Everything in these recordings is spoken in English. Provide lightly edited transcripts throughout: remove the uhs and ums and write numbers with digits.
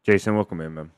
Jason, welcome in, man.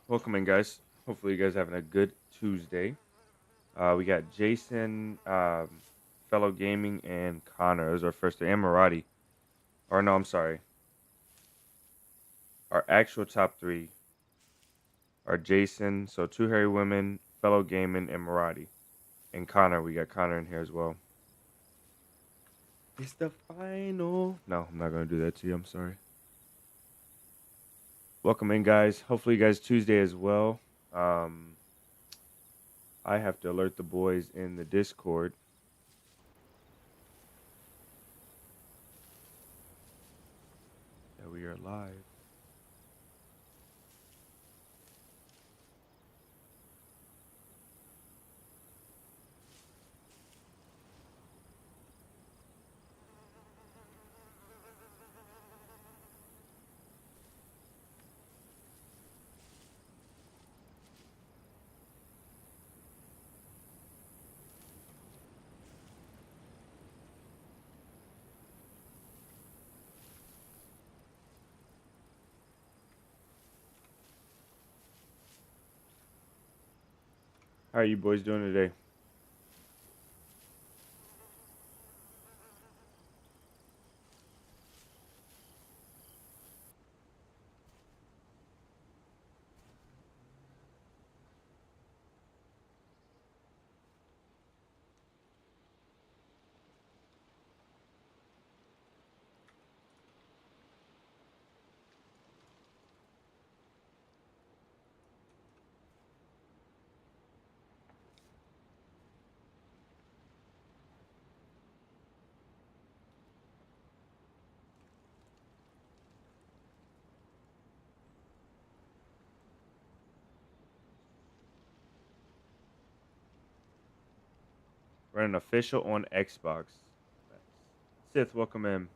Welcome in, guys. Hopefully, you guys having a good Tuesday. We got Jason, fellow gaming, and Connor. Those are our first day. And Marati. Or no, I'm sorry. Our actual top three are Jason, so two hairy women, fellow gaming, and Marati. And Connor. We got Connor in here as well. It's the final. No, I'm not gonna do that to you. I'm sorry. Welcome in, guys. Hopefully, you guys Tuesday as well. Um, I have to alert the boys in the Discord that we are live. How are you boys doing today? Running official on Xbox. Sith, welcome in.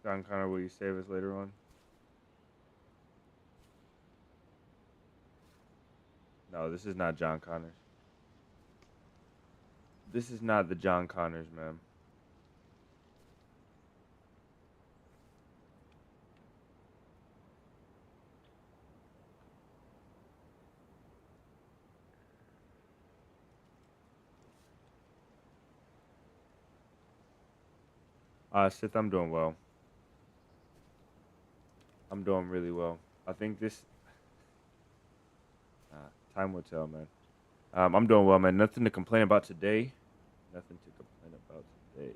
John Connor, will you save us later on? No, this is not John Connors. This is not the John Connors, man. Sith, I'm doing well. I'm doing really well. I think this time will tell, man. I'm doing well, man. Nothing to complain about today. Nothing to complain about today.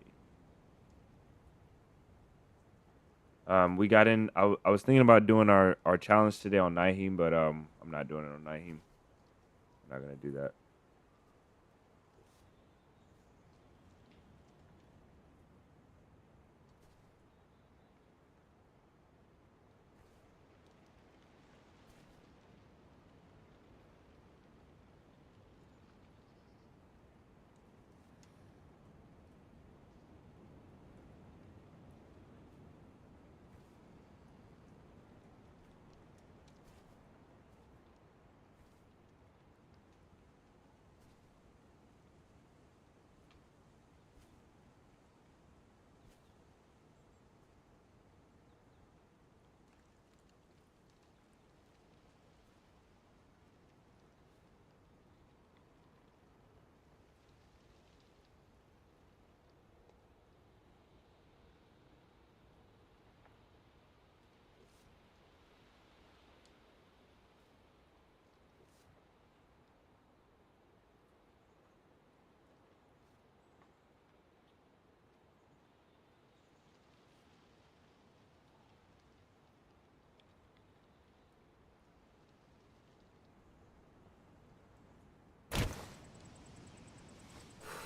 We got in. I was thinking about doing our challenge today on Naheem, but I'm not doing it on Naheem. I'm not gonna do that.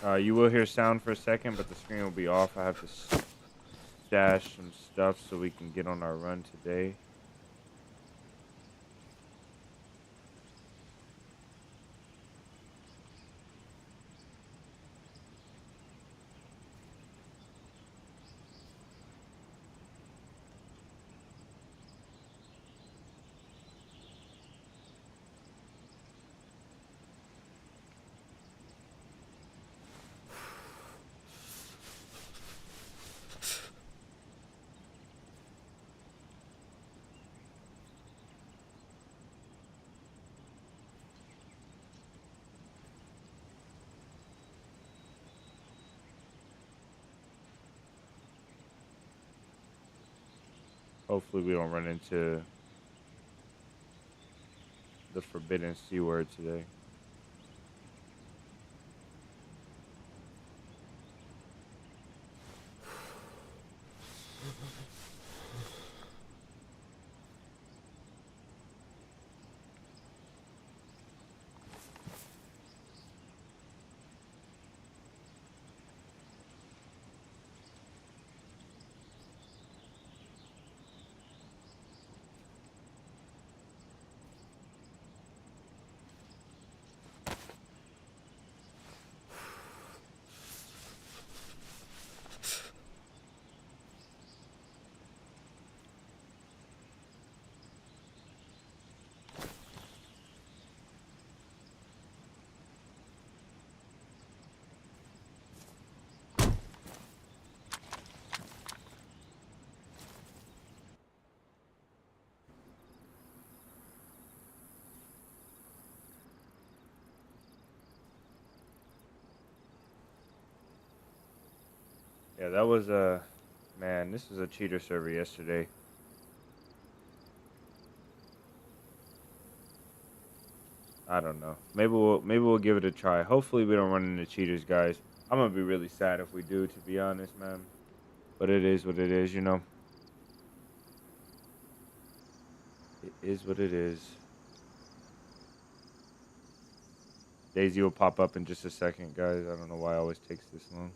You will hear sound for a second, but the screen will be off. I have to stash some stuff so we can get on our run today. Hopefully we don't run into the forbidden C word today. Yeah, that was a man. This was a cheater server yesterday. I don't know. Maybe we'll give it a try. Hopefully we don't run into cheaters, guys. I'm gonna be really sad if we do, to be honest, man. But it is what it is, you know. It is what it is. DayZ will pop up in just a second, guys. I don't know why it always takes this long.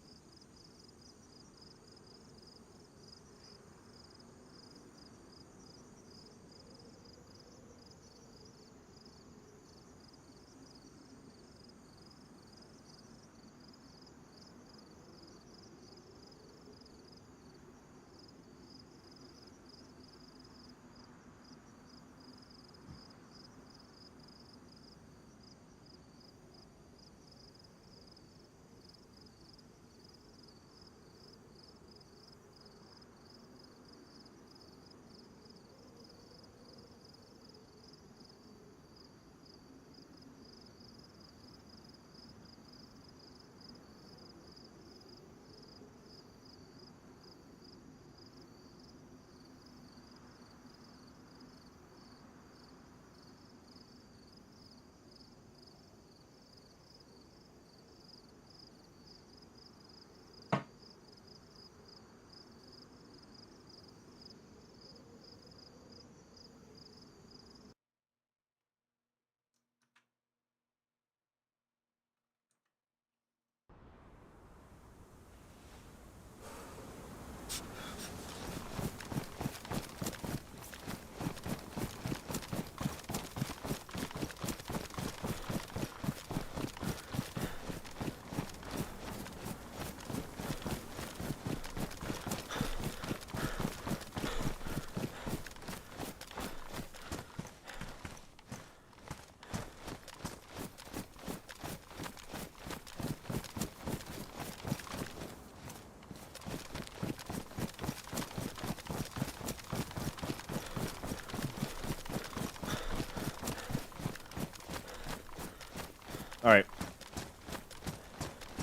All right.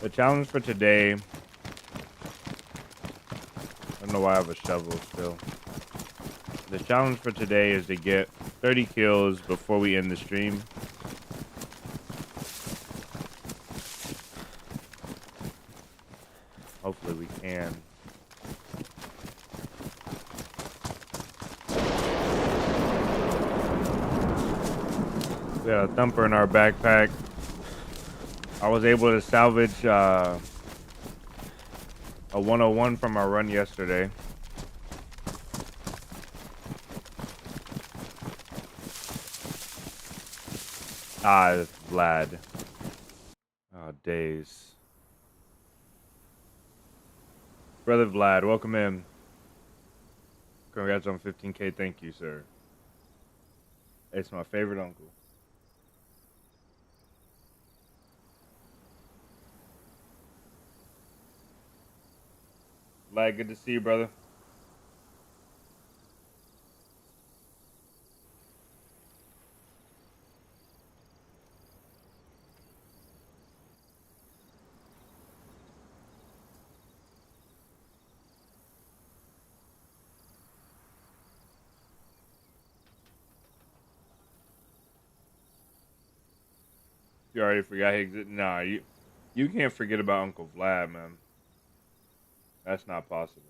The challenge for today. I don't know why I have a shovel still. The challenge for today is to get 30 kills before we end the stream. Hopefully we can. We got a thumper in our backpack. I was able to salvage a 101 from our run yesterday. Ah, Vlad. Oh, DayZ. Brother Vlad, welcome in. Congrats on 15K. Thank you, sir. It's my favorite uncle. Vlad, good to see you, brother. You already forgot he existed? Nah, you can't forget about Uncle Vlad, man. That's not possible.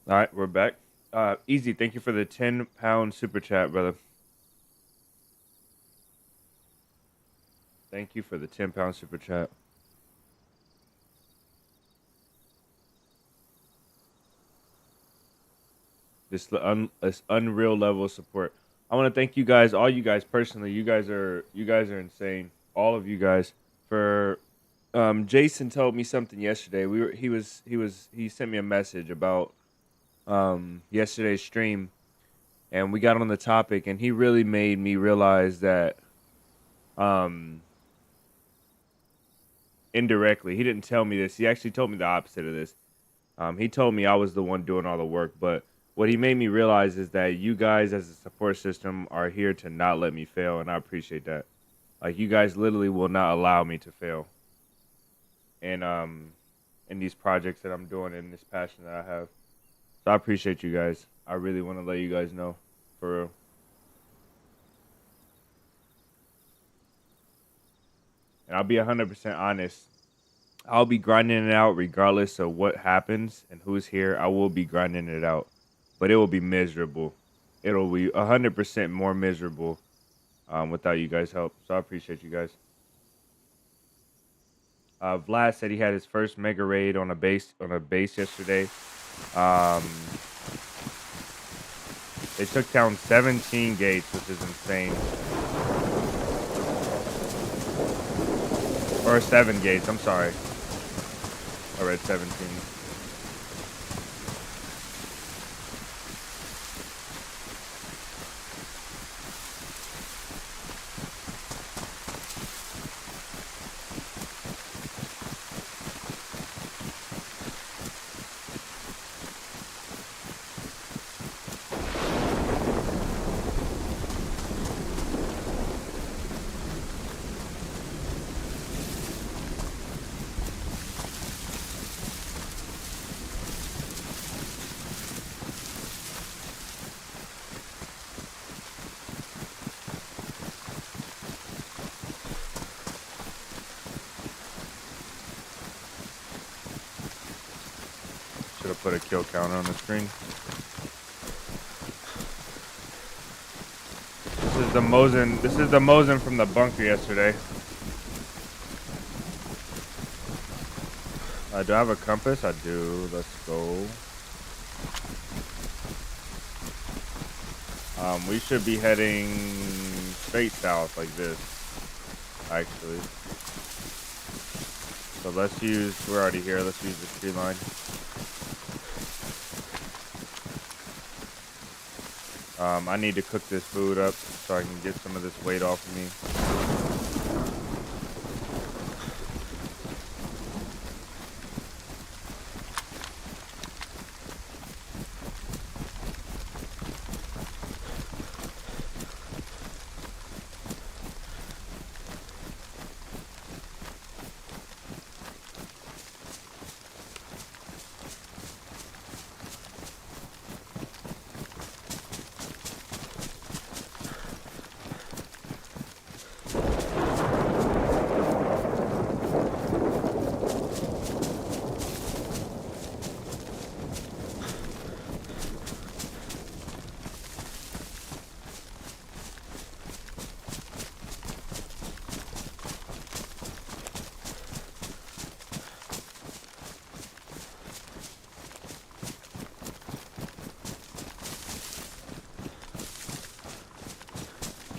All right, we're back. Easy, thank you for the 10-pound super chat, brother. Thank you for the 10-pound super chat. This unreal level of support. I want to thank you guys, all you guys personally. You guys are insane. All of you guys for Jason told me something yesterday. He sent me a message about yesterday's stream, and we got on the topic, and he really made me realize that indirectly, he didn't tell me this. He actually told me the opposite of this. He told me I was the one doing all the work, but what he made me realize is that you guys as a support system are here to not let me fail, and I appreciate that. Like, you guys literally will not allow me to fail. And in these projects that I'm doing, in this passion that I have. So I appreciate you guys. I really want to let you guys know, for real. And I'll be 100% honest. I'll be grinding it out regardless of what happens and who's here. I will be grinding it out, but it will be miserable. It'll be 100% more miserable without you guys' help. So I appreciate you guys. Vlad said he had his first mega raid on a base yesterday. They took down 17 gates, which is insane. Or 7 gates, I'm sorry. I read 17. Should have put a kill counter on the screen. This is the Mosin. This is the Mosin from the bunker yesterday. Do I have a compass? I do. Let's go. We should be heading straight south like this, actually. So let's use, we're already here, let's use the tree line. I need to cook this food up so I can get some of this weight off of me.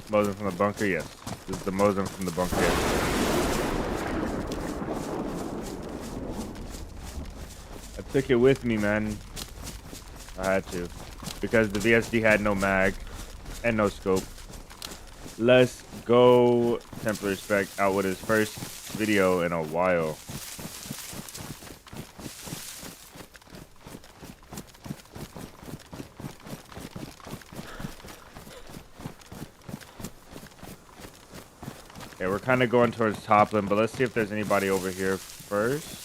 Mosin from the bunker, yes. This is the Mosin from the bunker. I took it with me, man. I had to. Because the VSD had no mag and no scope. Let's go. Temporary Respect out with his first video in a while. Okay, we're kind of going towards Topland, but let's see if there's anybody over here first.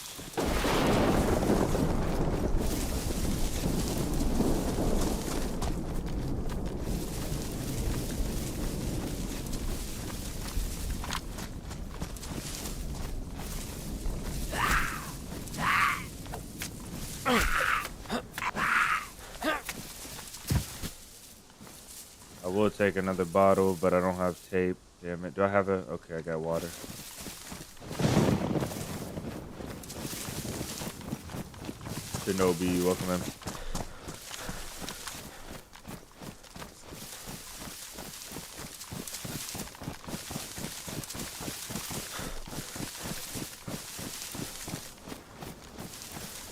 I will take another bottle, but I don't have tape. Damn it. Do I have a... Okay, I got water. Shinobi, welcome in.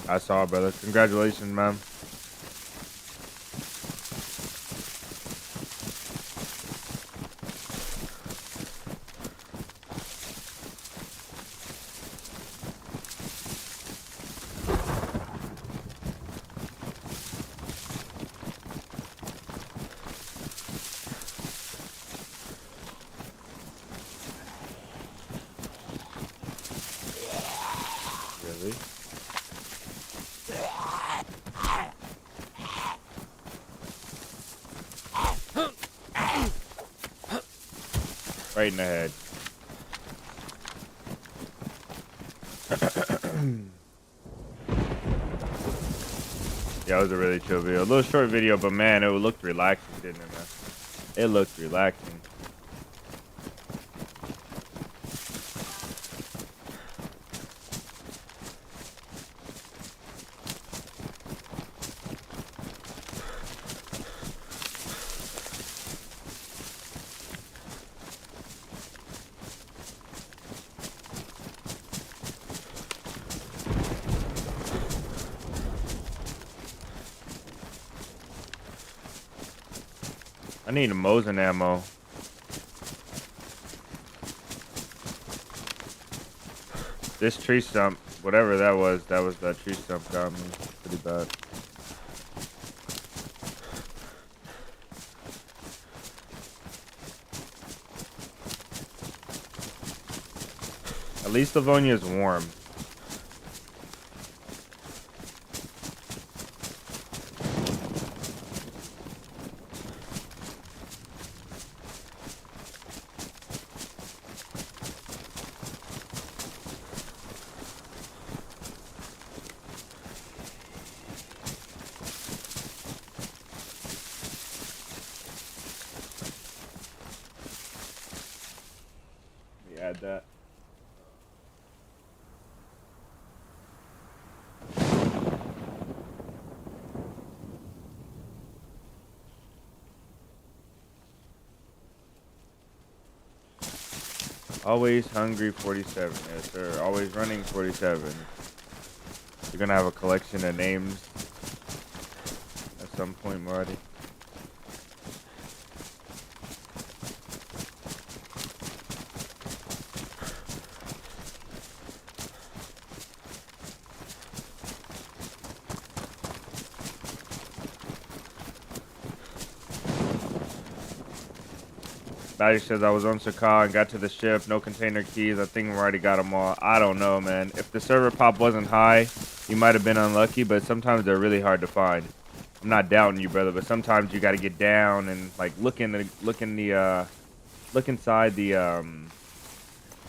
I saw, brother. Congratulations, man. Really? Right in the head. Yeah, it was a really chill video. A little short video, but man, it looked relaxing, didn't it, man? It looked relaxing. I need a Mosin ammo. This tree stump, whatever that was that tree stump got me pretty bad. At least Livonia is warm. Add that. Always hungry 47. Yes, sir. Always running 47. You're gonna have a collection of names at some point, Marty. Maddie says I was on Sakah and got to the ship, no container keys. I think we already got them all. I don't know, man. If the server pop wasn't high, you might have been unlucky, but sometimes they're really hard to find. I'm not doubting you, brother, but sometimes you got to get down and like look inside the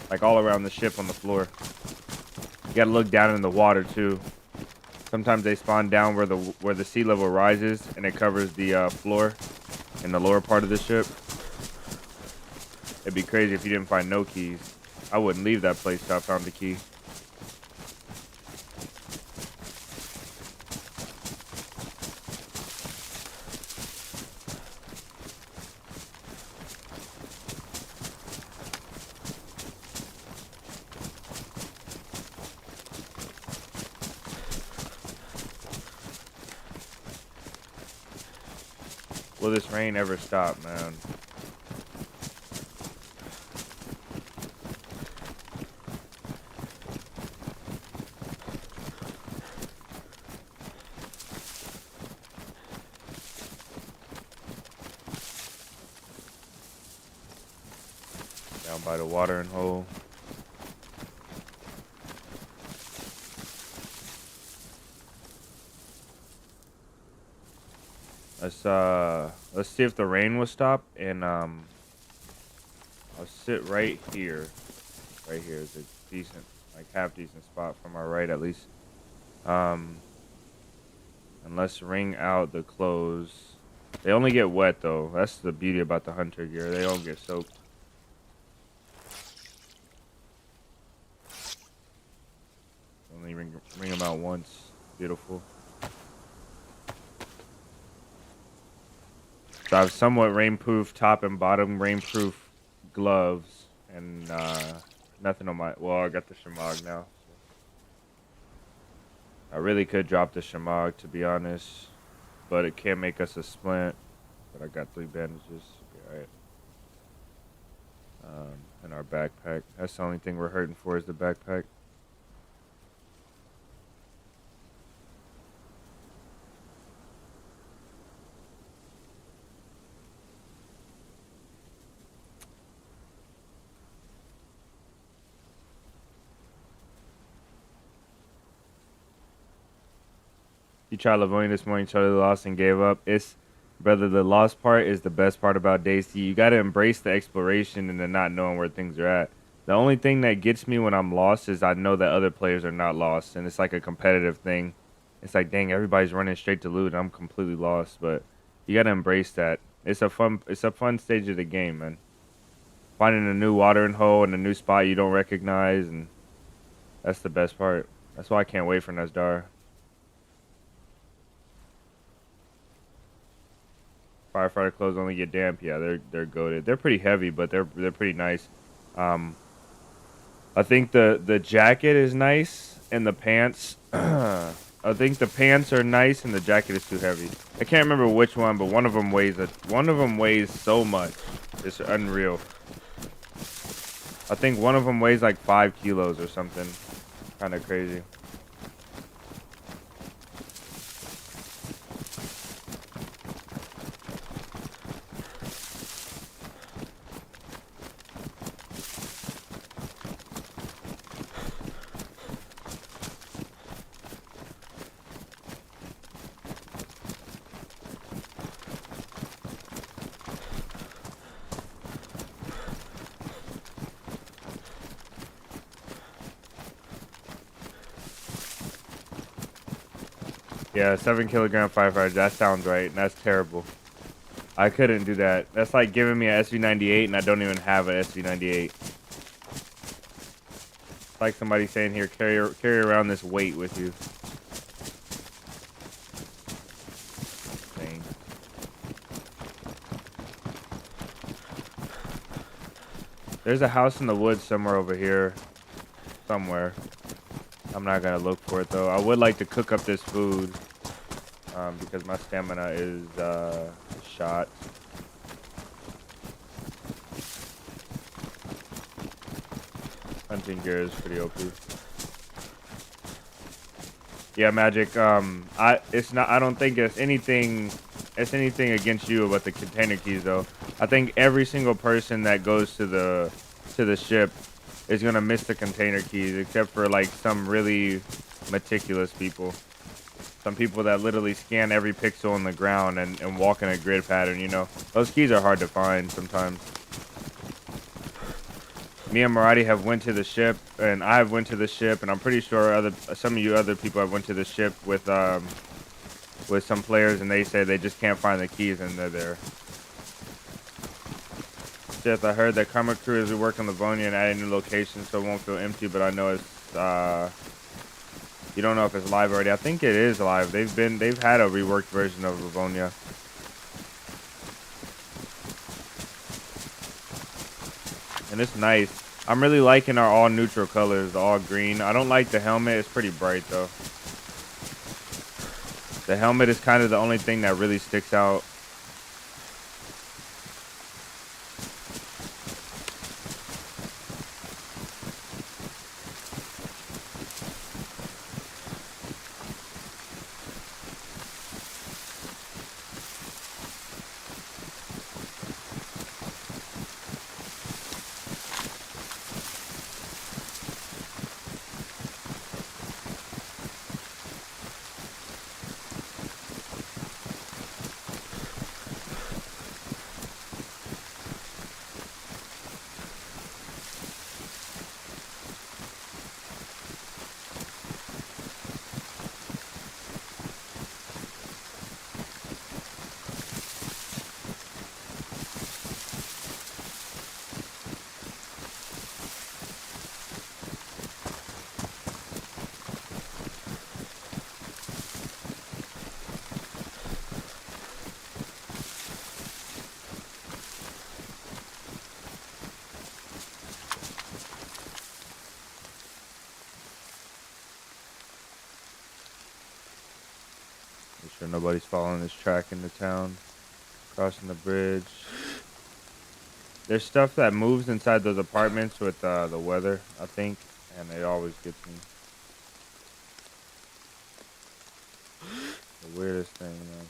like all around the ship on the floor. You got to look down in the water too. Sometimes they spawn down where the sea level rises and it covers the floor in the lower part of the ship. It'd be crazy if you didn't find no keys. I wouldn't leave that place till I found the key. Will this rain ever stop, man? Down by the watering hole. Let's see if the rain will stop, and I'll sit right here. Right here is a decent, like half decent spot from our right at least. And let's wring out the clothes. They only get wet though. That's the beauty about the hunter gear. They don't get soaked. Only wring them out once. Beautiful. So I have somewhat rainproof top and bottom, rainproof gloves, and nothing on my. Well, I got the shamag now. So. I really could drop the shamag, to be honest, but it can't make us a splint. But I got 3 bandages. All right. And our backpack. That's the only thing we're hurting for is the backpack. You tried Livonia this morning, Charlie lost and gave up. Brother, the lost part is the best part about DayZ. You got to embrace the exploration and then not knowing where things are at. The only thing that gets me when I'm lost is I know that other players are not lost, and it's like a competitive thing. It's like, dang, everybody's running straight to loot, and I'm completely lost. But you got to embrace that. It's a fun stage of the game, man. Finding a new watering hole and a new spot you don't recognize, and that's the best part. That's why I can't wait for Nasdar. Firefighter clothes only get damp. Yeah, they're goated. They're pretty heavy, but they're pretty nice. I think the jacket is nice and the pants. I think the pants are nice and the jacket is too heavy. I can't remember which one, but one of them weighs so much. It's unreal. I think one of them weighs like 5 kilos or something. Kind of crazy. Yeah, 7 kilogram firefighter. That sounds right. And that's terrible. I couldn't do that. That's like giving me a SV98 and I don't even have an SV98. It's like somebody saying here, carry around this weight with you. Dang. There's a house in the woods somewhere over here. Somewhere. I'm not gonna look for it though. I would like to cook up this food. Because my stamina is shot. Hunting gear is pretty OP. Yeah, Magic. I don't think it's anything against you about the container keys though. I think every single person that goes to the ship is gonna miss the container keys, except for like some really meticulous people. Some people that literally scan every pixel on the ground and walk in a grid pattern, you know. Those keys are hard to find sometimes. Me and Maradi have went to the ship, and I've went to the ship, and I'm pretty sure some of you other people have went to the ship with some players, and they say they just can't find the keys, and they're there. Seth, I heard that Karma Crew is working on Livonia and adding new locations, so it won't feel empty, but I know it's you don't know if it's live already. I think it is live. They've had a reworked version of Livonia. And it's nice. I'm really liking our all neutral colors, the all green. I don't like the helmet. It's pretty bright though. The helmet is kind of the only thing that really sticks out. Make sure nobody's following this track into town. Crossing the bridge. There's stuff that moves inside those apartments with the weather, I think, and it always gets me. The weirdest thing, man.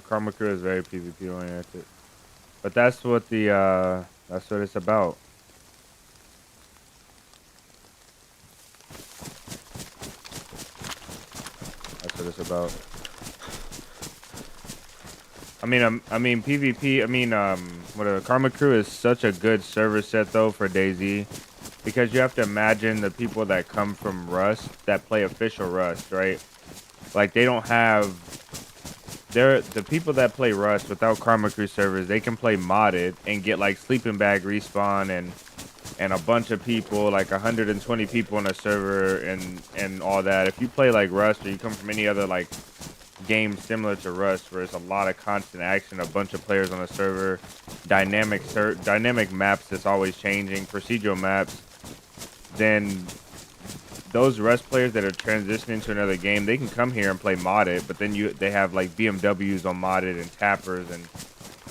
Karma Crew is very PvP oriented, but that's what it's about. That's what it's about. I mean PvP. Whatever. Karma Crew is such a good server set though for DayZ, because you have to imagine the people that come from Rust that play official Rust, right? Like they don't have. The people that play Rust without Karma Crew servers, they can play modded and get like sleeping bag respawn and and a bunch of people, like 120 people on a server and all that. If you play like Rust or you come from any other like game similar to Rust, where it's a lot of constant action, a bunch of players on a server, dynamic maps that's always changing, procedural maps, then those Rust players that are transitioning to another game, they can come here and play modded, but then they have like BMWs on modded and tappers and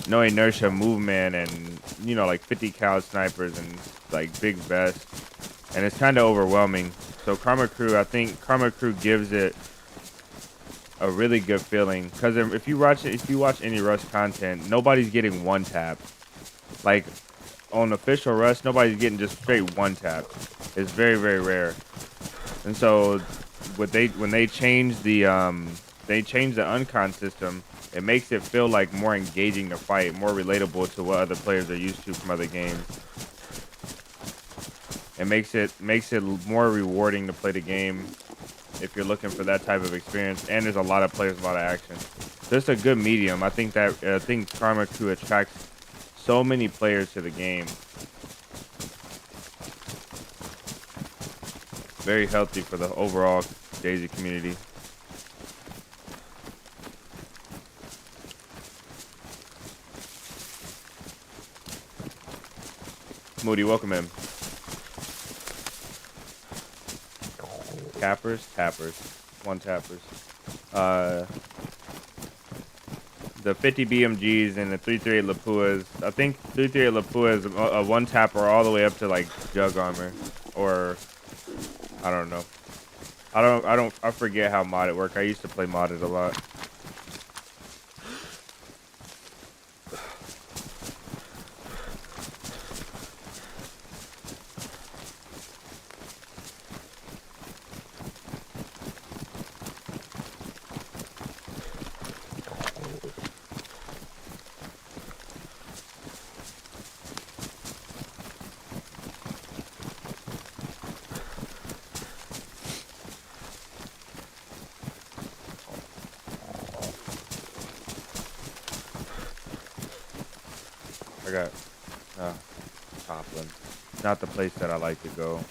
no inertia movement and like 50 cal snipers and like big vests, and it's kind of overwhelming. So Karma Crew, I think Karma Crew gives it a really good feeling, because if you watch any Rust content, nobody's getting one tap. Like on official Rust, nobody's getting just straight one tap. It's very, very rare. And so when they change the uncon system, it makes it feel like more engaging to fight, more relatable to what other players are used to from other games. It makes it more rewarding to play the game if you're looking for that type of experience. And there's a lot of players, a lot of action. So it's a good medium. I think Karma Crew attracts so many players to the game. Very healthy for the overall DayZ community. Moody, welcome in. Tappers, one tappers. The 50 BMGs and the 338 Lapuas. I think 338 Lapua is a one tapper all the way up to like jug armor, or I don't know. I forget how modded work. I used to play modded a lot. I got Toplin. Not the place that I like to go.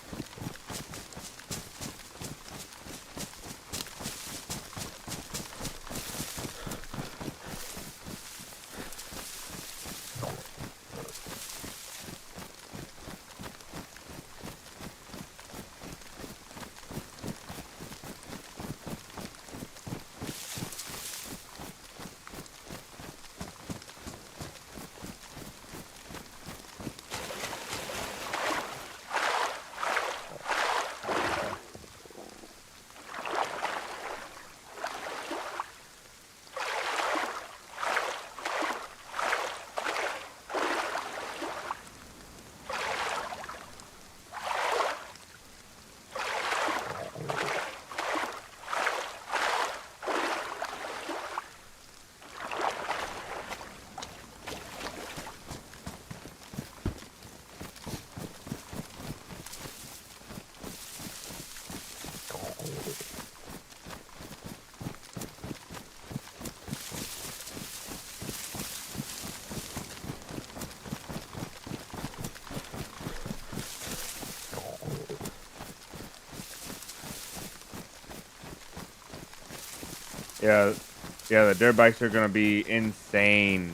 Yeah, the dirt bikes are gonna be insane.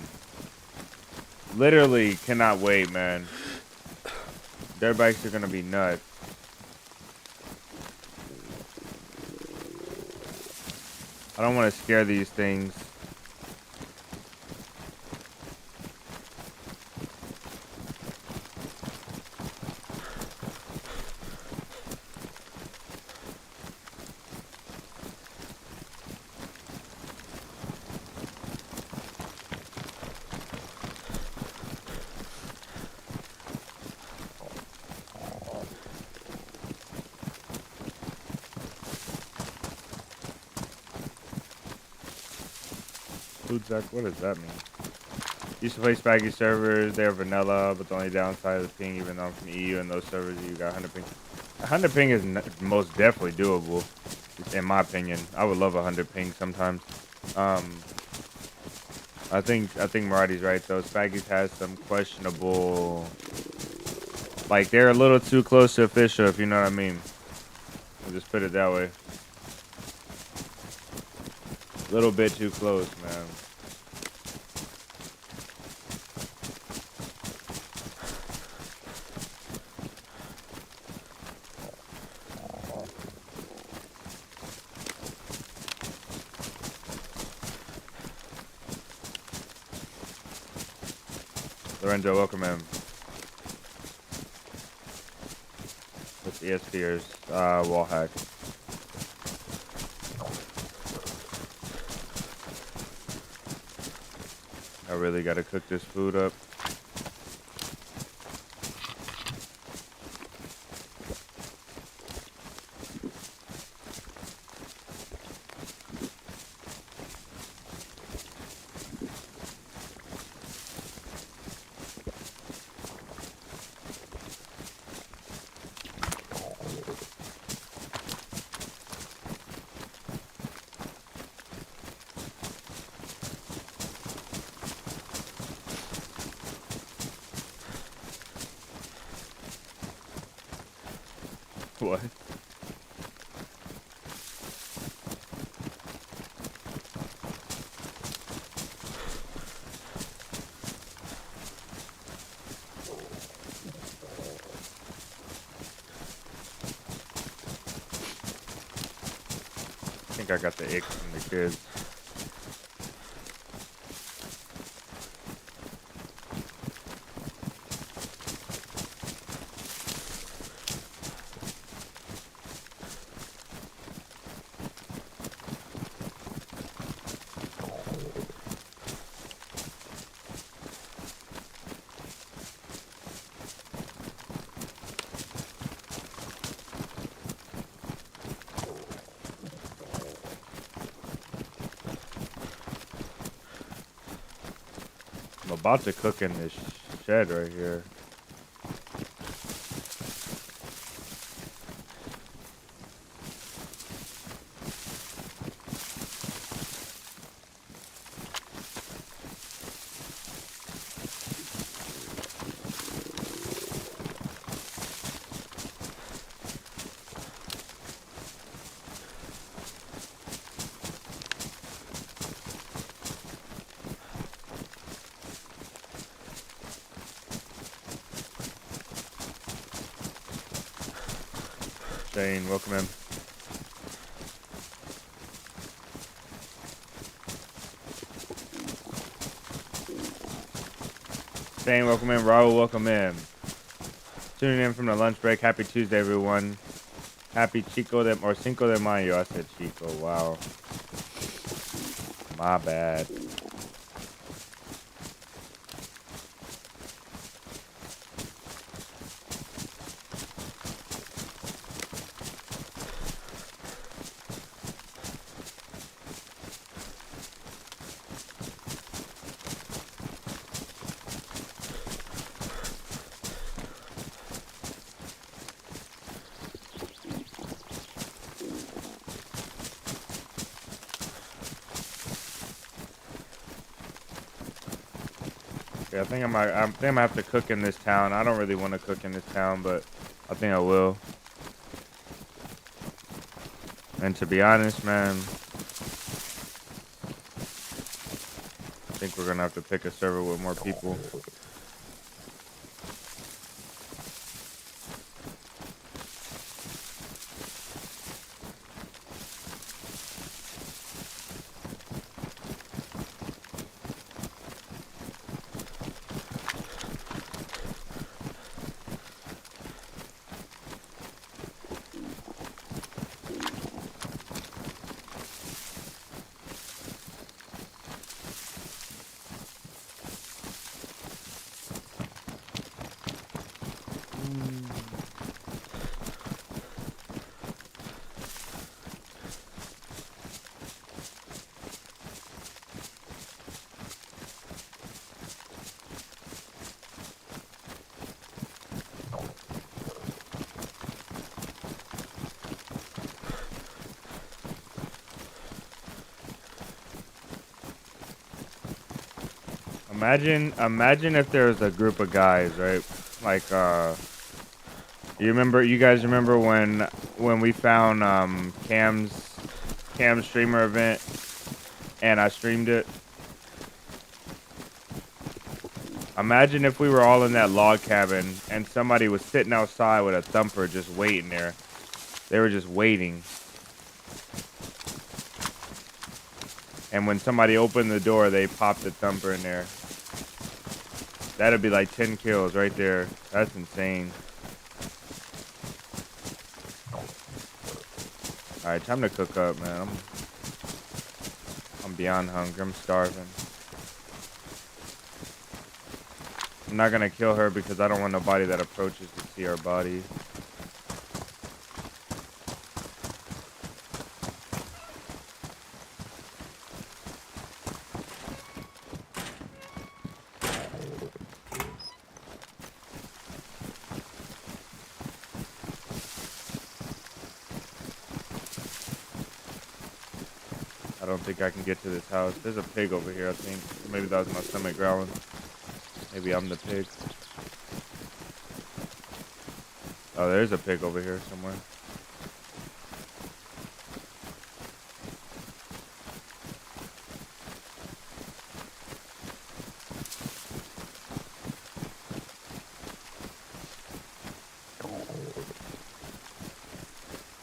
Literally cannot wait, man. Dirt bikes are gonna be nuts. I don't want to scare these things. What does that mean? Used to play Spaggy servers. They're vanilla, but the only downside is ping. Even though I'm from EU and those servers, you got 100 ping. 100 ping is most definitely doable, in my opinion. I would love 100 ping sometimes. I think Marty's right though. Spaggy's has some questionable Like, they're a little too close to official, if you know what I mean. I'll just put it that way. A little bit too close, man. Lorenzo, welcome in. With the ESPers, wall hack. I really gotta cook this food up. What? I think I got the ick from the kids. I'm about to cook in this shed right here. Shane, welcome in. Shane, welcome in. Raul, welcome in. Tuning in from the lunch break. Happy Tuesday, everyone. Happy Cinco de Mayo. I said Chico. Wow. My bad. Yeah, I think I might have to cook in this town. I don't really want to cook in this town, but I think I will. And to be honest, man, I think we're gonna have to pick a server with more people. Imagine if there was a group of guys, right? Like, You guys remember when we found Cam's streamer event and I streamed it? Imagine if we were all in that log cabin and somebody was sitting outside with a thumper just waiting there. They were just waiting. And when somebody opened the door, they popped the thumper in there. That'd be like 10 kills right there. That's insane. Alright, time to cook up, man. I'm beyond hungry. I'm starving. I'm not gonna kill her because I don't want nobody that approaches to see our body. I don't think I can get to this house. There's a pig over here, I think. Maybe that was my stomach growling. Maybe I'm the pig. Oh, there's a pig over here somewhere.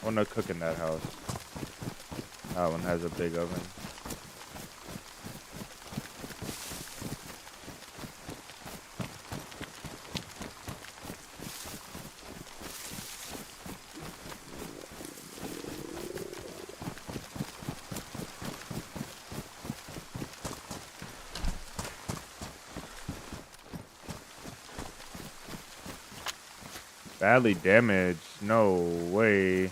I wanna cook in that house. That one has a big oven. Badly damaged. No way.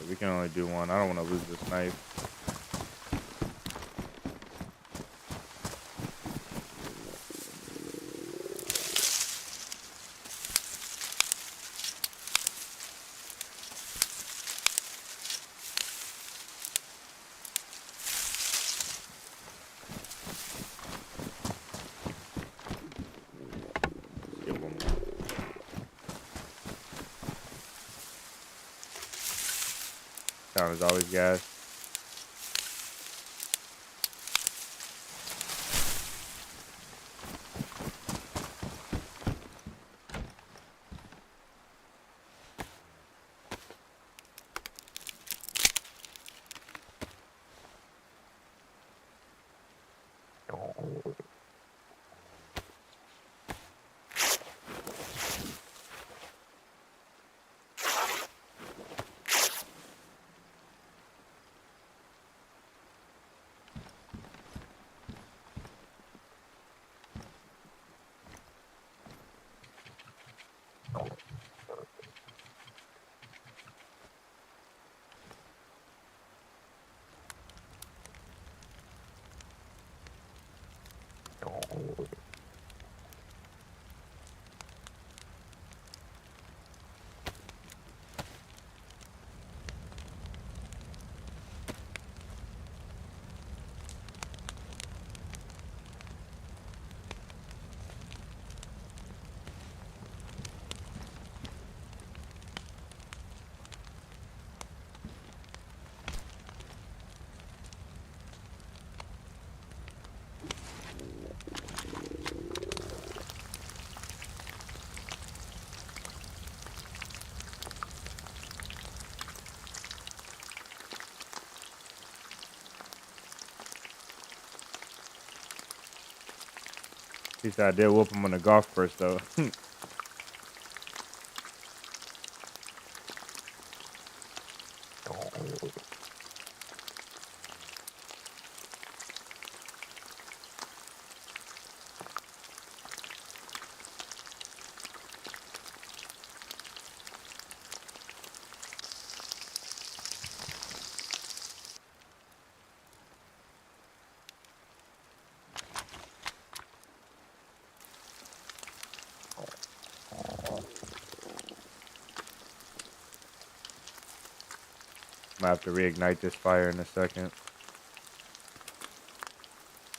We can only do one. I don't want to lose this knife. Get one more. Town is always gas. At least I did whoop him on the golf first though. I'm gonna have to reignite this fire in a second.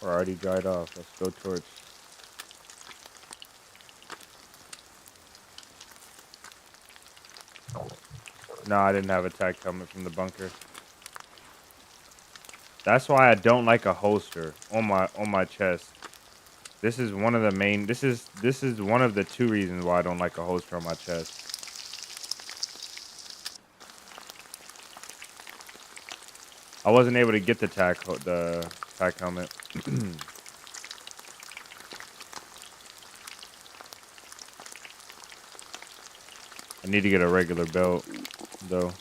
Or already dried off. Let's go torch. No, I didn't have a tack helmet from the bunker. That's why I don't like a holster on my chest. This is one of the main. This is one of the two reasons why I don't like a holster on my chest. I wasn't able to get the tack helmet. I need to get a regular belt though.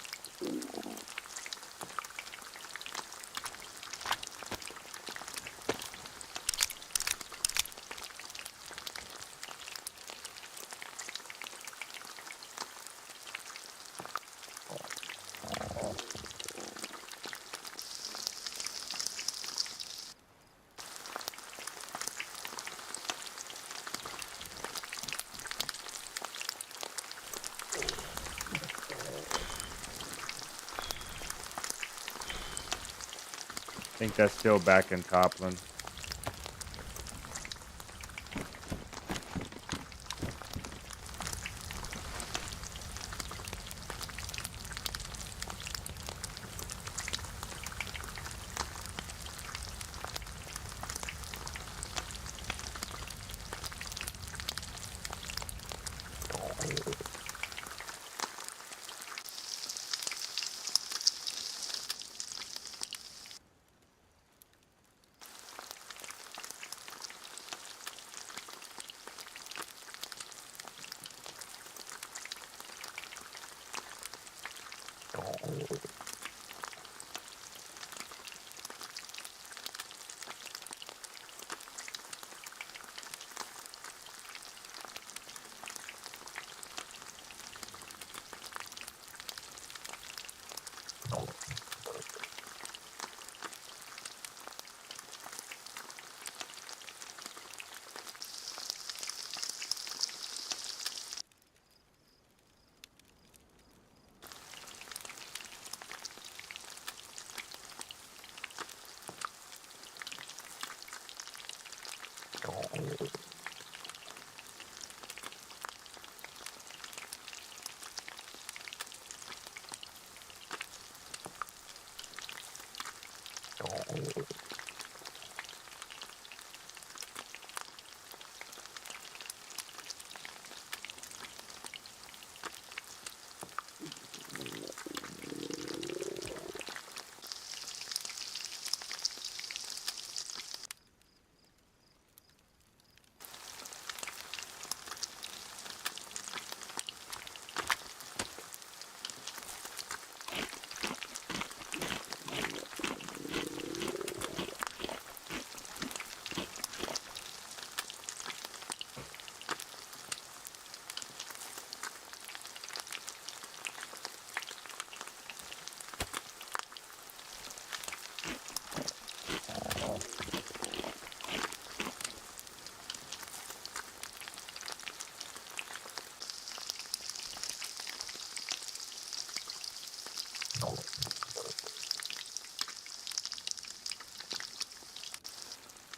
I think that's still back in Toplin.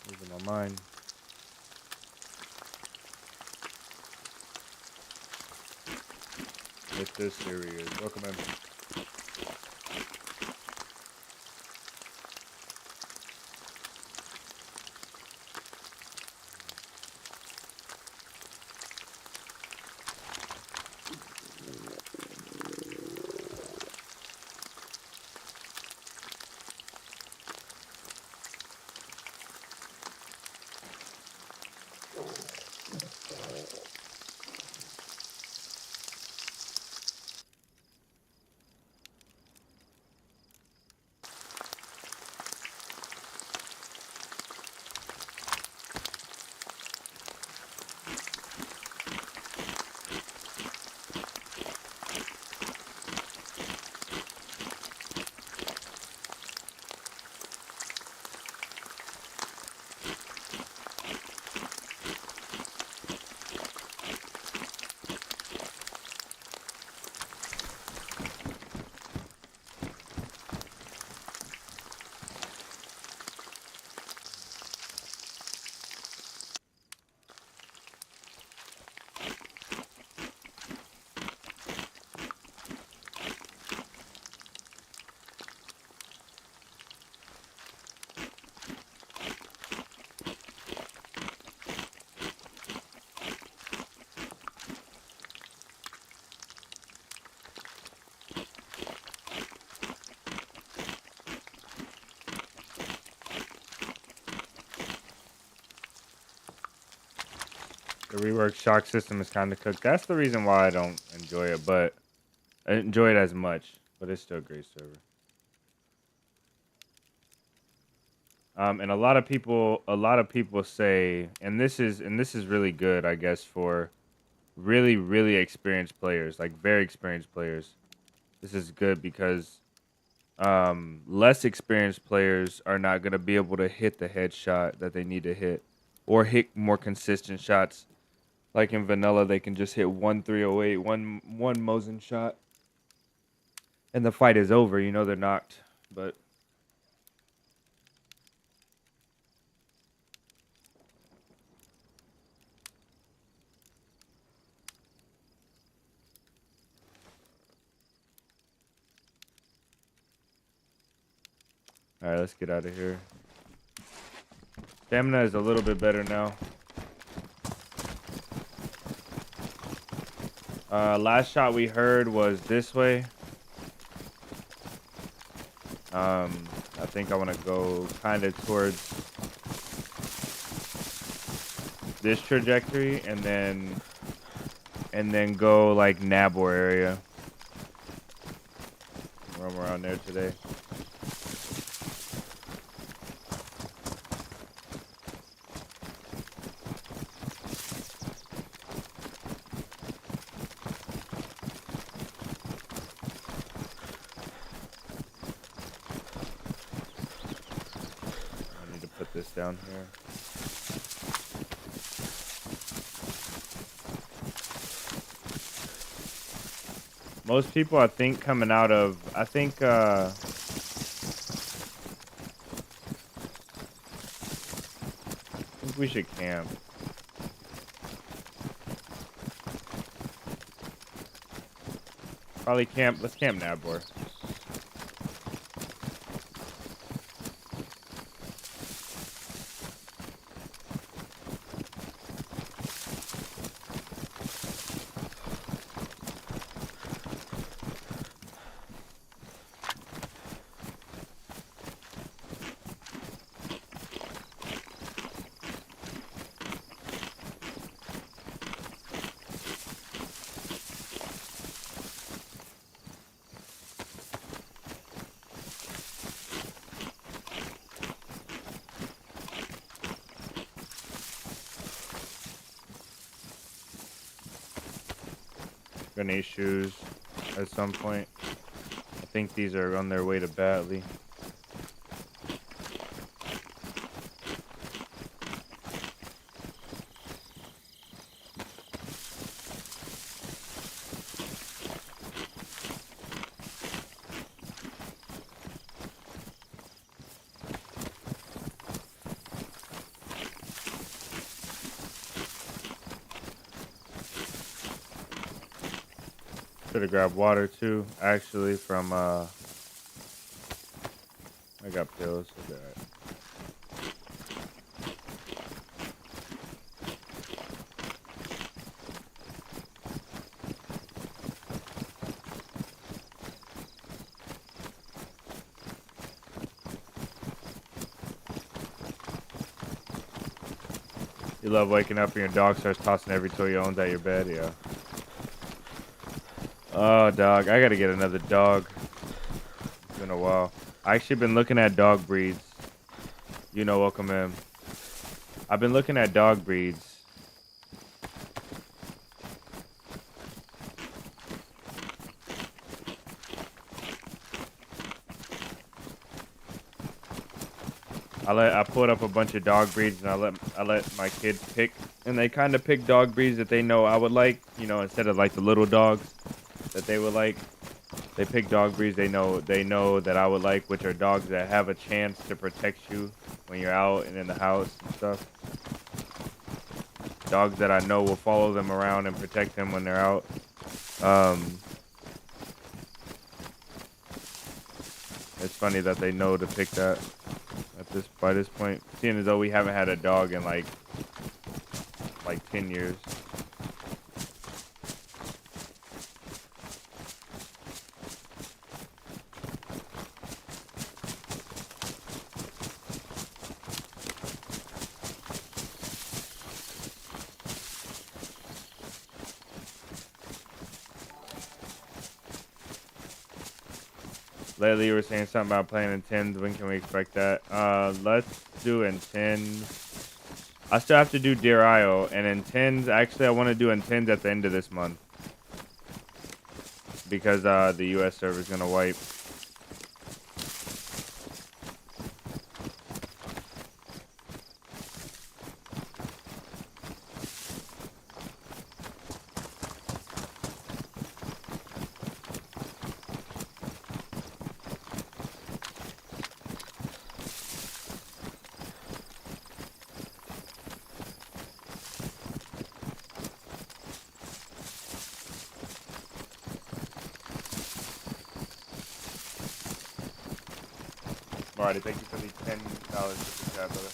Losing my mind. Mr. Serious. Welcome in. The rework shock system is kind of cooked. That's the reason why I don't enjoy it, but I enjoy it as much. But it's still a great server. And a lot of people say, and this is really good, I guess, for really, really experienced players, like very experienced players. This is good because less experienced players are not going to be able to hit the headshot that they need to hit or hit more consistent shots. Like in vanilla, they can just hit 1-308, one Mosin shot, and the fight is over. You know they're knocked, but all right, let's get out of here. Stamina is a little bit better now. Last shot we heard was this way. I think I want to go kind of towards this trajectory and then go like Nabor area. Roam around there today. This down here. Most people, I think, coming out of, I think we should camp. Probably camp. Let's camp Nabor. Grenade shoes at some point. I think these are on their way to Batley. Should have grabbed water too, actually, from I got pills. Okay, all right. You love waking up and your dog starts tossing every toy you own at your bed, yeah. Oh, dog. I gotta get another dog. It's been a while. I actually been looking at dog breeds. You know, welcome in. I've been looking at dog breeds. I pulled up a bunch of dog breeds and I let my kids pick, and they kind of pick dog breeds that they know I would like, you know, instead of like the little dogs that they would like. They pick dog breeds they know that I would like, which are dogs that have a chance to protect you when you're out and in the house and stuff. Dogs that I know will follow them around and protect them when they're out. It's funny that they know to pick that by this point, seeing as though we haven't had a dog in like 10 years. Lately, you were saying something about playing in 10s. When can we expect that? Let's do in 10s. I still have to do Deer Isle, and in 10s, actually, I want to do in 10s at the end of this month. Because the US server is going to wipe. Marty, thank you for the $10 super chat, brother.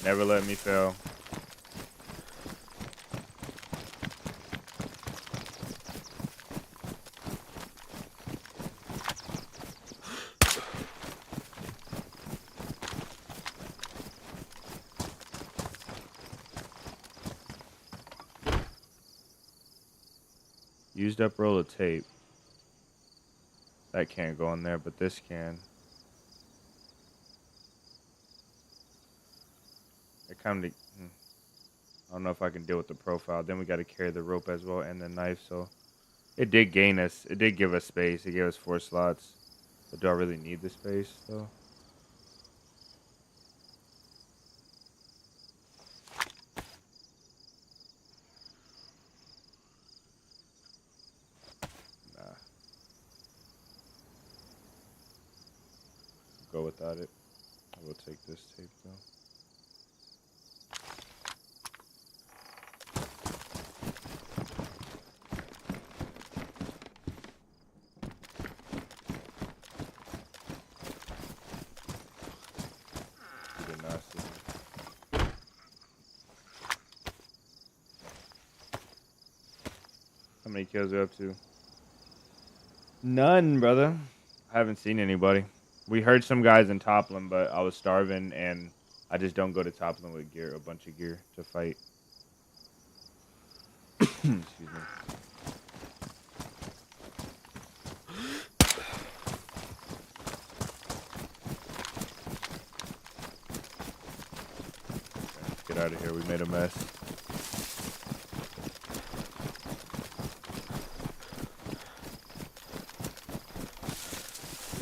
Never let me fail. Used up roll of tape. That can't go in there, but this can. It kind of... I don't know if I can deal with the profile. Then we got to carry the rope as well and the knife, so... It did gain us. It did give us space. It gave us 4 slots. But do I really need the space, though? Nah. Go without it. I will take this tape, though. How many kills are we up to? None, brother. I haven't seen anybody. We heard some guys in Toplin, but I was starving, and I just don't go to Toplin with gear, a bunch of gear to fight. Excuse me. Let's get out of here. We made a mess.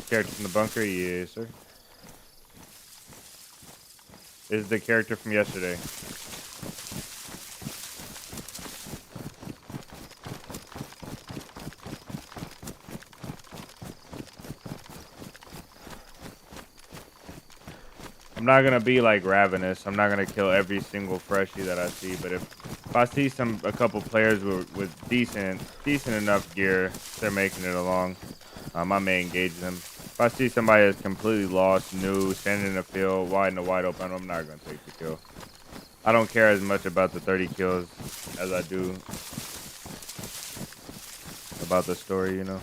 Character from the bunker? Yes, sir. This is the character from yesterday. I'm not gonna be like Ravenous. I'm not gonna kill every single freshie that I see, but if I see a couple players with decent enough gear, they're making it along, I may engage them. If I see somebody that's completely lost, new, standing in the field, wide open, I'm not gonna take the kill. I don't care as much about the 30 kills as I do about the story, you know.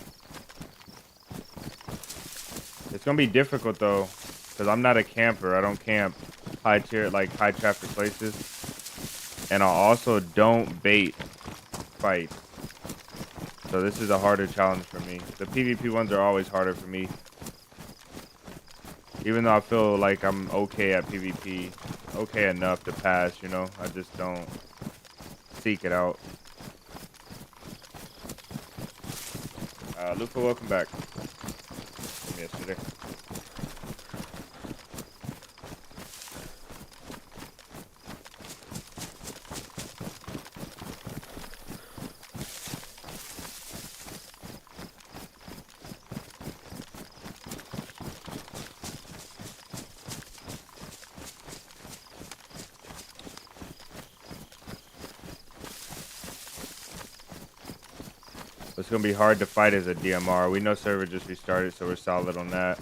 It's gonna be difficult though, because I'm not a camper. I don't camp high traffic places, and I also don't bait fights. So this is a harder challenge for me. The PvP ones are always harder for me. Even though I feel like I'm okay at PvP, okay enough to pass, you know, I just don't seek it out. Luca, welcome back from yesterday. It's gonna be hard to fight as a DMR. We know server just restarted, so we're solid on that.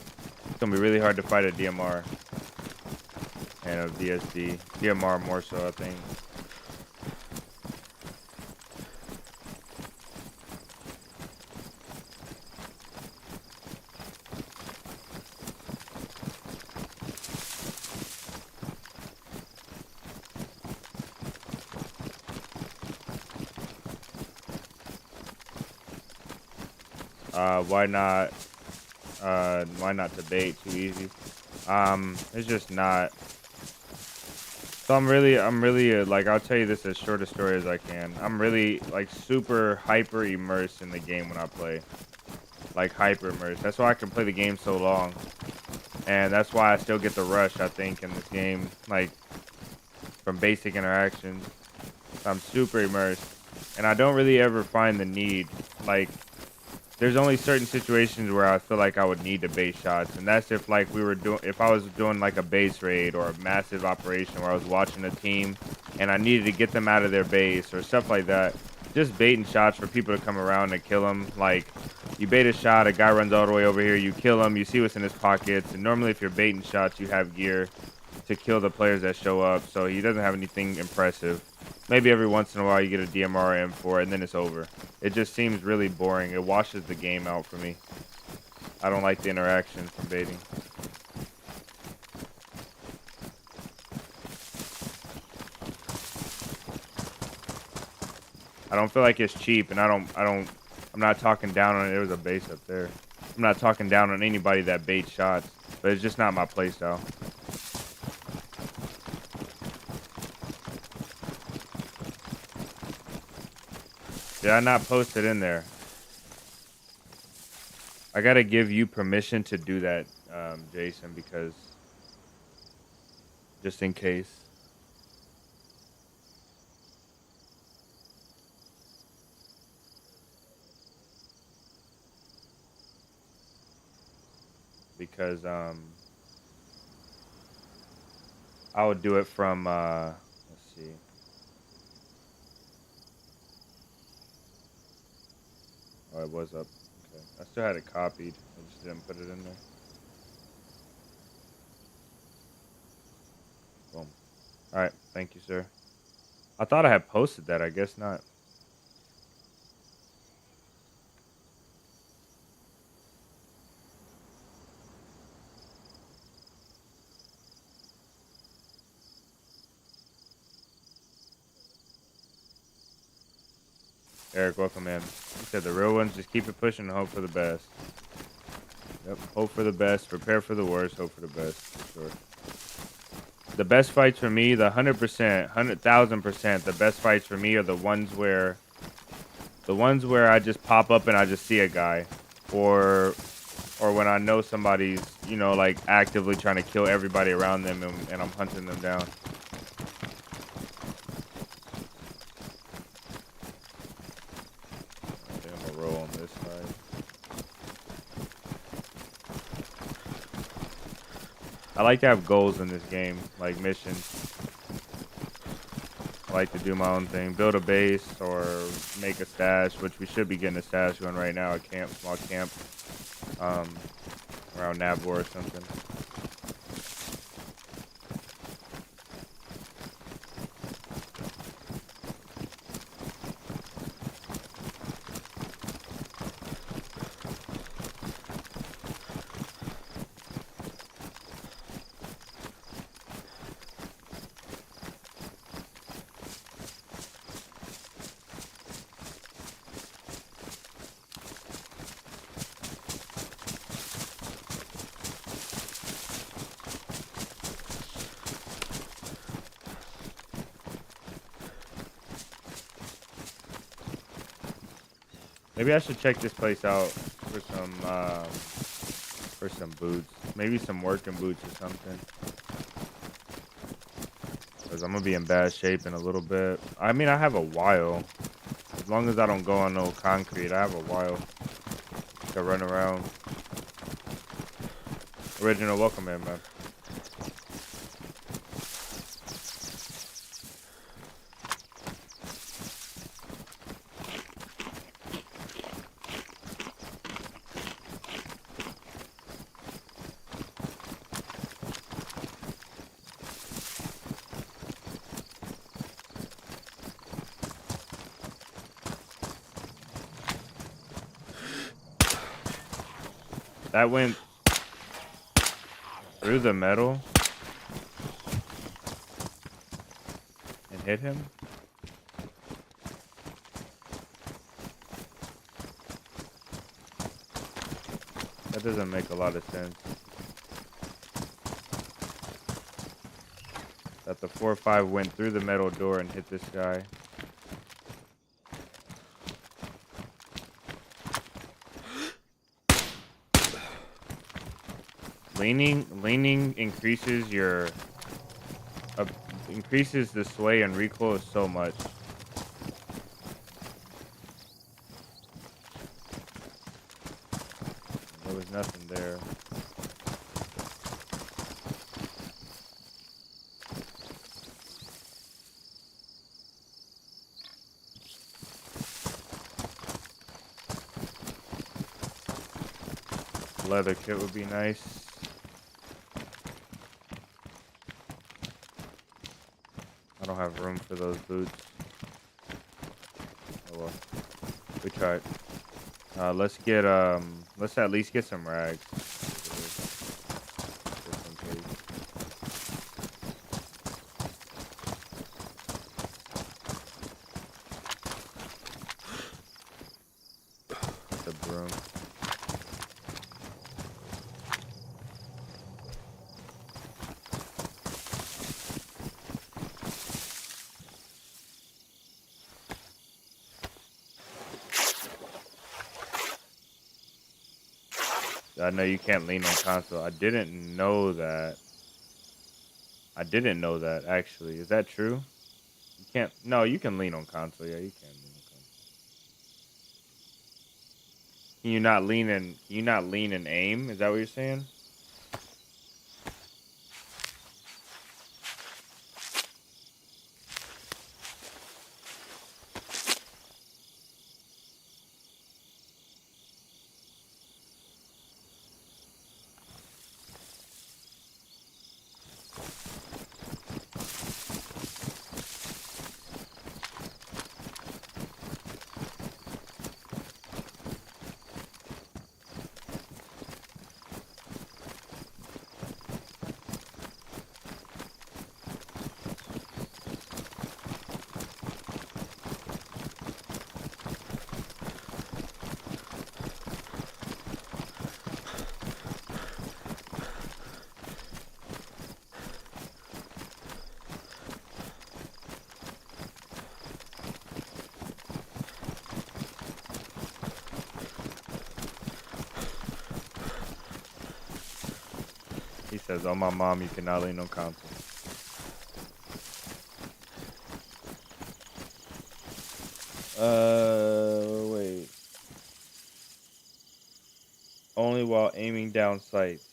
It's gonna be really hard to fight a DMR and a VSD. DMR more so, I think. Why not Why not to bait too easy? It's just not. So I'm really like I'll tell you this as short a story as I can. I'm really like super hyper immersed in the game when I play, like hyper immersed. That's why I can play the game so long, and that's why I still get the rush. I think in this game, like from basic interactions, I'm super immersed, and I don't really ever find the need. Like there's only certain situations where I feel like I would need to bait shots, and that's if like if I was doing like a base raid or a massive operation where I was watching a team and I needed to get them out of their base or stuff like that. Just baiting shots for people to come around and kill them. Like you bait a shot, a guy runs all the way over here, you kill him, you see what's in his pockets, and normally if you're baiting shots, you have gear to kill the players that show up, so he doesn't have anything impressive. Maybe every once in a while you get a DMR or M4 and then it's over. It just seems really boring. It washes the game out for me. I don't like the interaction from baiting. I don't feel like it's cheap, and I'm not talking down on it. There was a base up there. I'm not talking down on anybody that baits shots, but it's just not my playstyle. Did I not post it in there? I gotta give you permission to do that, Jason, because just in case. Because I would do it from let's see. Oh, it was up. Okay. I still had it copied. I just didn't put it in there. Boom. Alright, thank you, sir. I thought I had posted that, I guess not. Eric, welcome in. He said the real ones just keep it pushing and hope for the best. Yep, hope for the best, prepare for the worst, hope for the best, for sure. The best fights for me, the 100%, 100,000%, the best fights for me are the ones where I just pop up and I just see a guy, or when I know somebody's, you know, like actively trying to kill everybody around them and I'm hunting them down. Roll on this side. I like to have goals in this game, like missions. I like to do my own thing, build a base or make a stash, which we should be getting a stash going right now, a camp, small camp, around Nabor or something. Maybe I should check this place out for some boots. Maybe some working boots or something. Because I'm going to be in bad shape in a little bit. I mean, I have a while. As long as I don't go on no concrete, I have a while to run around. Original, welcome in, man. That went through the metal and hit him. That That doesn't make a lot of sense. That the 4-5 went through the metal door and hit this guy. Leaning increases your increases the sway and recoil so much. There was nothing there. Leather kit would be nice. I don't have room for those boots. Oh well. We tried. Let's at least get some rags. Just in case. The broom. I know you can't lean on console. I didn't know that. Actually. Is that true? You can't. No, you can lean on console. Yeah, you can lean on console. Can you not lean and aim? Is that what you're saying? He says, "Oh my mom, you cannot lean on console." Wait. Only while aiming down sights.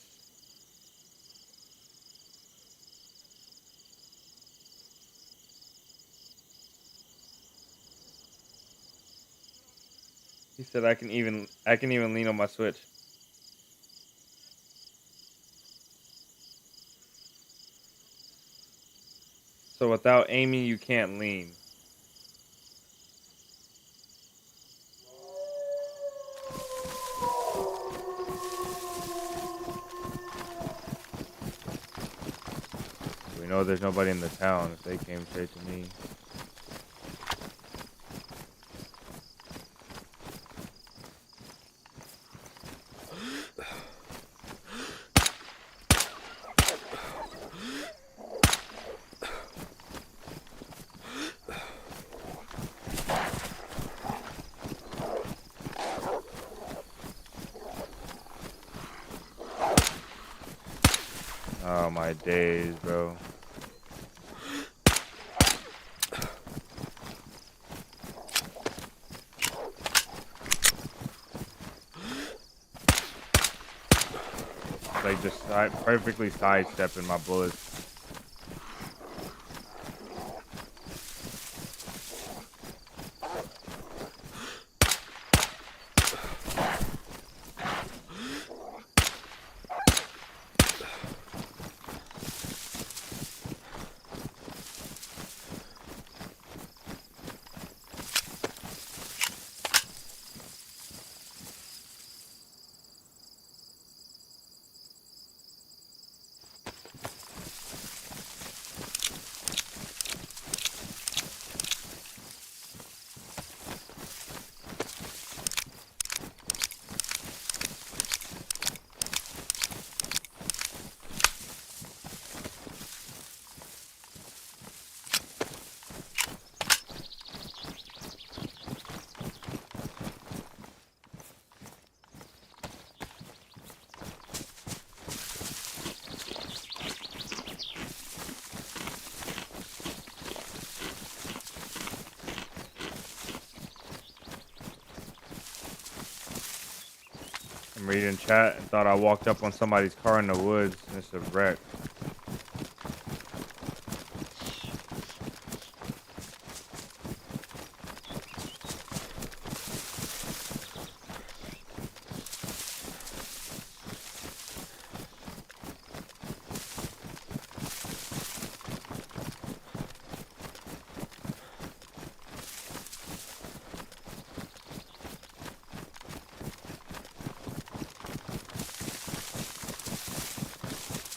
He said, I can even lean on my Switch." So without aiming, you can't lean. We know there's nobody in the town if they came straight to me. Oh my days, bro. Like just perfectly sidestepping my bullets. I'm reading chat and thought I walked up on somebody's car in the woods and it's a wreck.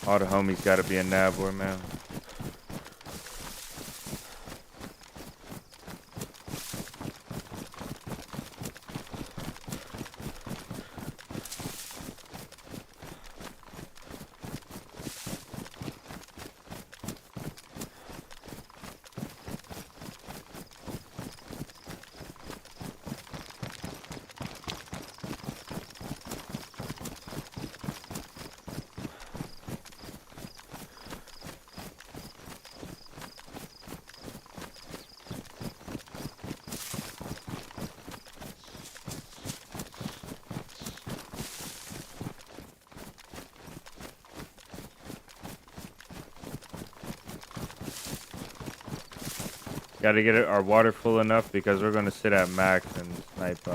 All the homies gotta be in Nabor, man. Gotta get our water full enough because we're gonna sit at max and snipe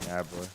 Nabor.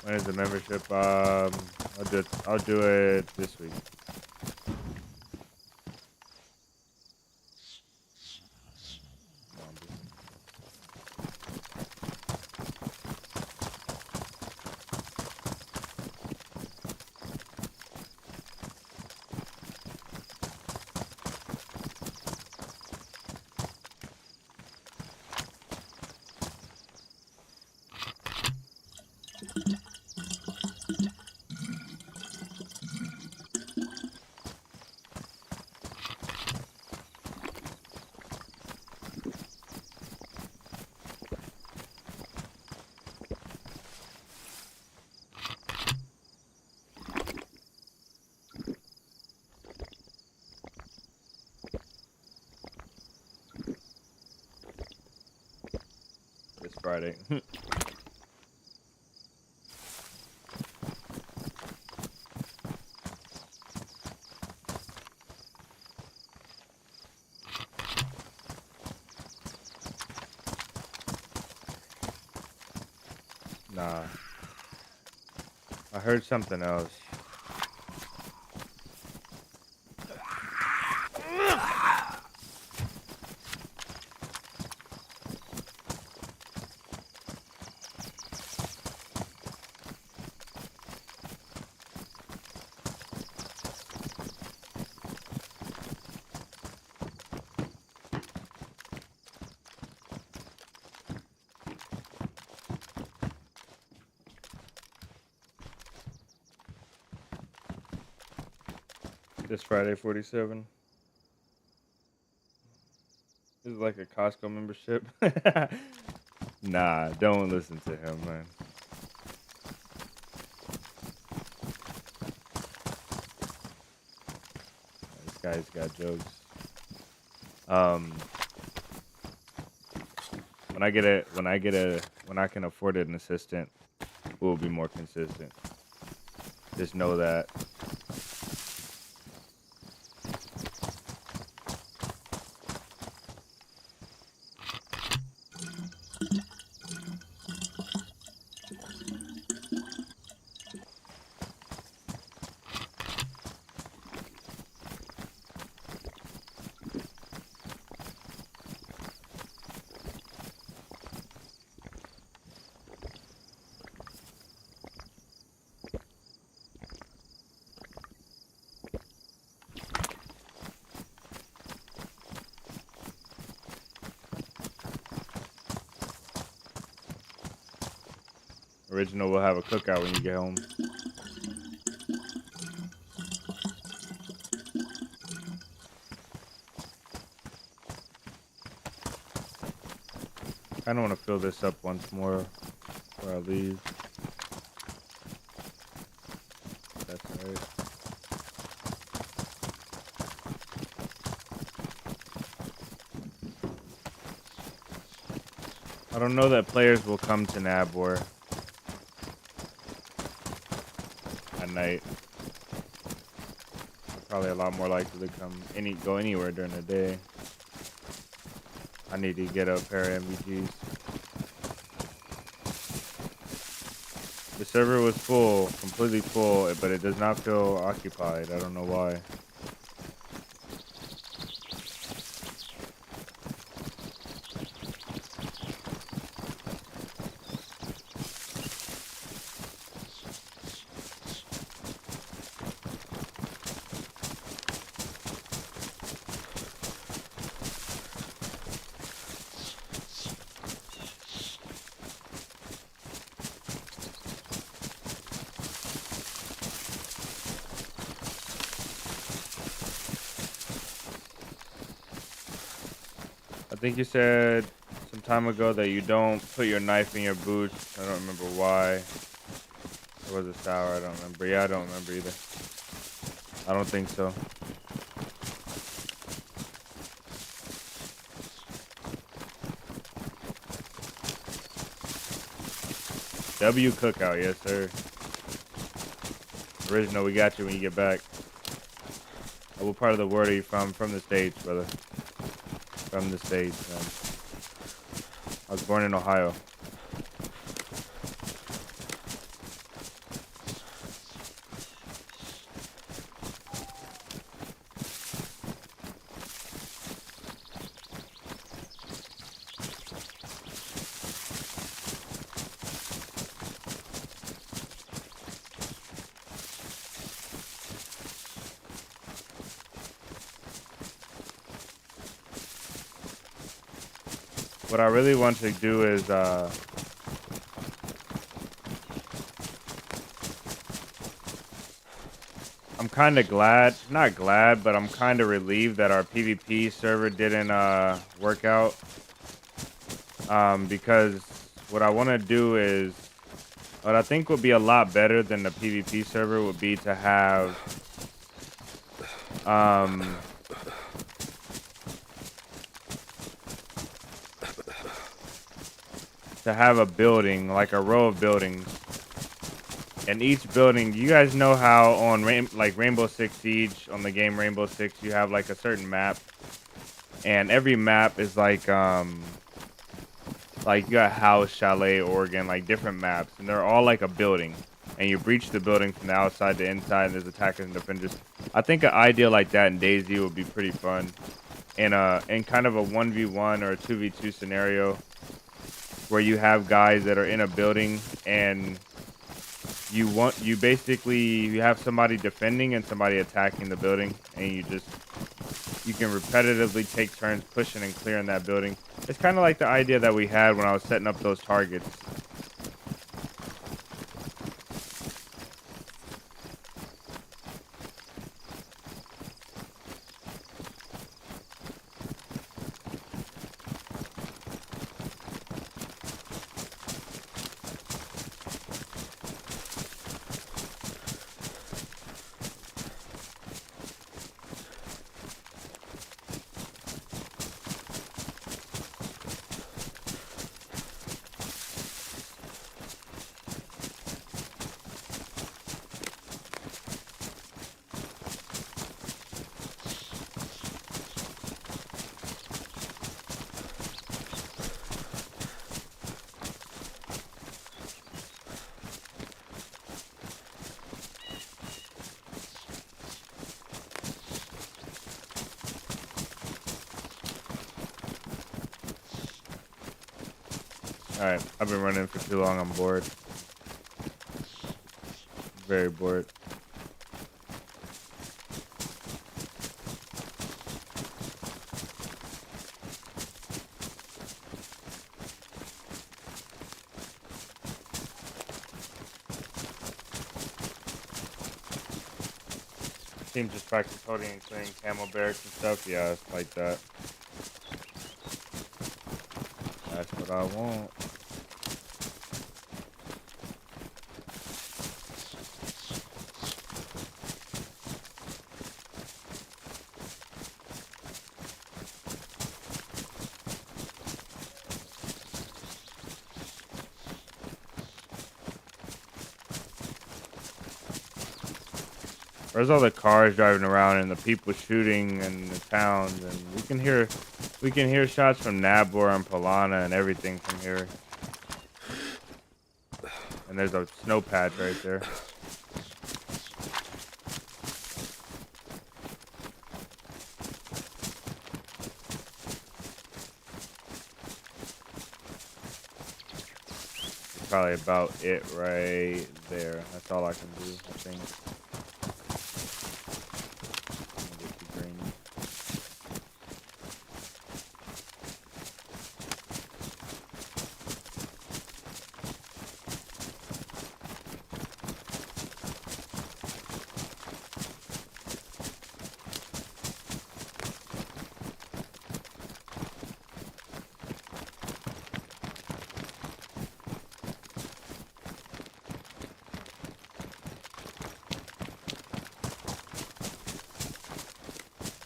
When is the membership? I'll do it this week. This Friday. Nah. I heard something else. This Friday 47. This is like a Costco membership. Nah, don't listen to him, man. This guy's got jokes. When I can afford an assistant, we'll be more consistent. Just know that. Original will have a cookout when you get home. I kind of want to fill this up once more before I leave. That's alright. I don't know that players will come to Nabor at night. They're probably a lot more likely to go anywhere during the day. I need to get a pair of MVGs. The server was full, completely full, but it does not feel occupied. I don't know why. I think you said some time ago that you don't put your knife in your boots. I don't remember why. Or was it sour? I don't remember. Yeah, I don't remember either. I don't think so. W cookout, yes sir. Original, we got you when you get back. Oh, what part of the world are you from? From the States, brother. From the States, man. I was born in Ohio. What I really want to do is I'm kind of glad, not glad, but I'm kind of relieved that our PvP server didn't work out. Because what I want to do is, what I think would be a lot better than the PvP server would be to have a building, like a row of buildings. And each building, you guys know how on Rainbow Six Siege, on the game Rainbow Six, you have like a certain map. And every map is like you got house, chalet, Oregon, like different maps. And they're all like a building. And you breach the building from the outside to inside, and there's attackers and defenders. I think an idea like that in DayZ would be pretty fun. In kind of a 1v1 or a 2v2 scenario, where you have guys that are in a building and you have somebody defending and somebody attacking the building, and you can repetitively take turns pushing and clearing that building. It's kind of like the idea that we had when I was setting up those targets. Alright, I've been running for too long. I'm bored. Very bored. Team just practice holding and clearing camel barracks and stuff. Yeah, it's like that. That's what I want. Where's all the cars driving around and the people shooting in the towns, and we can hear shots from Nabor and Polana and everything from here. And there's a snow patch right there. Probably about it right there. That's all I can do, I think.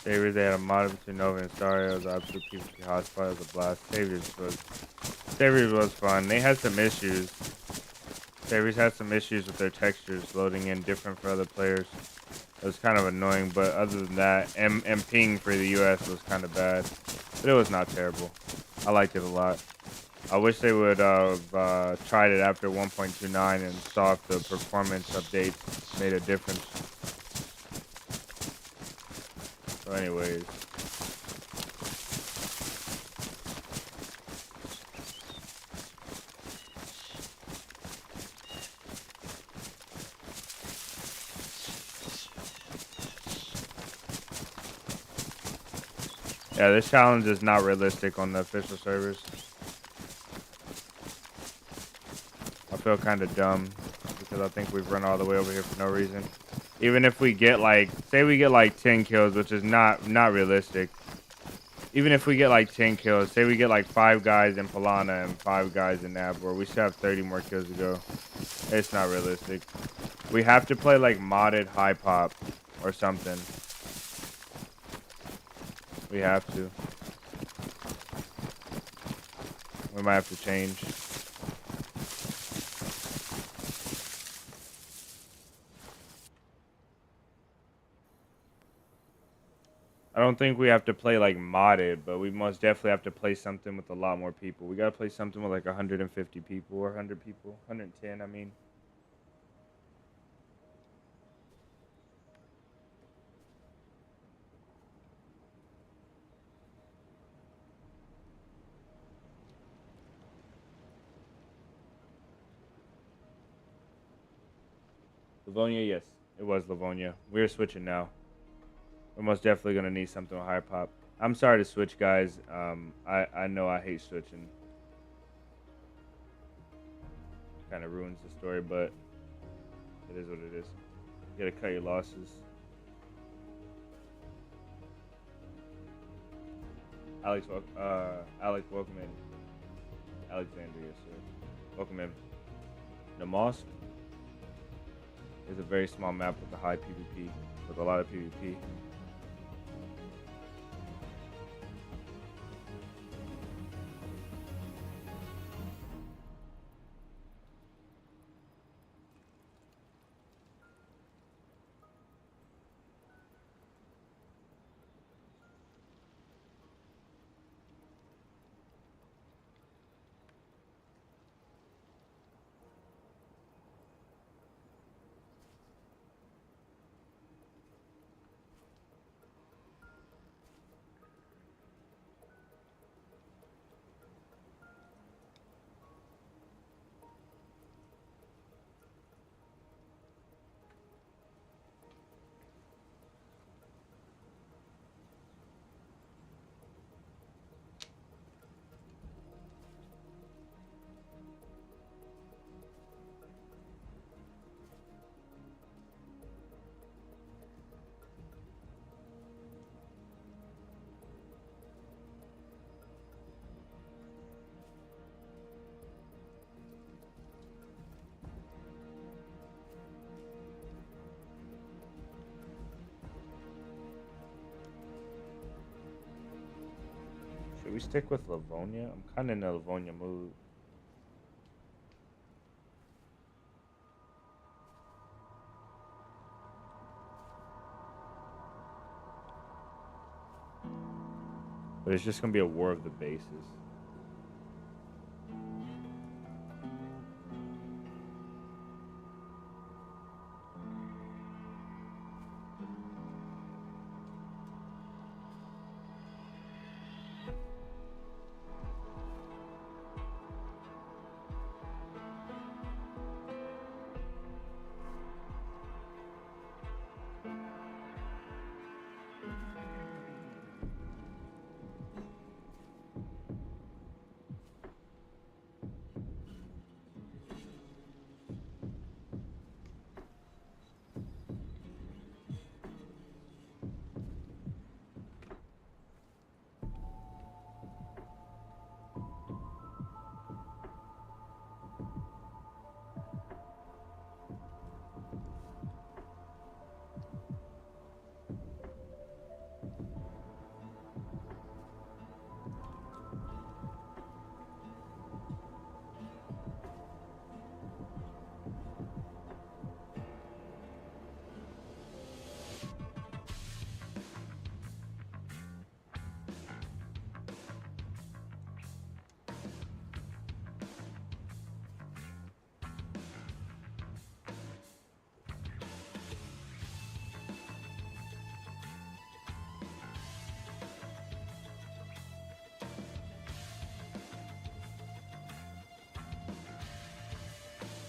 Saviors, they had a mod between Nova and Star. It was absolute PvP hotspot. It was a blast. Saviors was fun. They had some issues. Saviors had some issues with their textures loading in different for other players. It was kind of annoying, but other than that, and ping for the US was kind of bad. But it was not terrible. I liked it a lot. I wish they would have tried it after 1.29 and saw if the performance updates made a difference. So anyways. Yeah, this challenge is not realistic on the official servers. I feel kind of dumb because I think we've run all the way over here for no reason. Even if we get like, say we get like 10 kills, which is not realistic. Even if we get like 10 kills, say we get like 5 guys in Polana and 5 guys in Nabor, we still have 30 more kills to go. It's not realistic. We have to play like modded high pop or something. We have to. We might have to change. I don't think we have to play like modded, but we most definitely have to play something with a lot more people. We gotta play something with like 150 people or 100 people, 110, I mean. Livonia, yes, it was Livonia. We're switching now. We're most definitely gonna need something with higher pop. I'm sorry to switch, guys. I know I hate switching. Kind of ruins the story, but it is what it is. You gotta cut your losses. Alex, welcome in. Alexandria, sir. Welcome in. The mosque is a very small map with a high PvP, with a lot of PvP. we stick with Livonia? I'm kind of in a Livonia mood. But it's just gonna be a war of the bases.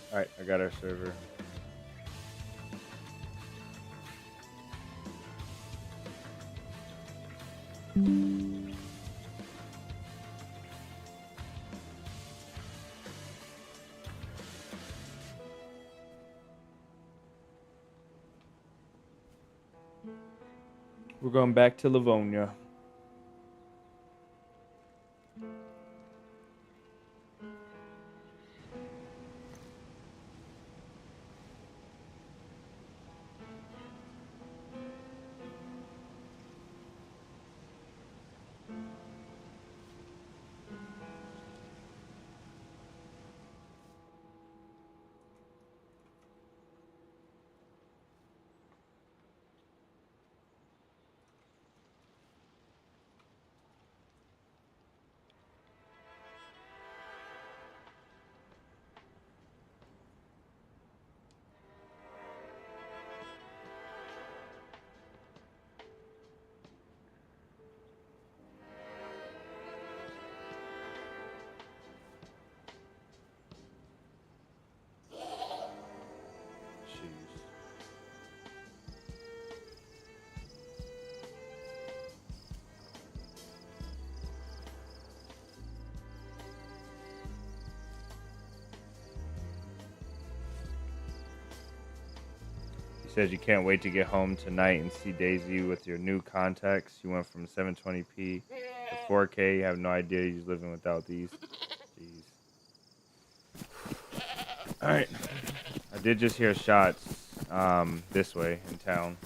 Alright, I got our server. We're going back to Livonia. Says you can't wait to get home tonight and see DayZ with your new contacts. You went from 720p to 4K. You have no idea he's living without these. Jeez. Alright. I did just hear shots this way in town.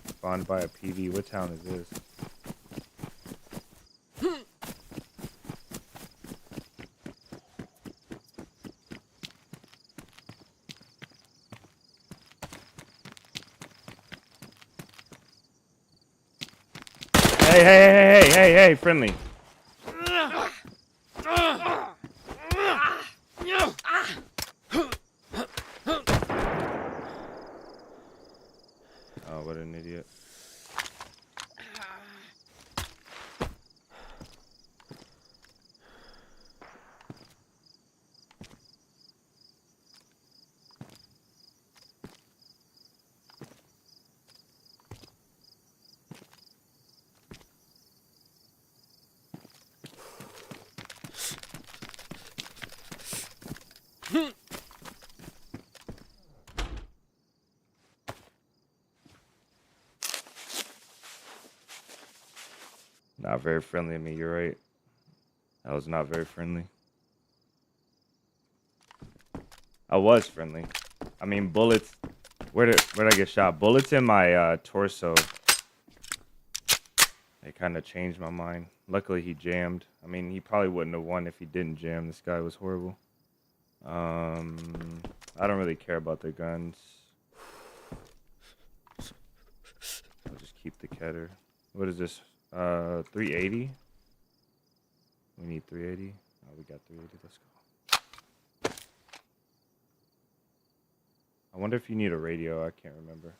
Spawned by a PV. What town is this? Hey, friendly. Oh, what an idiot. Not very friendly of me, you're right. That was not very friendly. I was friendly. I mean, bullets. Where'd I get shot? Bullets in my torso kind of changed my mind. Luckily, he jammed. I mean, he probably wouldn't have won if he didn't jam. This guy was horrible. I don't really care about the guns. I'll just keep the Keter. What is this? 380? We need 380. Oh, we got 380. Let's go. I wonder if you need a radio. I can't remember.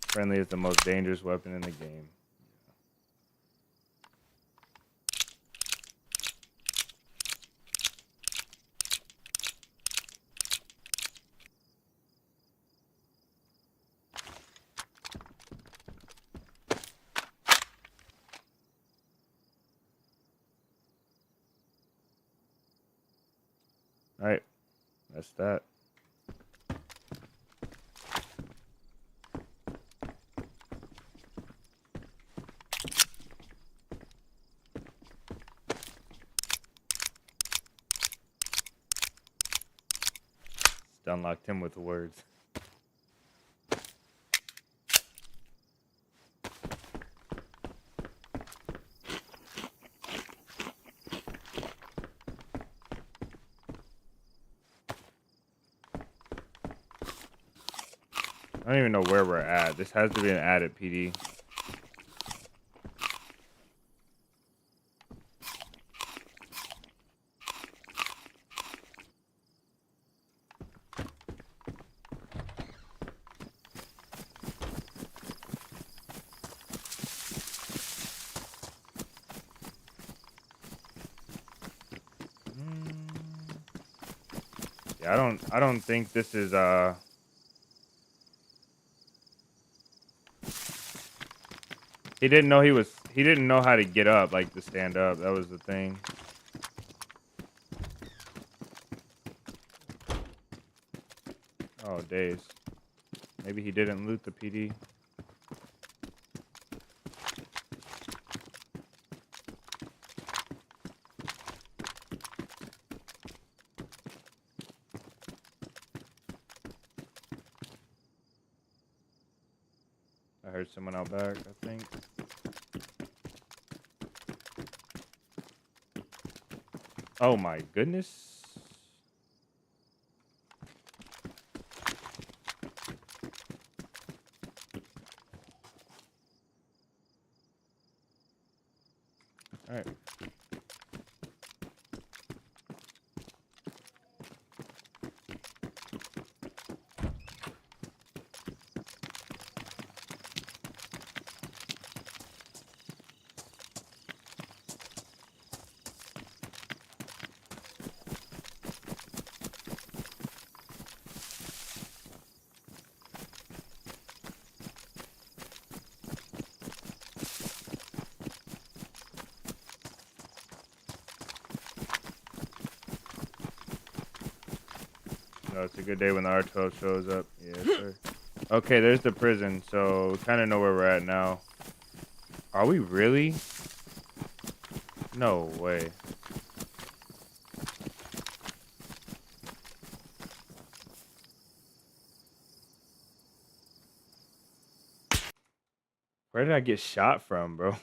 Friendly is the most dangerous weapon in the game. All right, that's that. Unlocked him with words. I don't even know where we're at. This has to be an added PD. Yeah, I don't think this is he didn't know how to get up, like to stand up. That was the thing. Oh, days. Maybe he didn't loot the PD. I heard someone out back, I think. Oh my goodness. All right. No, it's a good day when the R12 shows up. Yeah, sir. Okay, there's the prison, so we kind of know where we're at now. Are we really? No way. Where did I get shot from, bro?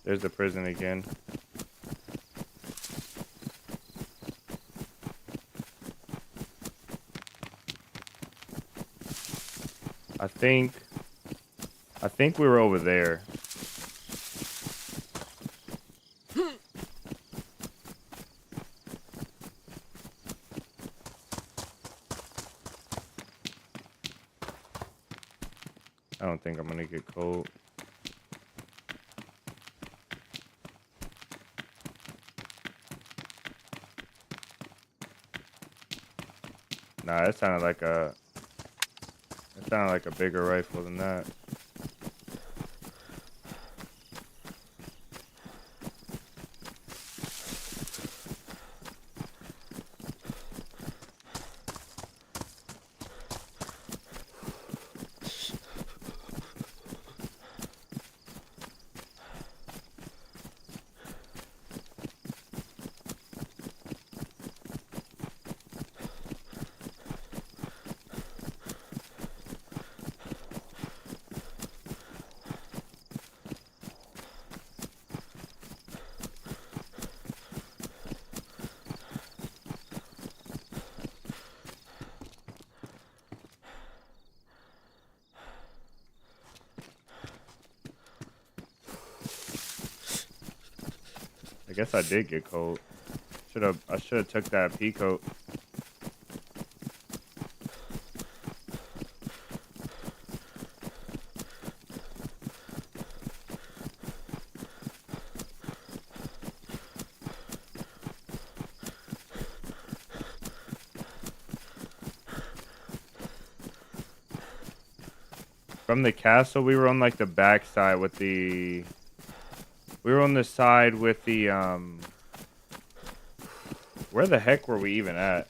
There's the prison again. I think we were over there. I don't think I'm gonna get cold. Nah, it sounded like a bigger rifle than that. guess I did get cold. I should have took that pea coat. From the castle, we were on like the back side with the. We were on the side with the Where the heck were we even at?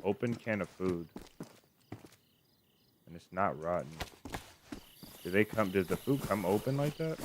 Open can of food. And it's not rotten. Does the food come open like that?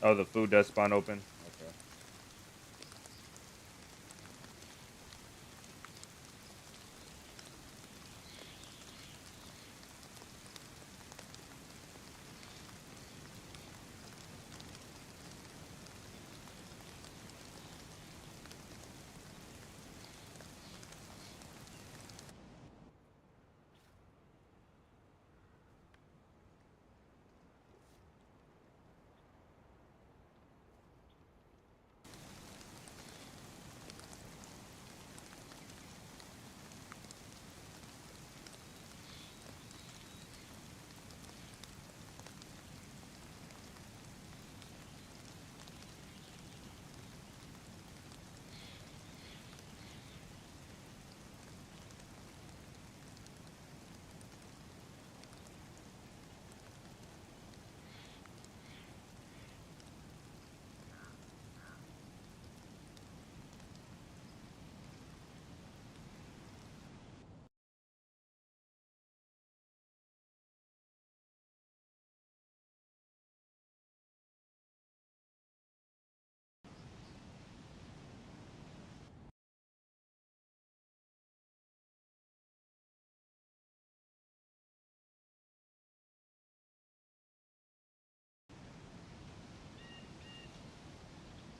Oh, the food does spawn open? Okay.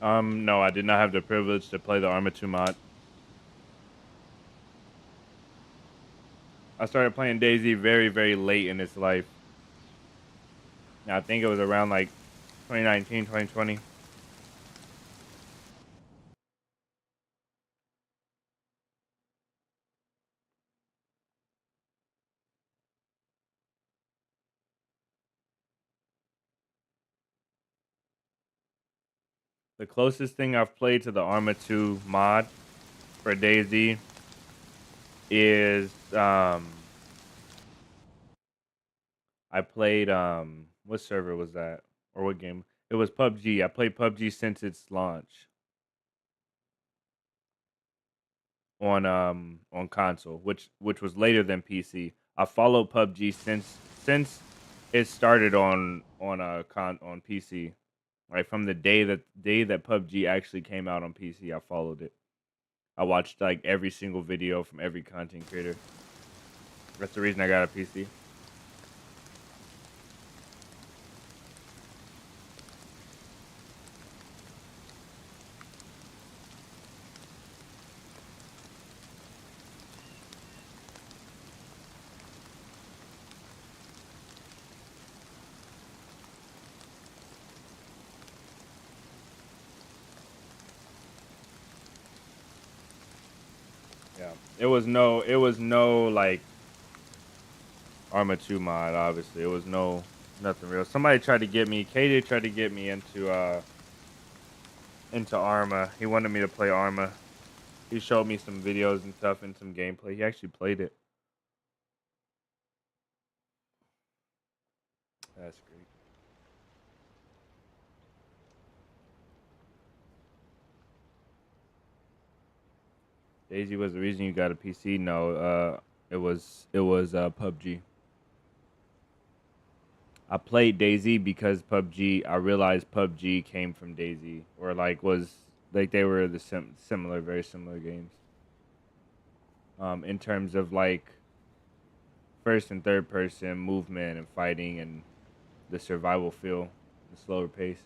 No, I did not have the privilege to play the Arma 2 mod. I started playing DayZ very, very late in its life. I think it was around like 2019, 2020. The closest thing I've played to the Arma 2 mod for DayZ is I played what server was that? Or what game? It was PUBG. I played PUBG since its launch on console, which was later than PC. I followed PUBG since it started on PC. Right from the day that PUBG actually came out on PC, I followed it. I watched like every single video from every content creator. That's the reason I got a PC. Yeah. It was no like Arma 2 mod, obviously. It was nothing real. Somebody tried to get me, KJ tried to get me into Arma. He wanted me to play Arma. He showed me some videos and stuff and some gameplay. He actually played it. That's great. DayZ was the reason you got a PC? No, it was PUBG. I played DayZ because PUBG. I realized PUBG came from DayZ, or like was like they were the similar, very similar games. In terms of like first and third person movement and fighting and the survival feel, the slower pace.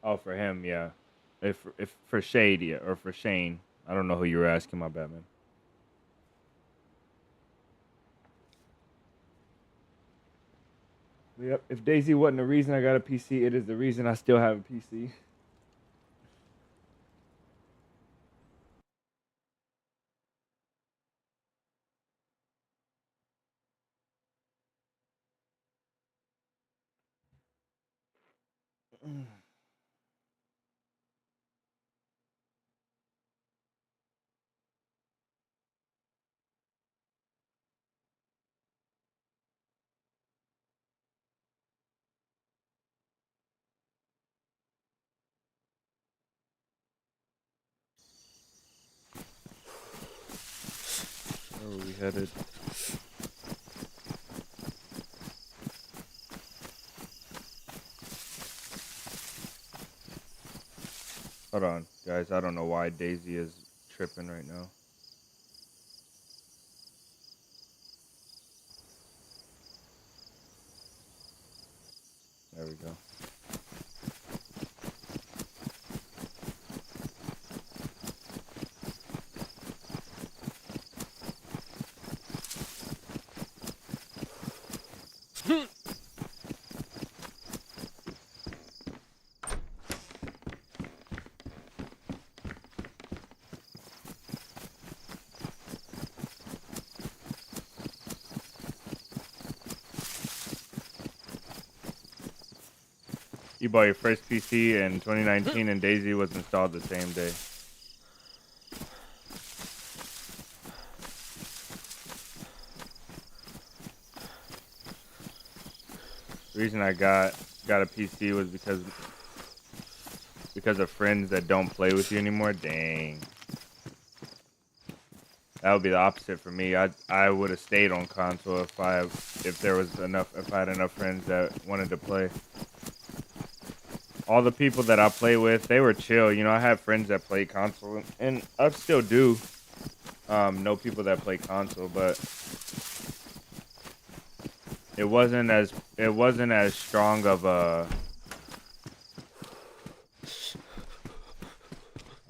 Oh, for him, yeah. If for Shade, yeah, or for Shane, I don't know who you were asking. My bad, man. Yep. If DayZ wasn't the reason I got a PC, it is the reason I still have a PC. Where were we headed? Hold on, guys. I don't know why DayZ is tripping right now. There we go. You bought your first PC in 2019 and DayZ was installed the same day. The reason I got a PC was because of friends that don't play with you anymore. Dang. That would be the opposite for me. I would have stayed on console if I had enough friends that wanted to play. All the people that I play with, they were chill. You know, I have friends that play console, and I still do know people that play console, but it wasn't as strong of a,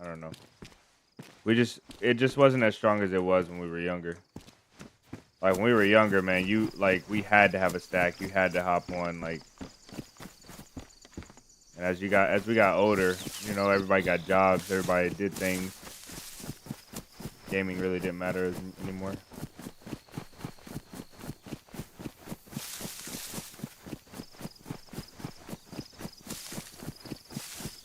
I don't know. It just wasn't as strong as it was when we were younger. Like when we were younger, man, we had to have a stack. You had to hop on, like. And as we got older, you know, everybody got jobs, everybody did things. Gaming really didn't matter anymore.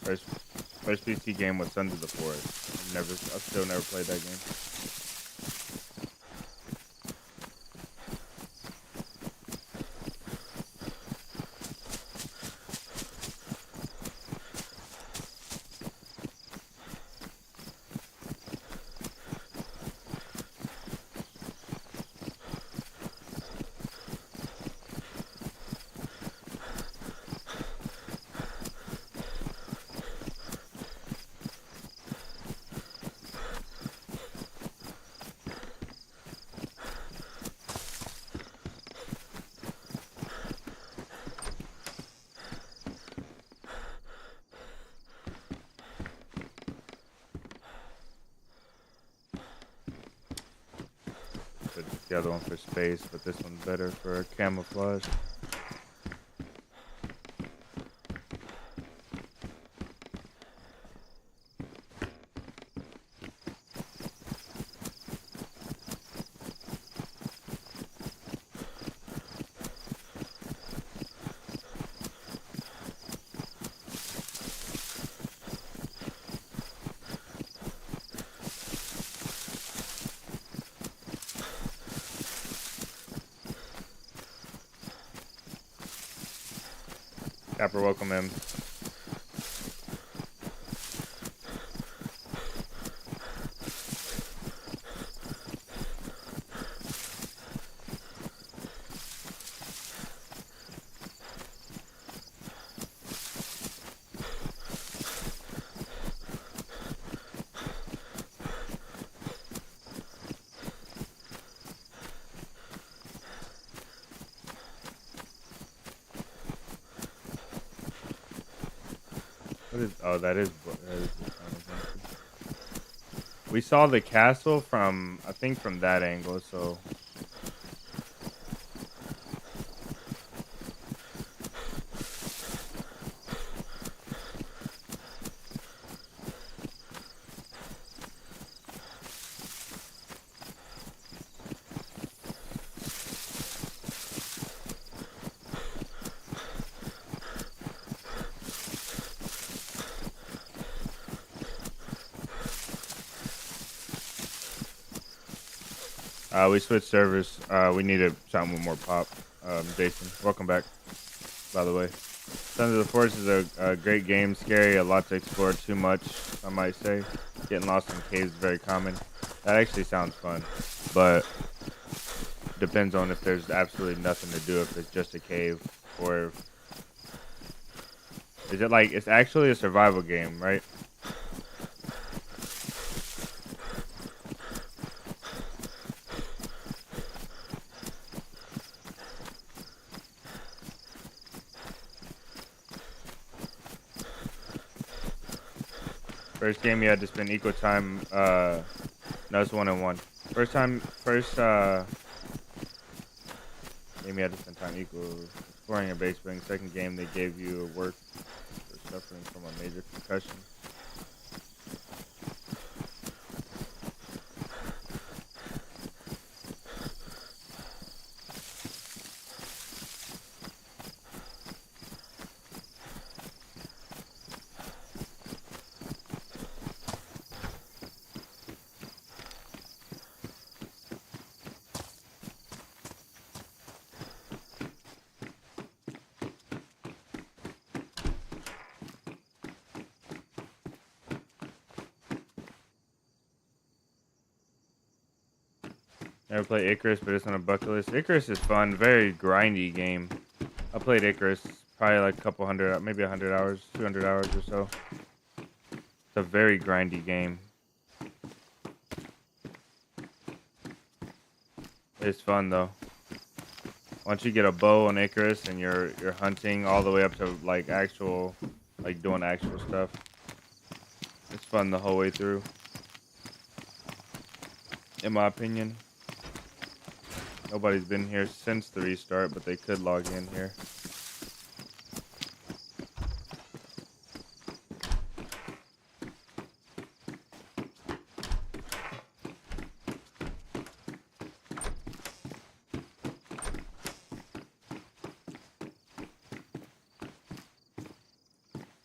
First PC game was Sons of the Forest. I've still never played that game. the other one for space, but this one's better for camouflage. Capper, welcome in. What is? Oh, that is the Final Fantasy. We saw the castle from, I think, from that angle. So we switched servers. We needed something with more pop. Jason, welcome back. By the way, Sons of the Forest is a great game. Scary, a lot to explore. Too much, I might say. Getting lost in caves is very common. That actually sounds fun, but depends on if there's absolutely nothing to do. If it's just a cave, or is it like it's actually a survival game, right? First game you had to spend equal time. No, it's 1-on-1. First game you had to spend time equal exploring a base building. Second game they gave you a work for suffering from a major concussion. Never played Icarus, but it's on a bucket list. Icarus is fun, very grindy game. I played Icarus probably like a couple hundred, maybe 100 hours, 200 hours or so. It's a very grindy game. It's fun though. Once you get a bow on Icarus and you're hunting all the way up to like actual, like doing actual stuff. It's fun the whole way through, in my opinion. Nobody's been here since the restart, but they could log in here.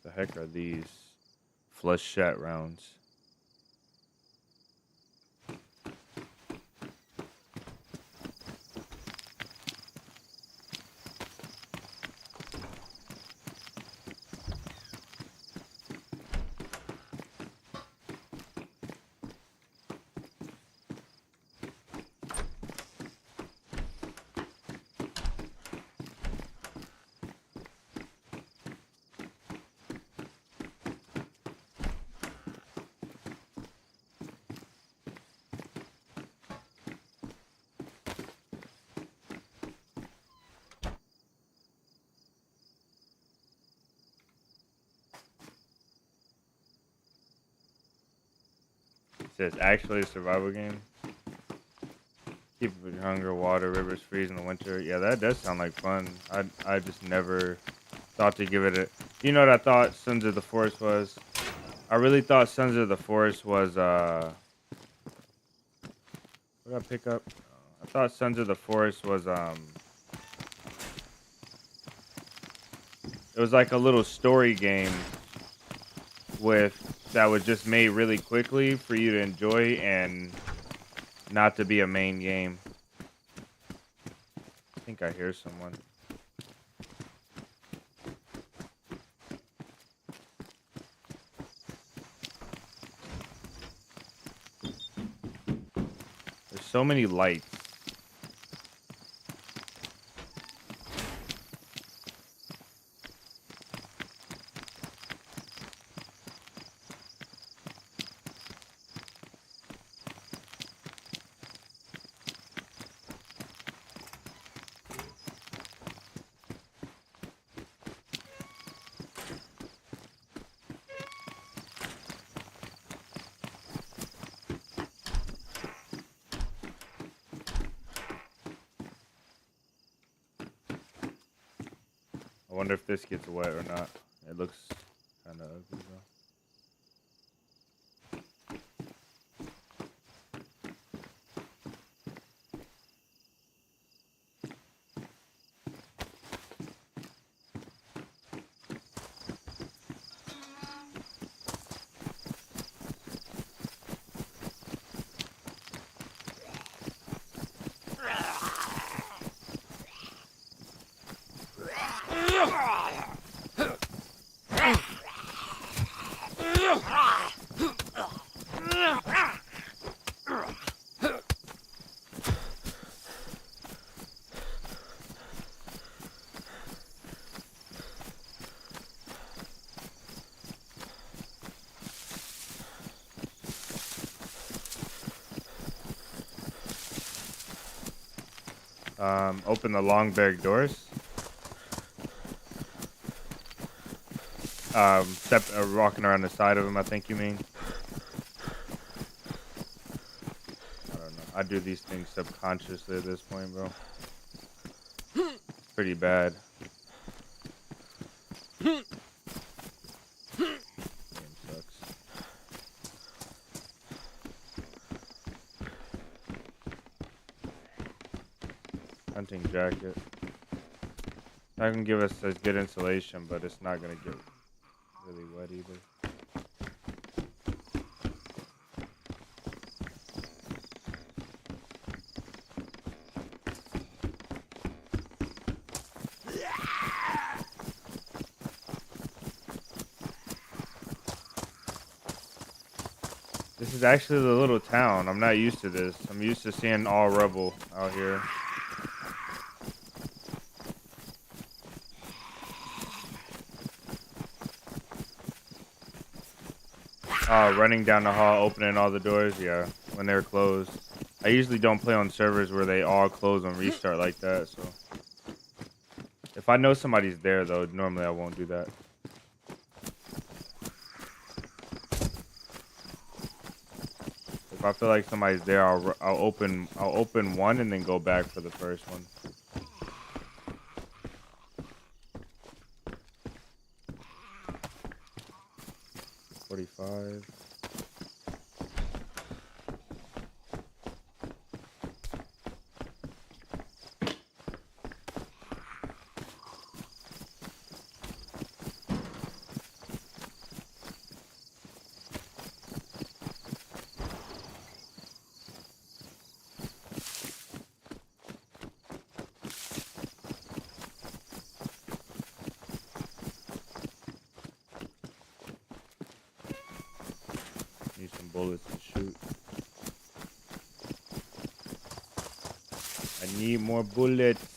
The heck are these flechette rounds? It says actually a survival game. Keep your hunger, water, rivers freeze in the winter. Yeah, that does sound like fun. I just never thought to give it a. You know what I thought Sons of the Forest was? I really thought Sons of the Forest was what did I pick up? I thought Sons of the Forest was it was like a little story game with that was just made really quickly for you to enjoy and not to be a main game. I think I hear someone. There's so many lights. I wonder if this gets wet or not. It looks kind of ugly though. Open the long barrack doors. Walking around the side of them, I think you mean. I don't know. I do these things subconsciously at this point, bro. Pretty bad. Game sucks. Hunting jacket. That can give us a good insulation, but it's not gonna get really wet either. This is actually the little town. I'm not used to this. I'm used to seeing all rubble out here. Running down the hall, opening all the doors. Yeah, when they're closed. I usually don't play on servers where they all close and restart like that. So if I know somebody's there, though, normally I won't do that. If I feel like somebody's there, I'll open one and then go back for the first one. $45. Need some bullets to shoot. I need more bullets.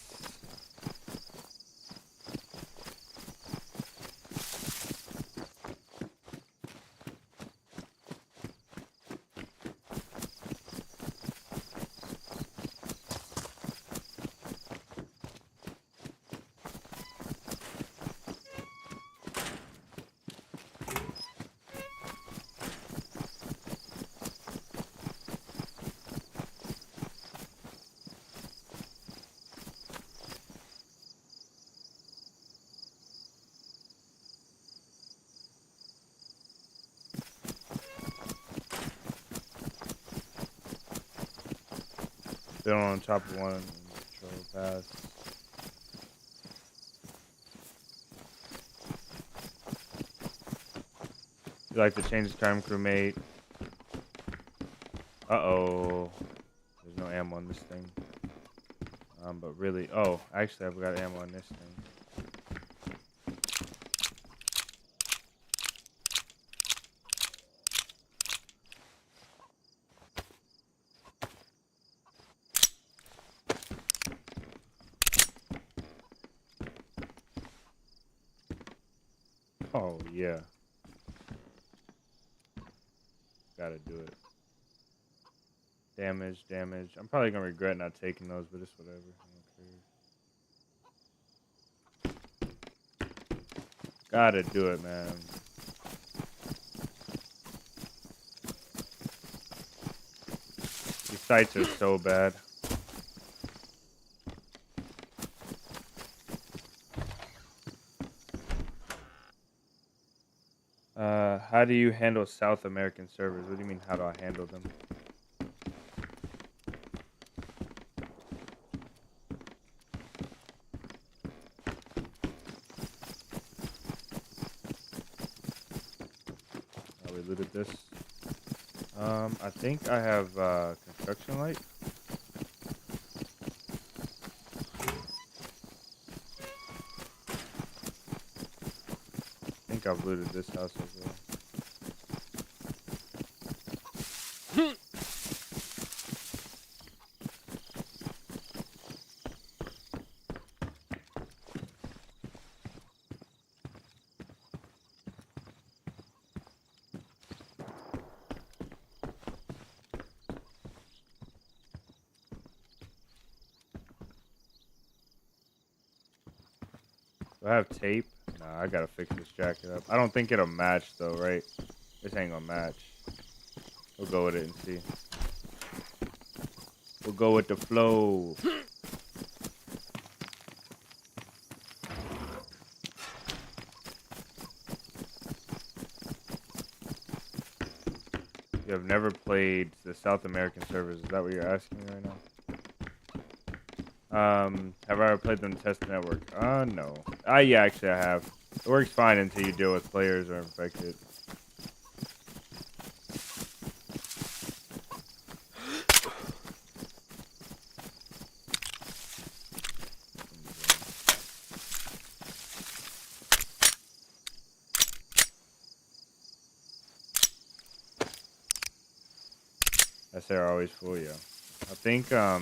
build on top of one. Control pass. You like to change the time crewmate. Uh-oh. There's no ammo on this thing. But really, oh, actually I've got ammo on this thing. Oh, yeah. Gotta do it. Damage, damage. I'm probably gonna regret not taking those, but it's whatever. I don't care. Gotta do it, man. These sights are so bad. How do you handle South American servers? What do you mean, how do I handle them? Oh, we looted this. I think I have construction light. I think I've looted this house as well. Do I have tape? Nah, I gotta fix this jacket up. I don't think it'll match though, right? This ain't gonna match. We'll go with it and see. We'll go with the flow. You have never played the South American servers. Is that what you're asking me right now? Have I ever played them test network? No. Yeah, actually I have. It works fine until you deal with players who are infected. I say are always full, yeah. I think, I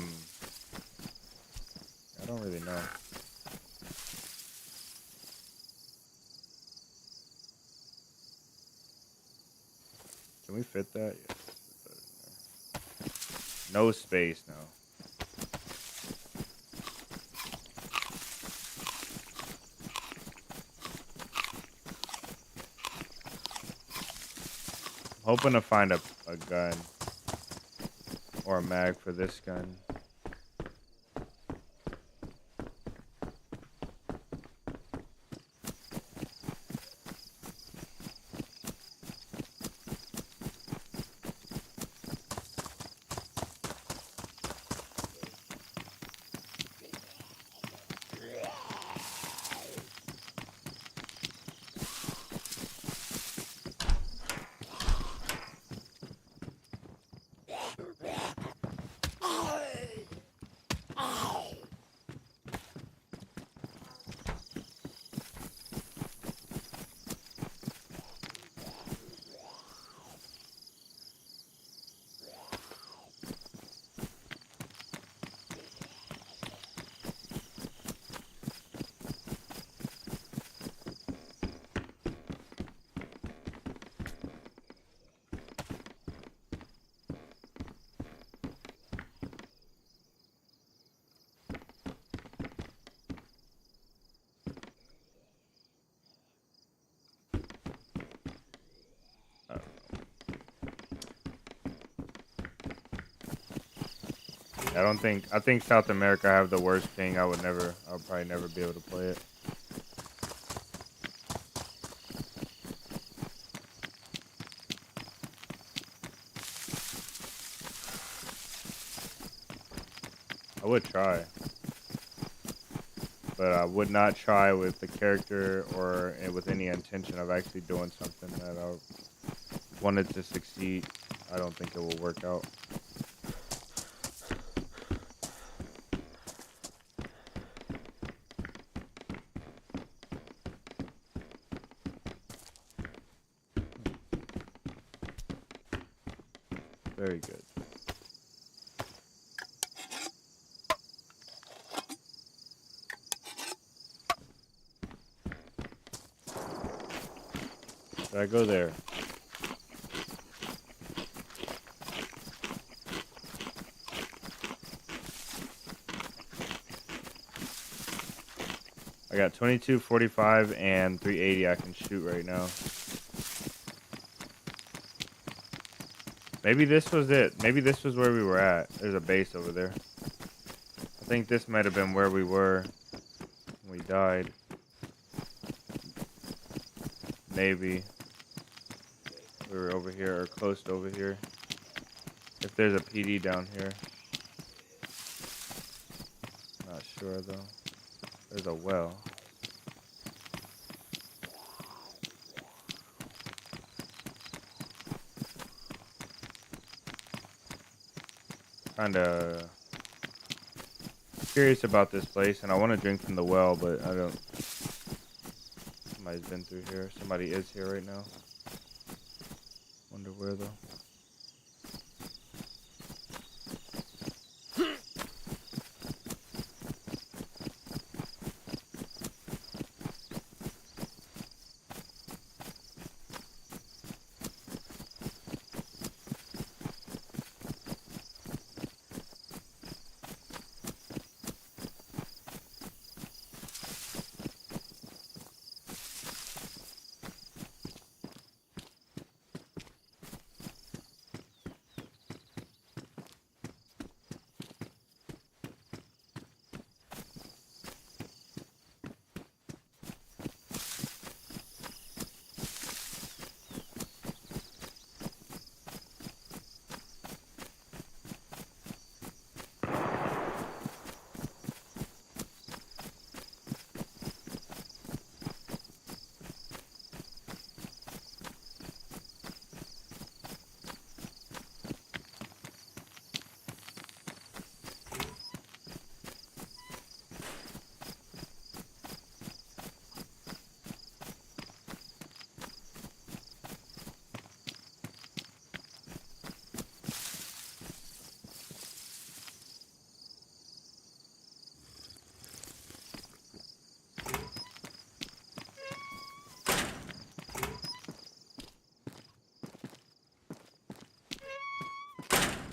don't really know. Can we fit that? Yeah, fit that in there. No space now. I'm hoping to find a gun or a mag for this gun. I think South America have the worst ping. I'll probably never be able to play it. I would try, but I would not try with the character or with any intention of actually doing something that I wanted to succeed. I don't think it will work out. Very good. Did I go there? I got 22, 45, and 380 I can shoot right now. Maybe this was it. Maybe this was where we were at. There's a base over there. I think this might have been where we were when we died. Maybe. We were over here or close to over here. If there's a PD down here. Not sure though. There's a well. Kinda curious about this place, and I want to drink from the well, but I don't. Somebody's been through here. Somebody is here right now. Wonder where though.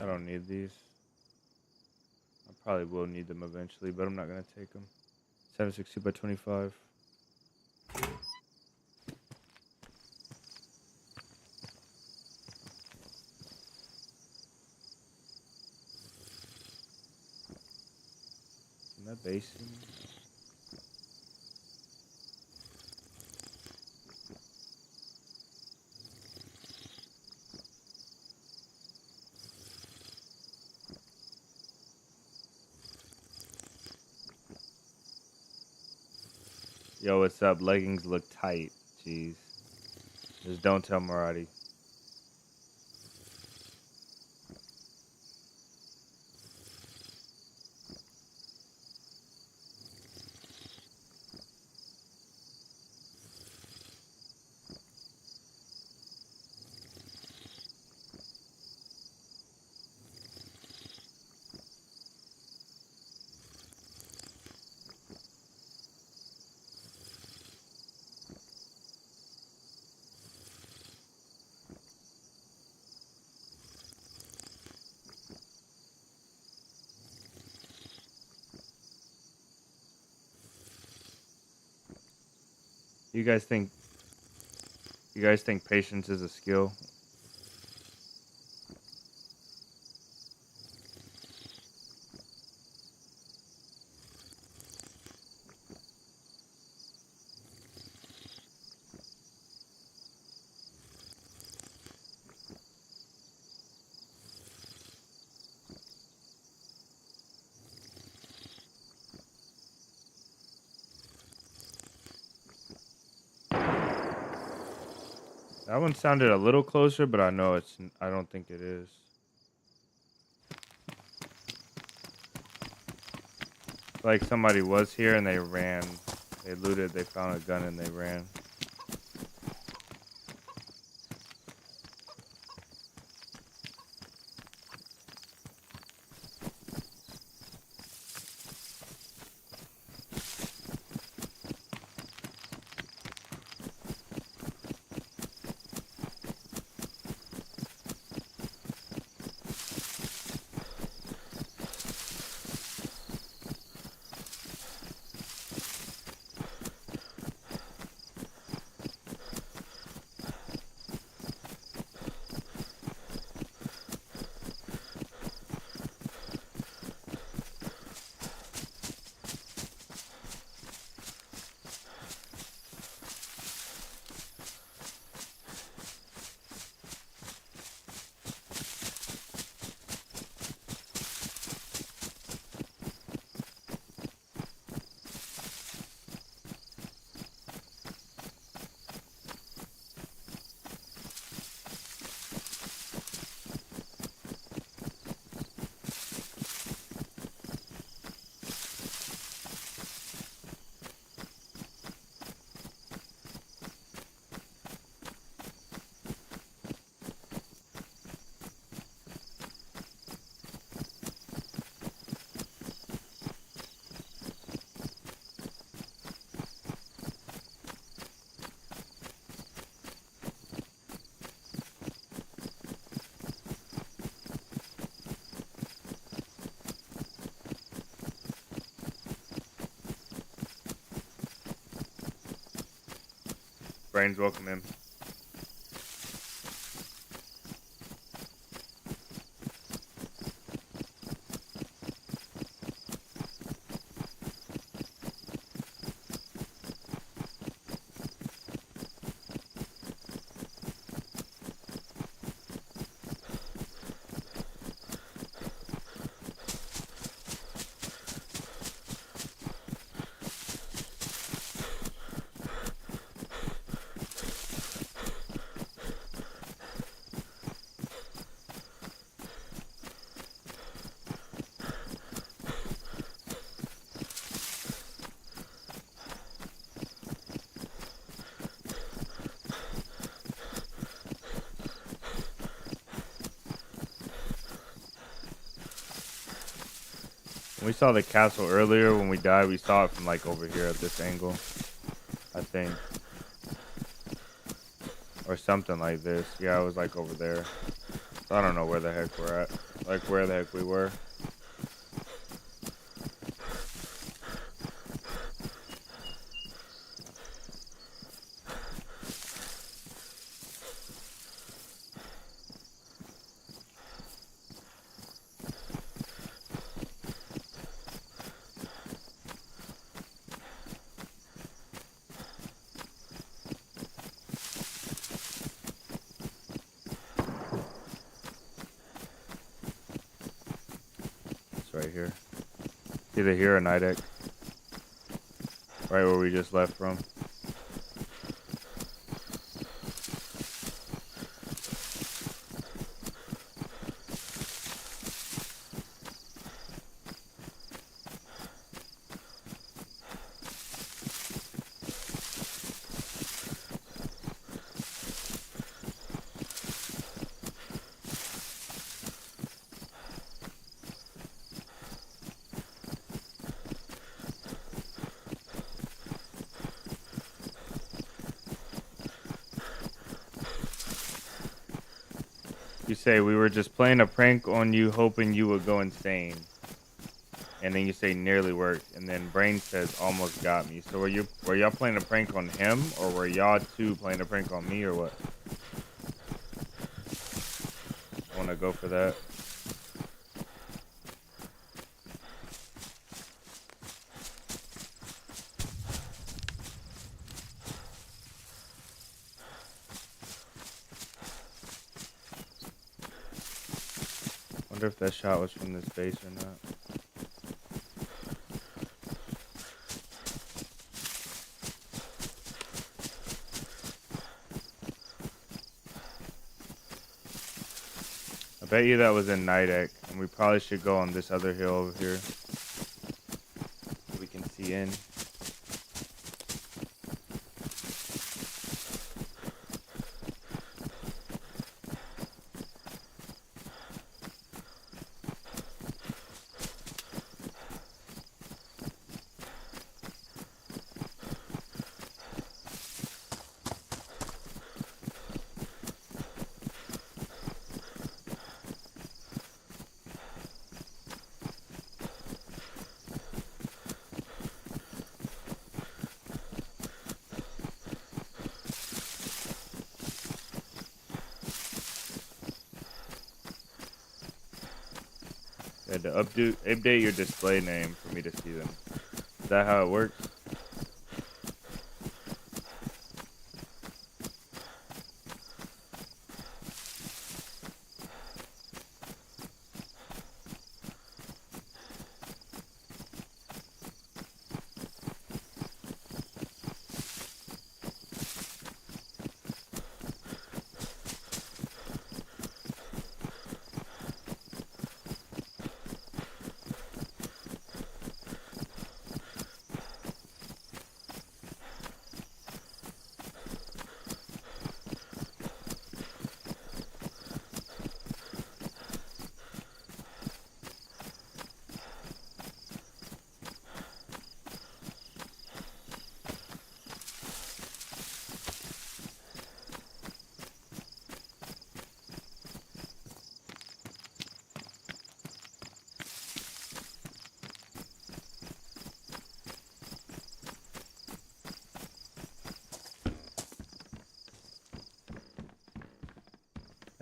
I don't need these. I probably will need them eventually, but I'm not gonna take them. 760 by 25. Isn't that basin? Yo, what's up? Leggings look tight. Jeez. Just don't tell Maradi. You guys think patience is a skill? That one sounded a little closer, but I know I don't think it is. Like somebody was here and they ran. They looted, they found a gun and they ran. Brains, welcome in. We saw the castle earlier when we died. We saw it from like over here at this angle, I think. Or something like this. Yeah, it was like over there. So I don't know where the heck we're at. Like where the heck we were. Right here. Either here or Nidec. Right where we just left from. You say we were just playing a prank on you hoping you would go insane. And then you say nearly worked. And then Brain says almost got me. So were y'all playing a prank on him, or were y'all two playing a prank on me, or what? I wanna go for that. Wonder if that shot was from this base or not. I bet you that was in Nidec, and we probably should go on this other hill over here so we can see in. You had to update your display name for me to see them. Is that how it works?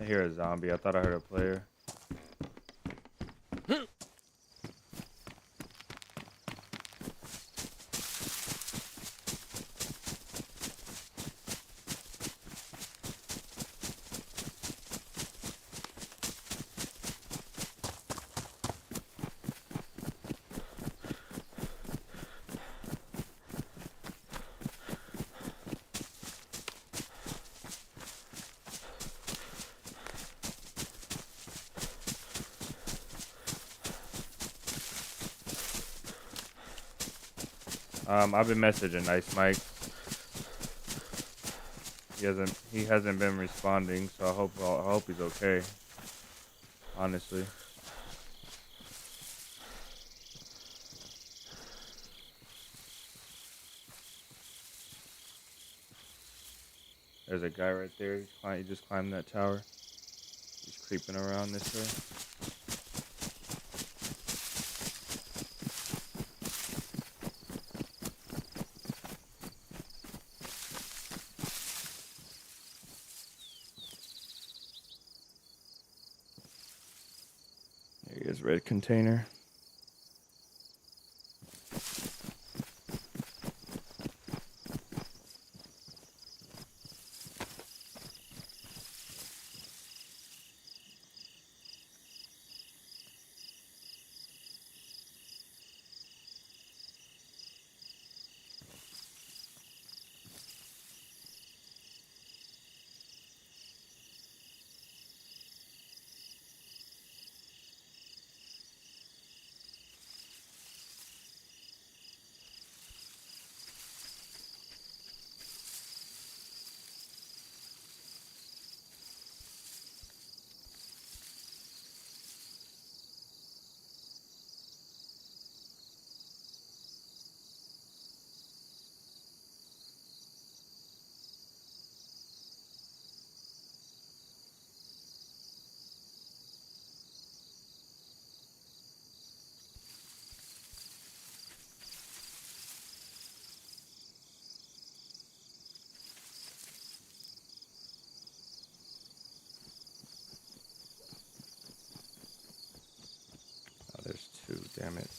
I hear a zombie. I thought I heard a player. I've been messaging Nice Mike. He hasn't been responding, so I hope he's okay. Honestly. There's a guy right there. He just climbed that tower. He's creeping around this way. There he is, red container. Oh, there's two, damn it.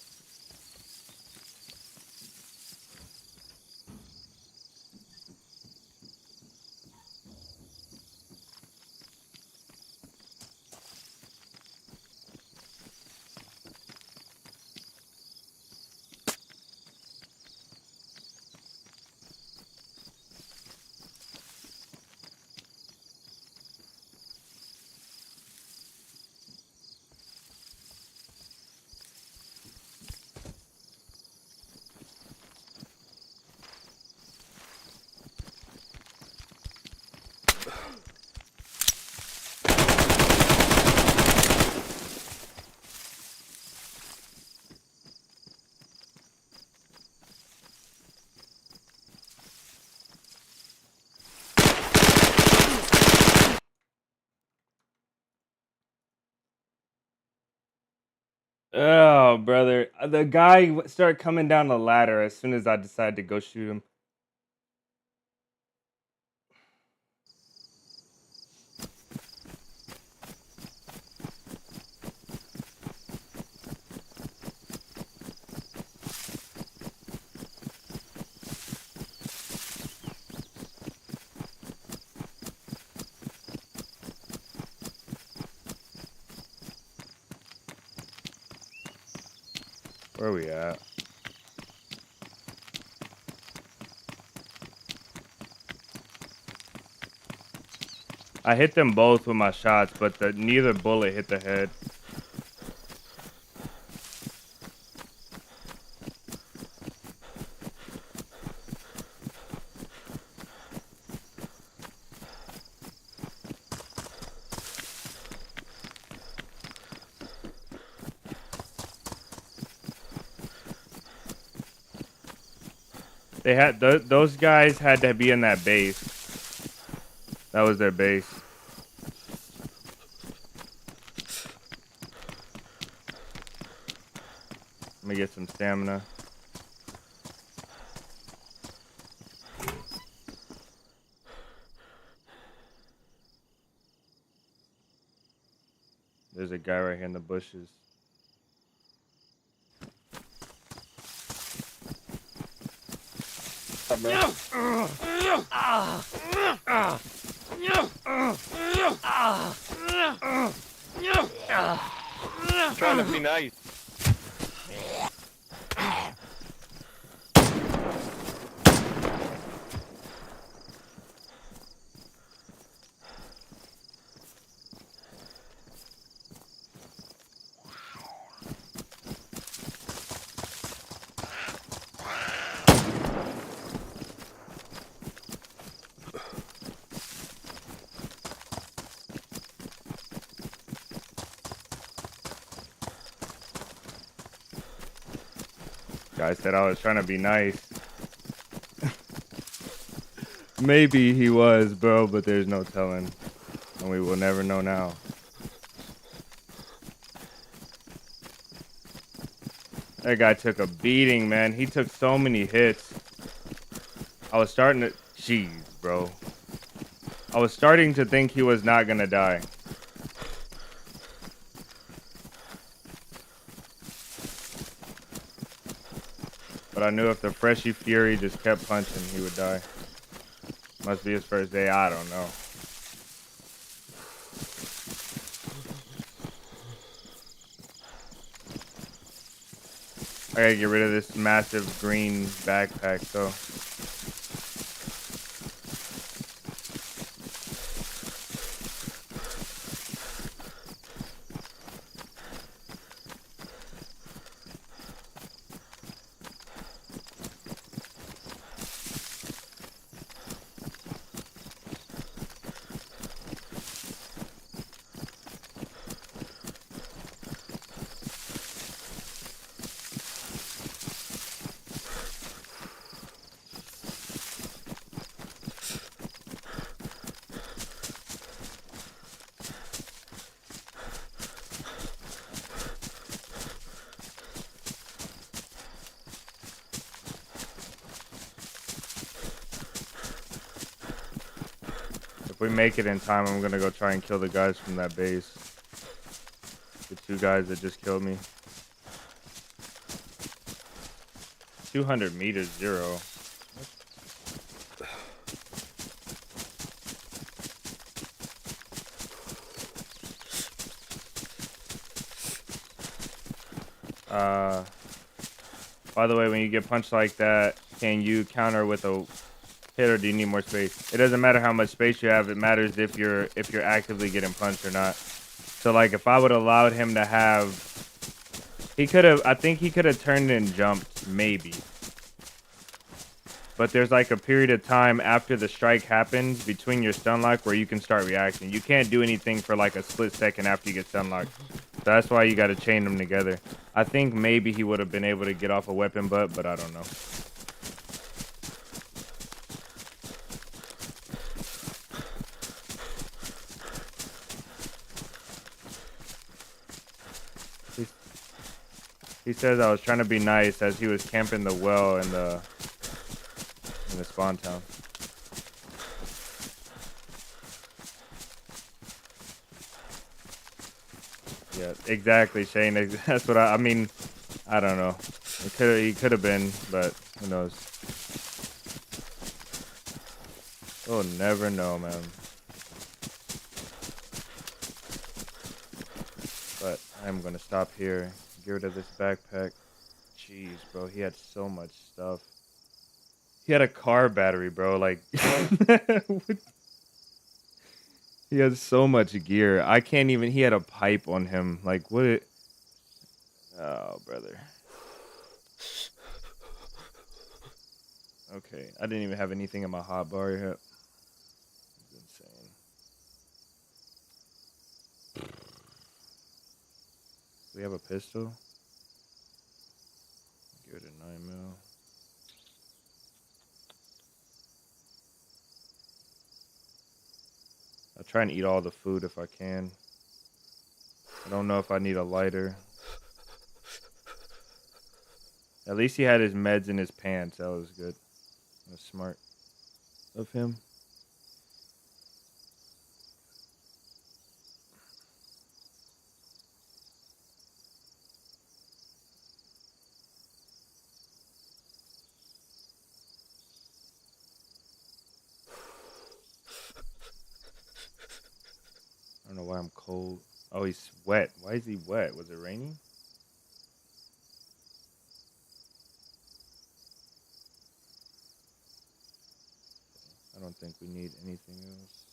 Oh, brother. The guy started coming down the ladder as soon as I decided to go shoot him. Where are we at? I hit them both with my shots, but neither bullet hit the head. They had those guys had to be in that base. That was their base. Let me get some stamina. There's a guy right here in the bushes. I'm trying to be nice. Guy said I was trying to be nice. Maybe he was, bro, but there's no telling. And we will never know now. That guy took a beating, man. He took so many hits. I was starting to... Jeez, bro. I was starting to think he was not gonna die. But I knew if the Freshy Fury just kept punching, he would die. Must be his first day, I don't know. I gotta get rid of this massive green backpack, though. If we make it in time, I'm gonna go try and kill the guys from that base. The two guys that just killed me. 200 meters, 0. By the way, when you get punched like that, can you counter with a hit, or do you need more space? It doesn't matter how much space you have. It matters if you're actively getting punched or not. So like, if I would have allowed him to have, I think he could have turned and jumped, maybe. But there's like a period of time after the strike happens between your stun lock where you can start reacting. You can't do anything for like a split second after you get stun locked. So that's why you got to chain them together. I think maybe he would have been able to get off a weapon butt, but I don't know. He says I was trying to be nice as he was camping the well in the spawn town. Yeah, exactly, Shane. That's what I mean. I don't know. He could have been, but who knows? We'll never know, man. But I'm gonna stop here. Get rid of this backpack. Jeez, bro, he had so much stuff. He had a car battery, bro. Like, he had so much gear. I can't even. He had a pipe on him. Like, what? Oh, brother. Okay, I didn't even have anything in my hot bar yet. It's insane. We have a pistol. Give it a 9mm. I'll try and eat all the food if I can. I don't know if I need a lighter. At least he had his meds in his pants. That was good. That was smart of him. I don't know why I'm cold. Oh, he's wet. Why is he wet? Was it raining? I don't think we need anything else.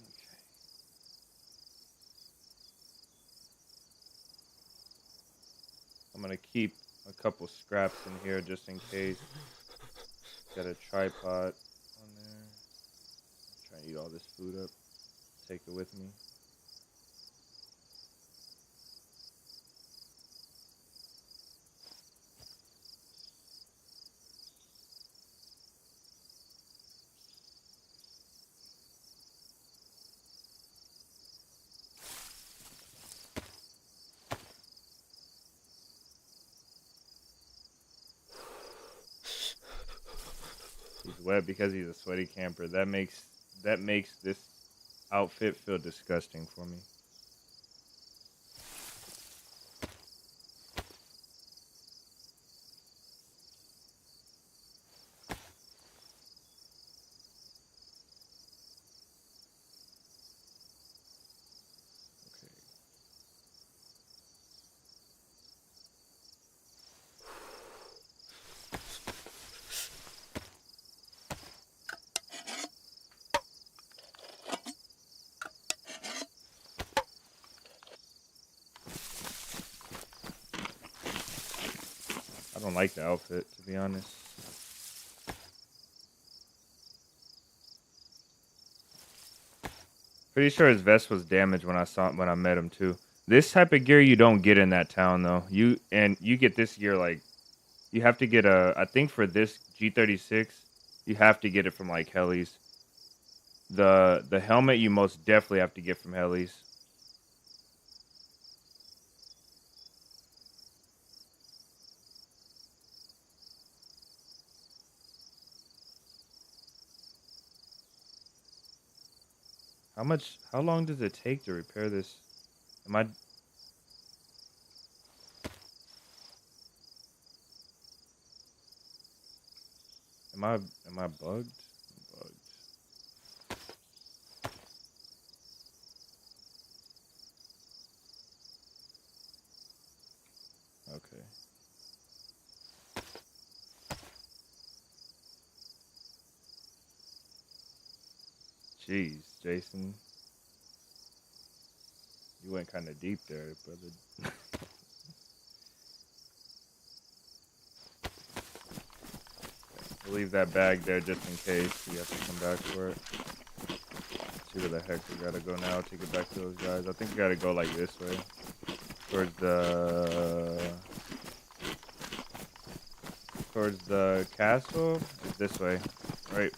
Okay. I'm gonna keep a couple scraps in here just in case. Got a tripod on there. Try and eat all this food up. Take it with me. He's wet because he's a sweaty camper. That makes this outfit feel disgusting for me. Okay. I don't like the outfit, to be honest. Pretty sure his vest was damaged when I met him too. This type of gear you don't get in that town though. You get this gear like you have to get I think for this G36, you have to get it from like Helly's. The helmet you most definitely have to get from Helly's. How long does it take to repair this? Am I am I bugged? I'm bugged. Okay. Jeez, Jason. You went kind of deep there, brother. We'll leave that bag there just in case we have to come back for it. See where the heck we gotta go now to get back to those guys. I think we gotta go like this way. Towards the castle. This way. Right.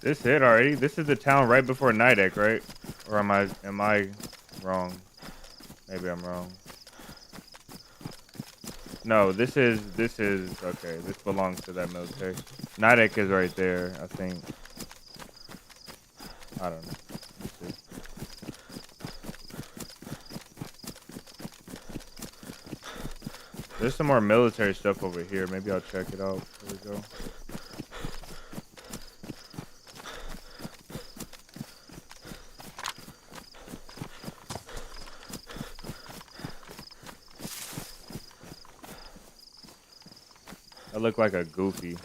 This hit already? This is the town right before Nidec, right? Or am I wrong? Maybe I'm wrong. No, this is okay. This belongs to that military. Nidec is right there, I think. I don't know. Let's see. There's some more military stuff over here. Maybe I'll check it out. There we go. I look like a goofy.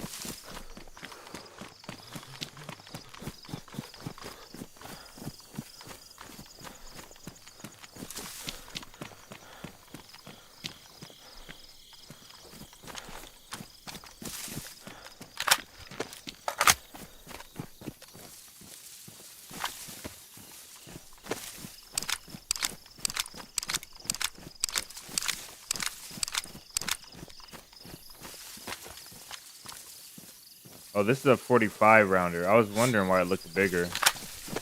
Oh, this is a 45 rounder. I was wondering why it looked bigger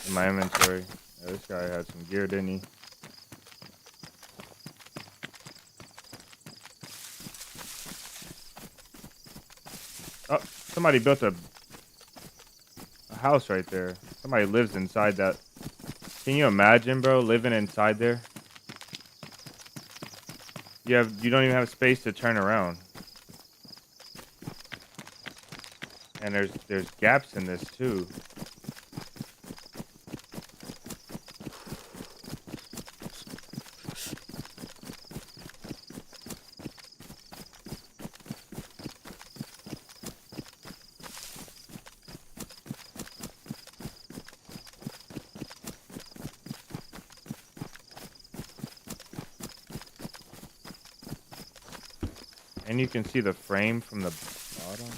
in my inventory. Yeah, this guy had some gear, didn't he? Oh, somebody built a house right there. Somebody lives inside that. Can you imagine, bro, living inside there? You don't even have space to turn around. And there's gaps in this too. And you can see the frame from the bottom.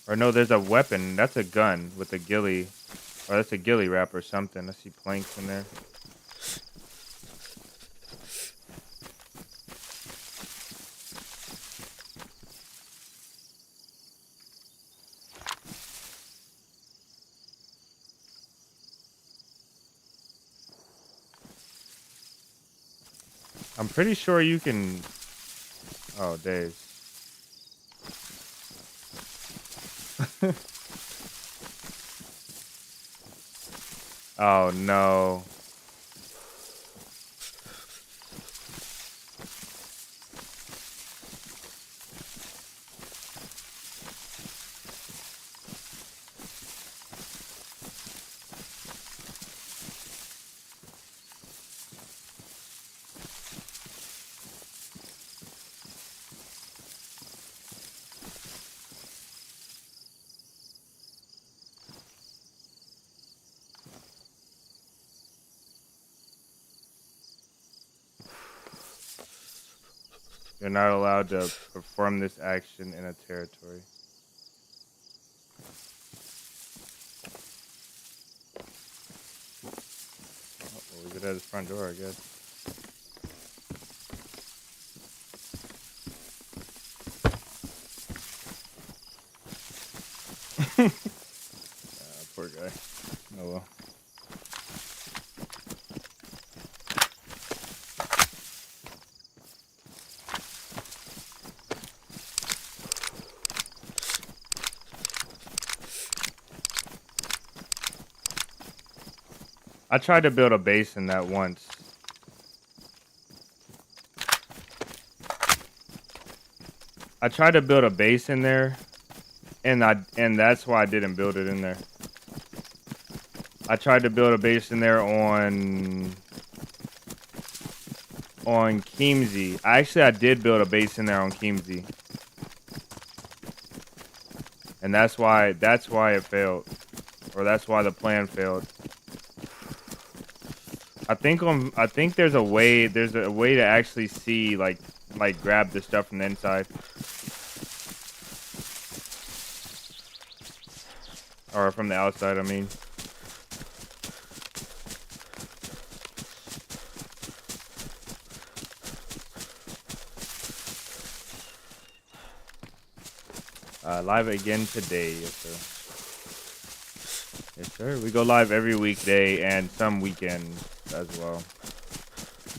Or no, there's a weapon. That's a gun with a ghillie. Or that's a ghillie wrap or something. I see planks in there. I'm pretty sure you can... Oh, DayZ. Oh, no. You're not allowed to perform this action in a territory. Oh, we'll leave it at his front door, I guess. Poor guy. Oh well. I tried to build a base in that once. I tried to build a base in there, and that's why I didn't build it in there. I tried to build a base in there on Keemsey. I did build a base in there on Keemsey. And that's why it failed. Or that's why the plan failed. I think there's a way to actually see like grab the stuff from the inside. Or from the outside, I mean. Live again today, yes sir. Yes, sir. We go live every weekday and some weekends as well.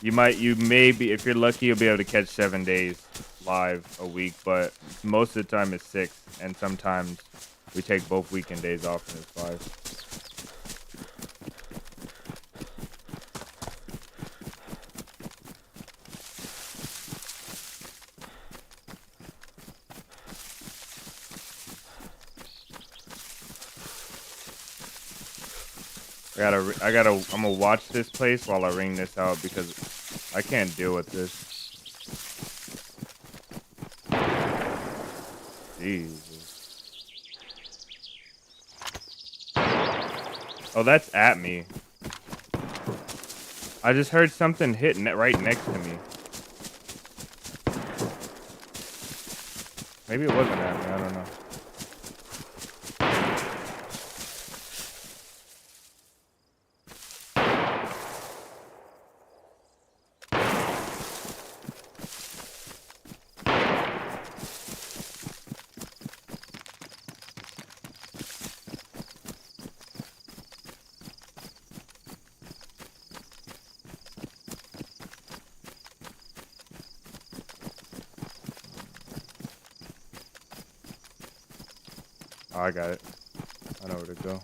You may be, if you're lucky, you'll be able to catch 7 days live a week, but most of the time it's 6, and sometimes we take both weekend days off and it's 5. I'm gonna watch this place while I ring this out because I can't deal with this. Jesus. Oh, that's at me. I just heard something hit right next to me. Maybe it wasn't at me, I don't know. Oh, I got it. I know where to go.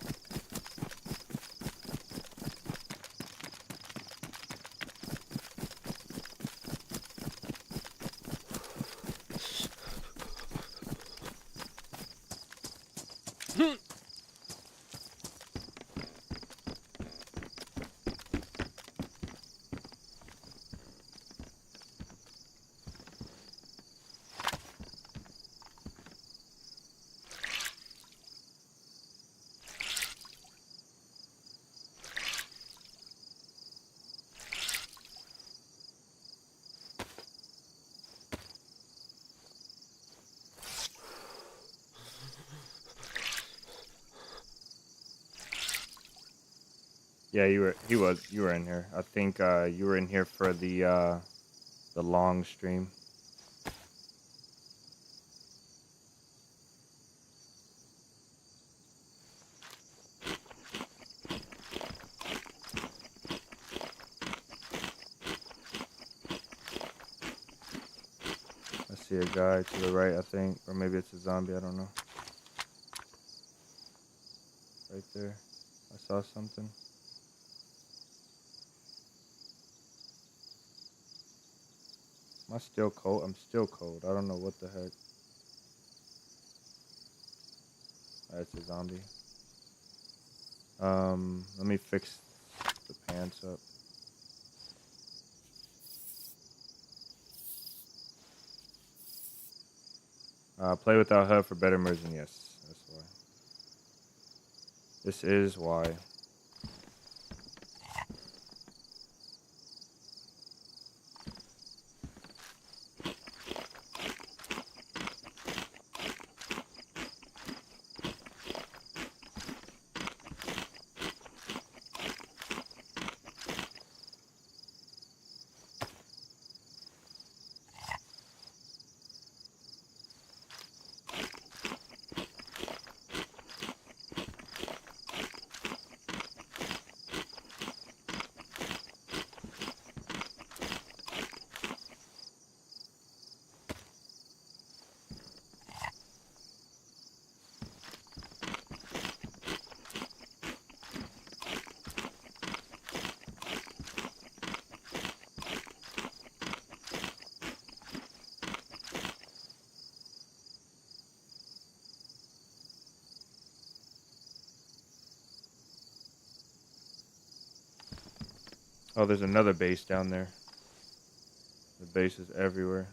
Yeah, you were in here. I think you were in here for the long stream. I see a guy to the right, I think, or maybe it's a zombie, I don't know. Right there. I saw something. Am I still cold? I'm still cold. I don't know what the heck. That's a zombie. Let me fix the pants up. Play without HUD for better immersion. Yes, that's why. This is why. Oh, there's another base down there. The base is everywhere.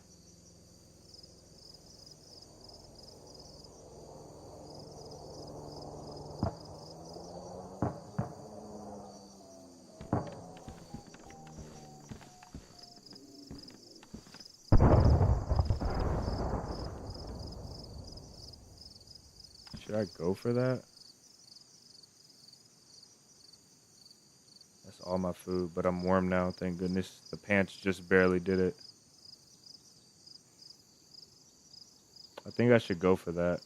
Should I go for that? That's all my food, but I'm warm now, thank goodness. The pants just barely did it. I think I should go for that.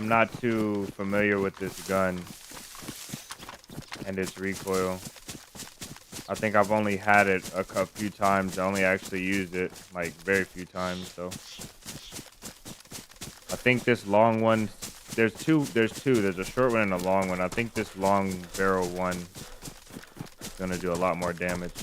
I'm not too familiar with this gun and its recoil. I think I've only had it a few times. I only actually used it like very few times though. I think this long one, there's two. There's a short one and a long one. I think this long barrel one is gonna do a lot more damage.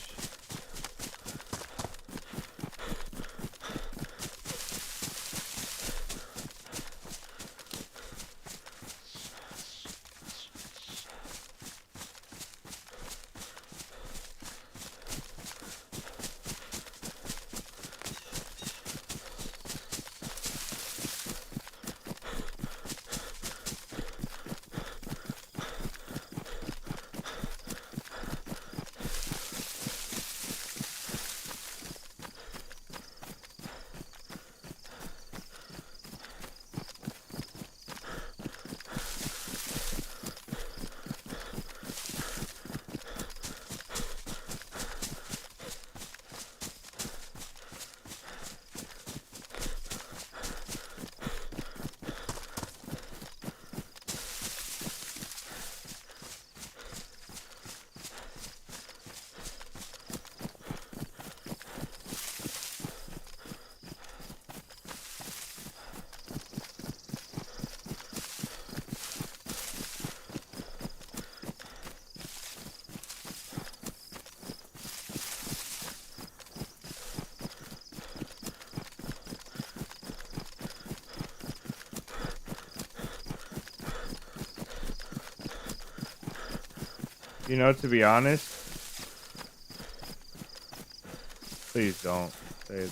You know, to be honest, please don't say it.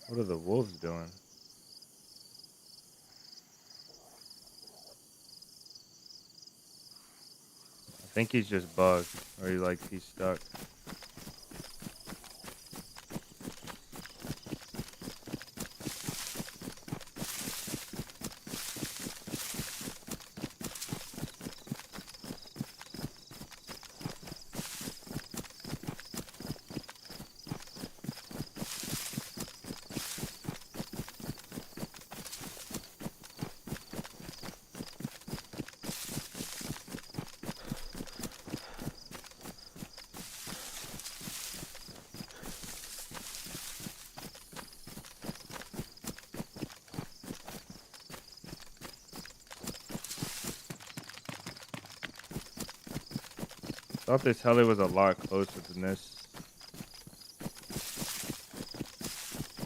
What are the wolves doing? I think he's just bugged, or he's stuck. Thought this heli was a lot closer than this.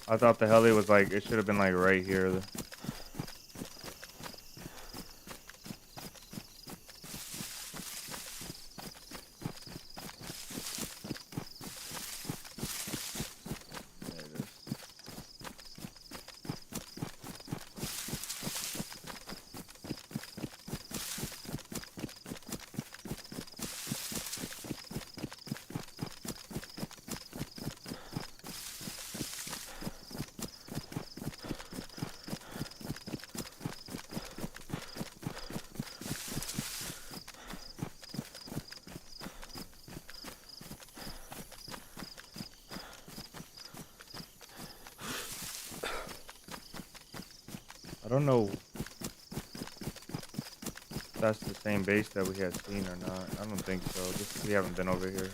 I thought the heli was like, it should have been like right here. There it is. I don't know if that's the same base that we had seen or not. I don't think so. We haven't been over here.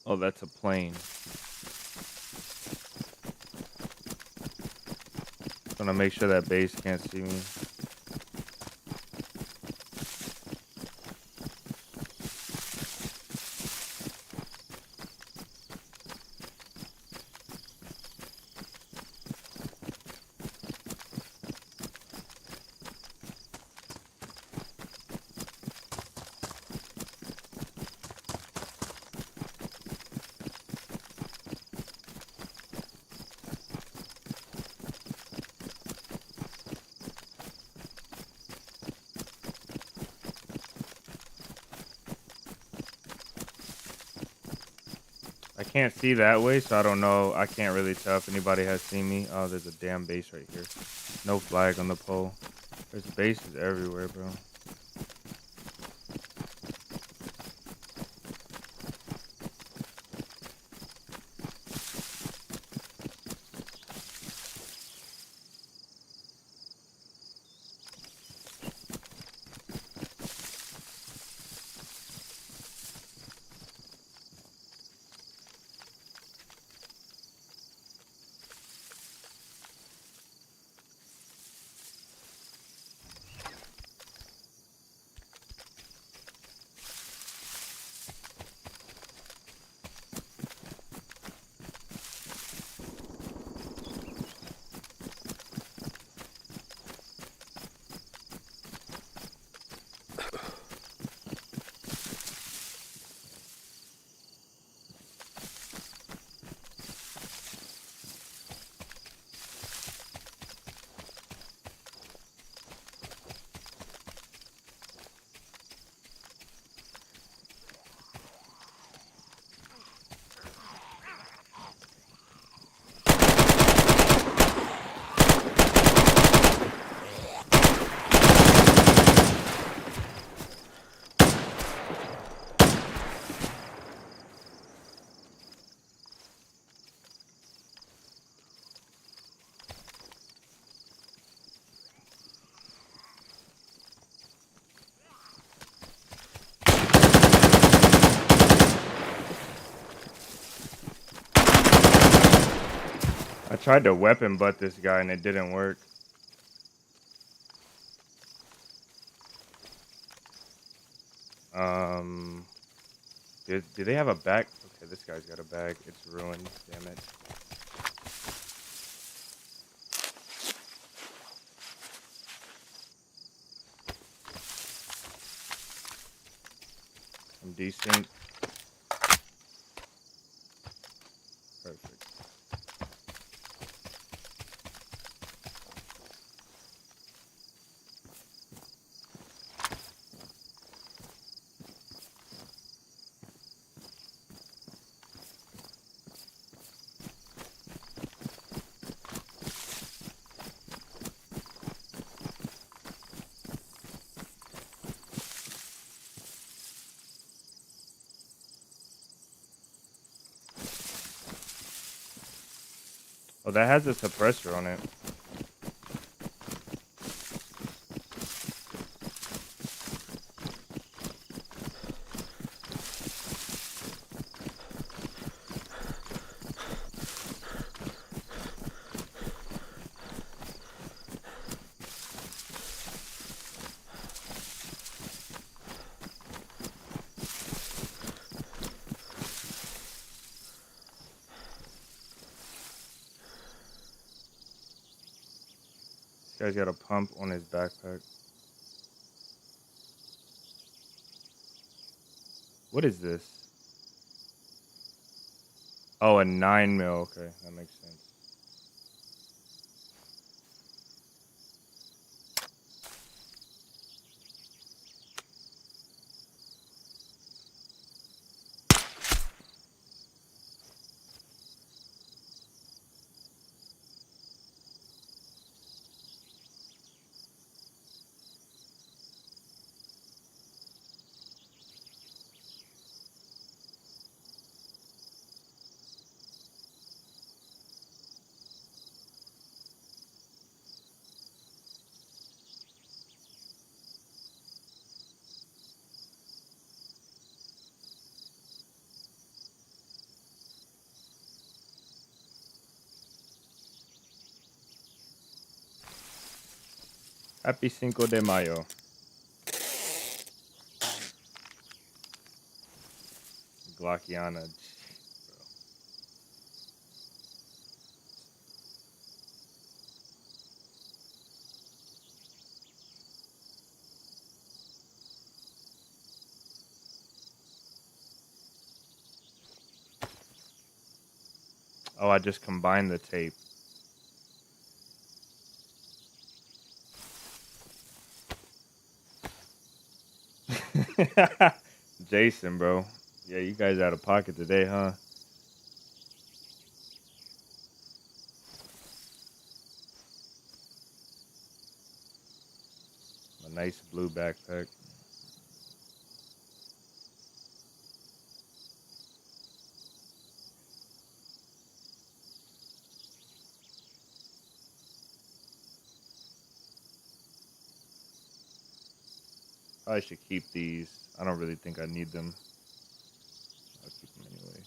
Oh, that's a plane. Gonna make sure that base can't see me. I can't see that way, so I don't know. I can't really tell if anybody has seen me. Oh, there's a damn base right here. No flag on the pole. There's bases everywhere, bro. I tried to weapon butt this guy and it didn't work. Um, do they have a bag? Okay, this guy's got a bag. It's ruined. Damn it. I'm decent. Perfect. Oh, that has a suppressor on it. This guy's got a pump on his backpack. What is this? Oh, a 9mm. Okay, that makes sense. Happy Cinco de Mayo. Glockiana. Oh, I just combined the tape. Jason, bro. Yeah, you guys out of pocket today, huh? A nice blue backpack. I should keep these. I don't really think I need them. I'll keep them anyway.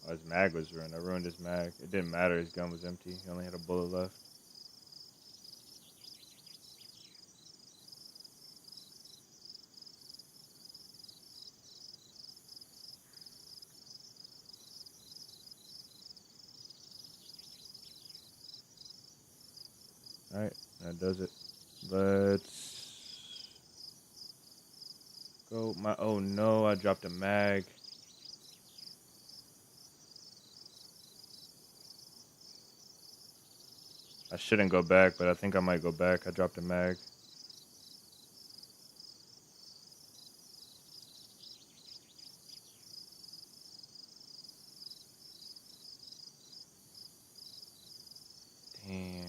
Oh, his mag was ruined. I ruined his mag. It didn't matter. His gun was empty. He only had a bullet left. Alright, that does it. Let's go. Oh no, I dropped a mag. I shouldn't go back, but I think I might go back. I dropped a mag. Damn.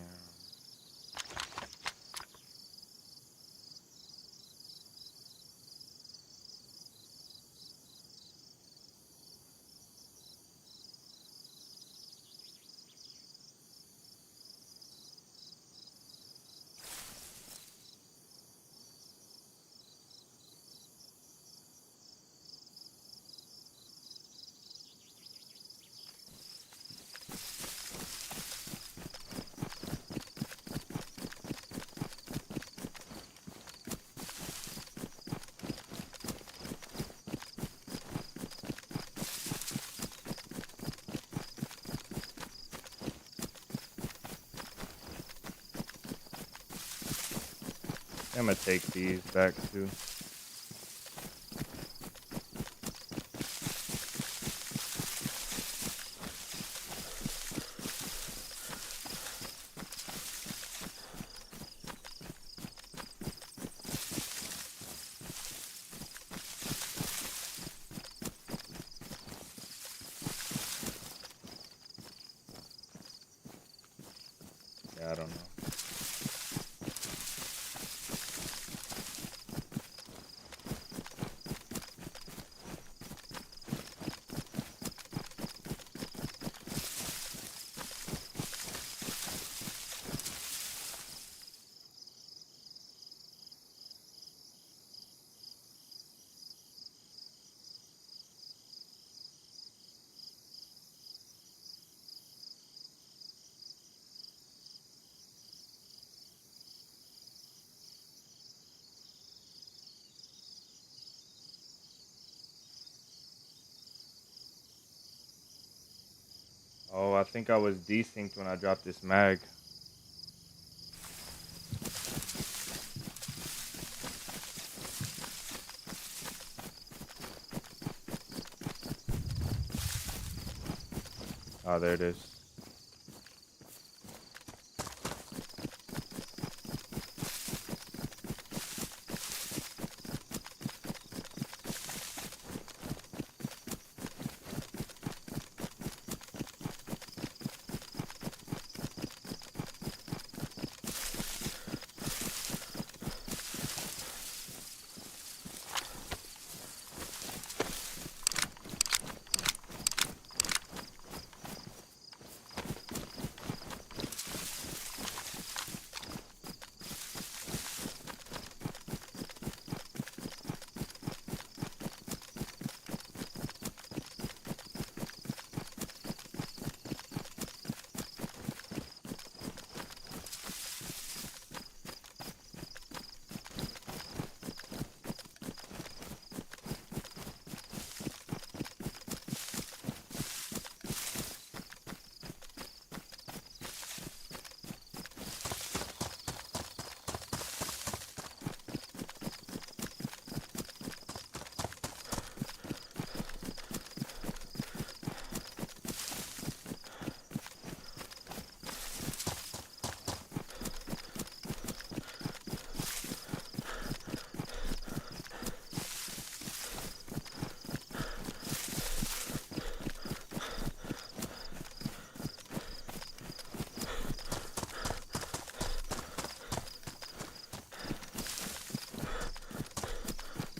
I'm gonna take these back too. Yeah, I don't know. Oh, I think I was desynced when I dropped this mag. Oh, there it is.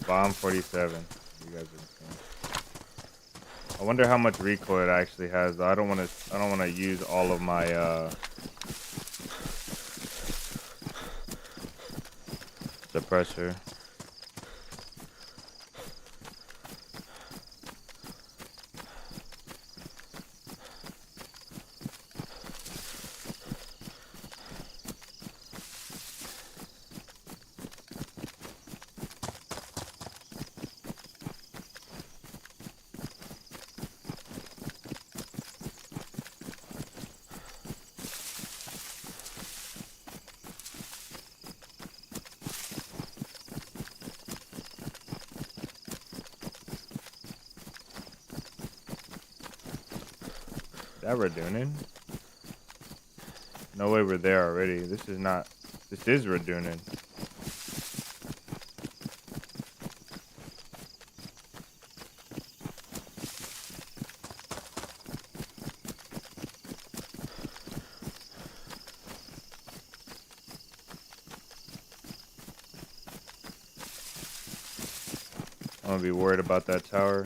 Bomb 47. You guys are insane. I wonder how much recoil it actually has, though. I don't want to use all of my suppressor. That Radunin? No way we're there already. This is not. This is Radunin. I'm gonna be worried about that tower.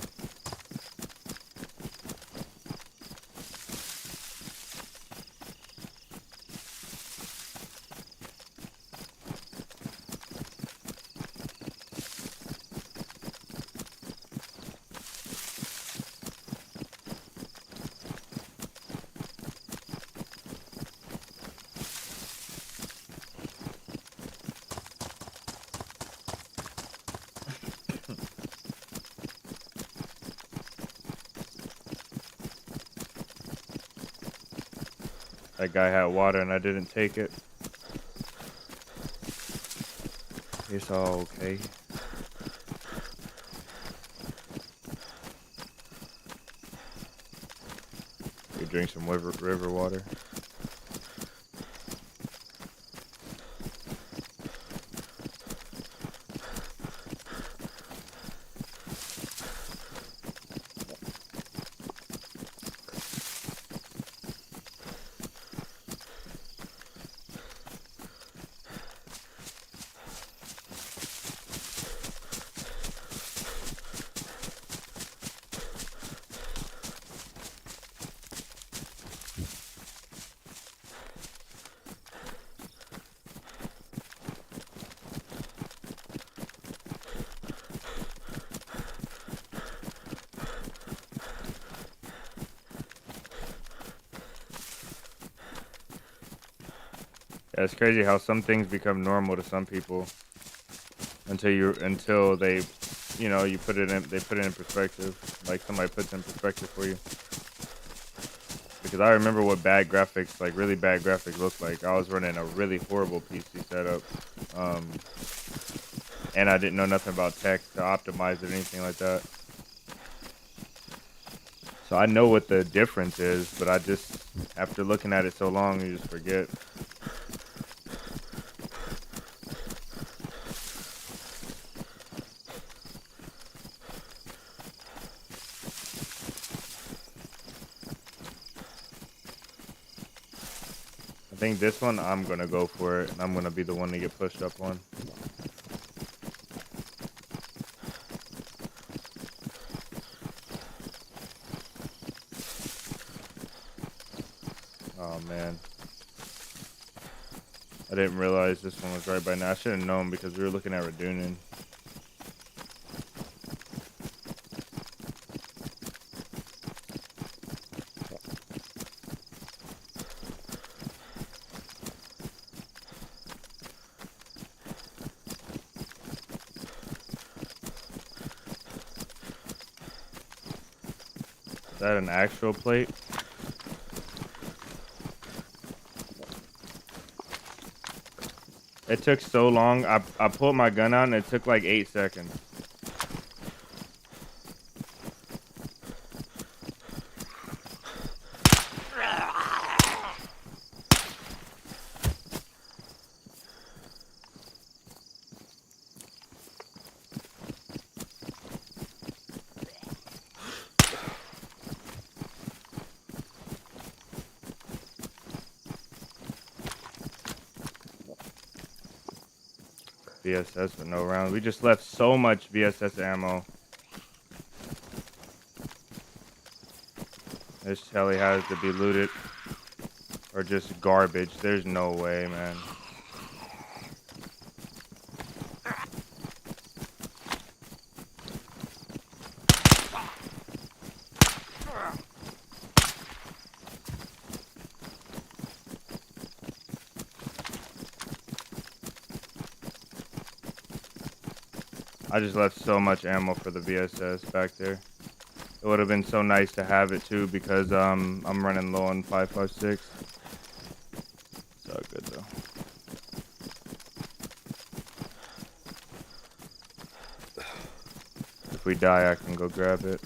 That guy had water and I didn't take it. It's all okay. We drink some river water. Yeah, it's crazy how some things become normal to some people until they, you put it in, they put it in perspective. Like somebody puts it in perspective for you. Because I remember what bad graphics, like really bad graphics, looked like. I was running a really horrible PC setup, and I didn't know nothing about tech to optimize it or anything like that. So I know what the difference is, but I just, after looking at it so long, you just forget. I think this one, I'm going to go for it, and I'm going to be the one to get pushed up on. Oh, man. I didn't realize this one was right by now. I should have known because we were looking at Radunin. Is that an actual plate? It took so long. I pulled my gun out and it took like 8 seconds. VSS with no rounds. We just left so much VSS ammo. This heli has to be looted. Or just garbage. There's no way, man. I just left so much ammo for the VSS back there. It would have been so nice to have it too because I'm running low on 5.56. It's all good though. If we die, I can go grab it.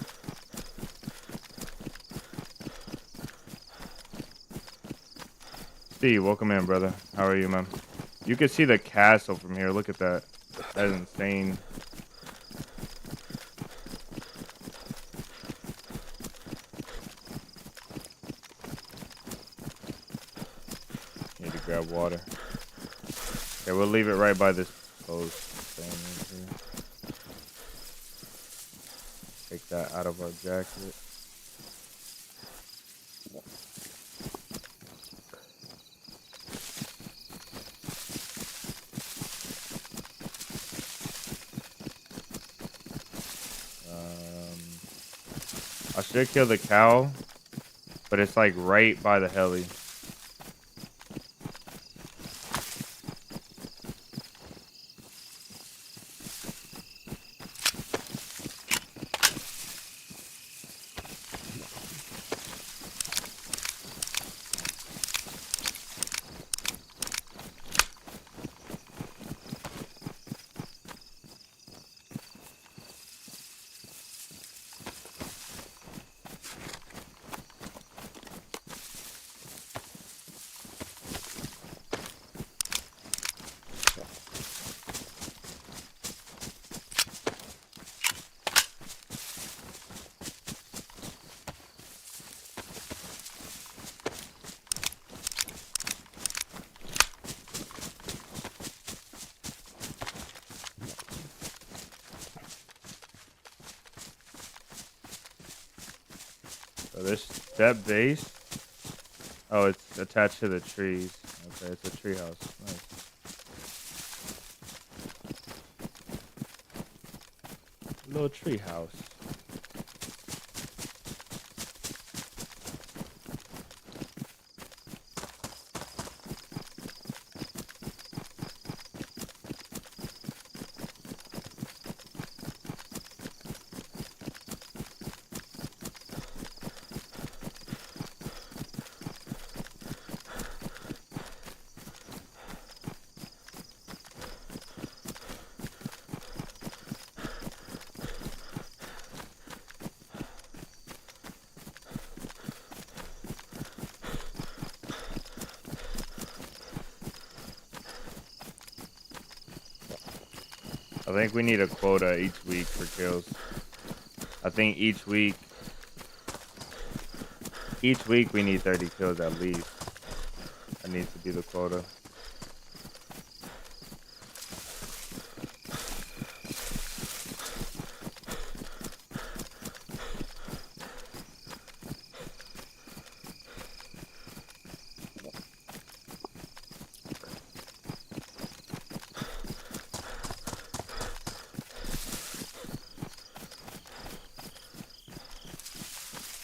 Steve, welcome in, brother. How are you, man? You can see the castle from here. Look at that. That is insane. Need to grab water. Okay, we'll leave it right by this closed thing right here. Take that out of our jacket. I should kill the cow, but it's like right by the heli. So that base, oh, it's attached to the trees. Okay, it's a tree house. Nice. Little tree house. I think we need a quota each week for kills. I think each week we need 30 kills at least. That needs to be the quota.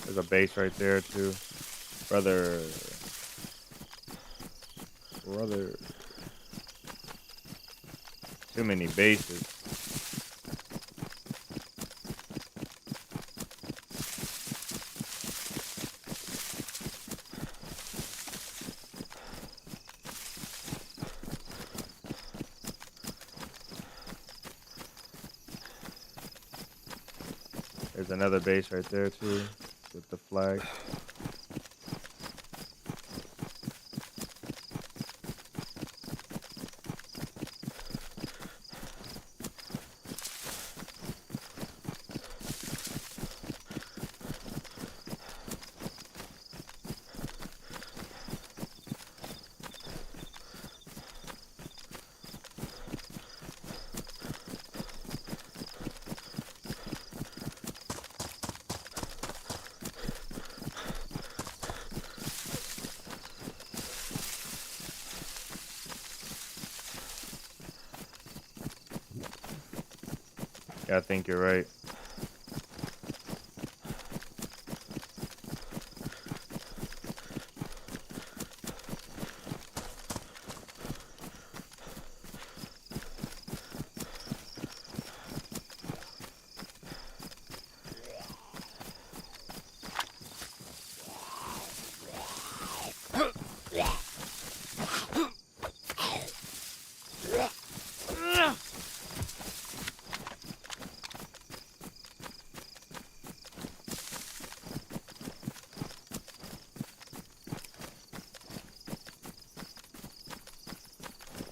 There's a base right there too. Brother. Too many bases. There's another base right there too, with the flag. Yeah, I think you're right.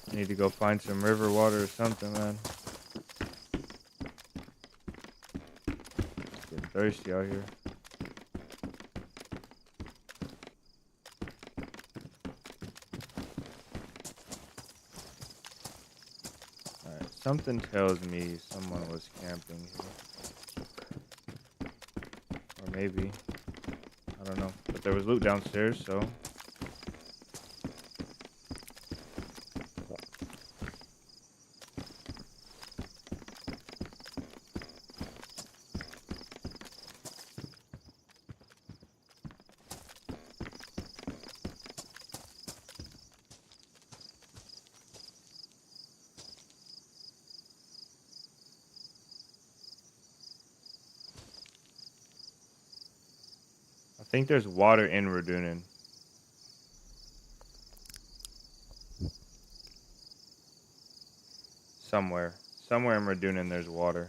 I need to go find some river water or something, man. Getting thirsty out here. Alright, something tells me someone was camping here. Or maybe. I don't know. But there was loot downstairs, so. I think there's water in Radunin. Somewhere. Somewhere in Radunin there's water.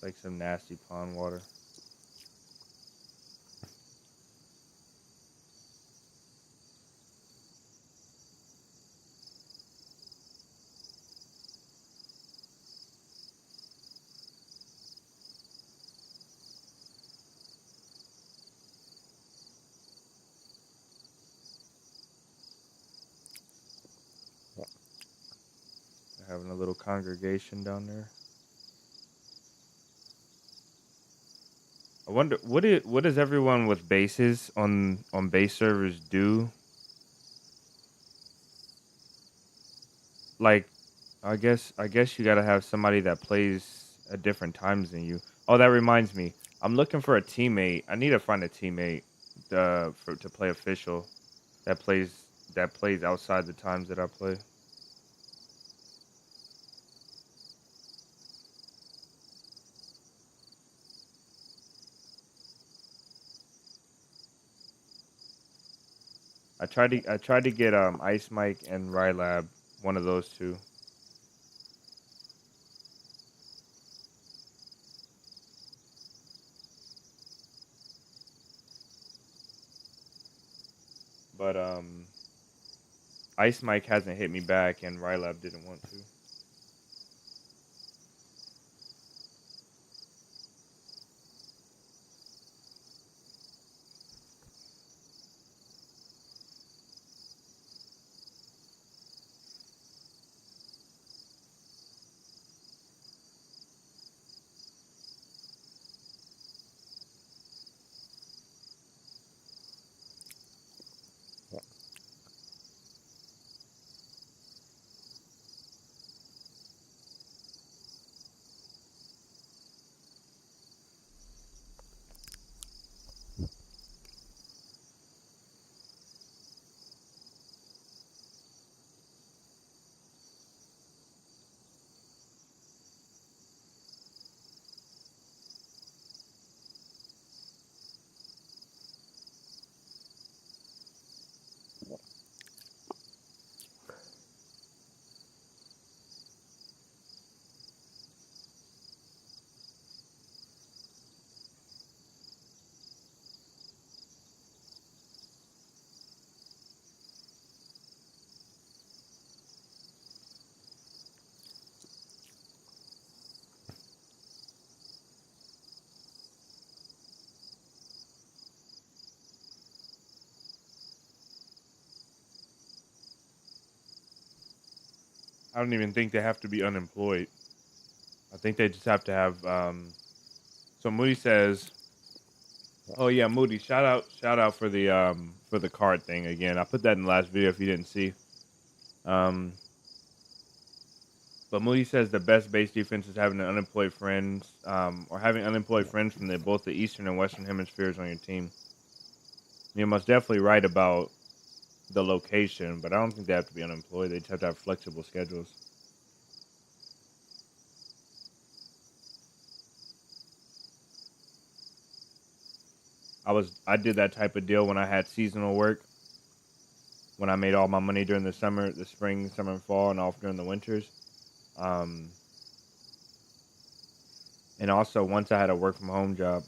Like some nasty pond water. They're having a little congregation down there. I wonder what does everyone with bases on base servers do? Like, I guess you gotta have somebody that plays at different times than you. Oh, that reminds me. I'm looking for a teammate. I need to find a teammate to play official that plays outside the times that I play. I tried to get Ice Mike and Rylab, one of those two. But Ice Mike hasn't hit me back and Rylab didn't want to. I don't even think they have to be unemployed. I think they just have to have. So Moody says, "Oh yeah, Moody, shout out for the card thing again. I put that in the last video if you didn't see. Um, but Moody says the best base defense is having an unemployed friends, or having unemployed friends from both the eastern and western hemispheres on your team. You're most definitely right about the location, but I don't think they have to be unemployed. They just have to have flexible schedules." I did that type of deal when I had seasonal work. When I made all my money during the summer, the spring, summer, and fall, and off during the winters. Um, and also once I had a work from home job,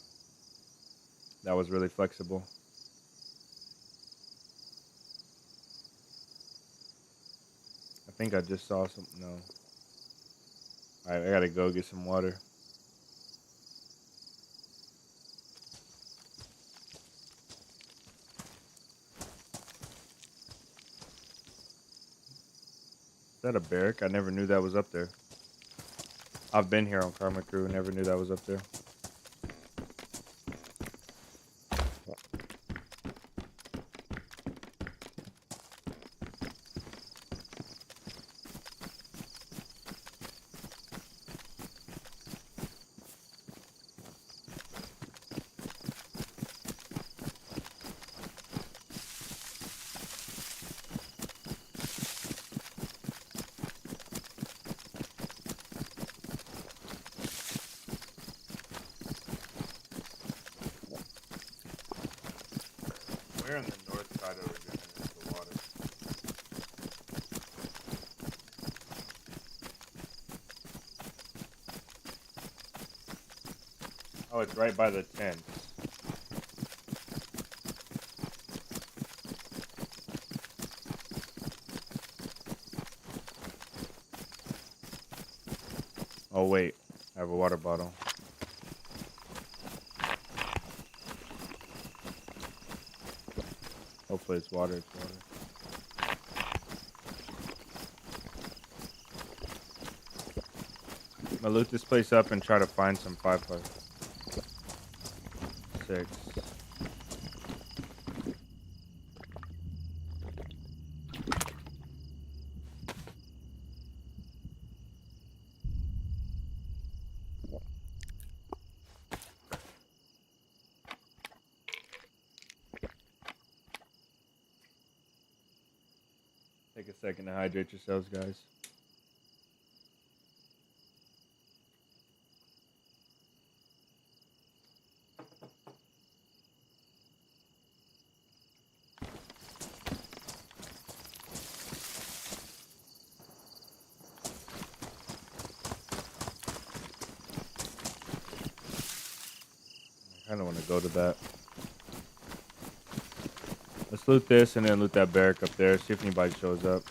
that was really flexible. I think I just saw something. No. All right, I gotta go get some water. Is that a barrack? I never knew that was up there. I've been here on Karma Crew, never knew that was up there. Where on the north side over here is the water? Oh, it's right by the tent. Oh wait, I have a water bottle. Hopefully it's water. It's water. I'm gonna loot this place up and try to find some 5.56. Take a second to hydrate yourselves, guys. I kind of want to go to that. Let's loot this and then loot that barrack up there. See if anybody shows up.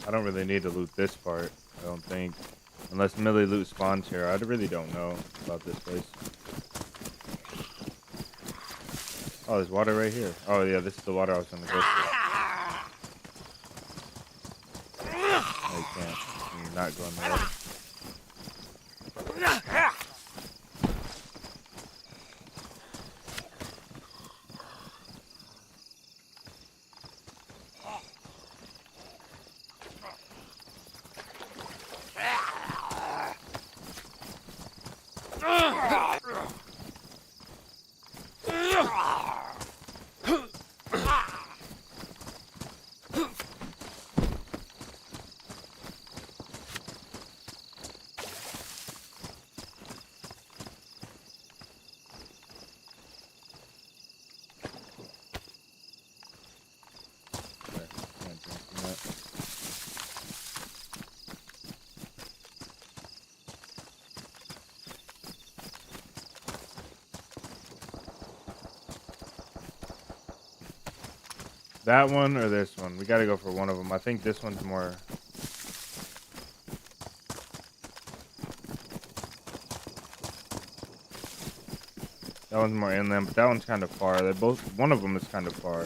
I don't really need to loot this part, I don't think. Unless Millie loot spawns here. I really don't know about this place. Oh, there's water right here. Oh, yeah, this is the water I was going to go for. No, you can't. You're not going there. That one or this one? We gotta go for one of them. I think this one's more... That one's more inland, but that one's kind of far. They both, one of them is kind of far.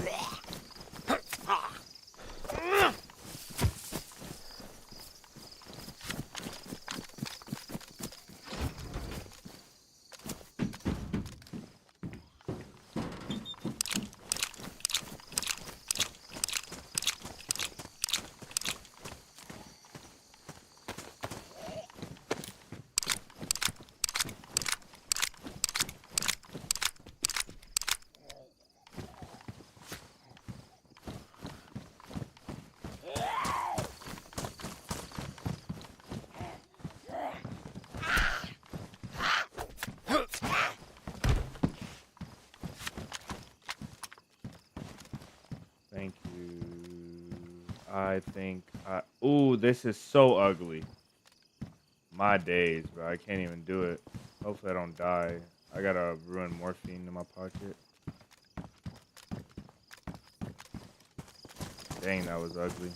Thank you. I think ooh, this is so ugly. My days, bro. I can't even do it. Hopefully I don't die. I gotta ruin morphine in my pocket. Dang, that was ugly.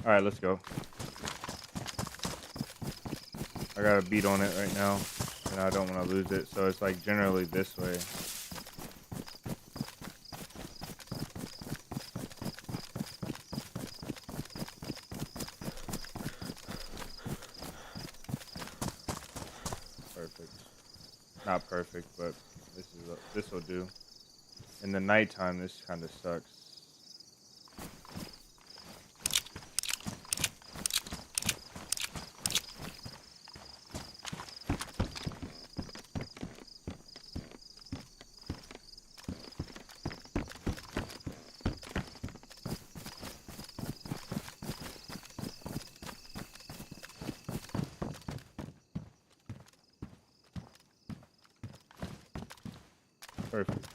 All right, let's go. I got a beat on it right now, and I don't want to lose it, so it's like generally this way. Perfect. Not perfect, but this will do. In the nighttime, this kind of sucks. Perfect.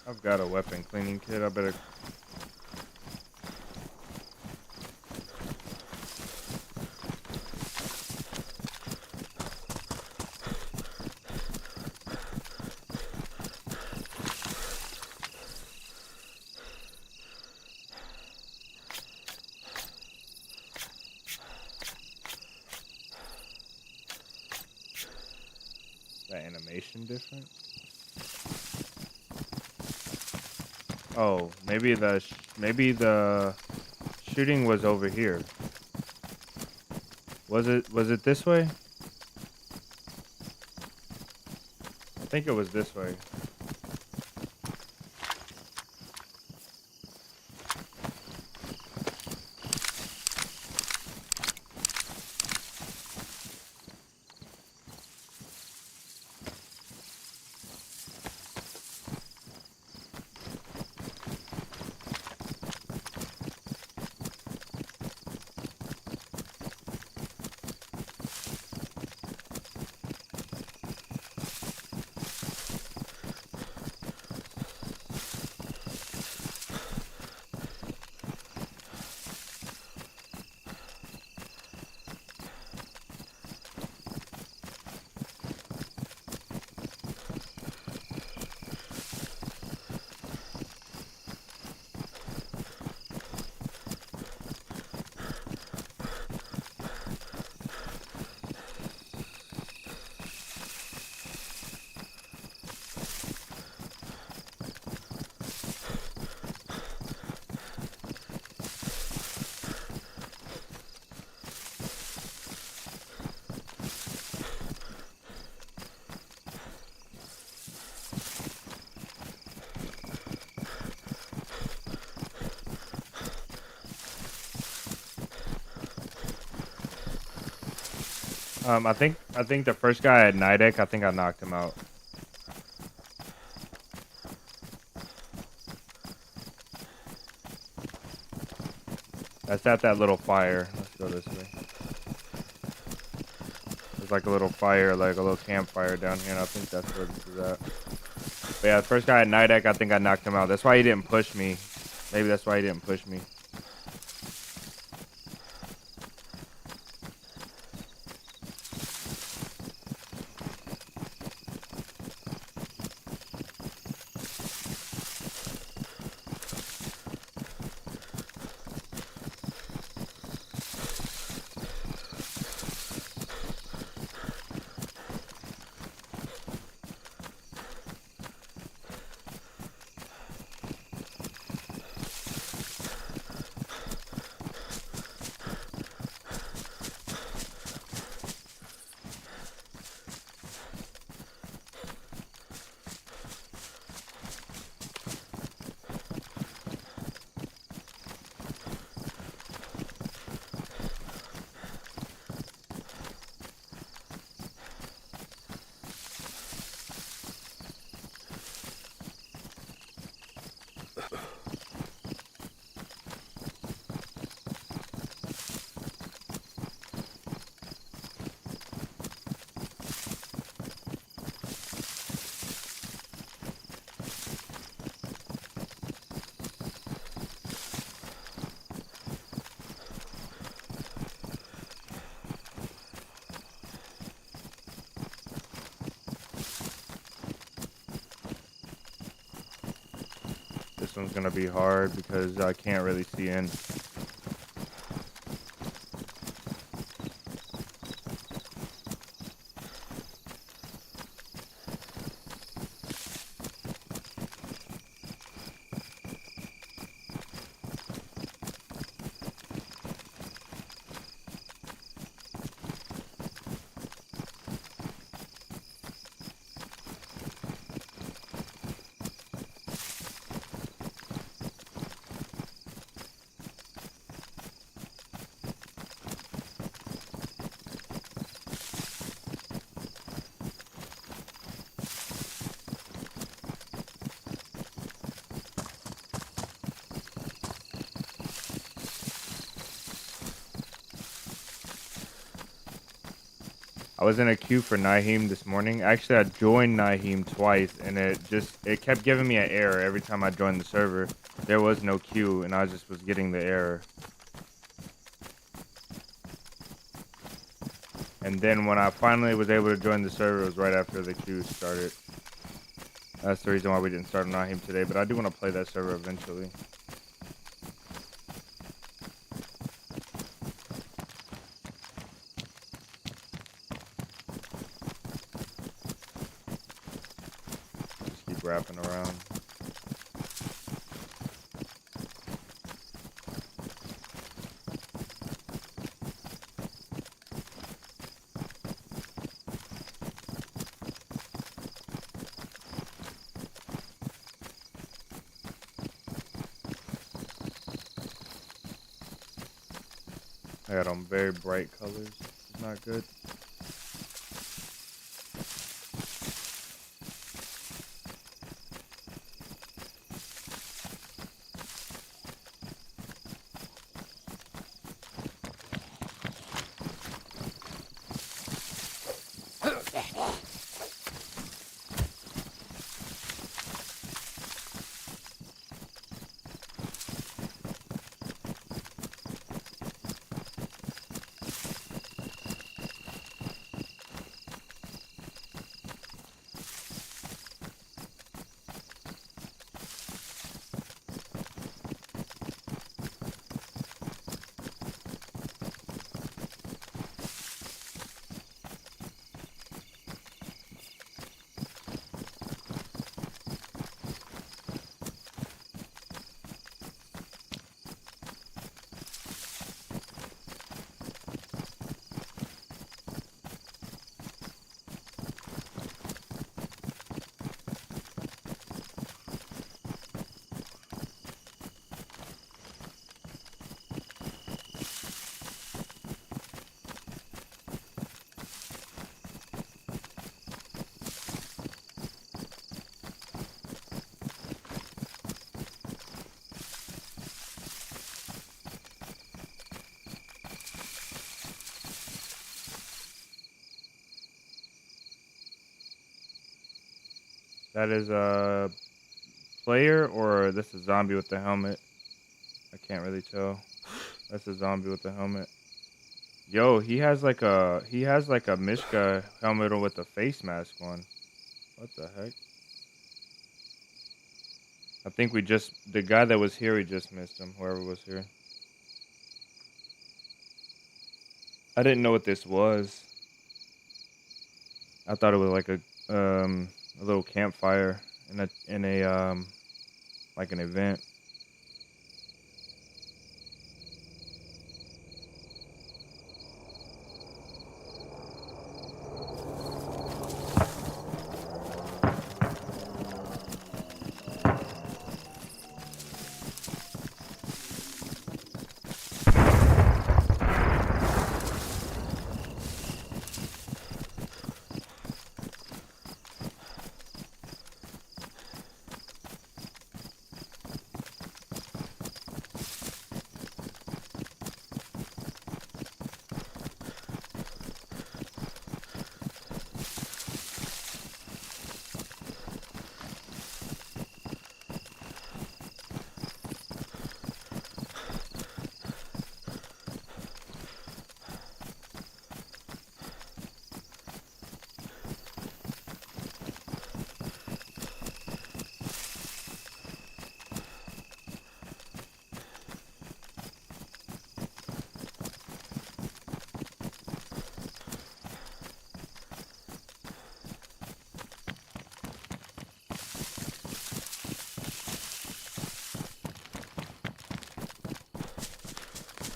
I've got a weapon cleaning kit. I better. That animation different? Oh, maybe the shooting was over here. Was it this way? I think it was this way. I think the first guy at Nidec, I think I knocked him out. That's at that little fire. Let's go this way. There's like a little fire, like a little campfire down here, and I think that's where this is at. But yeah, the first guy at Nidec, I think I knocked him out. That's why he didn't push me. Maybe that's why he didn't push me. This one's gonna be hard because I can't really see in. I was in a queue for Naheem this morning. Actually, I joined Naheem twice, and it kept giving me an error every time I joined the server. There was no queue, and I just was getting the error. And then when I finally was able to join the server, it was right after the queue started. That's the reason why we didn't start on Naheem today, but I do want to play that server eventually. Just keep wrapping around. I got on very bright colors. It's not good. That is a player, or this is a zombie with the helmet. I can't really tell. That's a zombie with the helmet. Yo, he has like a Mishka helmet with a face mask on. What the heck? I think the guy that was here, we just missed him. Whoever was here. I didn't know what this was. I thought it was like a little campfire in a like an event.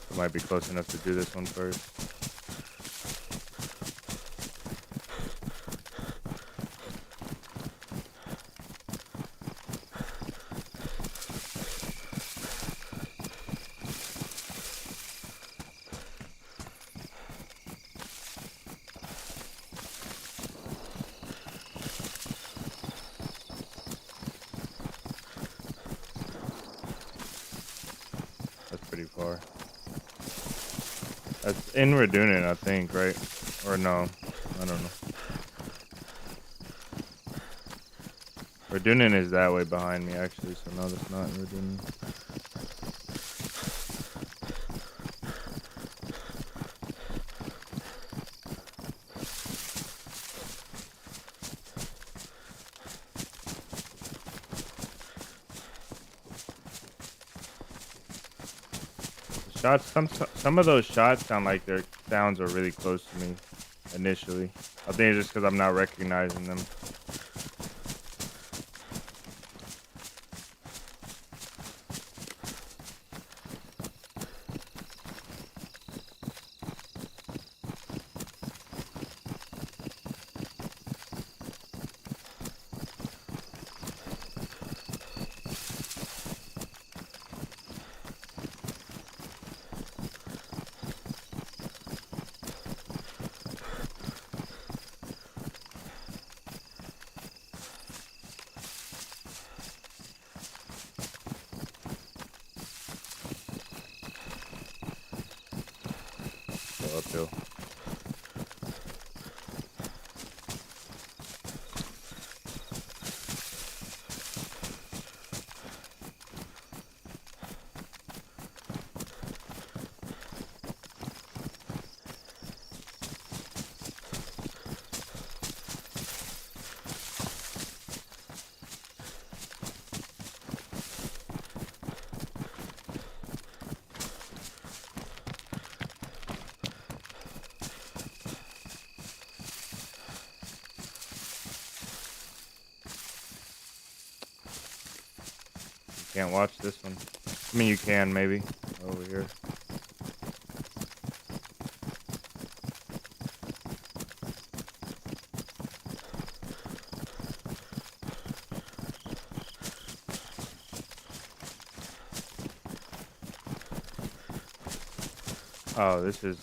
I might be close enough to do this one first. That's pretty far. That's in Redunin, I think, right? Or no, I don't know. Redunin is that way behind me, actually, so no, that's not in Redunin. Shots, some of those shots sound like their sounds are really close to me initially. I think it's just because I'm not recognizing them. Go uphill. Can't watch this one. I mean, you can maybe over here. Oh, this is.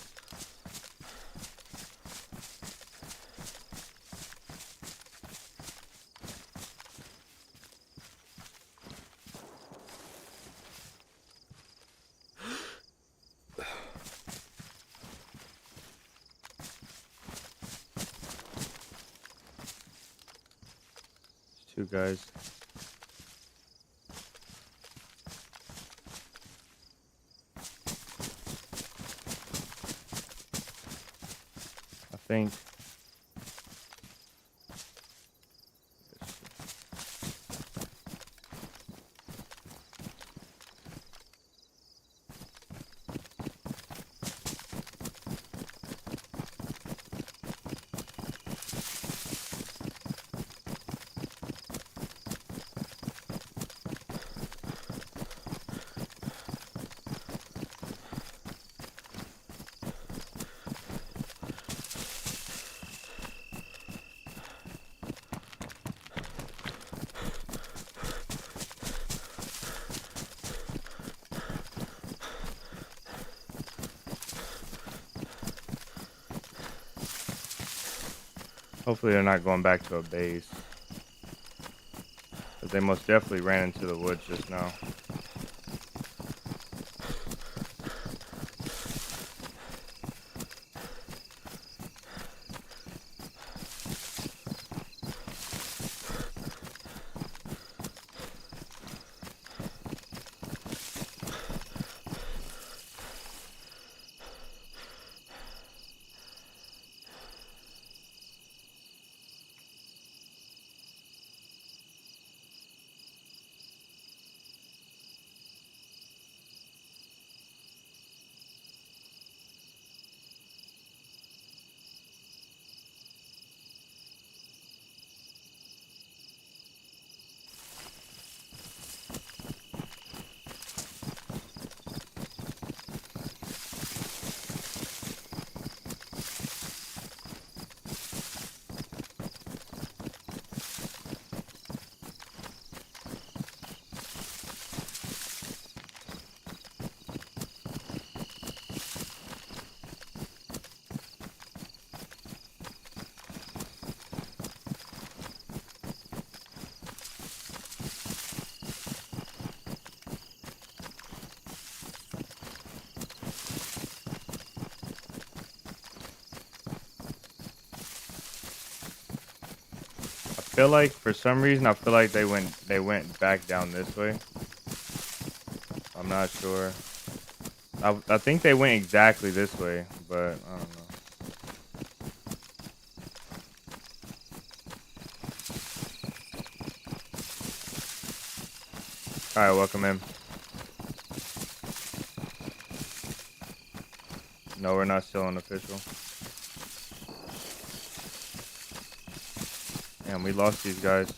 Two guys. I think. Hopefully they're not going back to a base. But they most definitely ran into the woods just now. I feel like for some reason I feel like they went back down this way. I'm not sure. I think they went exactly this way, but I don't know. All right, welcome in. No, we're not still unofficial. Damn, we lost these guys.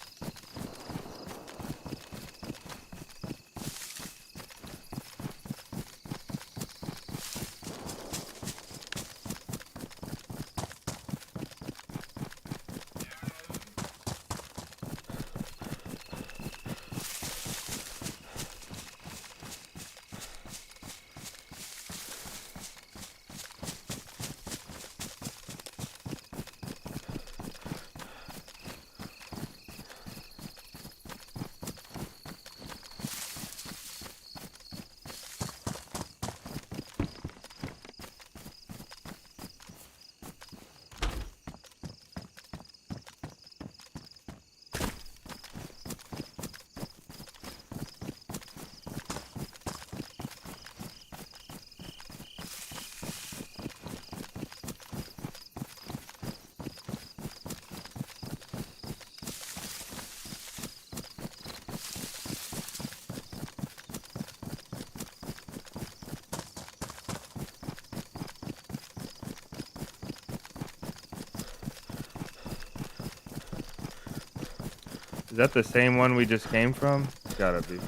Is that the same one we just came from? It's gotta be.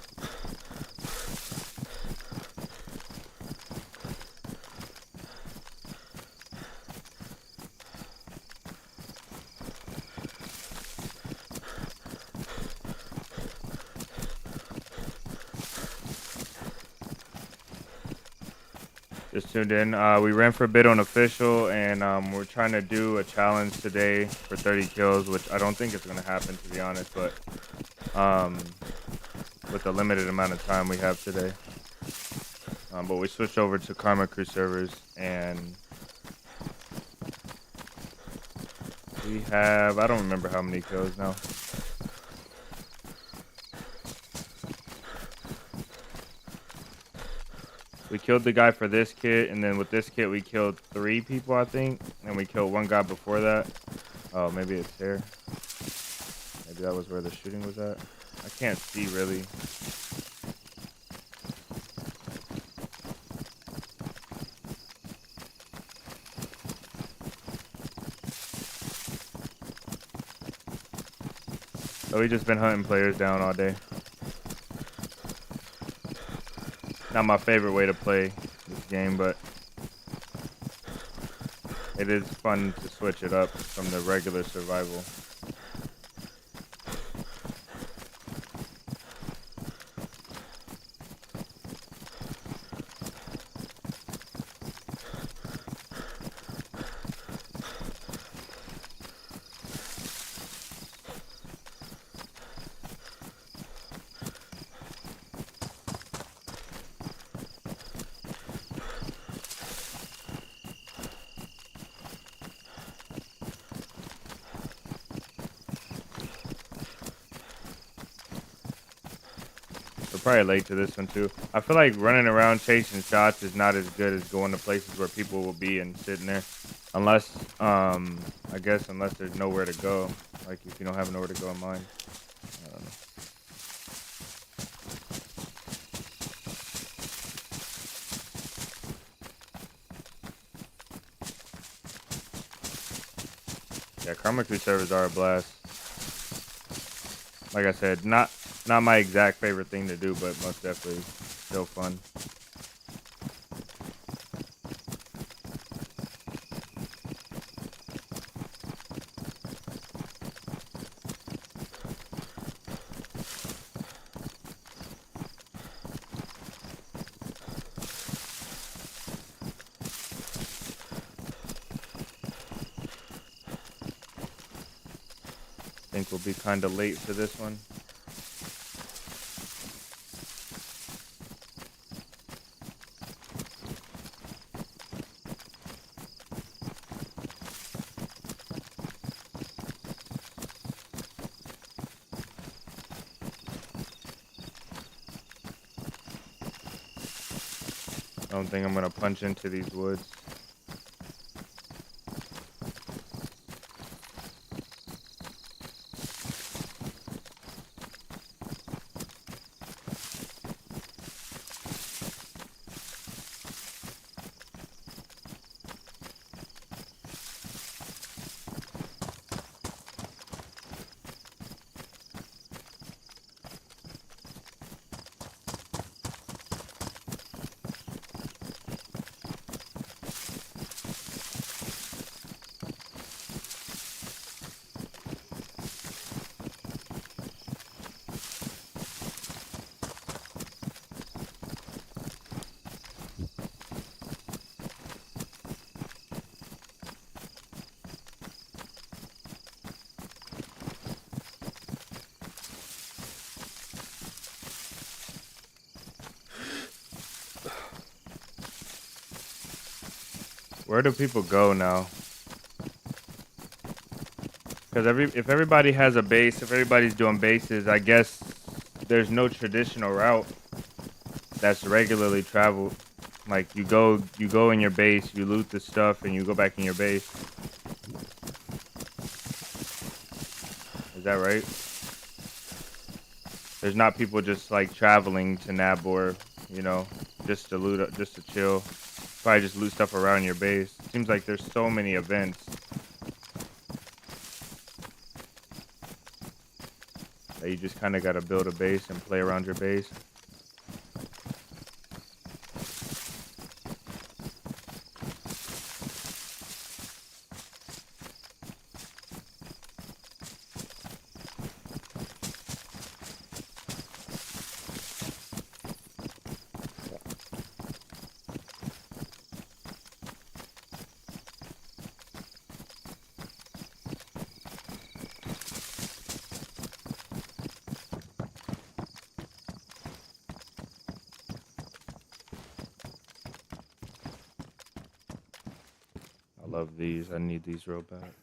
Just tuned in. We ran for a bit on official, and we're trying to do a challenge today for 30 kills, which I don't think it's going to happen, to be honest, but with the limited amount of time we have today. But we switched over to Karma Crew servers, and we have, I don't remember how many kills now. We killed the guy for this kit, and then with this kit we killed 3 people, I think, and we killed 1 guy before that. Oh, maybe it's here. Maybe that was where the shooting was at. I can't see really. So we just been hunting players down all day. Not my favorite way to play this game, but it is fun to switch it up from the regular survival. We're probably late to this one too. I feel like running around chasing shots is not as good as going to places where people will be and sitting there. Unless, I guess unless there's nowhere to go. Like if you don't have nowhere to go in mine. I don't know. Yeah, Karma Crew servers are a blast. Like I said, not my exact favorite thing to do, but most definitely still fun. I think we'll be kind of late for this one. I don't think I'm gonna punch into these woods. Where do people go now? Because if everybody has a base, if everybody's doing bases, I guess there's no traditional route that's regularly traveled. Like you go in your base, you loot the stuff, and you go back in your base. Is that right? There's not people just like traveling to Nabor, you know, just to loot, just to chill. Probably just loot stuff around your base. Seems like there's so many events that you just kind of got to build a base and play around your base. I love these. I need these real bad.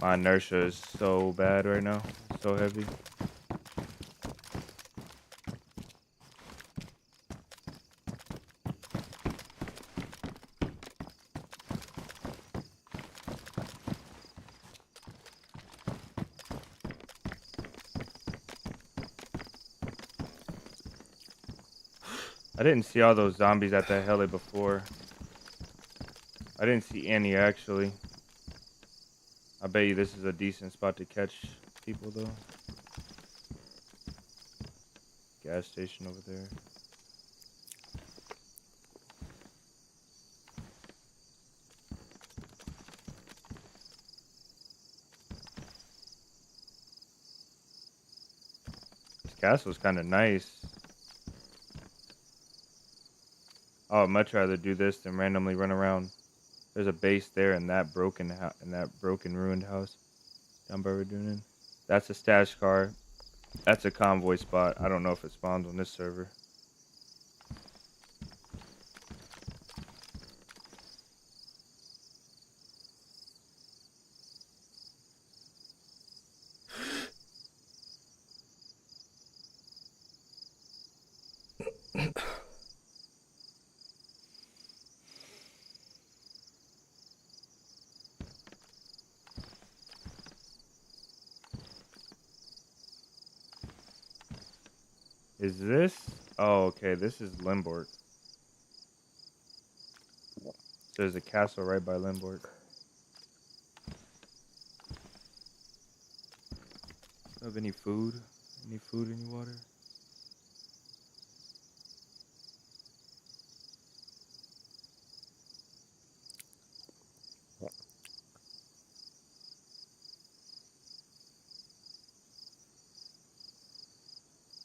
My inertia is so bad right now. So heavy. I didn't see all those zombies at that heli before. I didn't see any actually. I bet you this is a decent spot to catch people though. Gas station over there. This castle's kind of nice. Oh, I'd much rather do this than randomly run around. There's a base there in that broken ruined house down by Radunin. That's a stash car. That's a convoy spot. I don't know if it spawns on this server. Is this? Oh, okay. This is Limborg. So there's a castle right by Limborg. Do you have any food? Any food, any water?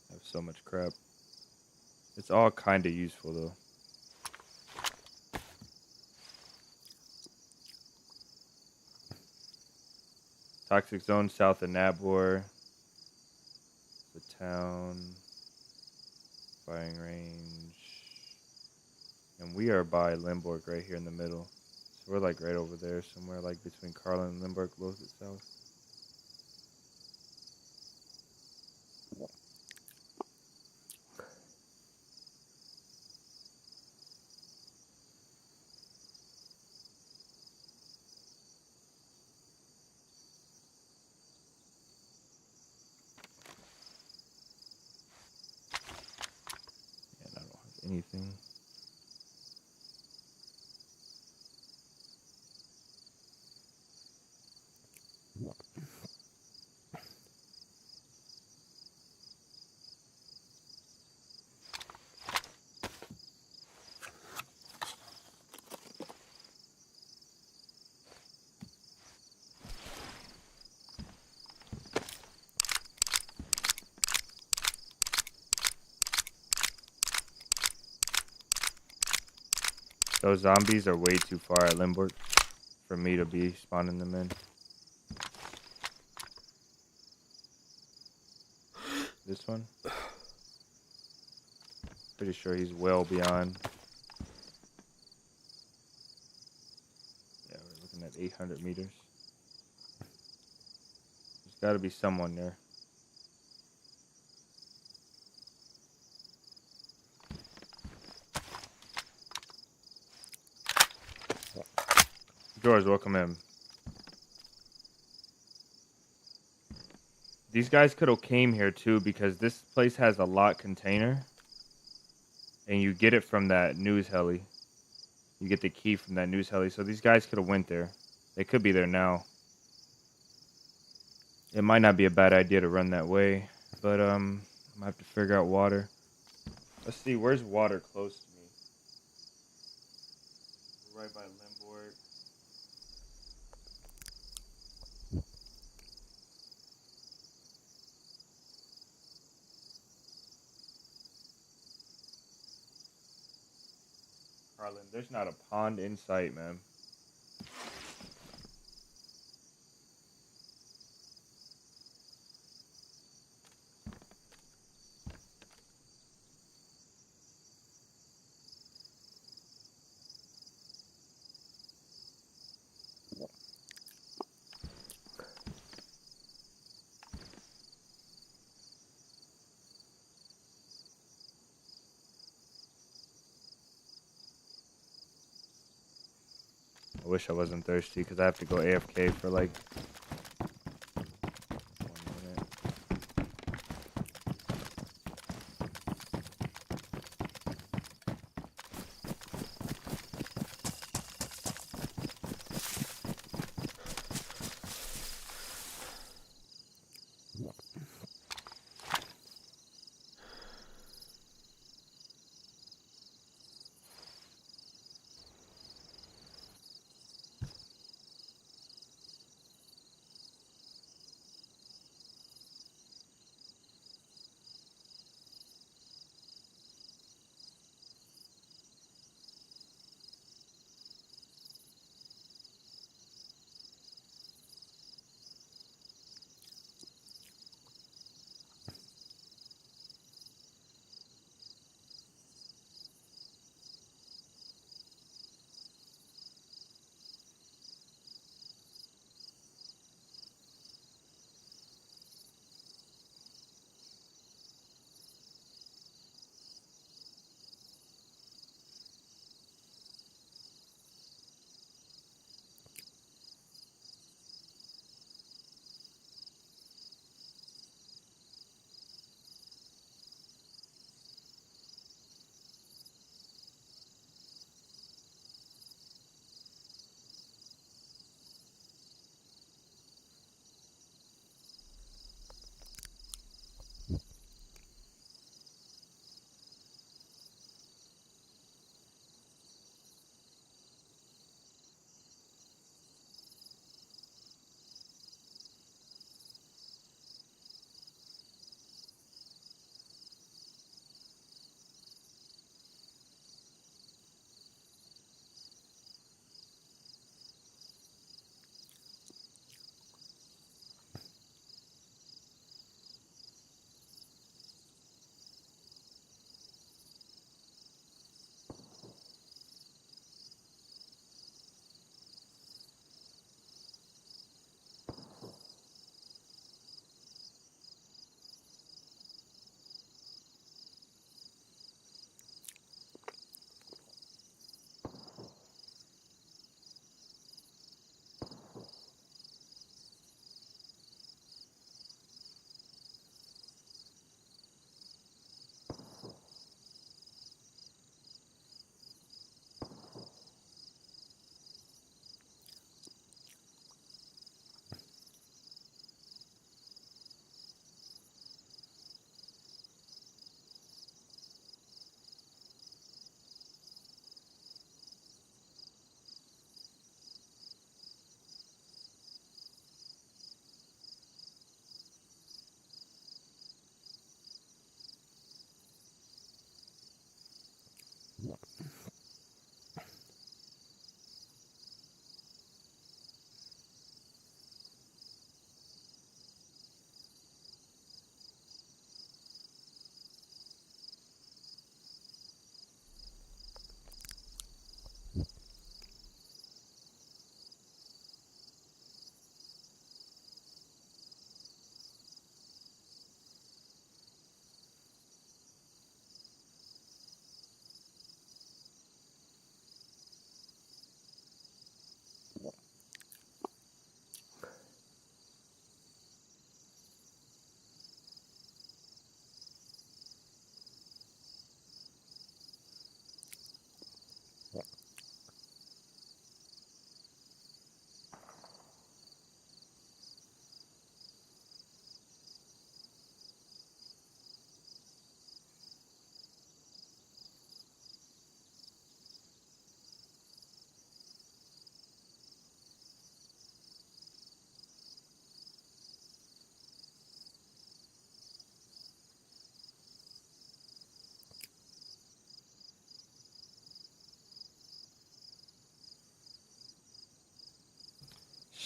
I have so much crap. It's all kind of useful though. Toxic zone south of Nabor. The town. Firing range. And we are by Limborg right here in the middle. So we're like right over there somewhere like between Carlin and Limborg, a little bit south. And I don't have anything. Those zombies are way too far at Limborg for me to be spawning them in. This one? Pretty sure he's well beyond. Yeah, we're looking at 800 meters. There's got to be someone there. George, welcome in. These guys could have came here too because this place has a lot container. And you get it from that news heli. You get the key from that news heli. So these guys could have went there. They could be there now. It might not be a bad idea to run that way. But I might have to figure out water. Let's see, where's water close to me? We're right by Limborg. Harlan, there's not a pond in sight, man. I wish I wasn't thirsty because I have to go AFK for like 1 minute.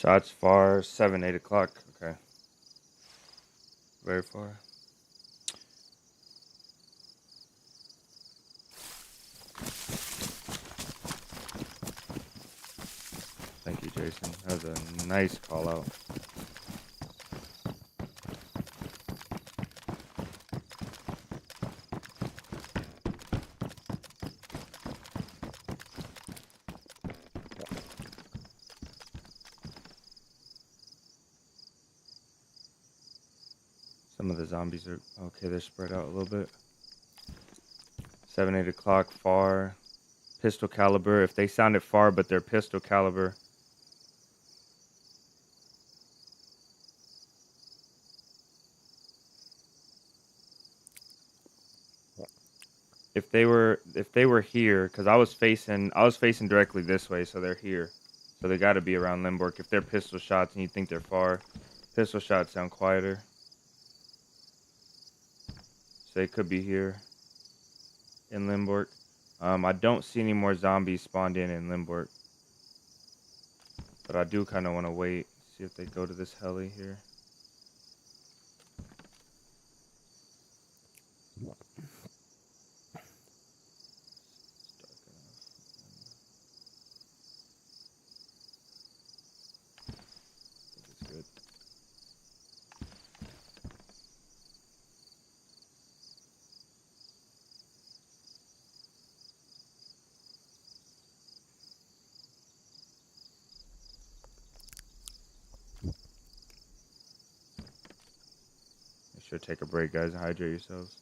Shots far, 7, 8 o'clock. Okay. Very far. Thank you, Jason. That was a nice call out. Some of the zombies are okay. They're spread out a little bit. 7, 8 o'clock far. Pistol caliber. If they sounded far, but they're pistol caliber. If they were here, because I was facing directly this way, so they're here. So they got to be around Limborg. If they're pistol shots and you think they're far, pistol shots sound quieter. So they could be here in Limborg. I don't see any more zombies spawned in Limborg. But I do kind of want to wait, see if they go to this heli here. It's good. Make sure to take a break, guys, and hydrate yourselves.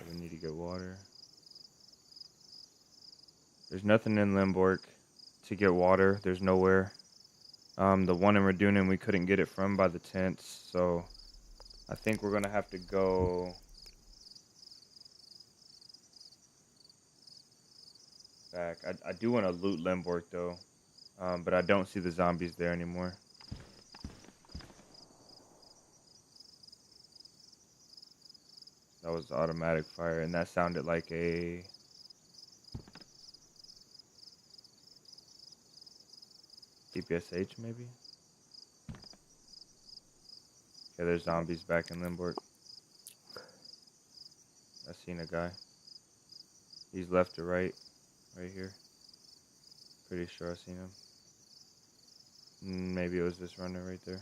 We need to get water. There's nothing in Limborg to get water. There's nowhere. The one in Radunin we couldn't get it from by the tents, so I think we're gonna have to go back. I do want to loot Limborg though, but I don't see the zombies there anymore. That was automatic fire, and that sounded like a DPSH maybe? Okay, there's zombies back in Limborg. I seen a guy. He's left to right here. Pretty sure I seen him. Maybe it was this runner right there.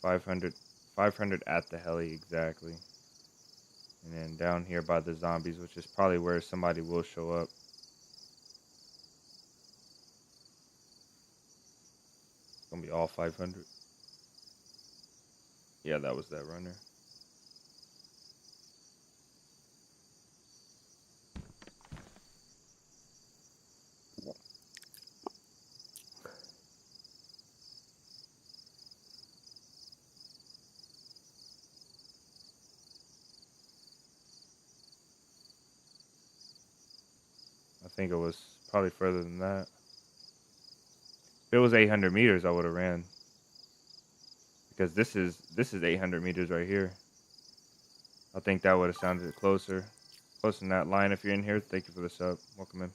$500 at the heli exactly. And then down here by the zombies, which is probably where somebody will show up. It's gonna be all 500. Yeah, that was that runner. I think it was probably further than that. If it was 800 meters, I would have ran. Because this is 800 meters right here. I think that would have sounded closer. Closer than that line. If you're in here, thank you for the sub. Welcome in.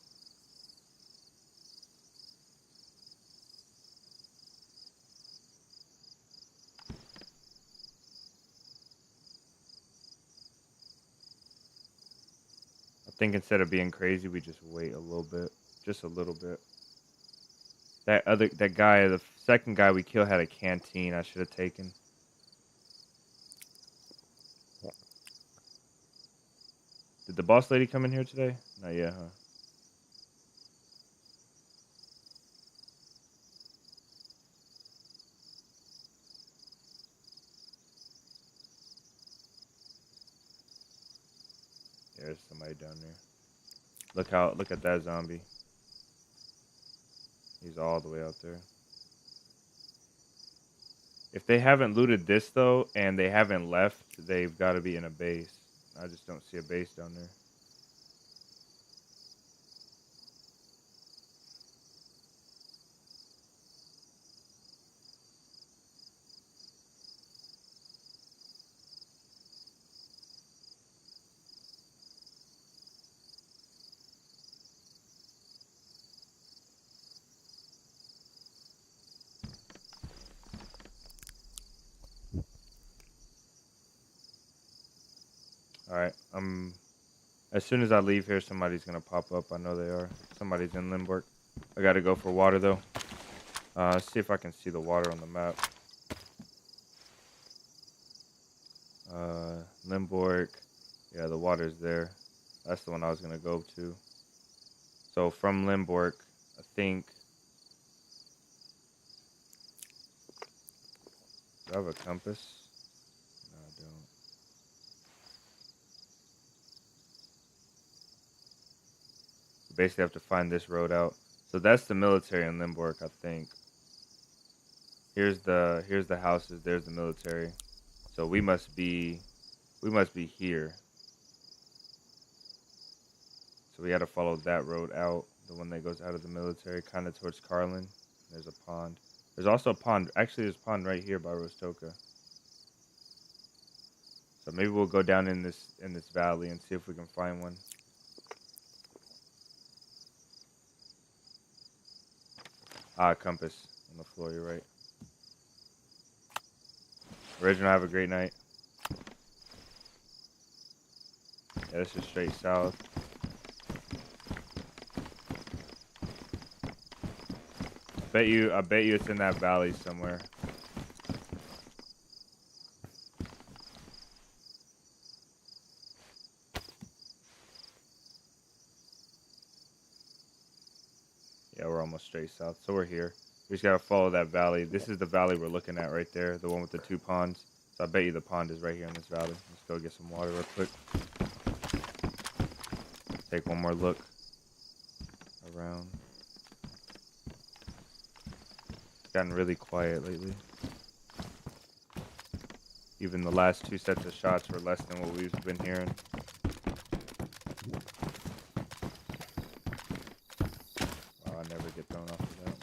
I think instead of being crazy, we just wait a little bit. Just a little bit. That guy, the second guy we killed had a canteen I should have taken. Did the boss lady come in here today? Not yet, huh? Yeah, there's somebody down there. Look at that zombie. He's all the way out there. If they haven't looted this though, and they haven't left, they've got to be in a base. I just don't see a base down there. Alright, as soon as I leave here, somebody's gonna pop up. I know they are. Somebody's in Limborg. I gotta go for water though. See if I can see the water on the map. Limborg. Yeah, the water's there. That's the one I was gonna go to. So from Limborg, I think. Do I have a compass? No, I don't. Basically have to find this road out. So that's the military in Limborg, I think. Here's the houses, there's the military. So we must be here. So we had to follow that road out, the one that goes out of the military, kind of towards Carlin. There's a pond. There's also a pond. Actually, there's a pond right here by Rostoka. So maybe we'll go down in this valley and see if we can find one. Ah, compass on the floor. You're right. Original, have a great night. Yeah, this is straight south. I bet you it's in that valley somewhere. Yeah, we're almost straight south, so we're here. We just gotta follow that valley. This is the valley we're looking at right there, the one with the 2 ponds. So I bet you the pond is right here in this valley. Let's go get some water real quick. Take one more look around. It's gotten really quiet lately. Even the last 2 sets of shots were less than what we've been hearing. Oh, I never get thrown off of that one.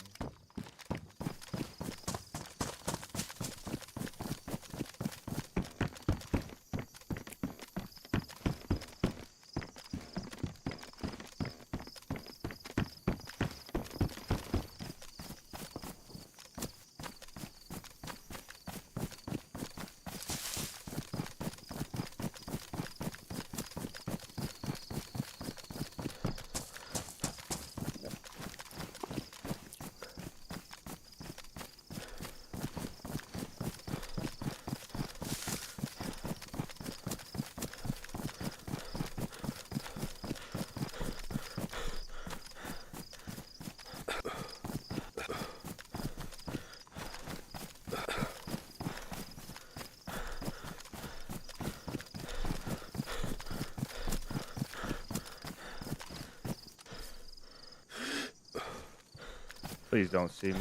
Please don't see me.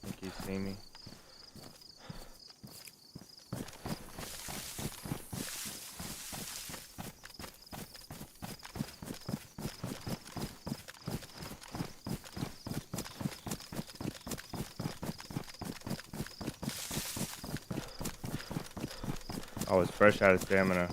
I think you see me. I was fresh out of stamina.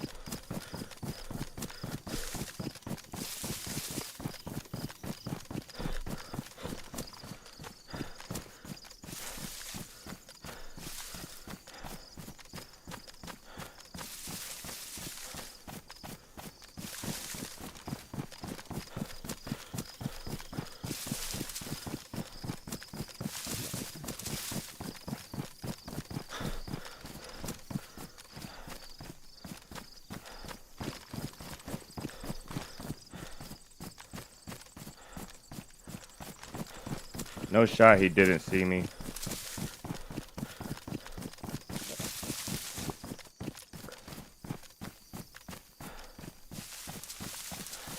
No shot he didn't see me.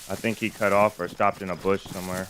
I think he cut off or stopped in a bush somewhere.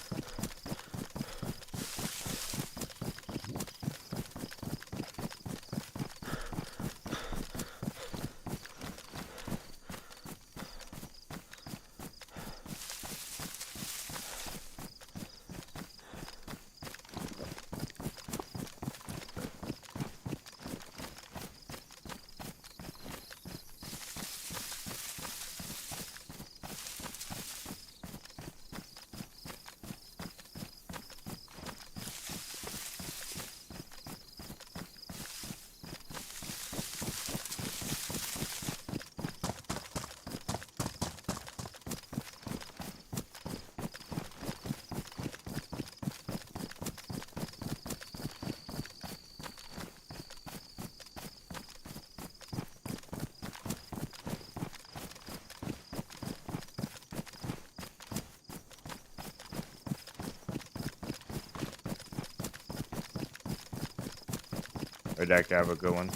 Or Dak, have a good one.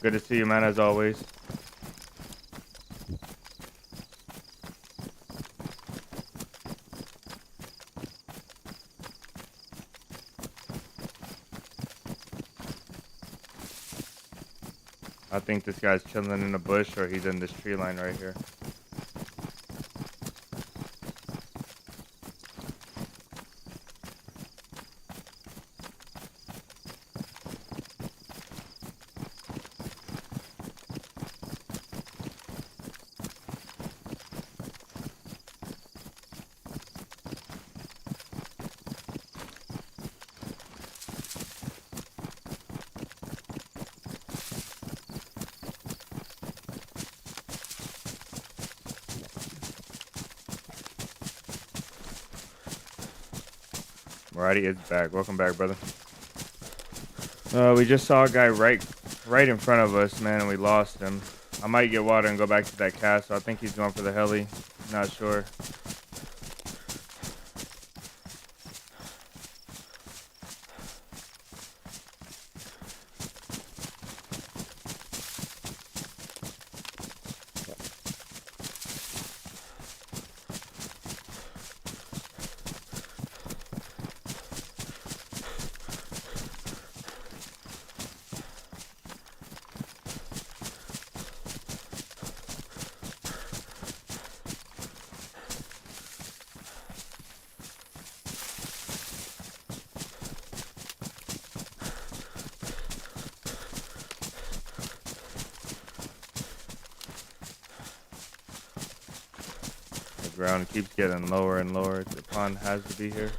Good to see you, man, as always. I think this guy's chilling in the bush or he's in this tree line right here. Alrighty, it's back. Welcome back, brother. We just saw a guy right in front of us, man, and we lost him. I might get water and go back to that castle. I think he's going for the heli. Not sure. The ground keeps getting lower and lower. The pond has to be here.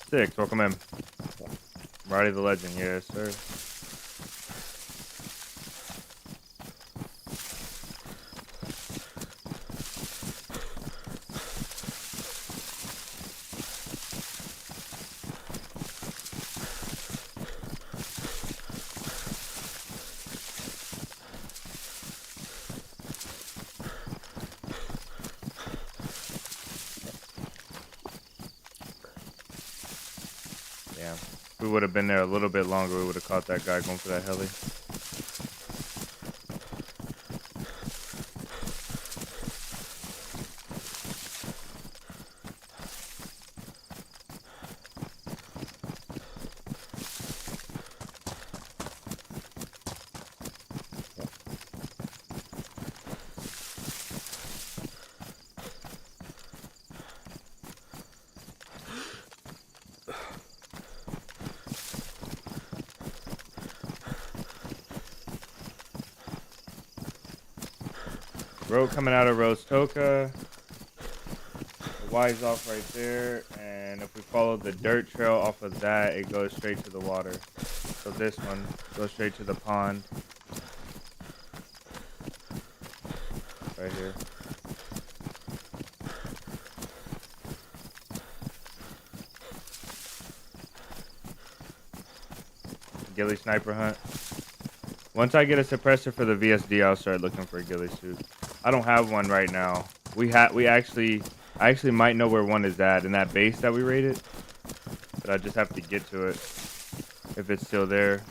Six, welcome in. Roddy the Legend, yes, sir. Yeah, if we would have been there a little bit longer, we would have caught that guy going for that heli. Road coming out of Rostoka. The Y's off right there, and if we follow the dirt trail off of that, it goes straight to the water. So this one goes straight to the pond. Right here. Ghillie sniper hunt. Once I get a suppressor for the VSD, I'll start looking for a ghillie suit. I don't have one right now. I actually might know where one is at in that base that we raided, but I just have to get to it if it's still there.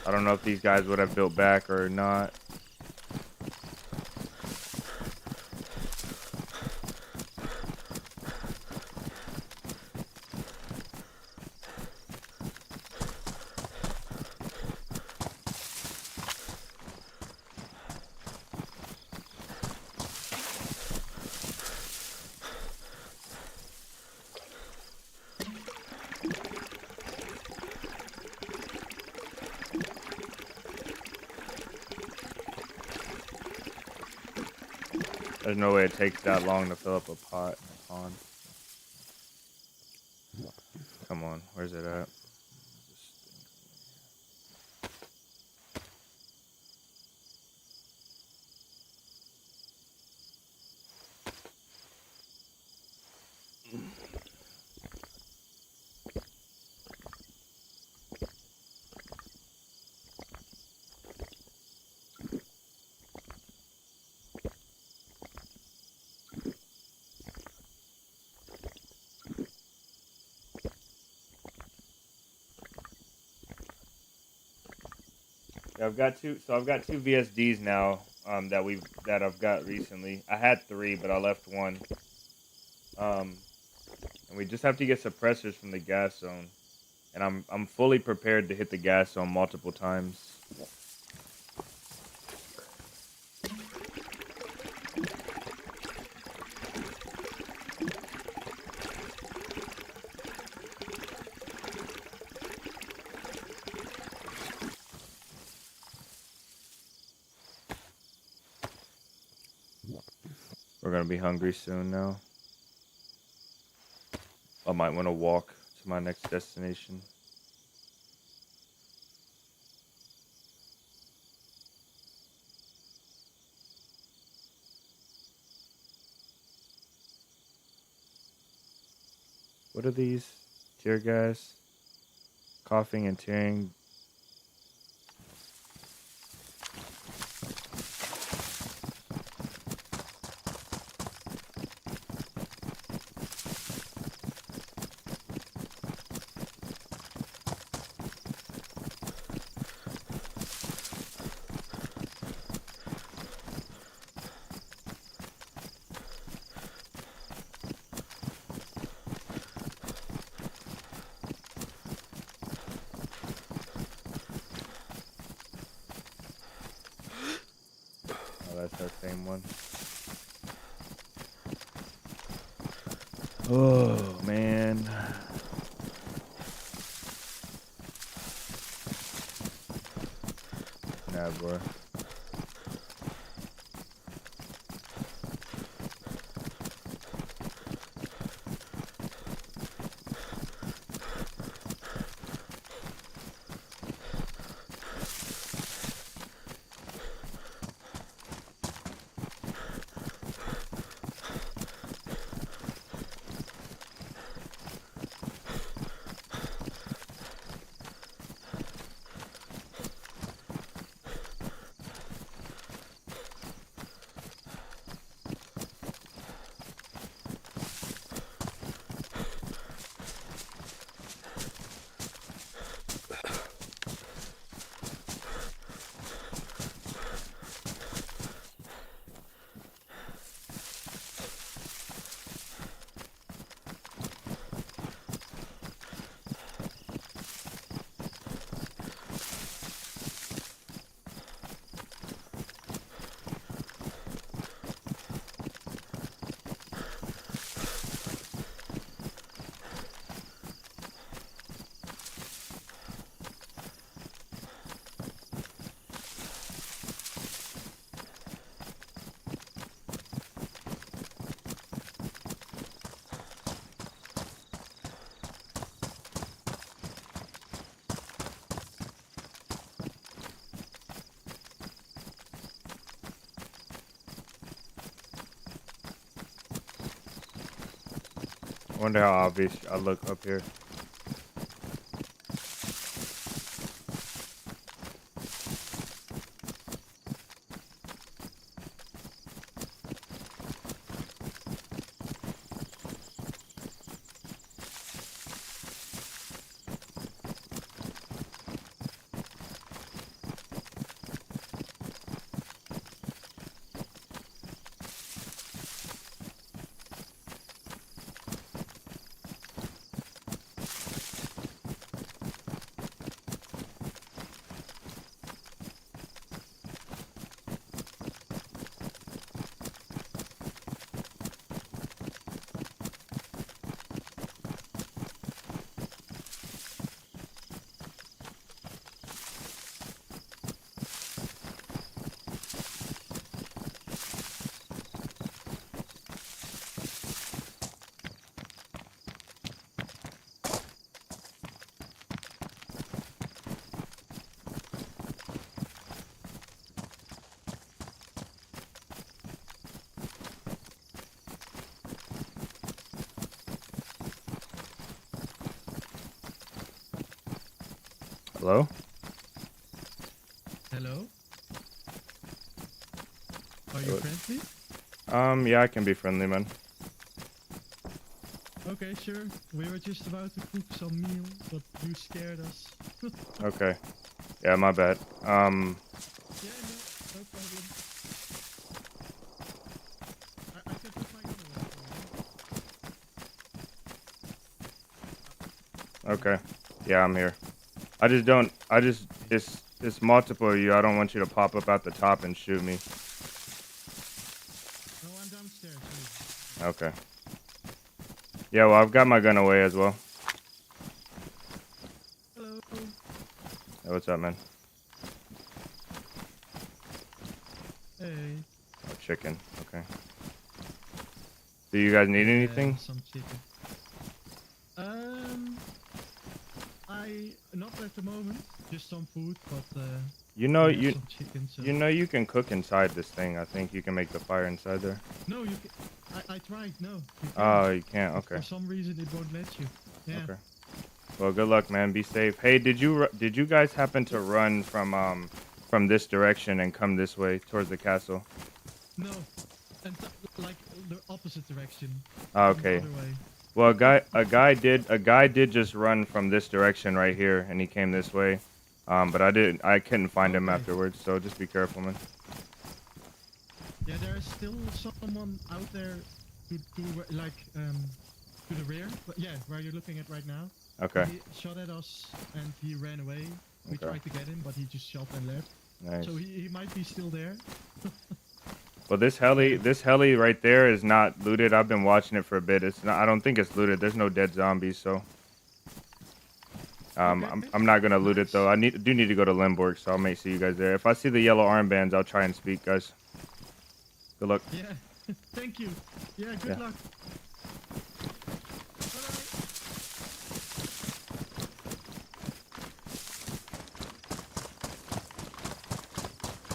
I don't know if these guys would have built back or not. There's no way it takes that long to fill up a pot in a pond. Come on, where's it at? Yeah, I've got two. So I've got two VSDs now. That I've got recently. I had three, but I left one. Um, and we just have to get suppressors from the gas zone. And I'm fully prepared to hit the gas zone multiple times. We're gonna be hungry soon now. I might want to walk to my next destination. What are these? Tear gas, coughing and tearing. Oh, that's that same one. Oh man. Nah, bro. I wonder how obvious I look up here. Hello? Hello? Are you friendly? Yeah, I can be friendly, man. Okay, sure. We were just about to cook some meal, but you scared us. Okay. Yeah, my bad. Yeah, no problem. I can put my gun away for you. Okay. Yeah, I'm here. I just don't. It's multiple of you. I don't want you to pop up at the top and shoot me. No, I'm downstairs. Okay. Yeah, well, I've got my gun away as well. Hello. Hey, what's up, man? Hey. Oh, chicken. Okay. Do you guys need anything? Some chicken. Not at the moment. Just some food, but You know, we have some chicken. So. you know you can cook inside this thing. I think you can make the fire inside there. No, you can. I tried. No. You Oh, you can't. Okay. For some reason, it won't let you. Yeah. Okay. Well, good luck, man. Be safe. Hey, did you guys happen to run from this direction and come this way towards the castle? No, and like the opposite direction. Oh, okay. The other way. Well, a guy did just run from this direction right here, and he came this way. But I couldn't find him afterwards. So just be careful, man. Yeah, there is still someone out there to the rear. But yeah, where you're looking at right now. Okay. He shot at us and he ran away. We tried to get him, but he just shot and left. Nice. So he might be still there. Well, this heli right there is not looted. I've been watching it for a bit. It's not. I don't think it's looted. There's no dead zombies, so. I'm not gonna loot it though. I do need to go to Limburg, so I may see you guys there. If I see the yellow armbands, I'll try and speak, guys. Good luck. Yeah. Thank you. Yeah. Good luck.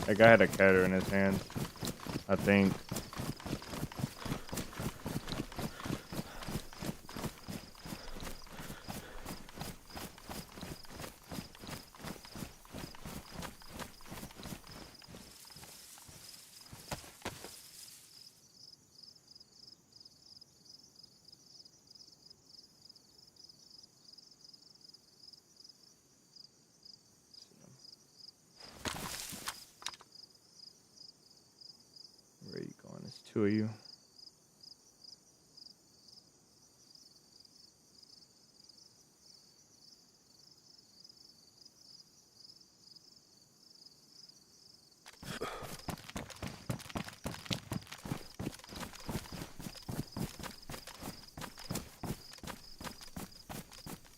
That guy had a cutter in his hand, I think. Where are you going? There's two of you.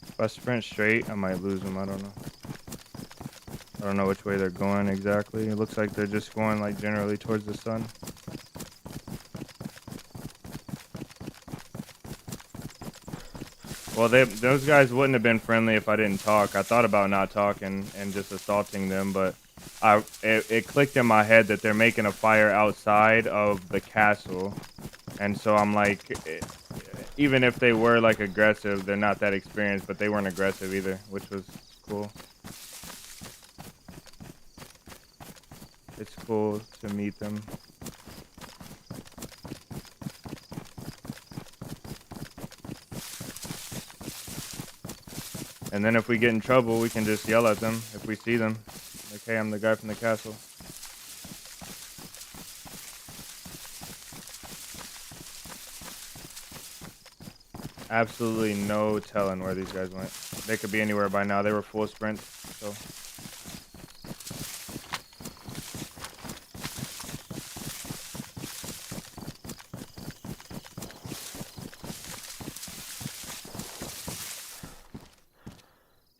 If I sprint straight, I might lose them. I don't know. I don't know which way they're going exactly. It looks like they're just going like generally towards the sun. Well, those guys wouldn't have been friendly if I didn't talk. I thought about not talking and just assaulting them, but it clicked in my head that they're making a fire outside of the castle, and so I'm like, even if they were like aggressive, they're not that experienced, but they weren't aggressive either, which was cool. It's cool to meet them. And then if we get in trouble, we can just yell at them if we see them. Like, hey, I'm the guy from the castle. Absolutely no telling where these guys went. They could be anywhere by now. They were full sprints, so.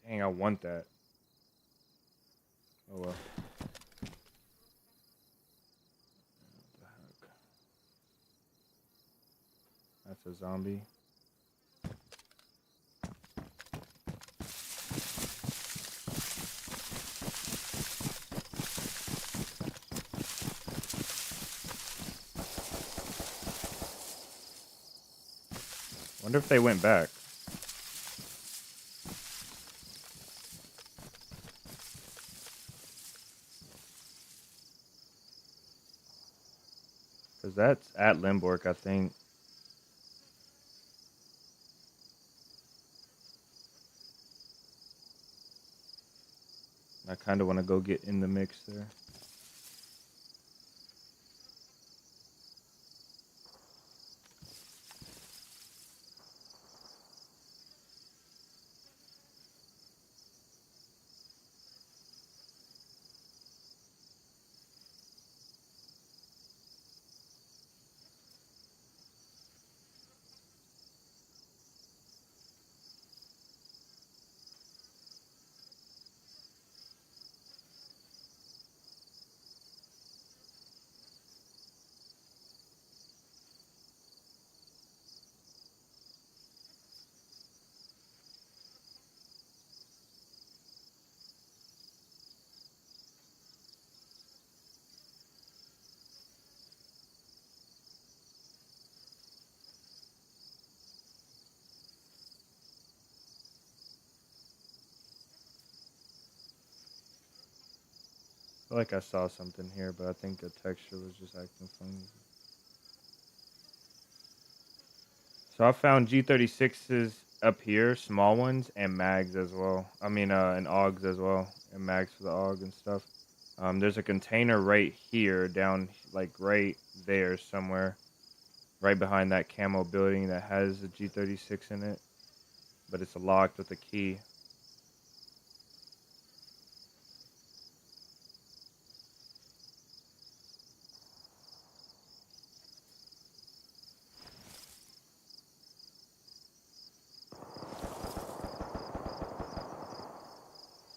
Dang, I want that. Oh well. What the heck? That's a zombie. Wonder if they went back. Because that's at Limburg, I think. I kind of want to go get in the mix there. I feel like I saw something here, but I think the texture was just acting funny. So I found G36s up here, small ones, and mags as well. I mean, and AUGs as well, and mags for the AUG and stuff. There's a container right here, down like right there somewhere, right behind that camo building that has a G36 in it, but it's locked with a key.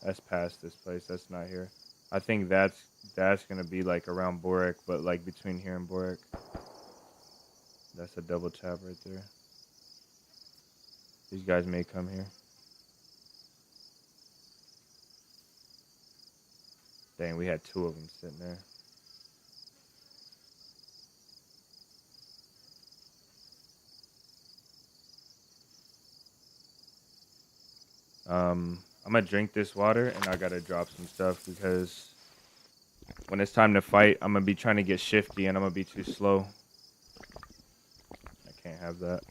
That's past this place. That's not here. I think that's gonna be like around Borek, but like between here and Borek. That's a double tap right there. These guys may come here. Dang, we had two of them sitting there. I'm gonna drink this water and I gotta drop some stuff because when it's time to fight, I'm gonna be trying to get shifty and I'm gonna be too slow. I can't have that.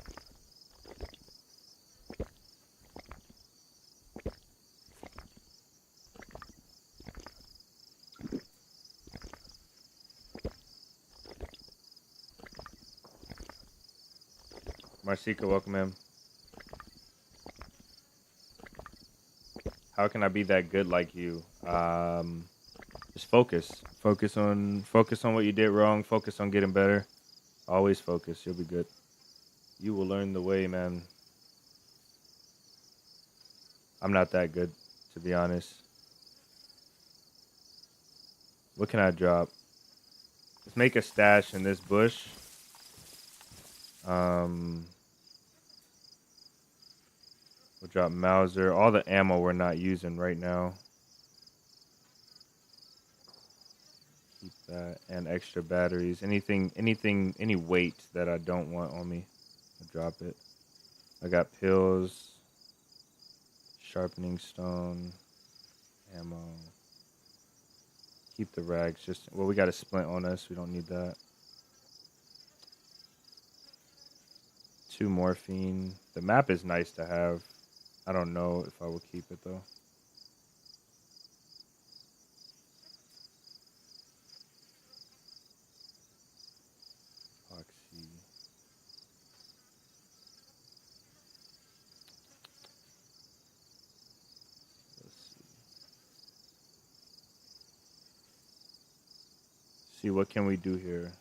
Marcika, welcome in. How can I be that good like you? Just focus. Focus on what you did wrong. Focus on getting better. Always focus. You'll be good. You will learn the way, man. I'm not that good, to be honest. What can I drop? Let's make a stash in this bush. We'll drop Mauser. All the ammo we're not using right now. Keep that. And extra batteries. Any weight that I don't want on me, I'll drop it. I got pills. Sharpening stone. Ammo. Keep the rags. Well, we got a splint on us. We don't need that. 2 morphine. The map is nice to have. I don't know if I will keep it though. Epoxy. Let's see what can we do here.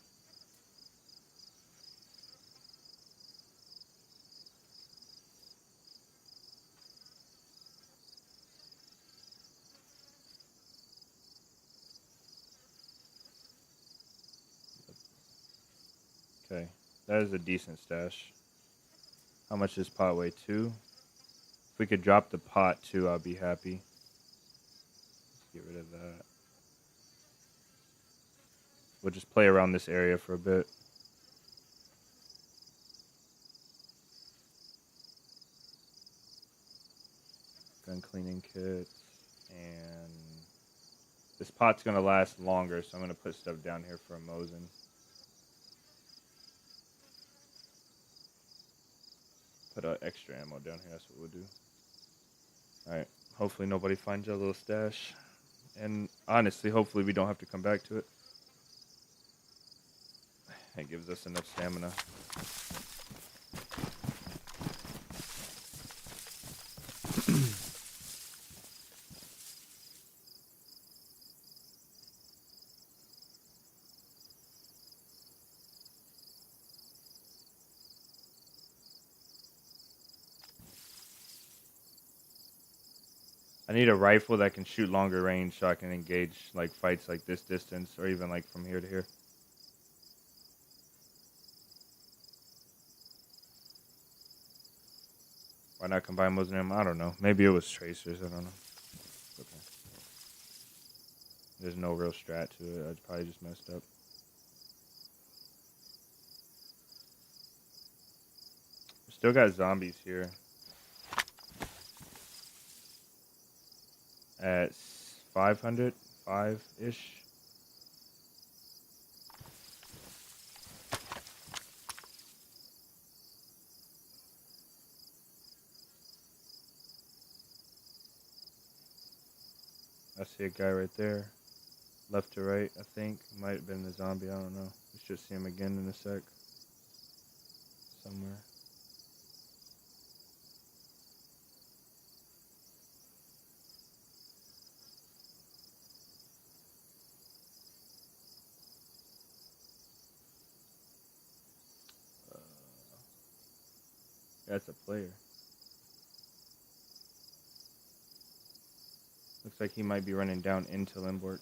Okay, that is a decent stash. How much does pot weigh? 2? If we could drop the pot too, I'll be happy. Let's get rid of that. We'll just play around this area for a bit. Gun cleaning kits. And this pot's going to last longer, so I'm going to put stuff down here for a Mosin. Put extra ammo down here, that's what we'll do. Alright, hopefully nobody finds your little stash. And honestly, hopefully we don't have to come back to it. It gives us enough stamina. I need a rifle that can shoot longer range so I can engage like fights like this distance or even like from here to here. Why not combine those in them? I don't know. Maybe it was tracers. I don't know. Okay. There's no real strat to it. I probably just messed up. Still got zombies here. At 500, 5-ish. I see a guy right there. Left to right, I think. Might have been the zombie, I don't know. We should see him again in a sec. Somewhere. That's a player. Looks like he might be running down into Limborg.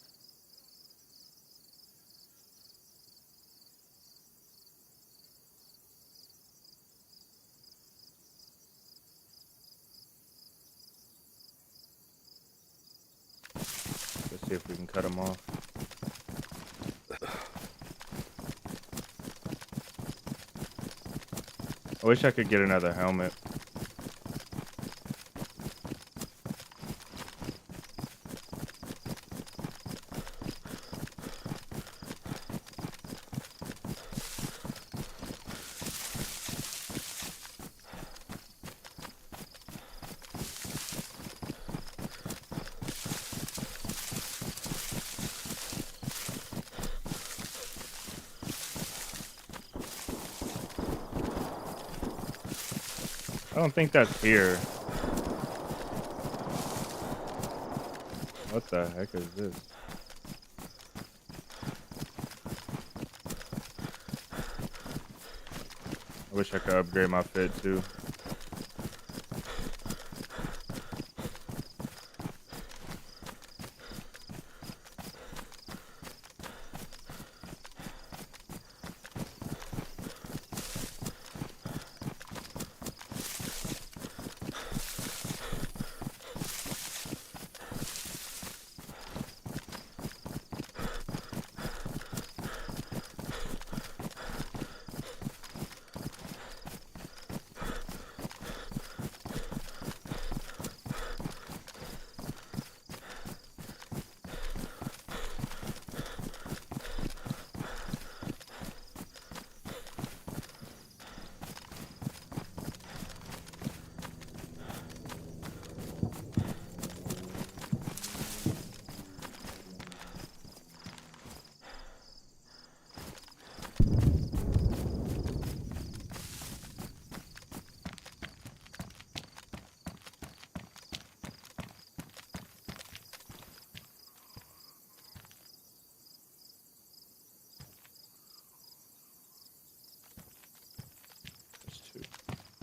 Let's see if we can cut him off. I wish I could get another helmet. I don't think that's here. What the heck is this? I wish I could upgrade my fit too.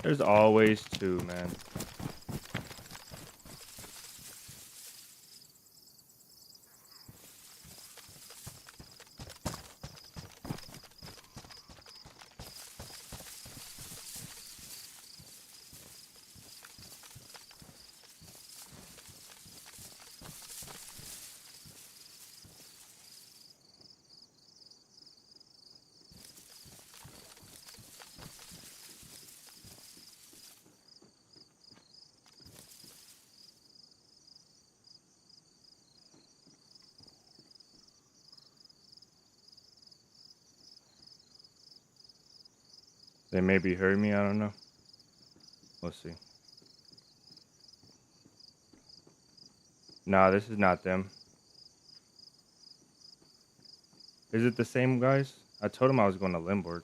There's always two, man. They maybe heard me, I don't know. Let's see. Nah, this is not them. Is it the same guys? I told him I was going to Limburg.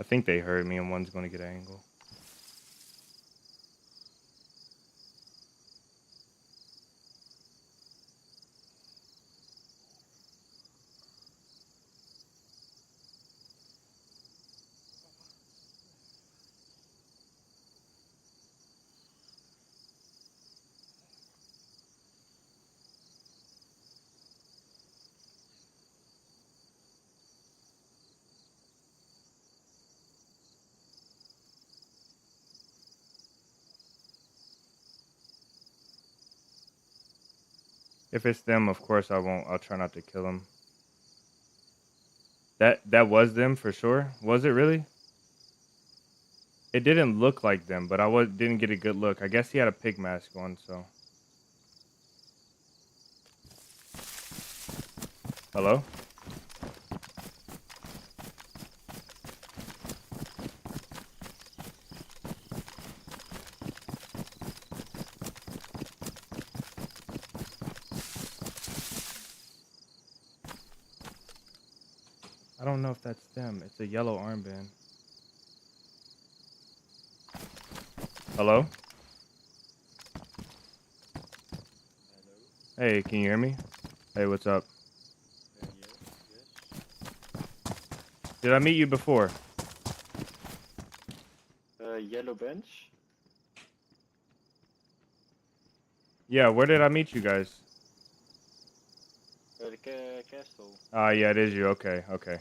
I think they heard me and one's going to get an angle. If it's them, of course I won't. I'll try not to kill them. That was them for sure. Was it really? It didn't look like them, but didn't get a good look. I guess he had a pig mask on, so. Hello? I don't know if that's them. It's a yellow armband. Hello? Hey, can you hear me? Hey, what's up? Did I meet you before? Yellow bench. Yeah, where did I meet you guys? The castle. Ah, yeah, it is you. Okay, okay.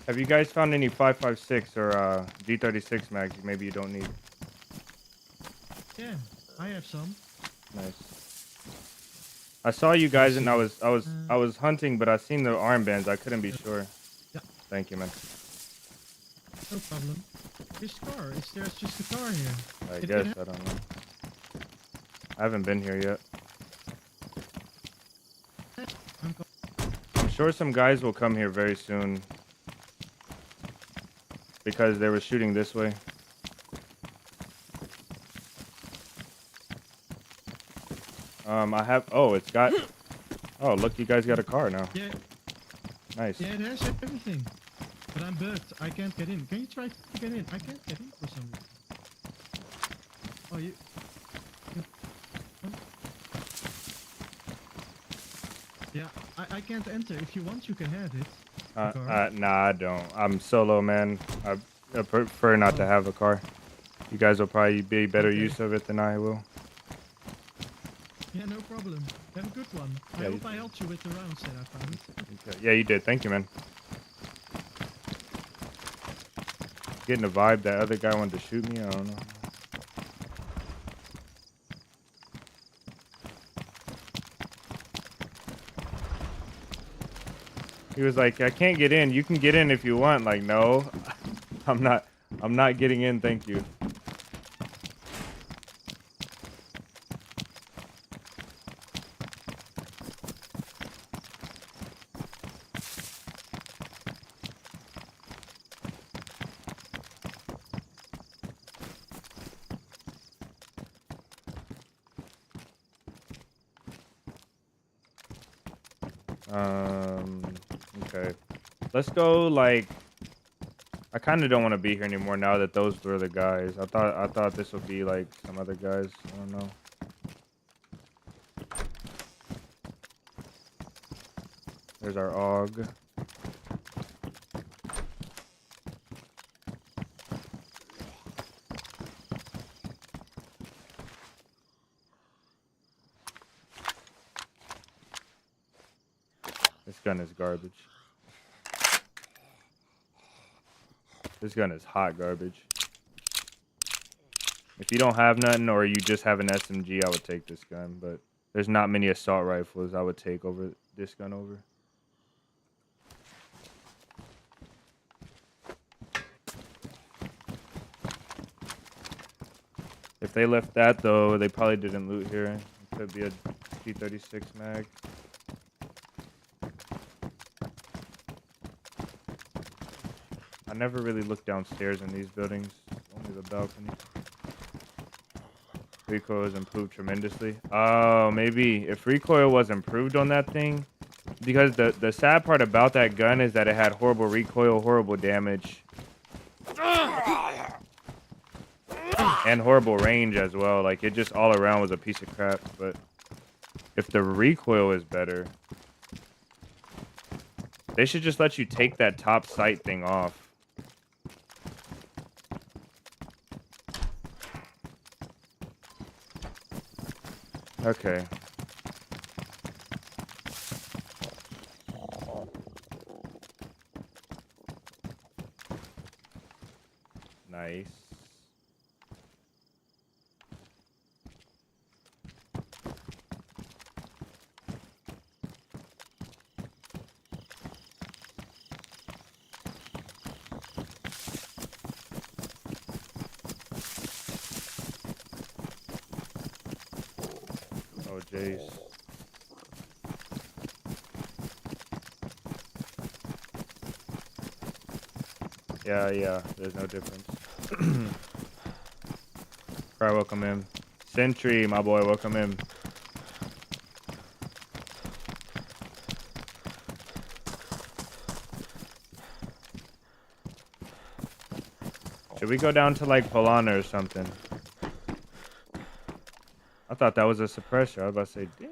Have you guys found any 5.56 or G36 mags maybe you don't need? Yeah, I have some. Nice. I saw you guys and I was hunting, but I seen the armbands. I couldn't be sure. Yeah. Thank you, man. No problem. This car, there's just a car here. I guess, I don't know. I haven't been here yet. I'm sure some guys will come here very soon. Because they were shooting this way. I have, oh, it's got, oh, look, you guys got a car now. Yeah. Nice. Yeah, it has everything. But I'm bugged. I can't get in. Can you try to get in? I can't get in for some reason. Oh, you... Yeah, I can't enter. If you want, you can have it. Nah, I don't. I'm solo, man. I prefer not to have a car. You guys will probably be better use of it than I will. Yeah, no problem. Have a good one. I hope I helped you with the rounds that I found. Okay. Yeah, you did. Thank you, man. Getting a vibe that other guy wanted to shoot me. I don't know. He was like, I can't get in. You can get in if you want. Like, no, I'm not getting in. Thank you. Okay. Let's go, like, I kind of don't want to be here anymore now that those were the guys. I thought this would be, like, some other guys. I don't know. There's our AUG. This gun is garbage. This gun is hot garbage. If you don't have nothing or you just have an SMG, I would take this gun, but there's not many assault rifles I would take over this gun over. If they left that though, they probably didn't loot here. It could be a P36 mag. I never really look downstairs in these buildings, only the balcony. Recoil is improved tremendously. Oh, maybe if recoil was improved on that thing, because the sad part about that gun is that it had horrible recoil, horrible damage, and horrible range as well. Like, it just all around was a piece of crap. But if the recoil is better, they should just let you take that top sight thing off. Okay. Nice. Oh, jeez. Yeah, there's no difference. Alright, welcome in. Sentry, my boy, welcome in. Should we go down to like Polana or something? I thought that was a suppressor. I was about to say, damn.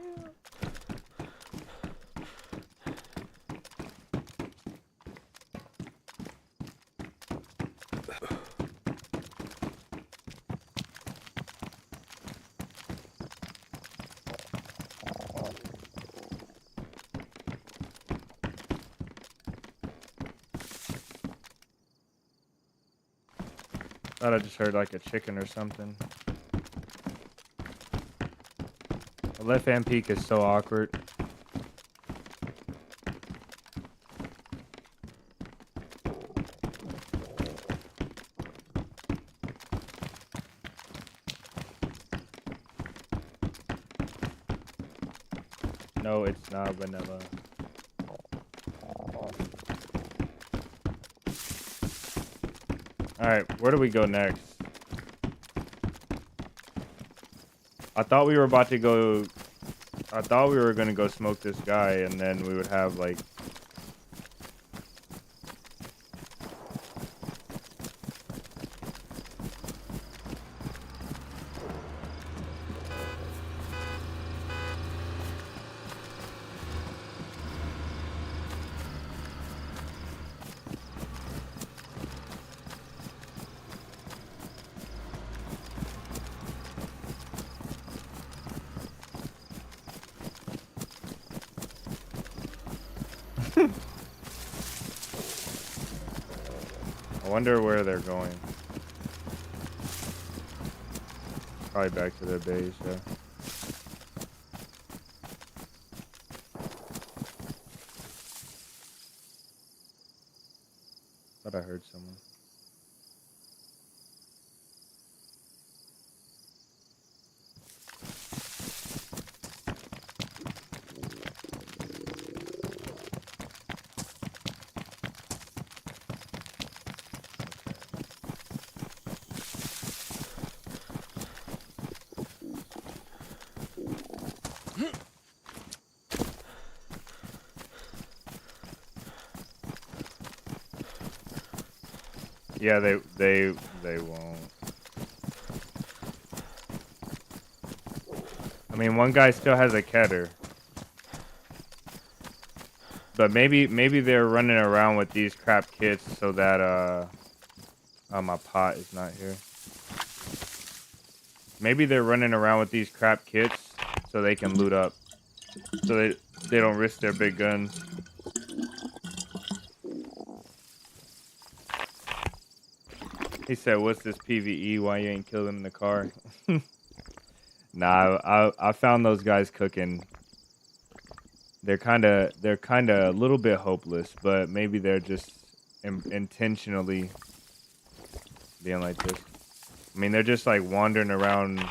Thought I just heard like a chicken or something. The left hand peak is so awkward. No, it's not vanilla. Alright, where do we go next? I thought we were about to go... I thought we were gonna go smoke this guy and then we would have like... I wonder where they're going. Probably back to their base, yeah. Thought I heard someone. Yeah, they won't. I mean, one guy still has a Keter. But maybe they're running around with these crap kits so that oh, my pot is not here. Maybe they're running around with these crap kits so they can loot up. So they don't risk their big guns. He said, "What's this PvE? Why you ain't killing in the car?" Nah, I found those guys cooking. They're kind of a little bit hopeless, but maybe they're just intentionally being like this. I mean, they're just like wandering around.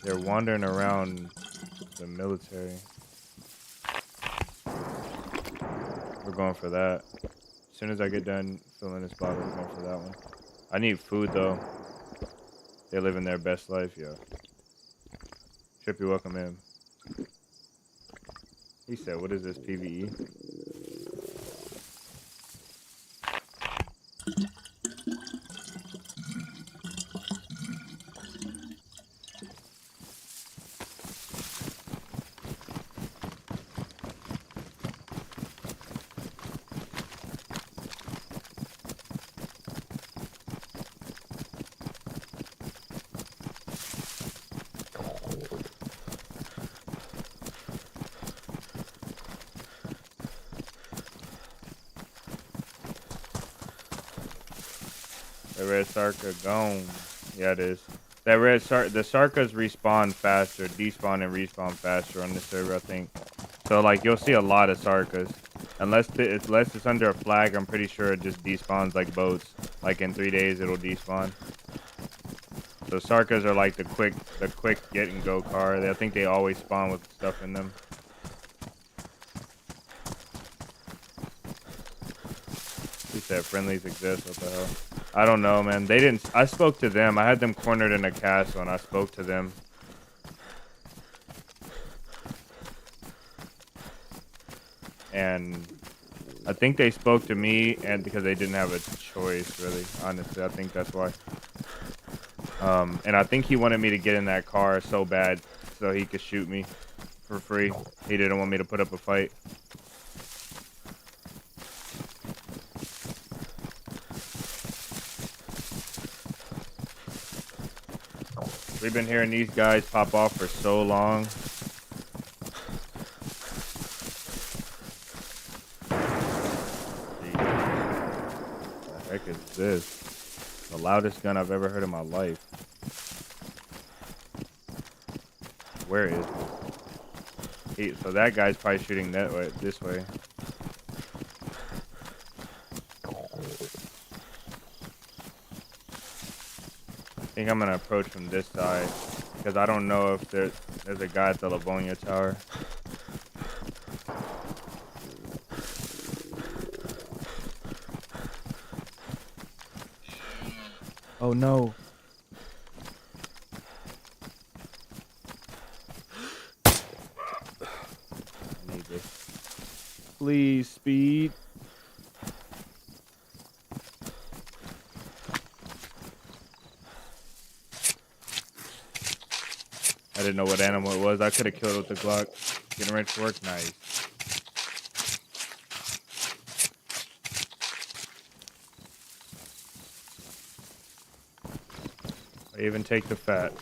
They're wandering around the military. We're going for that. As soon as I get done filling this bottle, we're going for that one. I need food though. They're living their best life, yo. Trippy, welcome in. He said, what is this, PvE? The red Sarka gone. Yeah, it is. That red Sarka, the Sarkas respawn faster, despawn and respawn faster on this server, I think. So like you'll see a lot of Sarkas. Unless it's under a flag, I'm pretty sure it just despawns like boats. Like in 3 days it'll despawn. So Sarkas are like the quick get and go car. I think they always spawn with stuff in them. He said friendlies exist, what the hell? I don't know, man. They didn't. I spoke to them. I had them cornered in a castle, and I spoke to them. And I think they spoke to me, and because they didn't have a choice, really. Honestly, I think that's why. And I think he wanted me to get in that car so bad, so he could shoot me for free. He didn't want me to put up a fight. We've been hearing these guys pop off for so long. What the heck is this? The loudest gun I've ever heard in my life. Where is it? So that guy's probably shooting that way, this way. I think I'm gonna approach from this side because I don't know if there's a guy at the Livonia Tower. Oh no. I need this. Please, speed. I didn't know what animal it was. I could have killed it with the Glock. Getting ready for work. Nice. I even take the fat.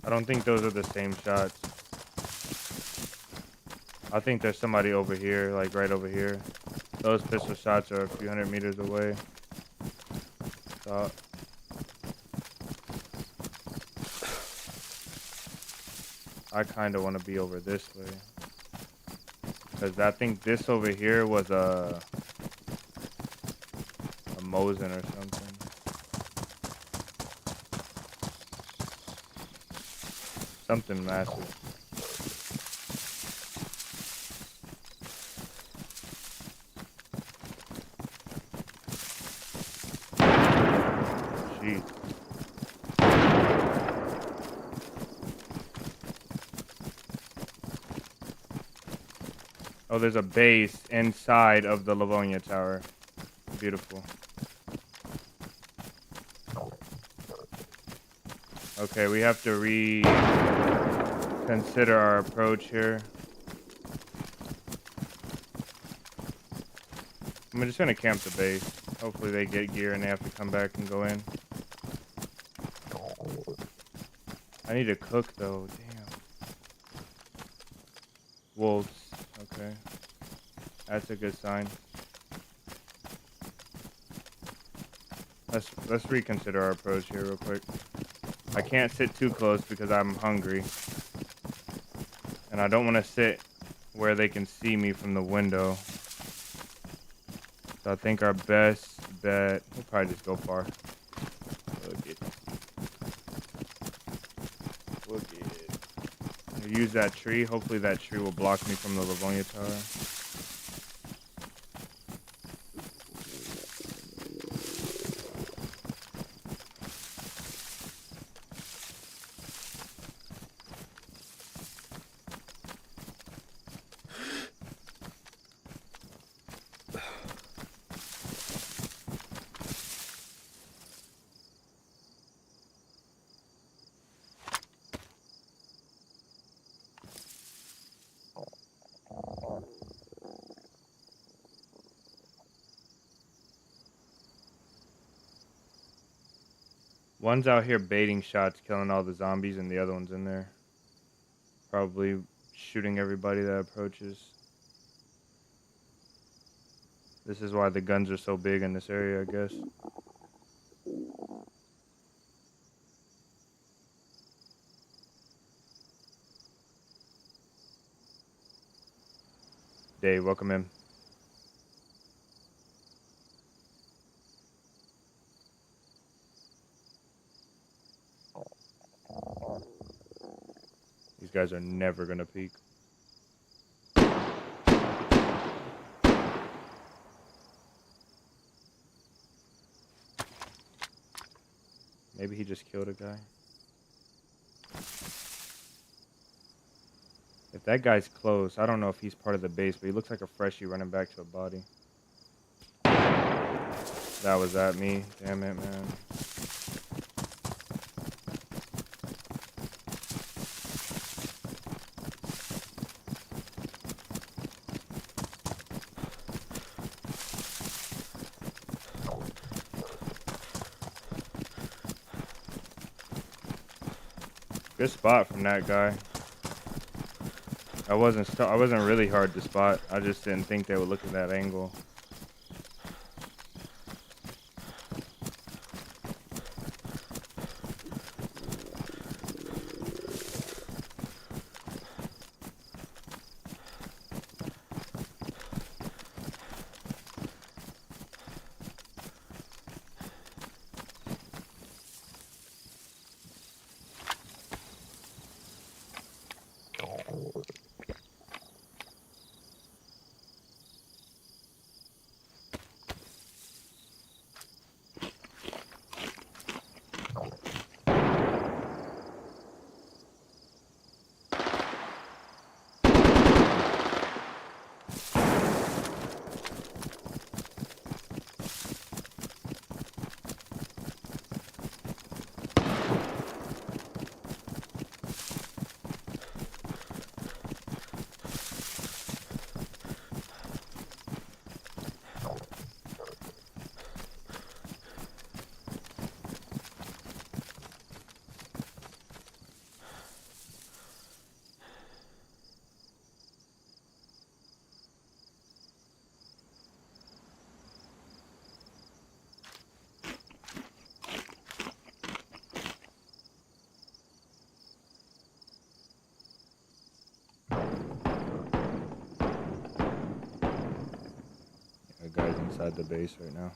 I don't think those are the same shots. I think there's somebody over here, like right over here. Those pistol shots are a few hundred meters away. Stop. I kind of want to be over this way. Because I think this over here was a Mosin or something. Something massive. Jeez. Oh, there's a base inside of the Livonia Tower. Beautiful. Okay, we have to reconsider our approach here. I'm just gonna camp the base. Hopefully they get gear and they have to come back and go in. I need to cook though, damn. Wolves, okay. That's a good sign. Let's reconsider our approach here real quick. I can't sit too close because I'm hungry. And I don't want to sit where they can see me from the window. So I think our best bet, we'll probably just go far. We'll get it. We'll use that tree. Hopefully that tree will block me from the Livonia Tower. One's out here baiting shots, killing all the zombies, and the other one's in there. Probably shooting everybody that approaches. This is why the guns are so big in this area, I guess. Dave, welcome in. These guys are never gonna peek. Maybe he just killed a guy. If that guy's close, I don't know if he's part of the base, but he looks like a freshie running back to a body. That was at me. Damn it, man. Good spot from that guy. I wasn't really hard to spot. I just didn't think they would look at that angle. inside the base right now.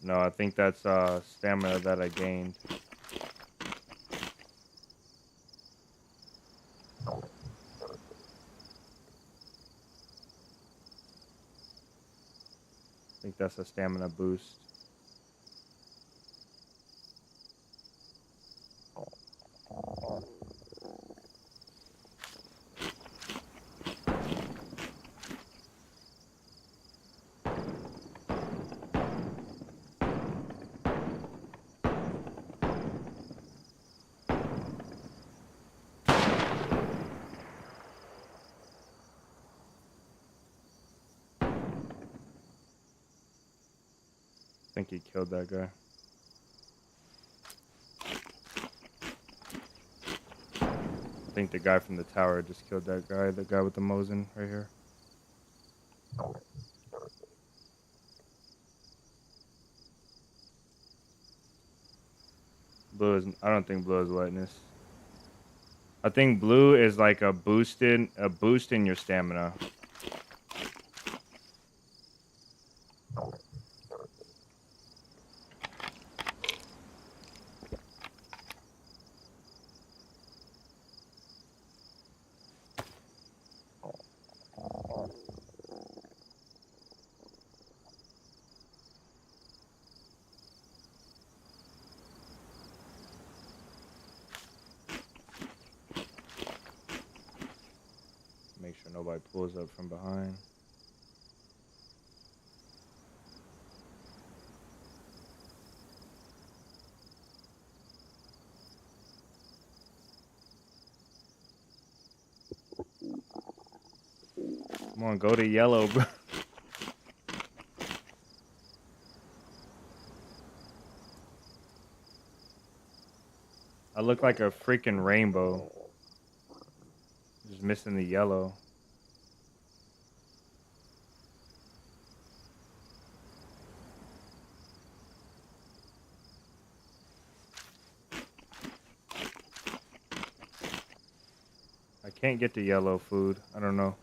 No, I think that's stamina that I gained. I think that's a stamina boost. I think he killed that guy. I think the guy from the tower just killed that guy, the guy with the Mosin right here. Blue is, I don't think blue is wetness. I think blue is like a boost in your stamina. Make sure nobody pulls up from behind. Come on, go to yellow, bro. I look like a freaking rainbow. Just missing the yellow. I can't get the yellow food. I don't know.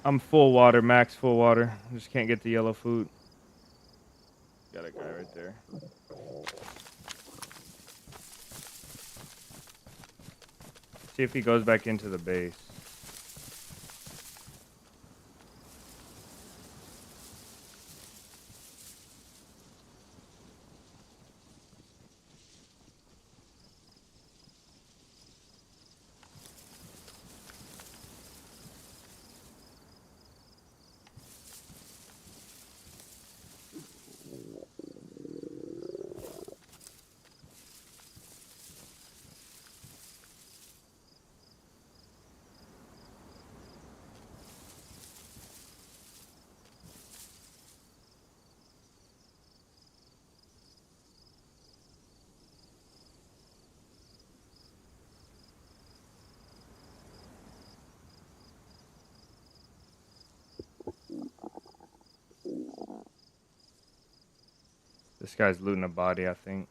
I'm full water, max full water. I just can't get the yellow food. Got a guy right there. See if he goes back into the base. This guy's looting a body, I think.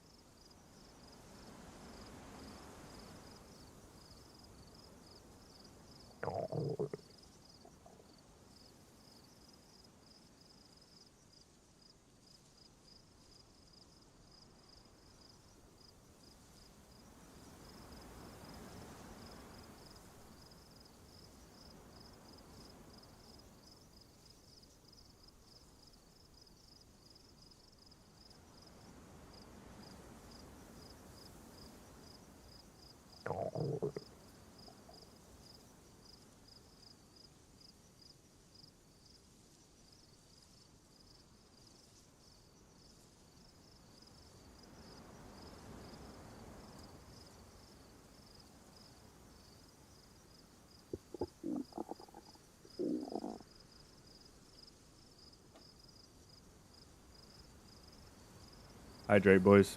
Hydrate, boys.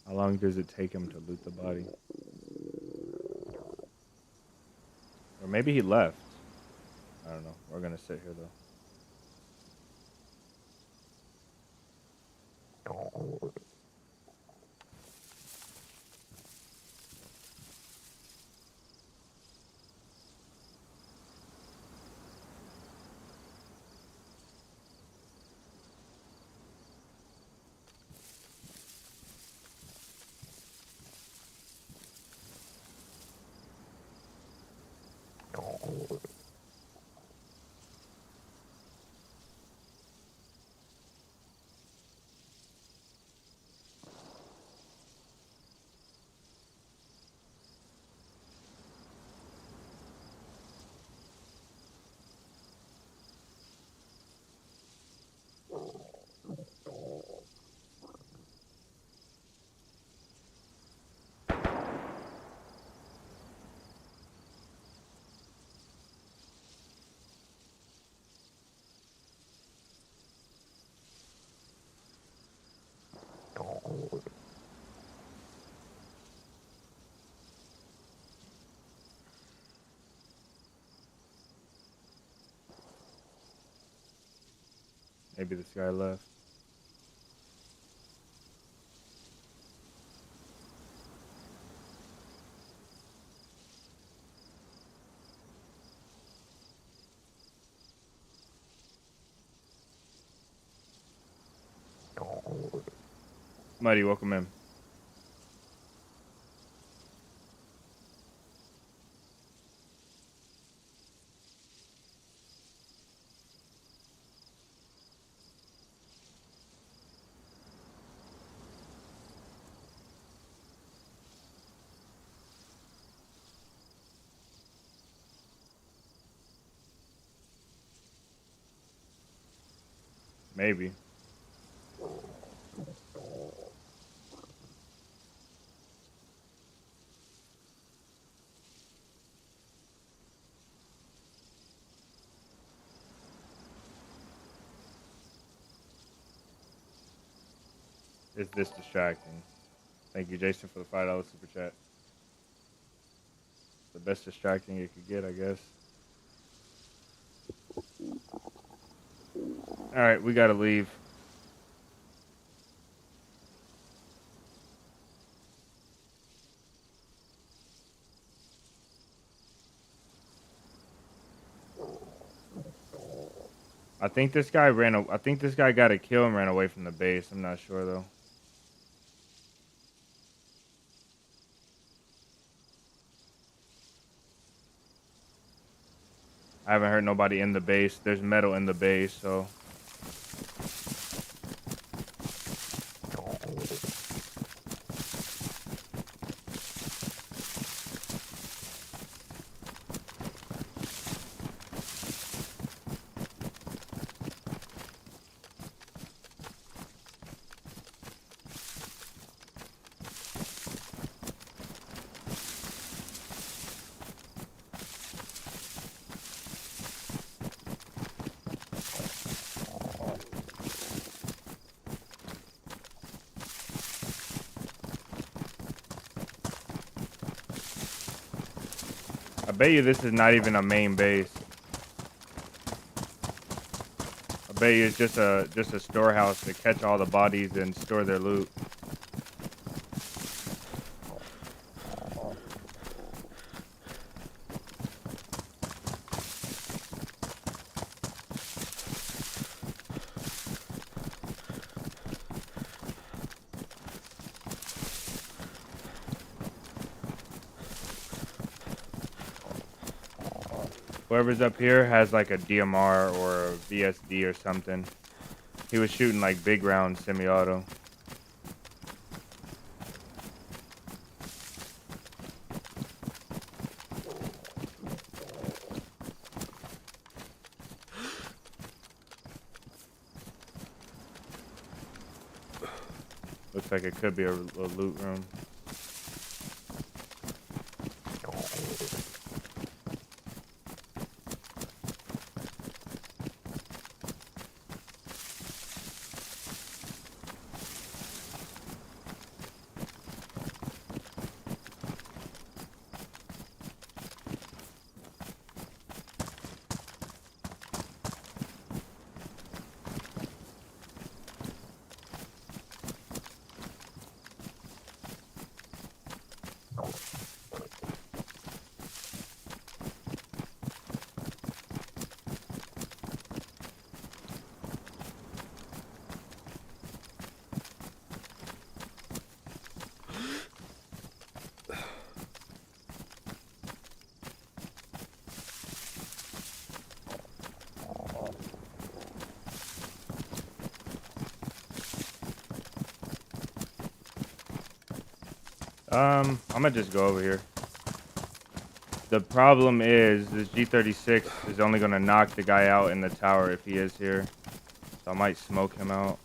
How long does it take him to loot the body? Or maybe he left. I don't know. We're gonna sit here though. Maybe this guy left. Muddy, welcome in. Maybe. Is this distracting? Thank you, Jason, for the $5 super chat. The best distracting you could get, I guess. Alright, we gotta leave. I think this guy I think this guy got a kill and ran away from the base. I'm not sure though. I haven't heard nobody in the base. There's metal in the base, so. I bet you this is not even a main base. I bet you it's just a storehouse to catch all the bodies and store their loot. Whoever's up here has like a DMR or a VSD or something. He was shooting like big round semi-auto. Looks like it could be a loot room. I'm gonna just go over here. The problem is this G36 is only gonna knock the guy out in the tower if he is here. So I might smoke him out.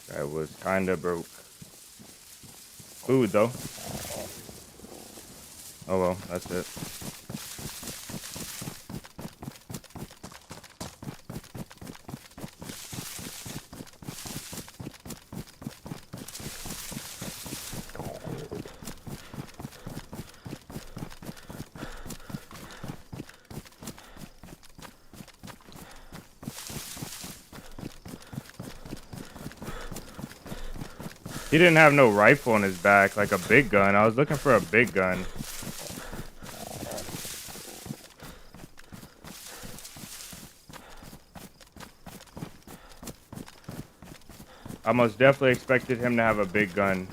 That was kinda broke. Food though. Oh well, that's it. He didn't have no rifle on his back, like a big gun. I was looking for a big gun. I most definitely expected him to have a big gun.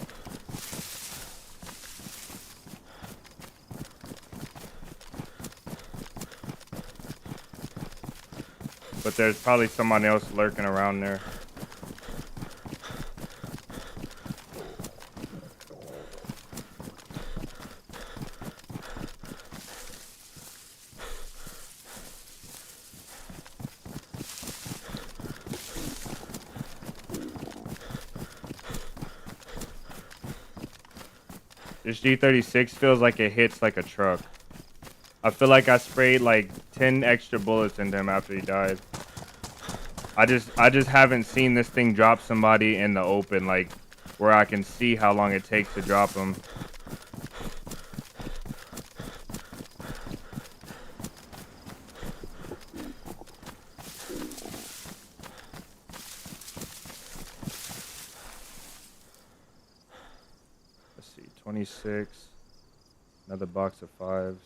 But there's probably someone else lurking around there. This G36 feels like it hits like a truck. I feel like I sprayed like 10 extra bullets into him after he died. I just haven't seen this thing drop somebody in the open, like where I can see how long it takes to drop them. Let's see, 26. Another box of 5s.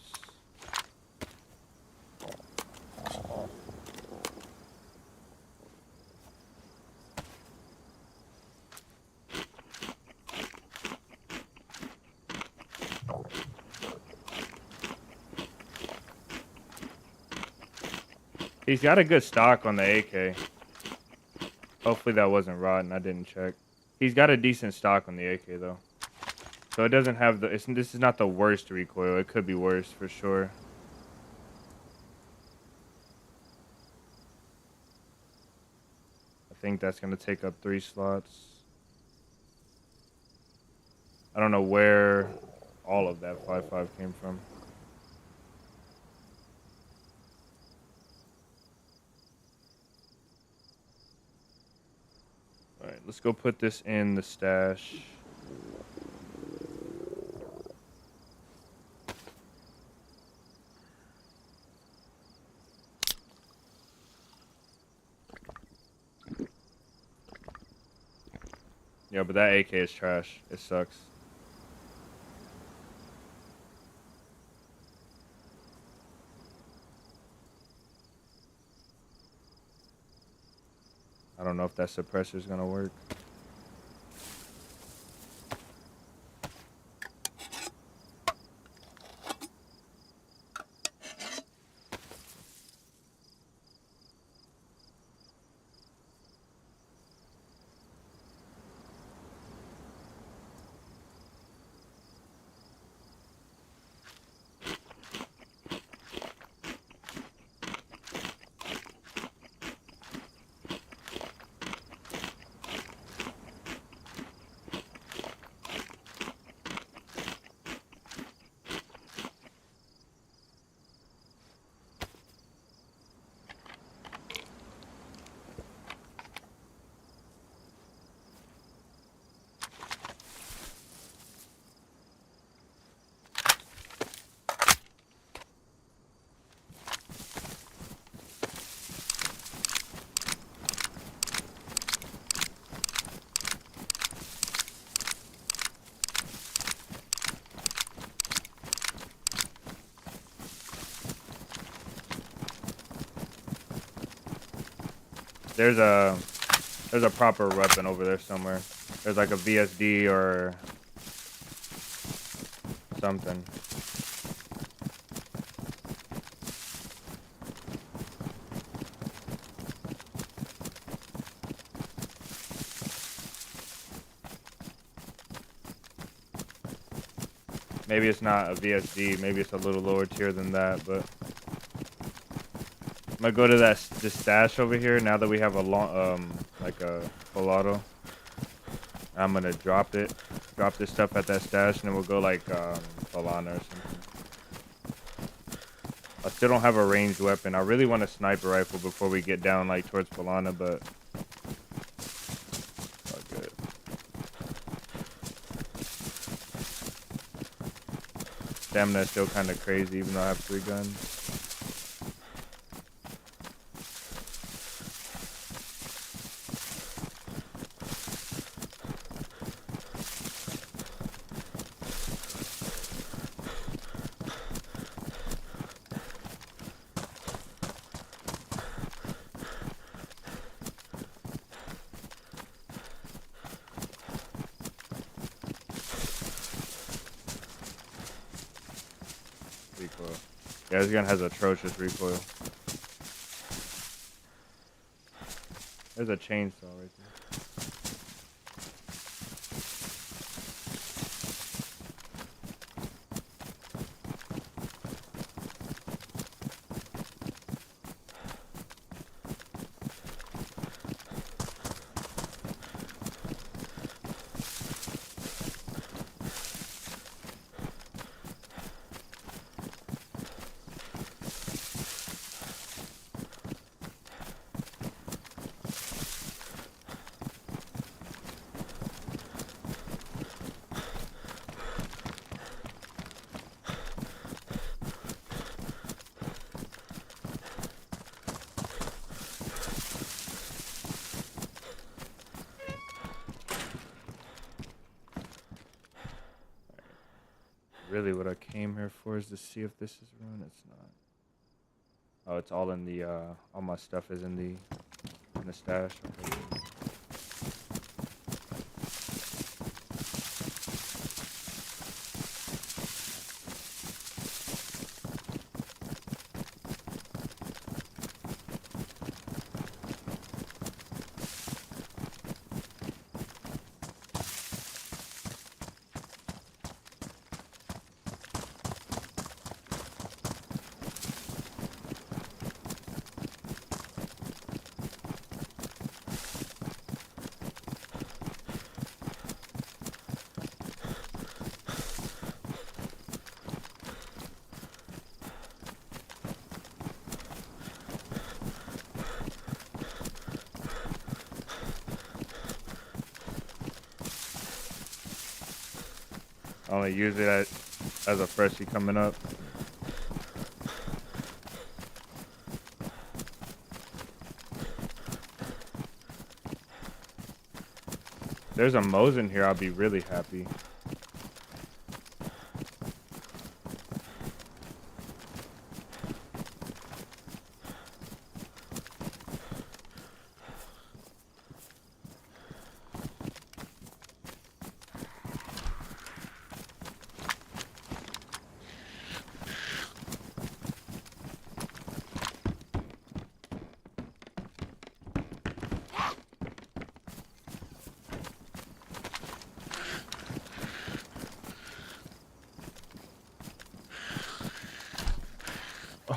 He's got a good stock on the AK. Hopefully that wasn't rotten. I didn't check. He's got a decent stock on the AK though. So it doesn't have the... this is not the worst recoil. It could be worse for sure. I think that's going to take up 3 slots. I don't know where all of that 5.5 came from. Alright, let's go put this in the stash. Yeah, but that AK is trash. It sucks. I don't know if that suppressor is gonna work. There's a proper weapon over there somewhere. There's like a VSD or something. Maybe it's not a VSD. Maybe it's a little lower tier than that, but I'm gonna go to this stash over here now that we have a long, like a full auto. I'm gonna drop this stuff at that stash, and then we'll go like Solana or something. I still don't have a ranged weapon. I really want a sniper rifle before we get down like towards Solana, but all good. Stamina is still kind of crazy, even though I have 3 guns. Recoil. Yeah, this gun has atrocious recoil. There's a chainsaw right there. Really, what I came here for is to see if this is ruined. It's not. Oh, it's all in the all my stuff is in the stash. Okay. I only use it as a freshie coming up. If there's a Mosin here, I'll be really happy.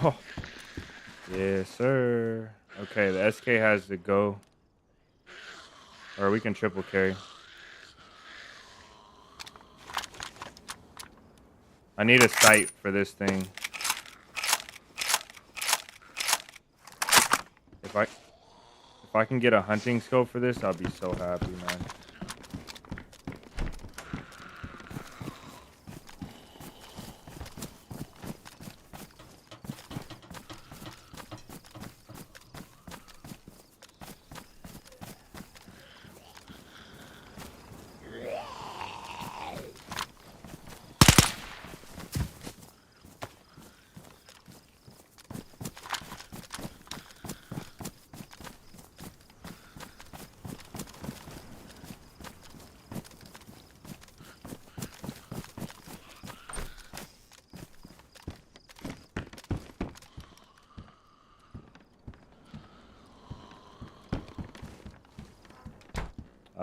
Oh, yes, sir. Okay, the SK has to go. Or we can triple carry. I need a sight for this thing. If I can get a hunting scope for this, I'll be so happy, man.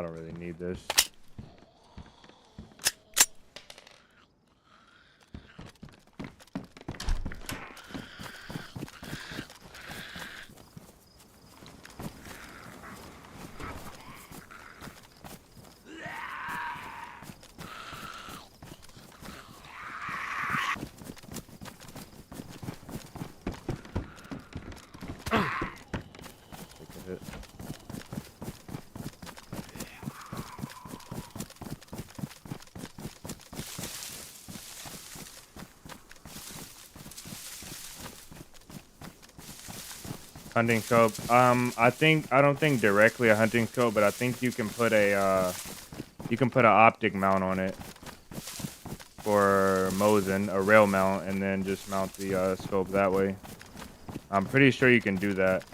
I don't really need this. Take a hit. Hunting scope. I don't think directly a hunting scope, but I think you can put a an optic mount on it for Mosin, a rail mount, and then just mount the scope that way. I'm pretty sure you can do that.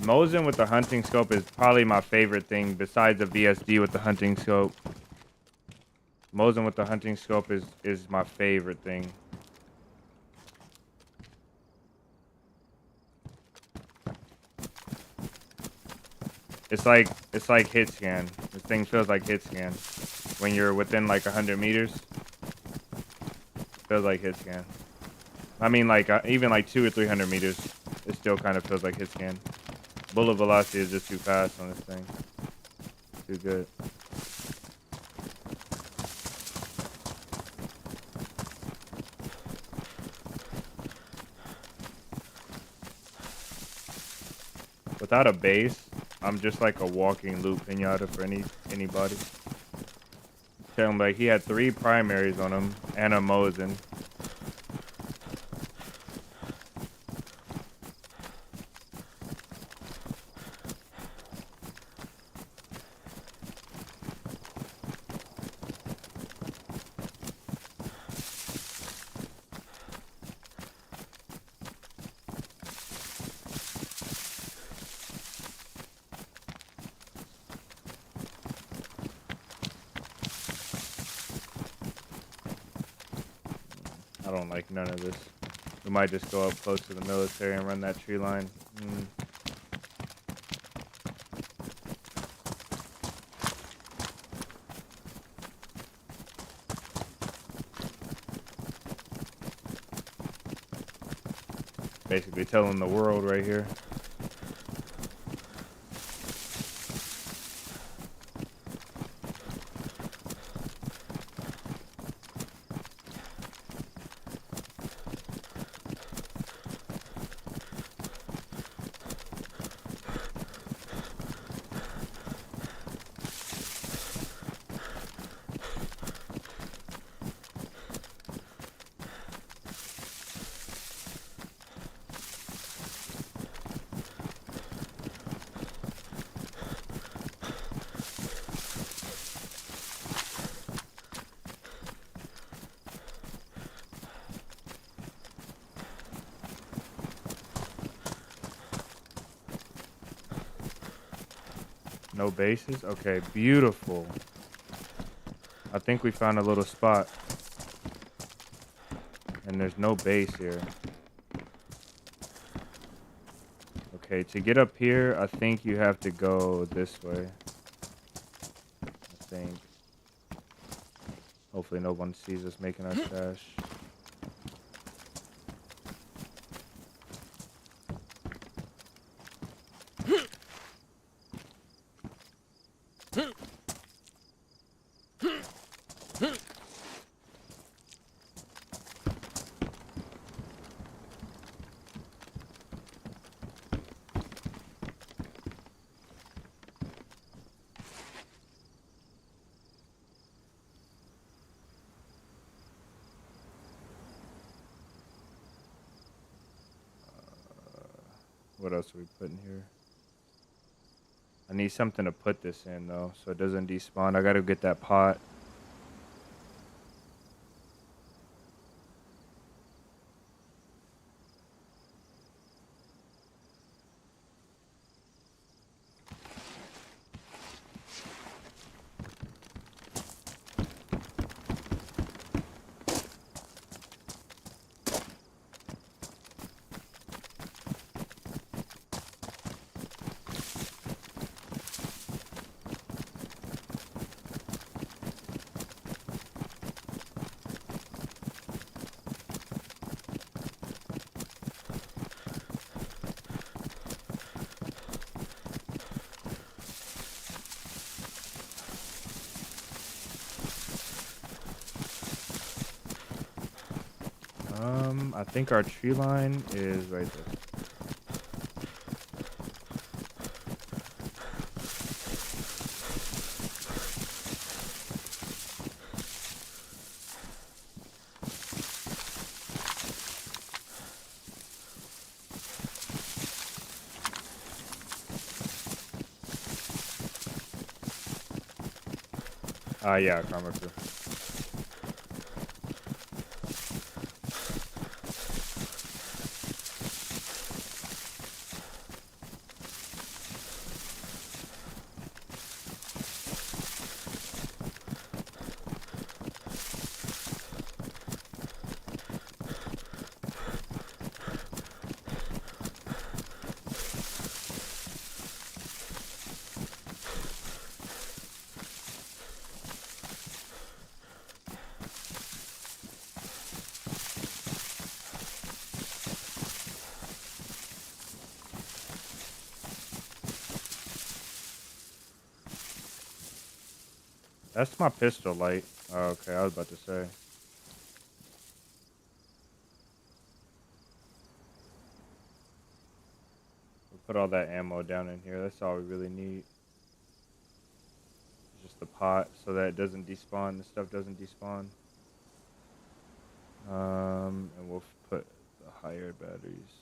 Mosin with the hunting scope is probably my favorite thing besides the VSD with the hunting scope. Mosin with the hunting scope is my favorite thing. It's like hit scan. This thing feels like hit scan. When you're within like 100 meters, feels like hit scan. I mean, like even like 200 or 300 meters, it still kind of feels like hit scan. Bullet velocity is just too fast on this thing. Too good. Without a base, I'm just like a walking loot pinata for anybody. Tell him like he had 3 primaries on him and a Mosin. I don't like none of this. We might just go up close to the military and run that tree line. Basically telling the world right here. No bases? Okay, beautiful. I think we found a little spot. And there's no base here. Okay, to get up here, I think you have to go this way. I think. Hopefully no one sees us making our stash. What else are we putting here? I need something to put this in though, so it doesn't despawn. I gotta get that pot. I think our tree line is right there. Yeah, karma crew. That's my pistol light. Oh, okay, I was about to say. We'll put all that ammo down in here. That's all we really need. Just the pot so that it doesn't despawn. The stuff doesn't despawn. And we'll put the higher batteries.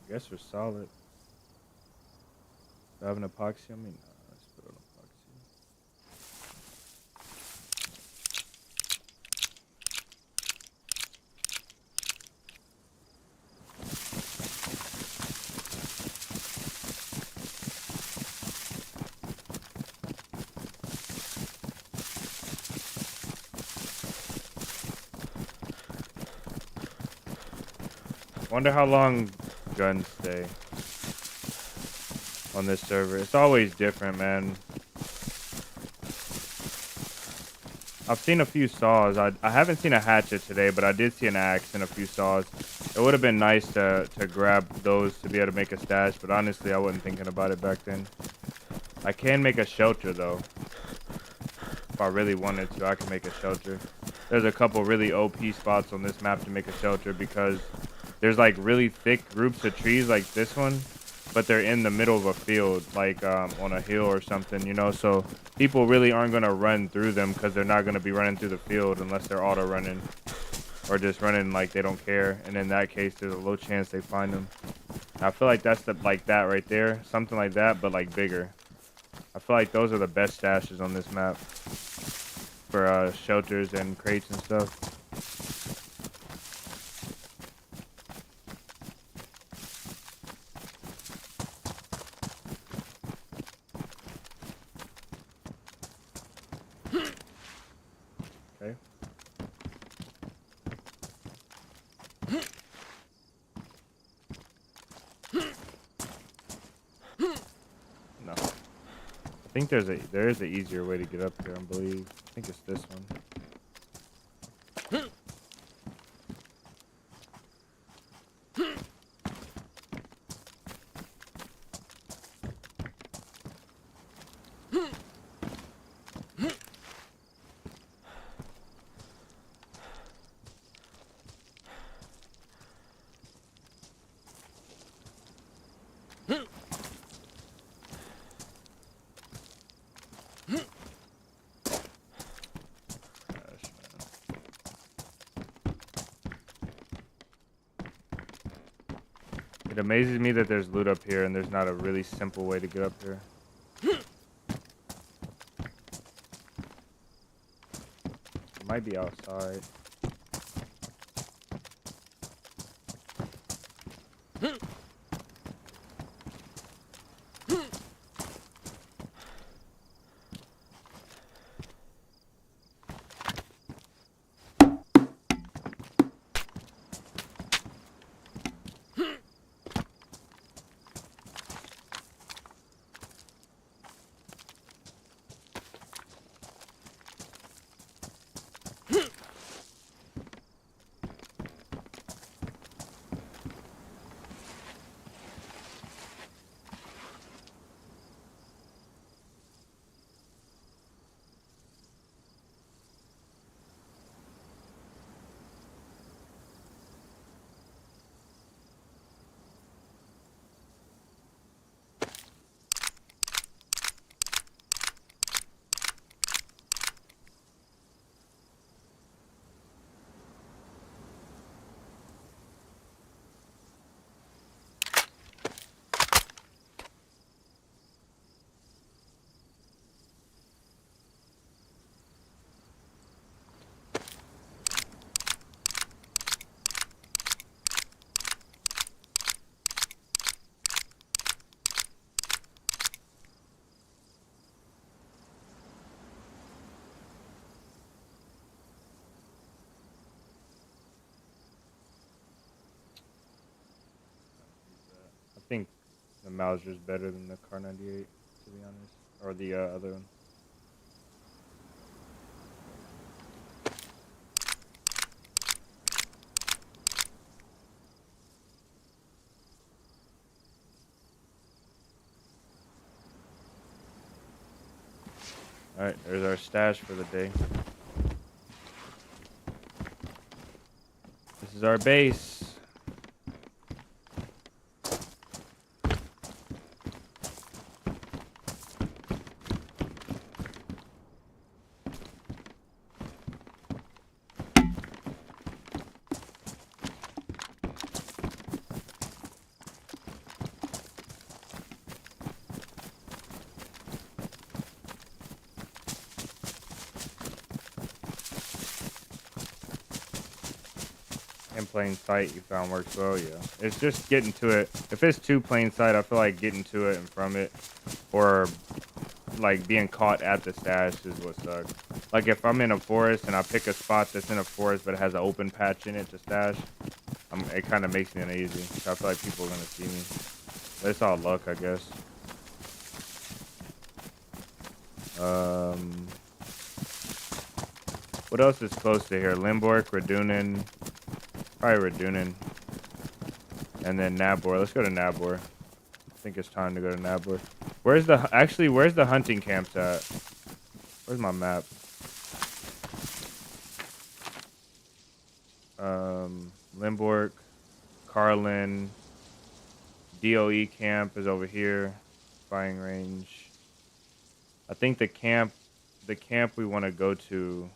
I guess we're solid. Do I have an epoxy on me? No, let's put on epoxy. Wonder how long guns stay on this server. It's always different, man. I've seen a few saws. I haven't seen a hatchet today, but I did see an axe and a few saws. It would have been nice to grab those to be able to make a stash, but honestly, I wasn't thinking about it back then. I can make a shelter, though. If I really wanted to, I can make a shelter. There's a couple really OP spots on this map to make a shelter because there's like really thick groups of trees like this one, but they're in the middle of a field, like on a hill or something, you know, so people really aren't going to run through them because they're not going to be running through the field unless they're auto running or just running like they don't care, and in that case there's a low chance they find them. I feel like that's like that right there, something like that, but like bigger. I feel like those are the best stashes on this map for shelters and crates and stuff. Okay. No. I think there is an easier way to get up here, I believe. I think it's this one. It amazes me that there's loot up here and there's not a really simple way to get up here. It might be outside. Mauser's better than the Car 98, to be honest, or the other one. All right, there's our stash for the day. This is our base. In plain sight you found works well, yeah. It's just getting to it. If it's too plain sight, I feel like getting to it and from it, or like being caught at the stash is what sucks. Like if I'm in a forest and I pick a spot that's in a forest but it has an open patch in it to stash, it kind of makes me uneasy. I feel like people are gonna see me. But it's all luck, I guess. What else is close to here? Limborg, Radunin. Probably Radunin. And then Nabor. Let's go to Nabor. I think it's time to go to Nabor. Where's the hunting camps at? Where's my map? Limborg, Carlin, DOE camp is over here. Firing range. I think the camp we want to go to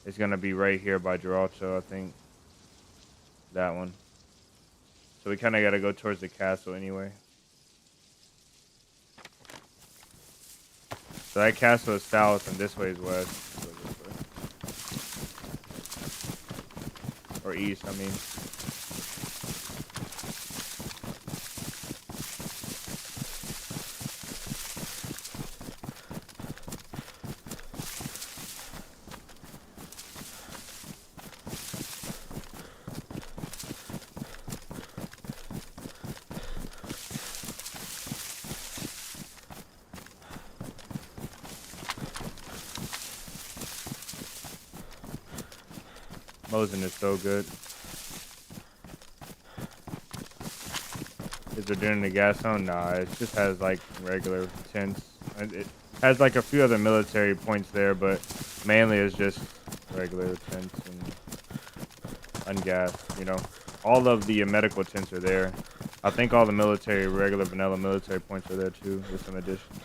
is gonna be right here by Gibraltar, I think. That one. So we kind of got to go towards the castle anyway. So that castle is south and this way is west. So this way. Or east, I mean. Mosin is so good. Is there doing the gas zone? Nah, it just has like regular tents. It has like a few other military points there, but mainly it's just regular tents and ungassed, you know. All of the medical tents are there. I think all the military, regular vanilla military points are there too, with some additions.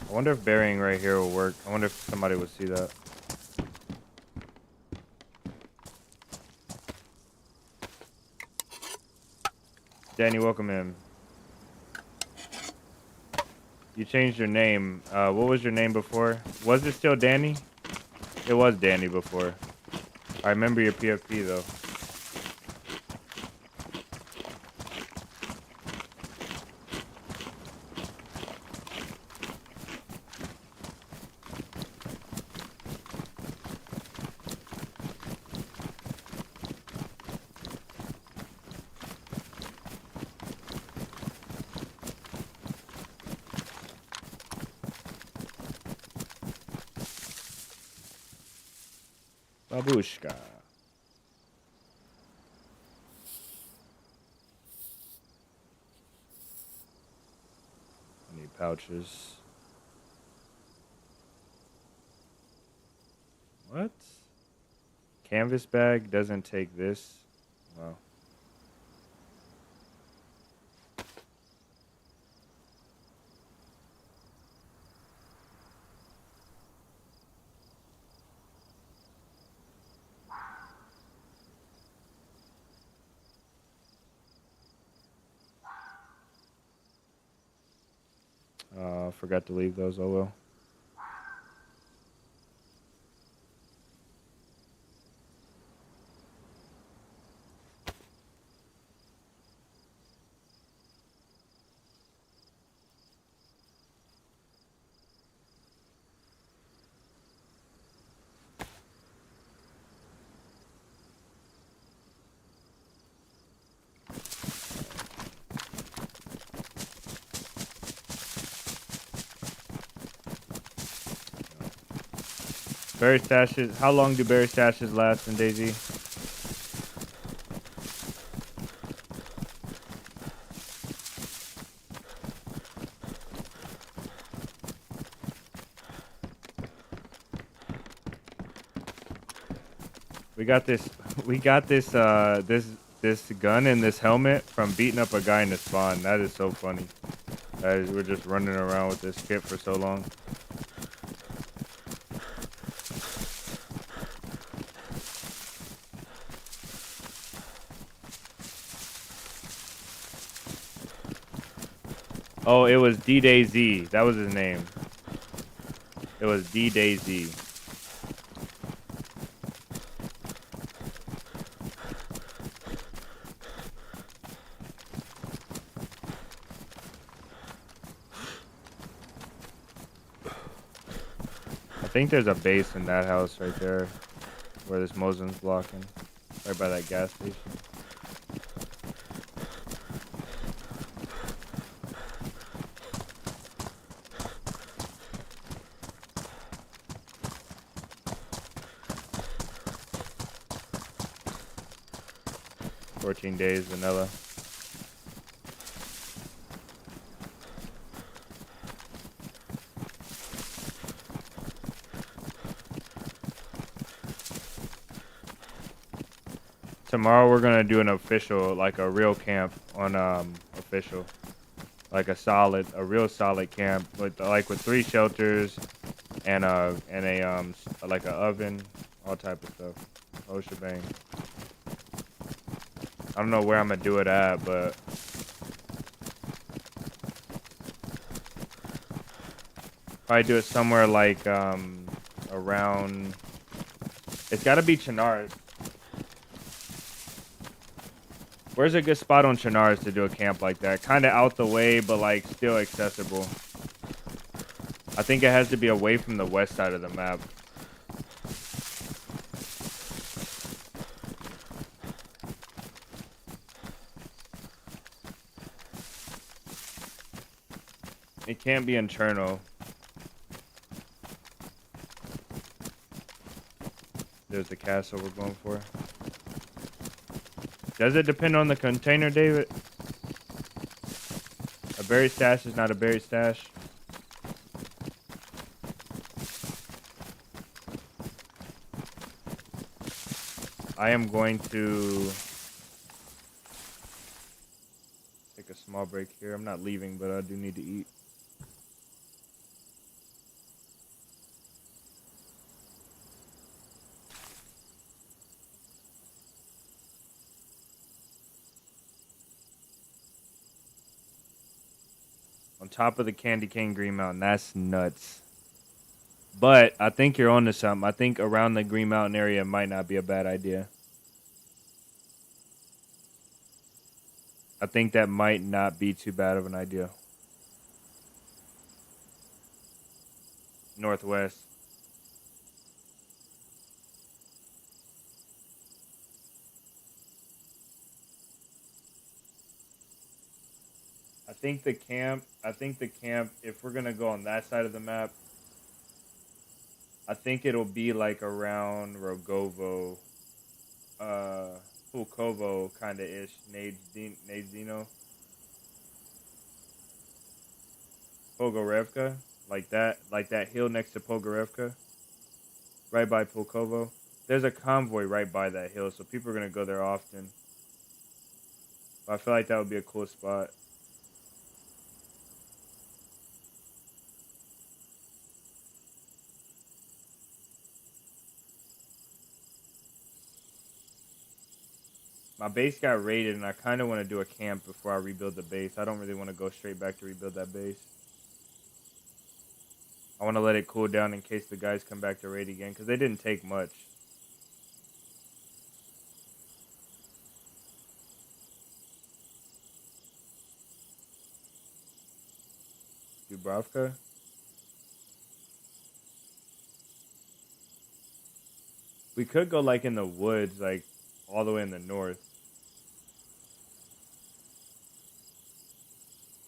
I wonder if burying right here will work. I wonder if somebody would see that. Danny, welcome in. You changed your name. What was your name before? Was it still Danny? It was Danny before. I remember your PFP though. Babushka. I need pouches. What? Canvas bag doesn't take this? Wow. forgot to leave those. Oh well. Berry stashes. How long do berry stashes last in DayZ? We got this. We got this. This gun and this helmet from beating up a guy in the spawn. That is so funny. That is, we're just running around with this kit for so long. Oh, it was DayZ. That was his name. It was DayZ. I think there's a base in that house right there, where this Mosin's blocking, right by that gas station. Days vanilla. Tomorrow we're gonna do an official, like a real camp on official, like a real solid camp with with 3 shelters and a like a oven, all type of stuff, whole shebang. I don't know where I'm gonna do it at, but probably do it somewhere like around. It's gotta be Chenars. Where's a good spot on Chenars to do a camp like that? Kind of out the way, but like still accessible. I think it has to be away from the west side of the map. It can't be internal. There's the castle we're going for. Does it depend on the container, David? A berry stash is not a berry stash. I am going to take a small break here. I'm not leaving, but I do need to eat. On top of the Candy Cane Green Mountain. That's nuts. But I think you're onto something. I think around the Green Mountain area might not be a bad idea. I think that might not be too bad of an idea. Northwest. I think the camp, if we're going to go on that side of the map, I think it'll be like around Rogovo, Pulkovo kind of ish, Nadzino, Pogorevka, like that hill next to Pogorevka, right by Pulkovo. There's a convoy right by that hill, so people are going to go there often. But I feel like that would be a cool spot. My base got raided, and I kind of want to do a camp before I rebuild the base. I don't really want to go straight back to rebuild that base. I want to let it cool down in case the guys come back to raid again, because they didn't take much. Dubravka? We could go like in the woods, like all the way in the north.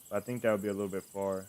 But I think that would be a little bit far.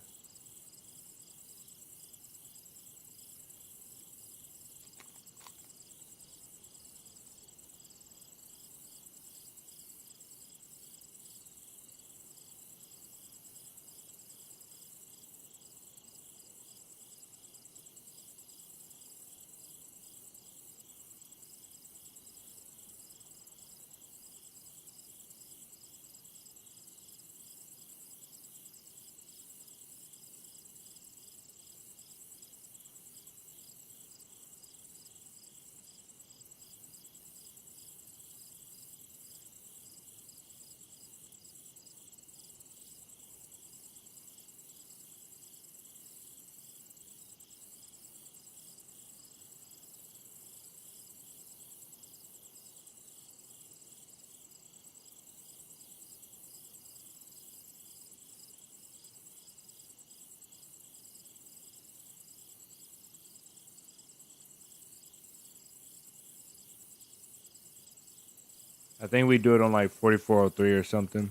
I think we do it on like 4403 or something.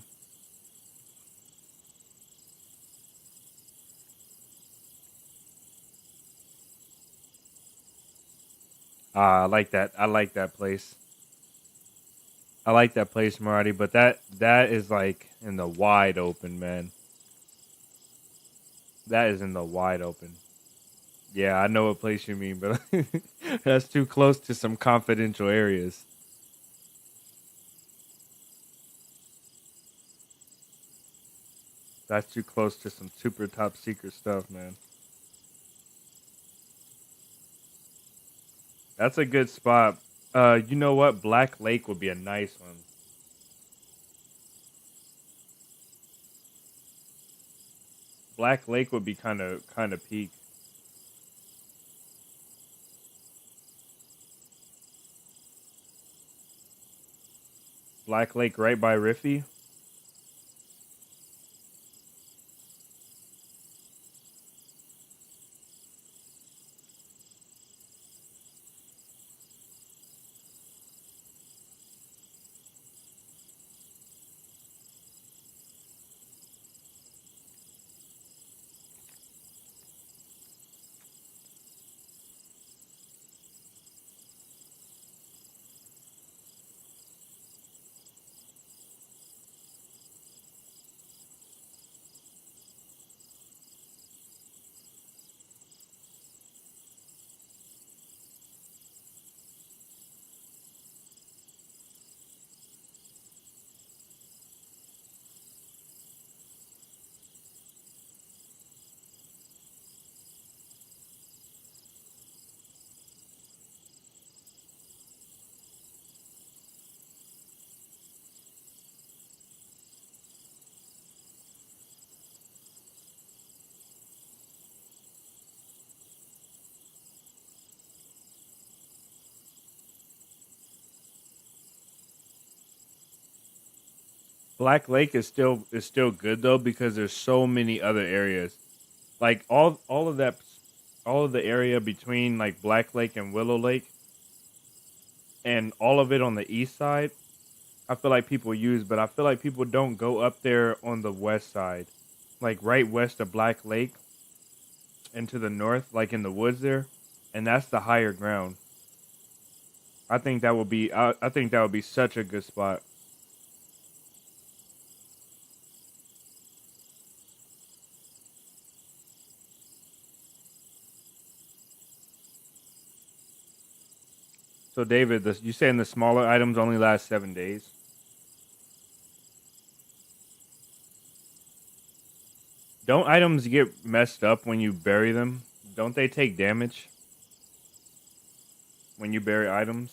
I like that. I like that place. I like that place, Marty, but that is like in the wide open, man. That is in the wide open. Yeah, I know what place you mean, but that's too close to some confidential areas. That's too close to some super top secret stuff, man. That's a good spot. You know what? Black Lake would be a nice one. Black Lake would be kind of peak. Black Lake right by Riffy. Black Lake is still good though because there's so many other areas. Like all of the area between like Black Lake and Willow Lake and all of it on the east side, I feel like people use, but I feel like people don't go up there on the west side. Like right west of Black Lake and to the north, like in the woods there, and that's the higher ground. I think that would be such a good spot. So David, you saying the smaller items only last 7 days? Don't items get messed up when you bury them? Don't they take damage when you bury items?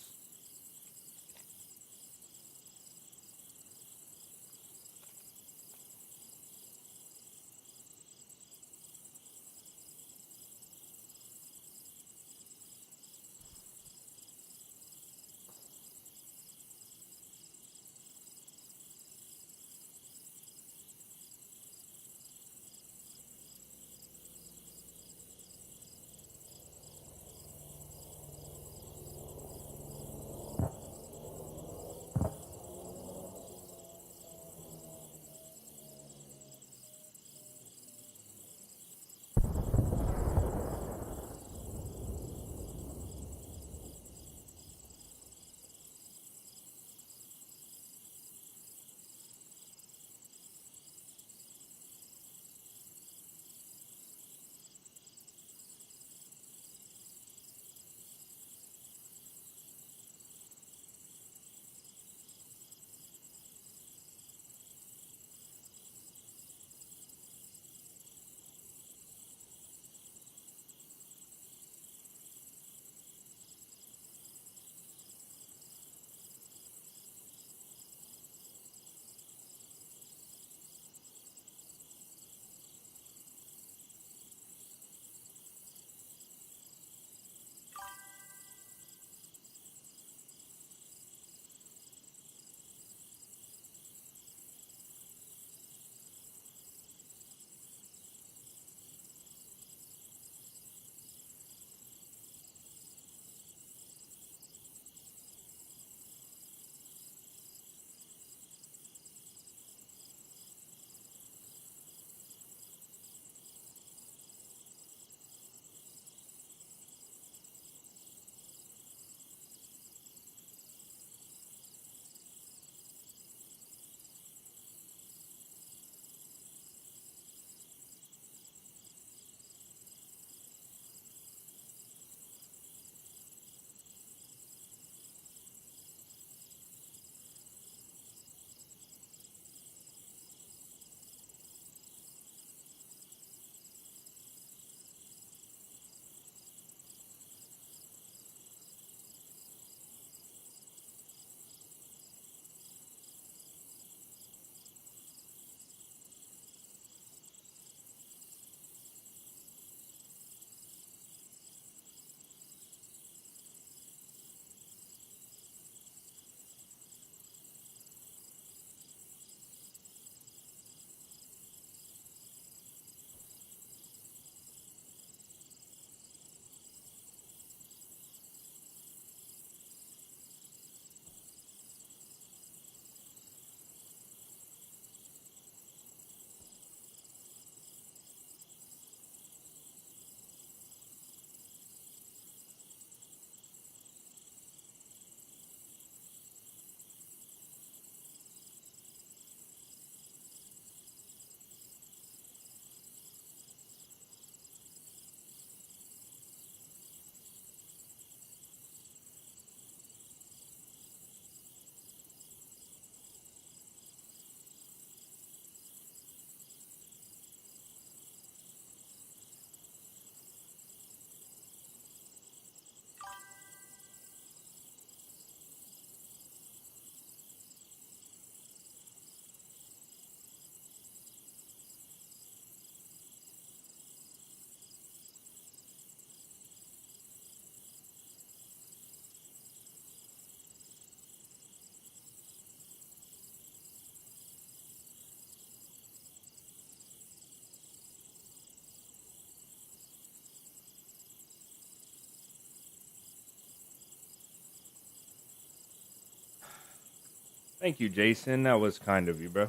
Thank you, Jason. That was kind of you, bro.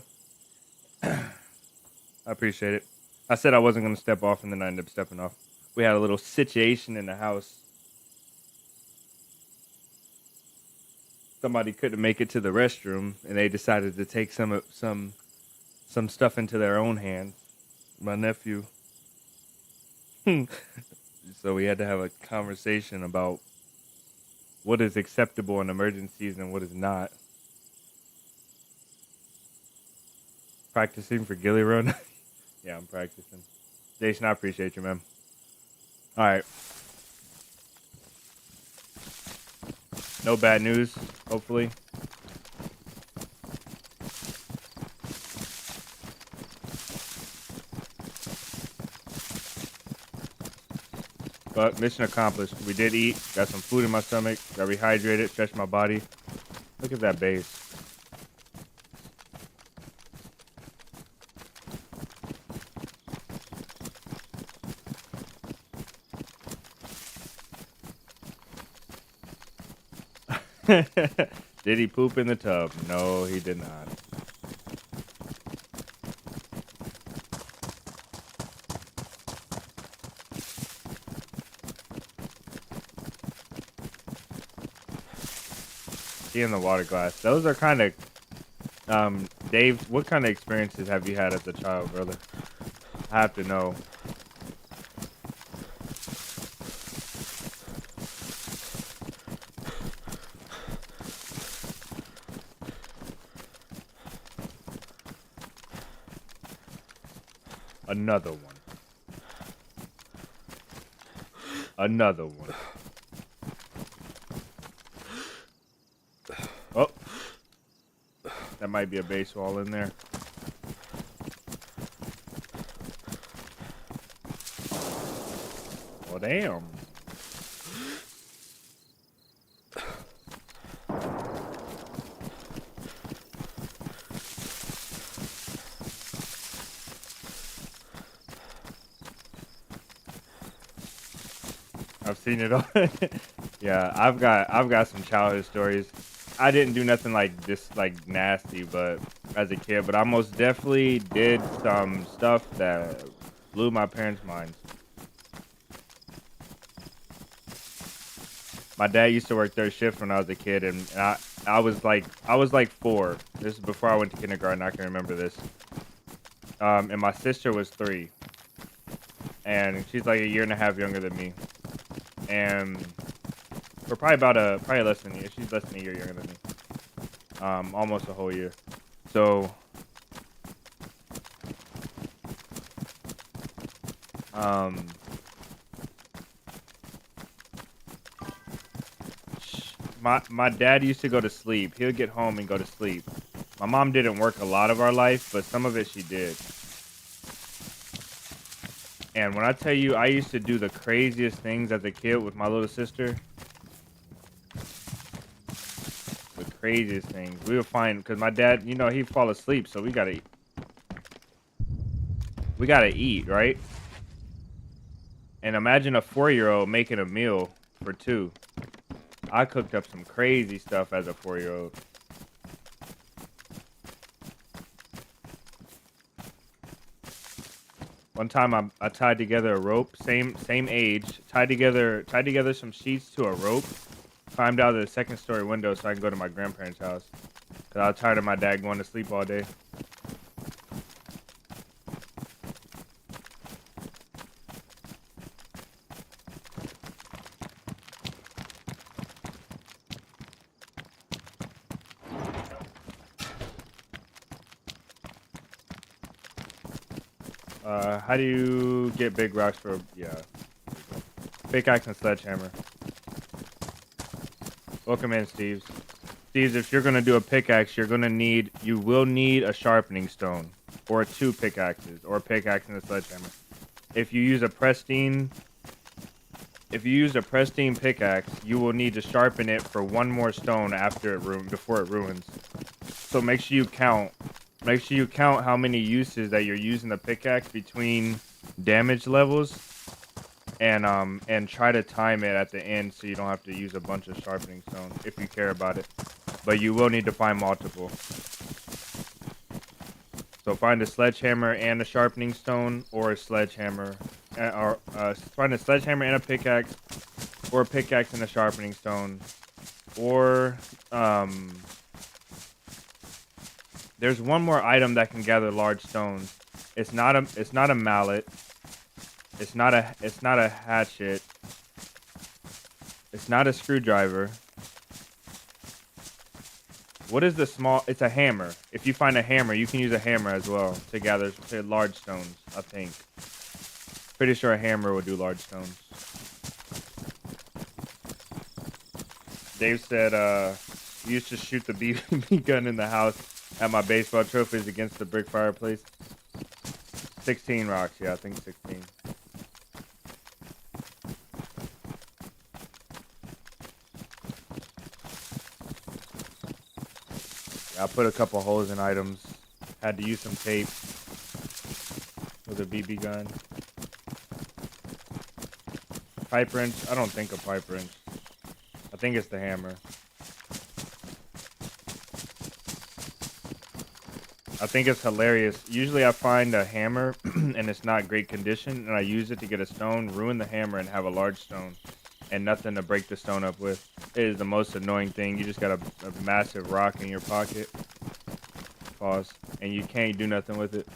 I appreciate it. I said I wasn't going to step off, and then I ended up stepping off. We had a little situation in the house. Somebody couldn't make it to the restroom, and they decided to take some stuff into their own hands. My nephew. So we had to have a conversation about what is acceptable in emergencies and what is not. Practicing for Gilly Run? Yeah, I'm practicing. Jason, I appreciate you, man. All right. No bad news, hopefully. But mission accomplished. We did eat. Got some food in my stomach. Got rehydrated. Stretched my body. Look at that base. Did he poop in the tub? No, he did not. See in the water glass. Those are kind of, Dave, what kind of experiences have you had as a child, brother? I have to know. Another one. Another one. Oh. That might be a base wall in there. Well, damn. I've seen it all. Yeah, I've got some childhood stories. I didn't do nothing like this, like nasty, but as a kid, but I most definitely did some stuff that blew my parents' minds. My dad used to work third shift when I was a kid, and I was like 4. This is before I went to kindergarten. I can remember this. And my sister was 3, and she's like a year and a half younger than me. And we're probably less than a year. She's less than a year younger than me. Almost a whole year. So, my dad used to go to sleep. He would get home and go to sleep. My mom didn't work a lot of our life, but some of it she did. And when I tell you, I used to do the craziest things as a kid with my little sister. The craziest things. We would find, because my dad, you know, he'd fall asleep, so we gotta eat, right? And imagine a 4-year-old making a meal for 2. I cooked up some crazy stuff as a 4-year-old. One time I tied together a rope, same age, tied together some sheets to a rope, climbed out of the second story window so I can go to my grandparents' house. Cause I was tired of my dad going to sleep all day. How do you get big rocks for, yeah. Pickaxe and sledgehammer. Welcome in, Steves. Steves, if you're gonna do a pickaxe, you will need a sharpening stone. Or 2 pickaxes, or a pickaxe and a sledgehammer. If you use a pristine pickaxe, you will need to sharpen it for 1 more stone before it ruins. So make sure you count. Make sure you count how many uses that you're using the pickaxe between damage levels, and try to time it at the end so you don't have to use a bunch of sharpening stones if you care about it. but you will need to find multiple. So find a sledgehammer and a sharpening stone, or a sledgehammer, or find a sledgehammer and a pickaxe, or a pickaxe and a sharpening stone, or there's one more item that can gather large stones. It's not a mallet. It's not a hatchet. It's not a screwdriver. What is the small? It's a hammer. If you find a hammer, you can use a hammer as well to gather large stones, I think. Pretty sure a hammer will do large stones. Dave said he used to shoot the BB gun in the house at my baseball trophies against the brick fireplace. 16 rocks, yeah, I think 16. I put a couple holes in items. Had to use some tape with a BB gun. Pipe wrench? I don't think a pipe wrench. I think it's the hammer. I think it's hilarious. Usually I find a hammer and it's not great condition, and I use it to get a stone, ruin the hammer, and have a large stone. And nothing to break the stone up with. It is the most annoying thing. You just got a massive rock in your pocket. Pause. And you can't do nothing with it.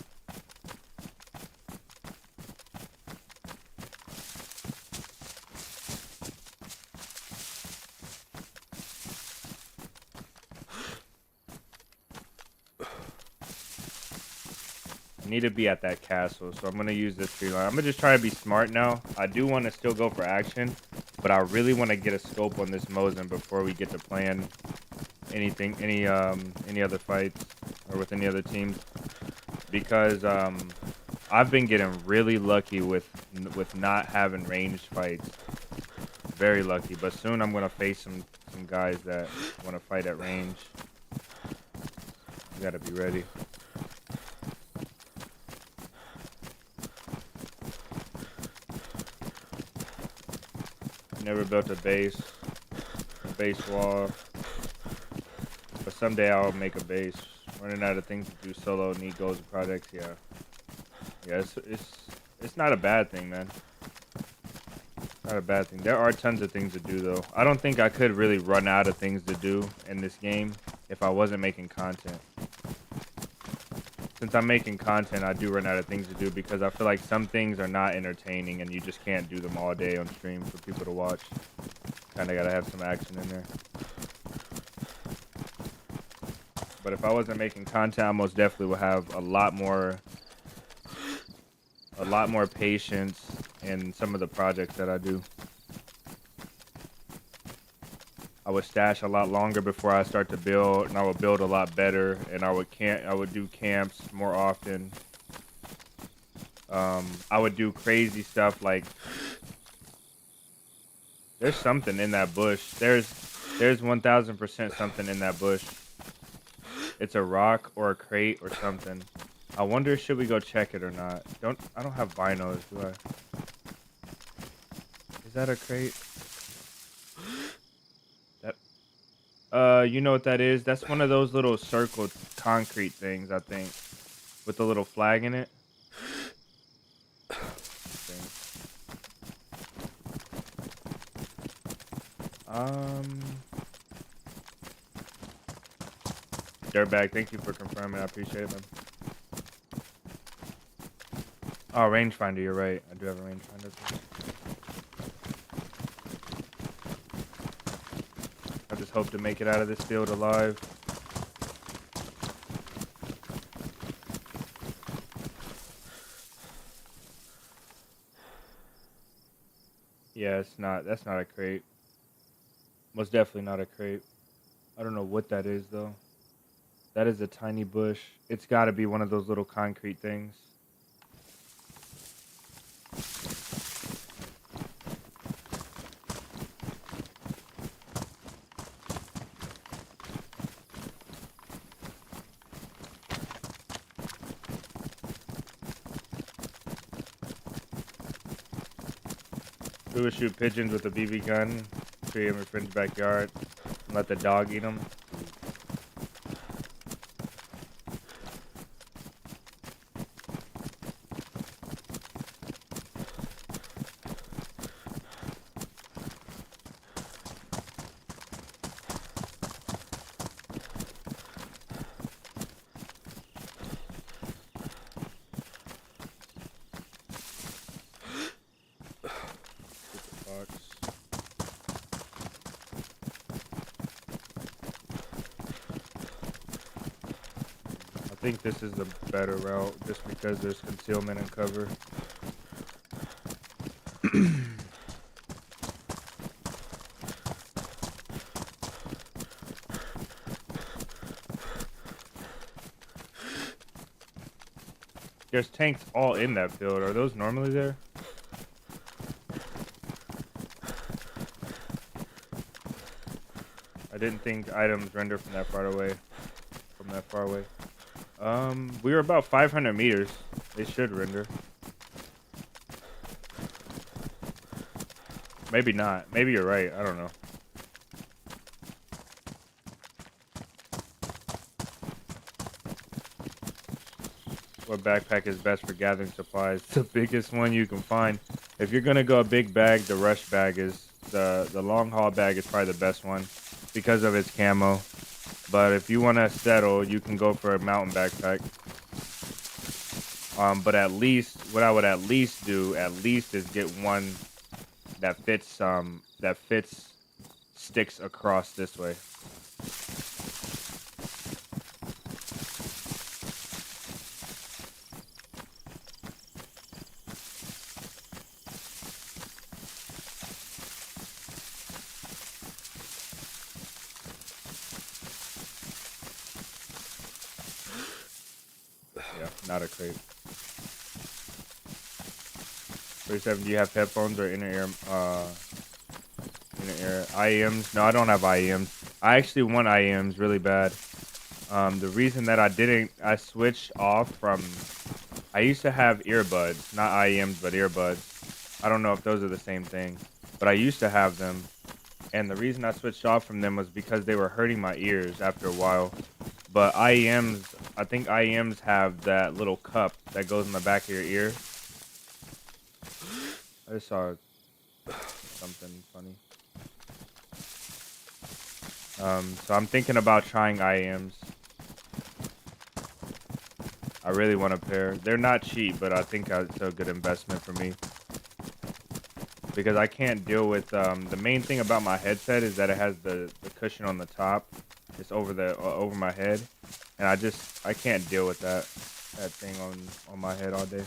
I need to be at that castle, so I'm going to use this tree line. I'm going to just try to be smart now. I do want to still go for action, but I really want to get a scope on this Mosin before we get to plan anything, any other fights or with any other teams, because I've been getting really lucky with not having ranged fights. Very lucky, but soon I'm going to face some guys that want to fight at range. You got to be ready. Never built a base wall, but someday I'll make a base. Running out of things to do solo, need goals and projects. Yeah, it's not a bad thing, man. Not a bad thing. There are tons of things to do, though. I don't think I could really run out of things to do in this game if I wasn't making content. Since I'm making content, I do run out of things to do because I feel like some things are not entertaining and you just can't do them all day on stream for people to watch. Kinda gotta have some action in there. But if I wasn't making content, I most definitely would have a lot more patience in some of the projects that I do. I would stash a lot longer before I start to build, and I would build a lot better, and I would do camps more often. I would do crazy stuff like, there's something in that bush. There's 1000% something in that bush. It's a rock or a crate or something. I wonder, should we go check it or not? I don't have binos, do I? Is that a crate? You know what that is? That's one of those little circled concrete things, I think, with a little flag in it. Dirtbag, thank you for confirming. I appreciate it, man. Oh, rangefinder, you're right. I do have a rangefinder. I just hope to make it out of this field alive. Yeah, that's not a crate. Most definitely not a crate. I don't know what that is, though. That is a tiny bush. It's got to be one of those little concrete things. We would shoot pigeons with a BB gun, tree in my friend's backyard, and let the dog eat them. think this is the better route just because there's concealment and cover. There's tanks all in that field. Are those normally there? I didn't think items render from that far away. We were about 500 meters. They should render. Maybe not. Maybe you're right. I don't know. What backpack is best for gathering supplies? The biggest one you can find. If you're gonna go a big bag, the rush bag is the long haul bag is probably the best one because of its camo. But if you want to settle, you can go for a mountain backpack. But at least what I would at least do is get one that fits sticks across this way. Yeah, not a crate. 37, do you have headphones or inner ear IEMs? No, I don't have IEMs. I actually want IEMs really bad. The reason that I switched off from, I used to have earbuds, not IEMs, but earbuds. I don't know if those are the same thing, but I used to have them. And the reason I switched off from them was because they were hurting my ears after a while. But IEMs, I think IEMs have that little cup that goes in the back of your ear. I just saw something funny. So I'm thinking about trying IEMs. I really want a pair. They're not cheap, but I think it's a good investment for me. Because I can't deal with, the main thing about my headset is that it has the cushion on the top. It's over my head. And I can't deal with that thing on my head all day.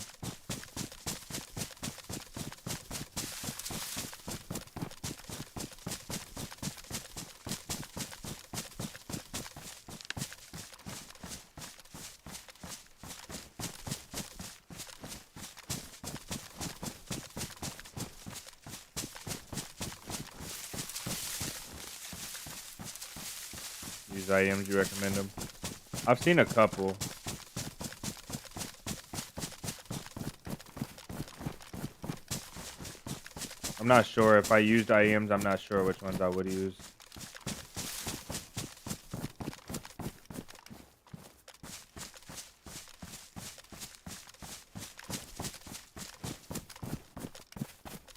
Use IEMs, you recommend them? I've seen a couple. I'm not sure. If I used IEMs, I'm not sure which ones I would use.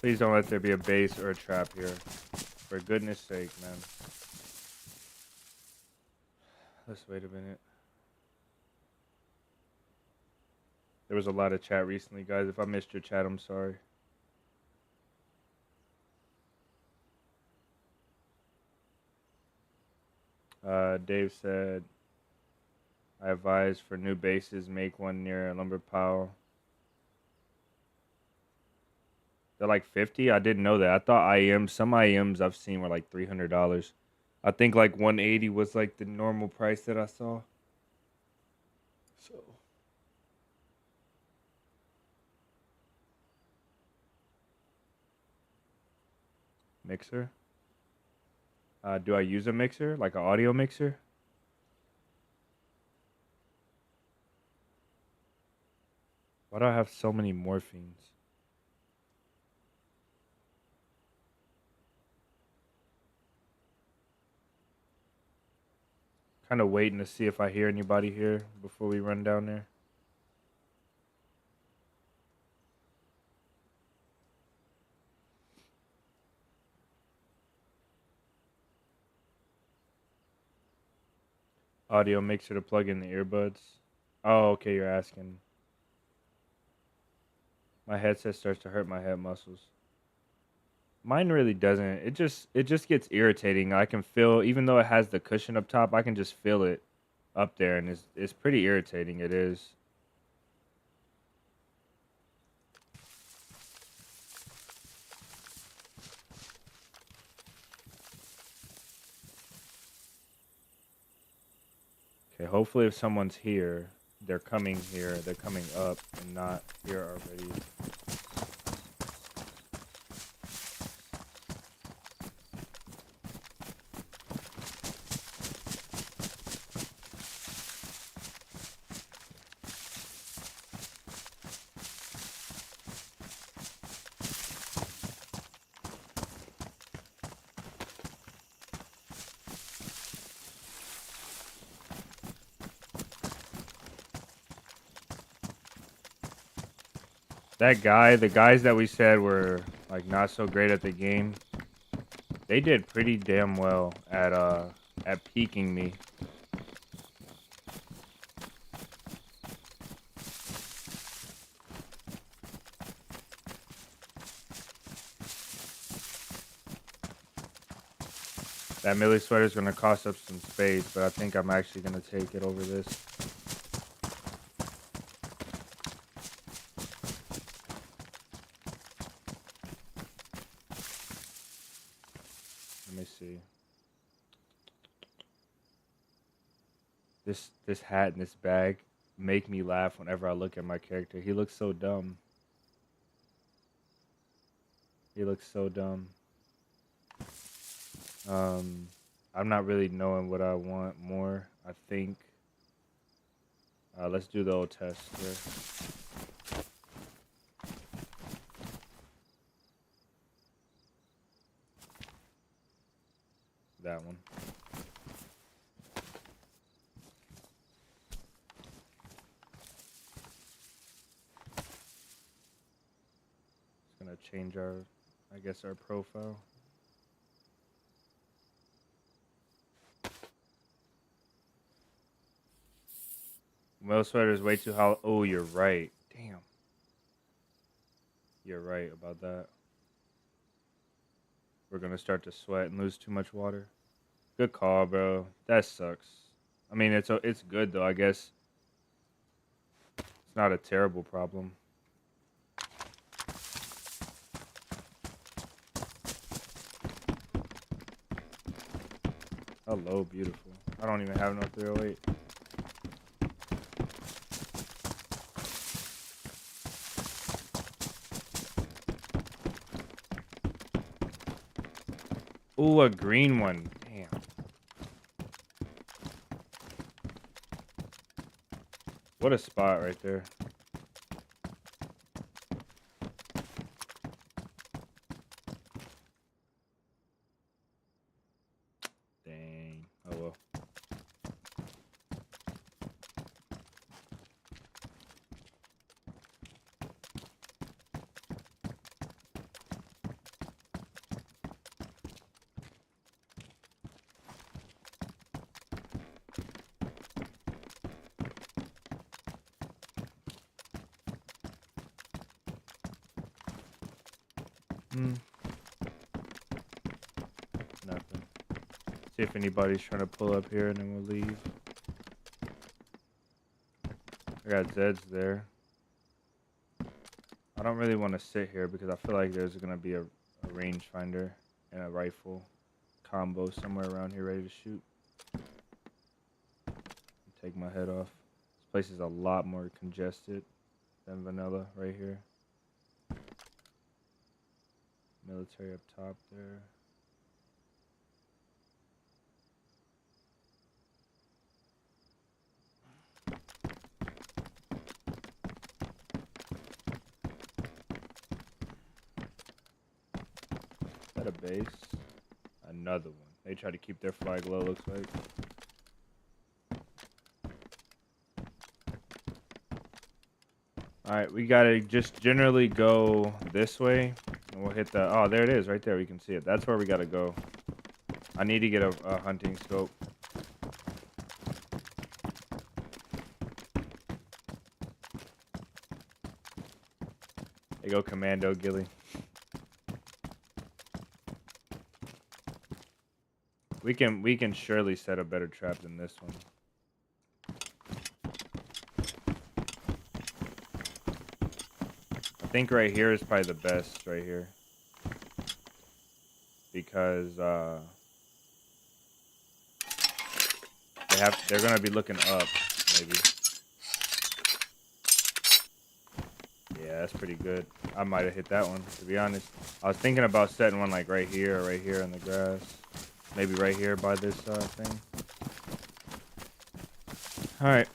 Please don't let there be a base or a trap here. For goodness sake, man. Let's wait a minute. There was a lot of chat recently, guys. If I missed your chat, I'm sorry. Dave said, I advise for new bases, make one near a lumber pile. They're like 50? I didn't know that. I thought some IEMs I've seen were like $300. I think like 180 was like the normal price that I saw. So. Mixer? Do I use a mixer? Like an audio mixer? Why do I have so many morphines? Kind of waiting to see if I hear anybody here before we run down there. Audio mixer to plug in the earbuds. Oh, okay, you're asking. My headset starts to hurt my head muscles. Mine really doesn't. It just gets irritating. I can feel, even though it has the cushion up top, I can just feel it. up there, and it's pretty irritating. It is. Okay, hopefully if someone's here, they're coming here, they're coming up and not here already. That guy, the guys that we said were like not so great at the game, they did pretty damn well at peeking me. That melee sweater is gonna cost up some space, but I think I'm actually gonna take it over this. Let me see. This hat and this bag make me laugh whenever I look at my character. He looks so dumb. He looks so dumb. I'm not really knowing what I want more. I think let's do the old test here. That one. It's gonna change our, I guess, our profile. Male sweater is way too hot. Oh, you're right. Damn. You're right about that. We're gonna start to sweat and lose too much water. Good call, bro. That sucks. I mean, it's good though. I guess it's not a terrible problem. Hello, beautiful. I don't even have no 308. Ooh, a green one. Damn. What a spot right there. Dang. Oh well. Nothing. See if anybody's trying to pull up here and then we'll leave. I got Zeds there. I don't really want to sit here because I feel like there's going to be a rangefinder and a rifle combo somewhere around here ready to shoot. Take my head off. This place is a lot more congested than vanilla right here. Military up top there. Is that a base? Another one. They try to keep their flag low, looks like. Alright, we gotta just generally go this way. And we'll hit the... Oh, there it is, right there. We can see it. That's where we gotta go. I need to get a hunting scope. There you go, Commando Gilly. We can surely set a better trap than this one. think right here is probably the best right here. Because they're gonna be looking up, maybe. Yeah, that's pretty good. I might have hit that one, to be honest. I was thinking about setting one like right here or right here in the grass. Maybe right here by this thing. Alright.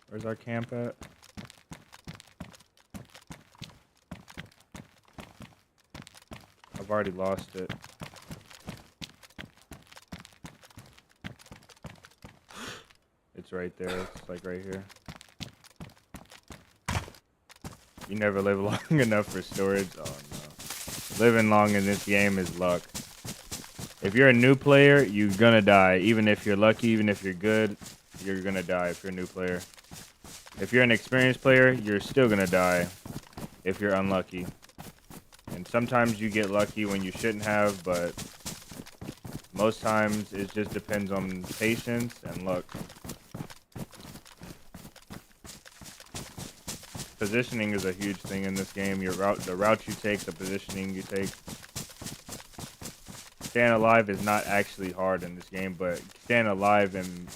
Where's our camp at? I've already lost it. It's right there. It's like right here. You never live long enough for storage. Oh no. Living long in this game is luck. If you're a new player, you're gonna die. Even if you're lucky, even if you're good, you're gonna die if you're a new player. If you're an experienced player, you're still gonna die if you're unlucky. And sometimes you get lucky when you shouldn't have, but most times it just depends on patience and luck. Positioning is a huge thing in this game. The route you take, the positioning you take. Staying alive is not actually hard in this game, but staying alive and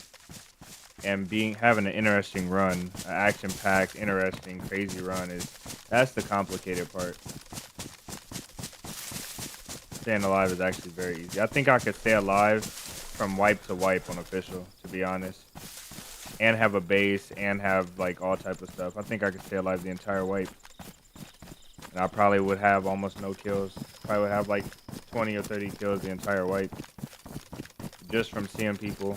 having an interesting run, an action-packed, interesting, crazy run that's the complicated part. Staying alive is actually very easy. I think I could stay alive from wipe to wipe on official, to be honest, and have a base and have like all type of stuff. I think I could stay alive the entire wipe, and I probably would have almost no kills. Probably would have like 20 or 30 kills the entire wipe, just from seeing people.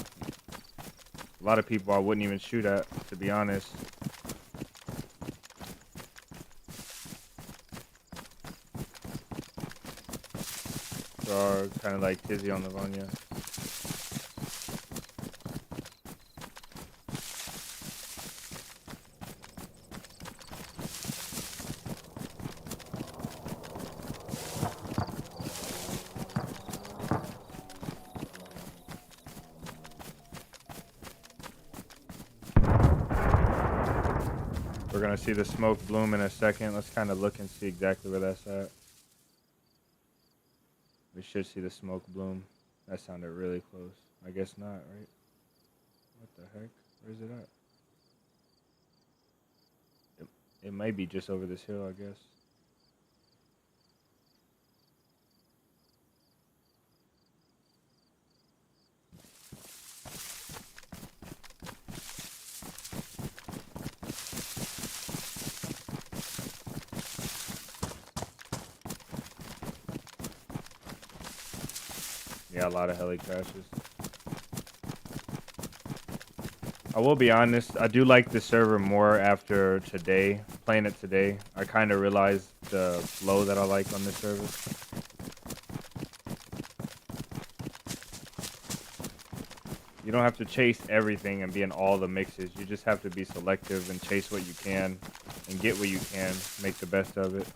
A lot of people I wouldn't even shoot at, to be honest. Are kind of like Tizzy on Livonia. We're gonna see the smoke bloom in a second. Let's kind of look and see exactly where that's at. We should see the smoke bloom. That sounded really close. I guess not, right? What the heck? Where's it at? It might be just over this hill, I guess. Yeah, a lot of heli crashes. I will be honest, I do like the server more after today, playing it today. I kind of realized the flow that I like on this server. You don't have to chase everything and be in all the mixes. You just have to be selective and chase what you can and get what you can, make the best of it,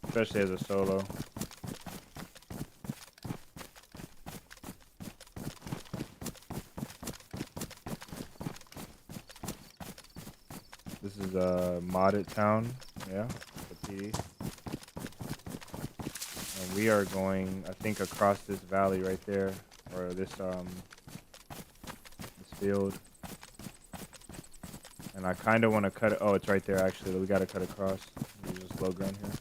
especially as a solo. This is a modded town, yeah, the PD. And we are going, I think, across this valley right there, or this field. And I kind of want to cut it. Oh, it's right there, actually. We got to cut across. Use a slow gun here.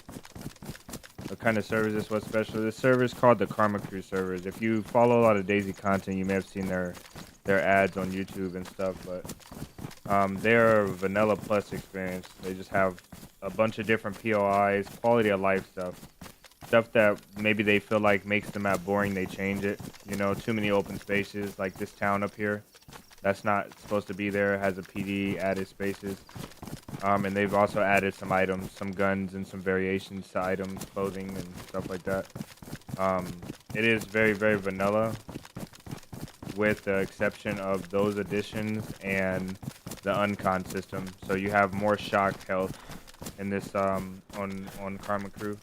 What kind of server is this? What's special? This server is called the Karma Crew servers. If you follow a lot of DayZ content, you may have seen their ads on YouTube and stuff, but they're a vanilla plus experience. They just have a bunch of different POIs, quality of life stuff that maybe they feel like makes the map boring. They change it. You know, too many open spaces like this town up here. That's not supposed to be there. It has a PD, added spaces. And they've also added some items, some guns and some variations to items, clothing and stuff like that. It is very, very vanilla, with the exception of those additions and the uncon system. So you have more shock health in this on Karma Crew.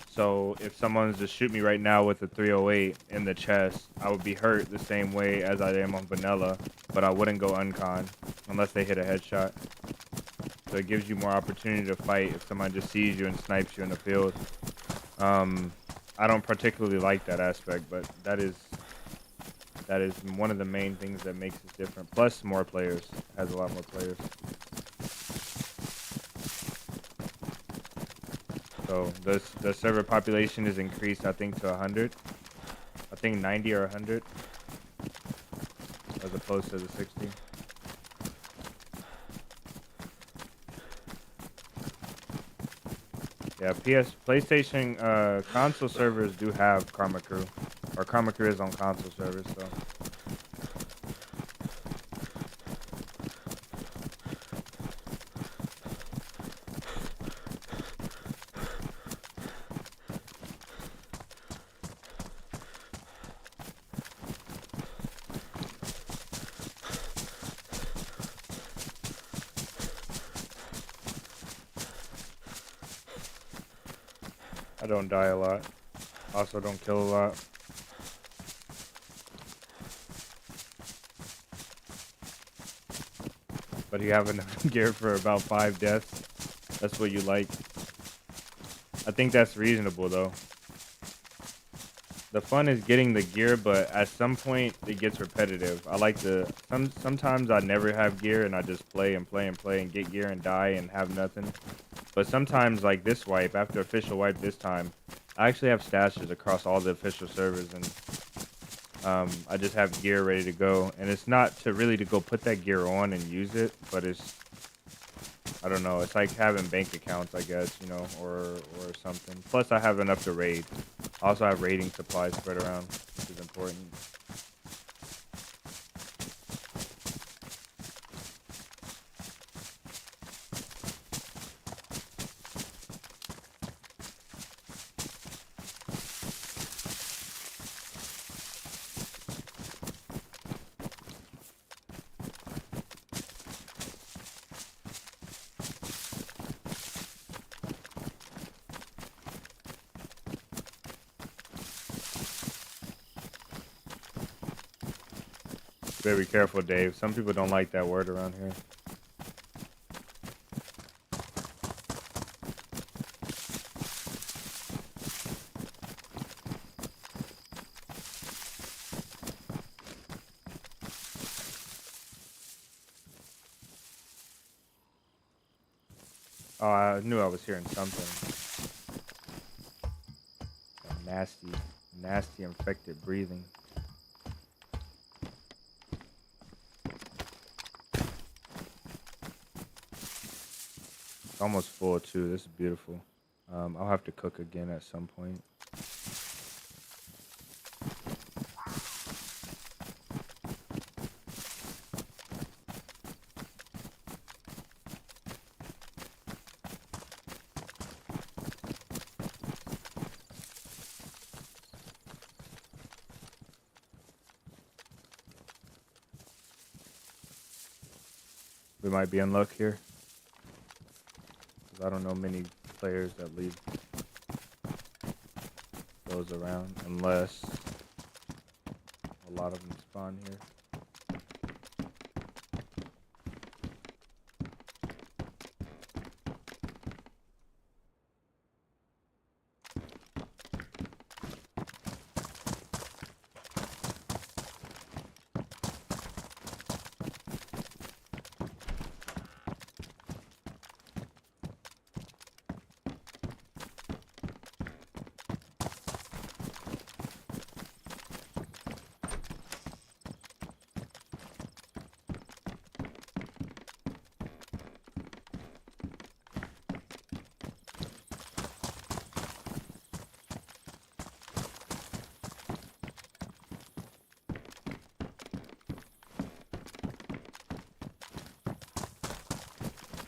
So if someone's to shoot me right now with a 308 in the chest, I would be hurt the same way as I am on vanilla, but I wouldn't go uncon unless they hit a headshot. So it gives you more opportunity to fight if someone just sees you and snipes you in the field. I don't particularly like that aspect, but that is one of the main things that makes it different. Plus more players, has a lot more players. So the server population is increased, I think, to 100. I think 90 or 100, as opposed to the 60. Yeah, PlayStation console servers do have Karma Crew, or Karma Crew is on console servers, so. I don't die a lot. Also don't kill a lot. But you have enough gear for about 5 deaths. That's what you like. I think that's reasonable though. The fun is getting the gear, but at some point it gets repetitive. I like sometimes I never have gear and I just play and play and play and get gear and die and have nothing. But sometimes, like this wipe, after official wipe this time, I actually have stashes across all the official servers, and I just have gear ready to go. And it's not to really to go put that gear on and use it, but it's, I don't know, it's like having bank accounts, I guess, you know, or something. Plus, I have enough to raid. I also have raiding supplies spread around, which is important. Very careful, Dave. Some people don't like that word around here. Oh, I knew I was hearing something. Nasty, nasty infected breathing. Almost full too. This is beautiful. I'll have to cook again at some point. We might be in luck here. I don't know many players that leave those around unless a lot of them spawn here.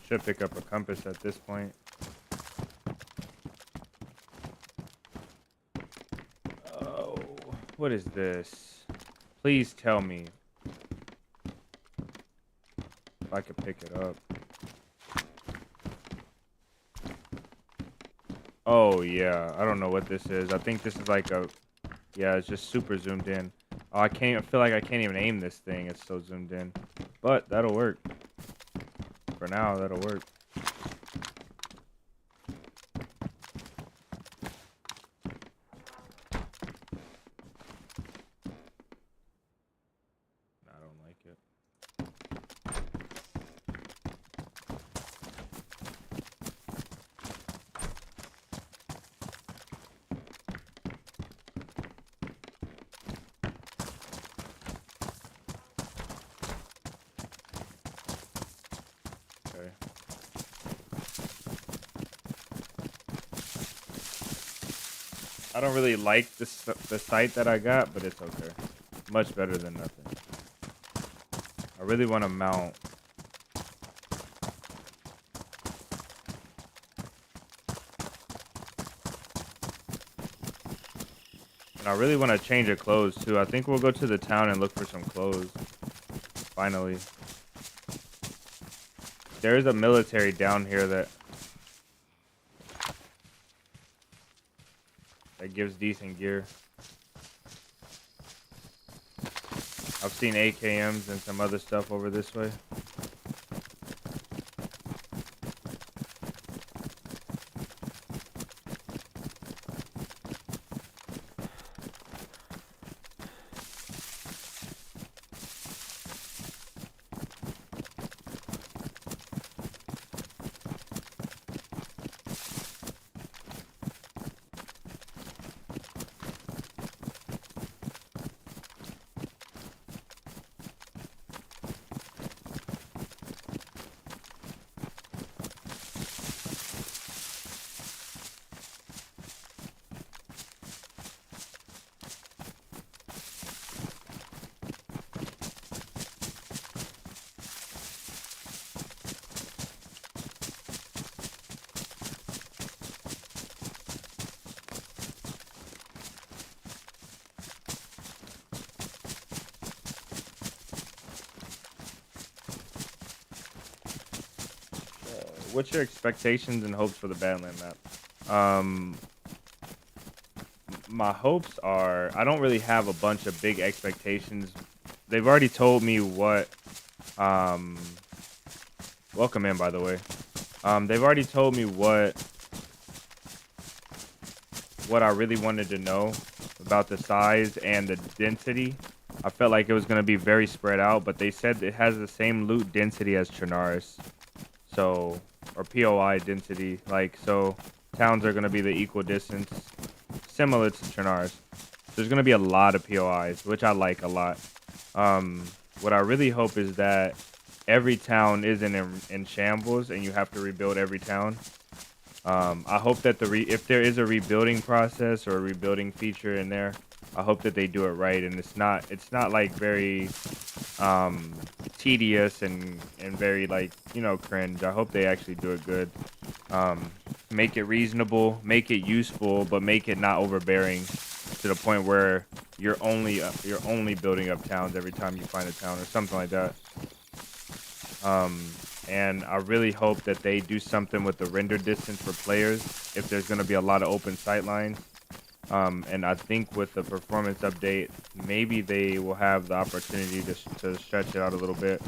Should pick up a compass at this point. Oh, what is this? Please tell me if I could pick it up. Oh yeah, I don't know what this is. I think this is like a, yeah, it's just super zoomed in. Oh, I can't even, feel like I can't even aim this thing. It's so zoomed in. But that'll work. For now, that'll work. I don't like it. Okay. I don't really like the site that I got, but it's okay. Much better than nothing. I really want to mount. And I really want to change of clothes too. I think we'll go to the town and look for some clothes. Finally. There is a military down here that gives decent gear. I've seen AKMs and some other stuff over this way. What's your expectations and hopes for the Badland map? My hopes are, I don't really have a bunch of big expectations. They've already told me what, welcome in, by the way. They've already told me what I really wanted to know about the size and the density. I felt like it was going to be very spread out, but they said it has the same loot density as Chernarus. So, or POI density, like, so towns are going to be the equal distance, similar to Chernarus. There's going to be a lot of POIs, which I like a lot. What I really hope is that every town isn't in shambles and you have to rebuild every town. I hope that if there is a rebuilding process or a rebuilding feature in there, I hope that they do it right and it's not like very tedious and very, like, you know, cringe. I hope they actually do it good. Make it reasonable, make it useful, but make it not overbearing to the point where you're only building up towns every time you find a town or something like that. And I really hope that they do something with the render distance for players if there's going to be a lot of open sight lines. And I think with the performance update, maybe they will have the opportunity to stretch it out a little bit,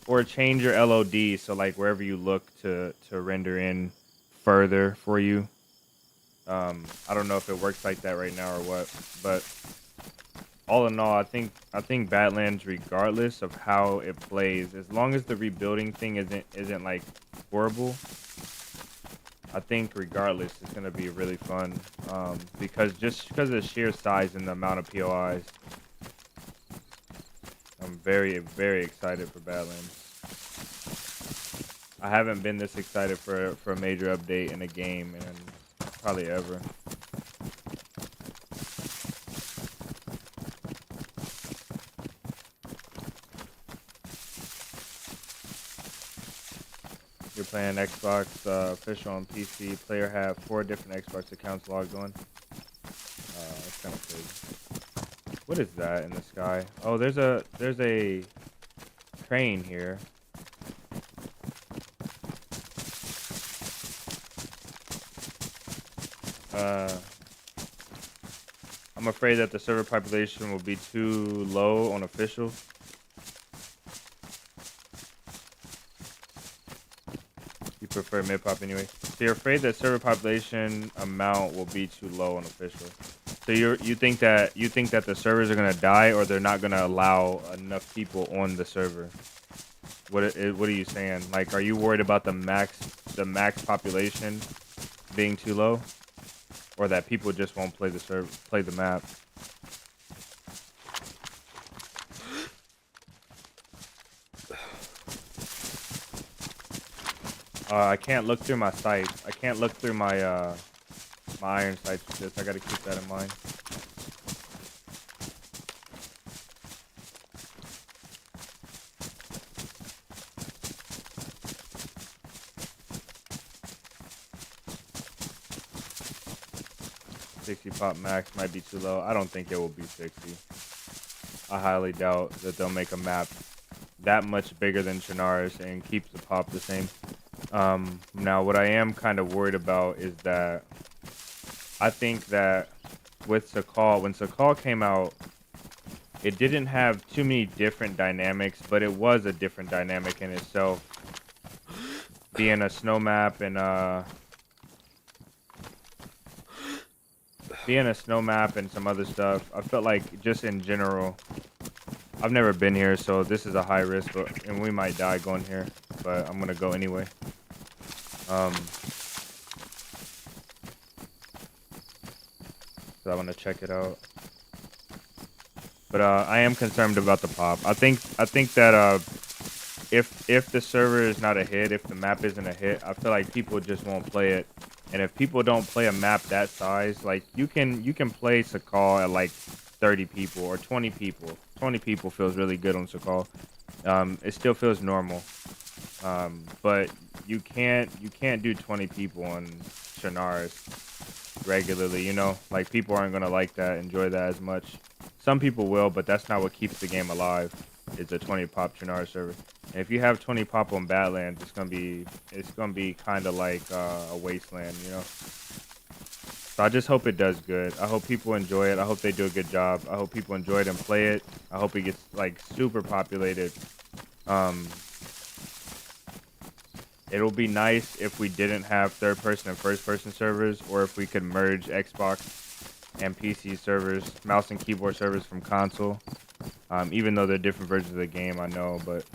or change your LOD so like wherever you look to render in further for you. I don't know if it works like that right now or what, but all in all, I think Badlands, regardless of how it plays, as long as the rebuilding thing isn't like horrible, I think regardless it's gonna be really fun. Because of the sheer size and the amount of POIs, I'm very, very excited for Badlands. I haven't been this excited for a major update in a game and probably ever. You're playing Xbox official on PC. Player have 4 different Xbox accounts logged on. That's kind of crazy. What is that in the sky? Oh, there's a crane here. I'm afraid that the server population will be too low on official. You prefer mid-pop anyway. So you're afraid that server population amount will be too low on official. So you think that the servers are gonna die, or they're not gonna allow enough people on the server? What are you saying? Like, are you worried about the max population being too low, or that people just won't play the map? I can't look through my sights. I can't look through my my iron sights with this. I gotta keep that in mind. $60 max might be too low. I don't think it will be 60. I highly doubt that they'll make a map that much bigger than Chernarus and keep the pop the same. Now, what I am kind of worried about is that I think that with Sakal, when Sakal came out, it didn't have too many different dynamics, but it was a different dynamic in itself. Being a snow map and some other stuff. I felt like just in general, I've never been here, so this is a high risk, and we might die going here, but I'm gonna go anyway. So I want to check it out. But I am concerned about the pop. I think that if the server is not a hit, if the map isn't a hit, I feel like people just won't play it. And if people don't play a map that size, like you can play Sakal at like 30 people or 20 people. 20 people feels really good on Sakal. It still feels normal. But you can't do 20 people on Chernarus regularly, you know? Like, people aren't gonna like that, enjoy that as much. Some people will, but that's not what keeps the game alive. It's a 20 pop Chernarus server. And if you have 20 pop on Badlands, it's gonna be kind of like a wasteland, you know? So I just hope it does good. I hope people enjoy it. I hope they do a good job. I hope people enjoy it and play it. I hope it gets like super populated. It'll be nice if we didn't have third-person and first-person servers, or if we could merge Xbox and PC servers, mouse and keyboard servers from console. Even though they're different versions of the game, I know, but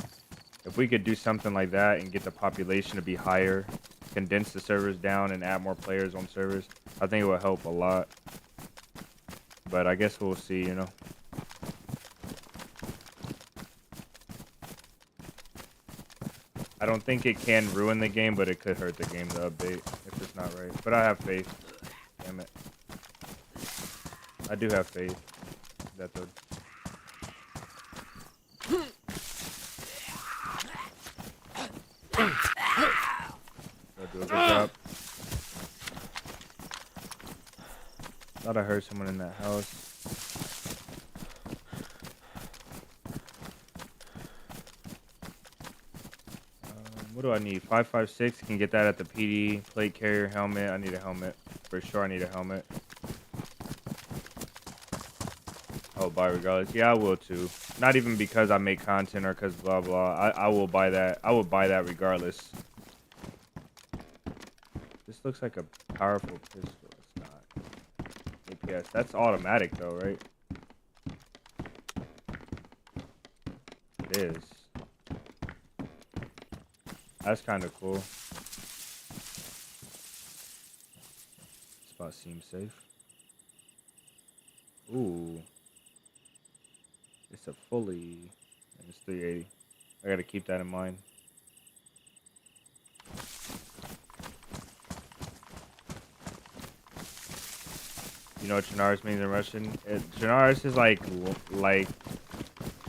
if we could do something like that and get the population to be higher, condense the servers down and add more players on servers, I think it would help a lot. But I guess we'll see, you know. I don't think it can ruin the game, but it could hurt the game, the update, if it's not right. But I have faith. Damn it. I do have faith. That's a... I'll do a good job. Thought I heard someone in that house. What do I need? 5.56. Can get that at the PD. Plate carrier, helmet. I need a helmet. For sure I need a helmet. I'll buy regardless. Yeah, I will too. Not even because I make content or because blah blah. I will buy that. I will buy that regardless. This looks like a powerful pistol. It's not. APS. That's automatic though, right? It is. That's kind of cool. Spot seems safe. Ooh. It's a fully... And it's 380. I gotta keep that in mind. You know what Chernarus means in Russian? Chernarus is like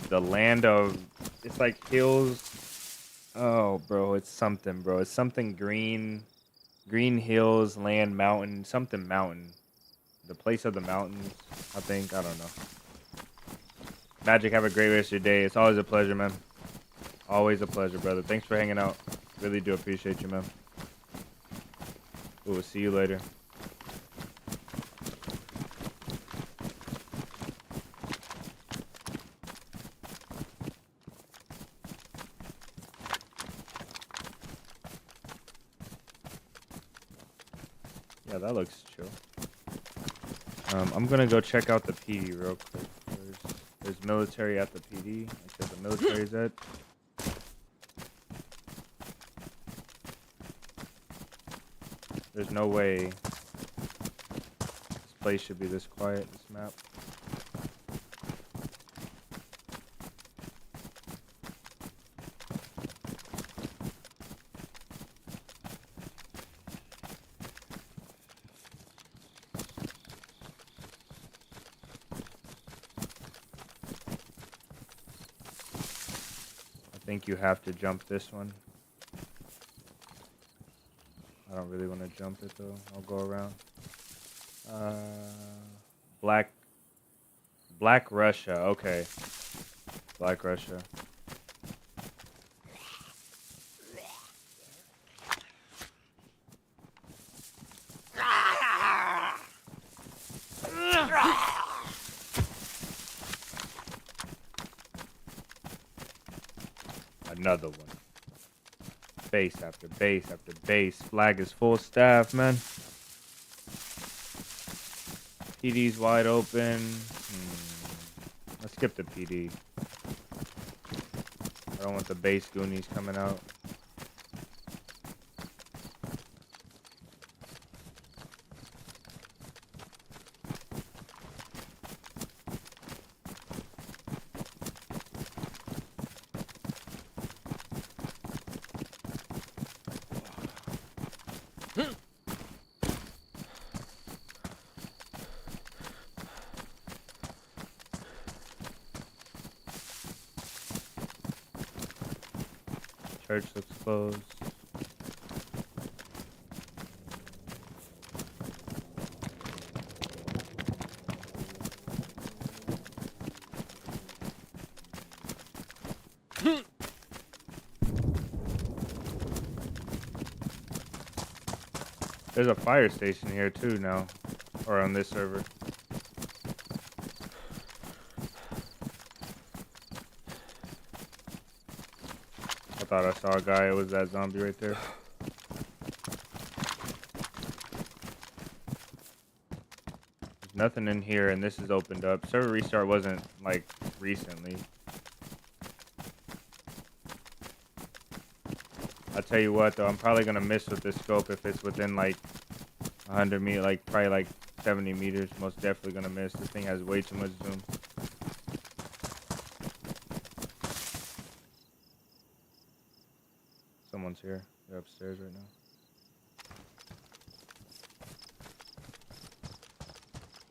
the land of... It's like hills... Oh, bro, it's something, bro. It's something green. Green hills, land, mountain. Something mountain. The place of the mountains, I think. I don't know. Magic, have a great rest of your day. It's always a pleasure, man. Always a pleasure, brother. Thanks for hanging out. Really do appreciate you, man. We'll see you later. Yeah, that looks chill. I'm gonna go check out the PD real quick. There's military at the PD. Like where the military's at. There's no way this place should be this quiet, this map. I think you have to jump this one. I don't really want to jump it though. I'll go around. Black Russia. Okay. Black Russia. Another one. Base after base after base. Flag is full staff, man. PD's wide open. Let's skip the PD. I don't want the base goonies coming out. Church looks closed. There's a fire station here too now, or on this server. I thought I saw a guy. It was that zombie right there. There's nothing in here, and this is opened up. Server restart wasn't like recently. I'll tell you what though, I'm probably gonna miss with this scope if it's within like 100 meters, like probably like 70 meters. Most definitely gonna miss. This thing has way too much zoom. Someone's here. They're upstairs right now.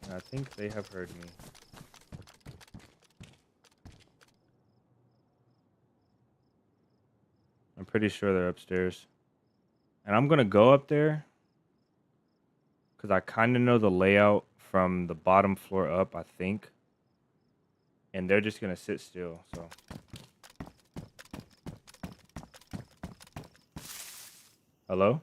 And I think they have heard me. I'm pretty sure they're upstairs. And I'm gonna go up there because I kind of know the layout from the bottom floor up, I think. And they're just gonna sit still, so. Hello?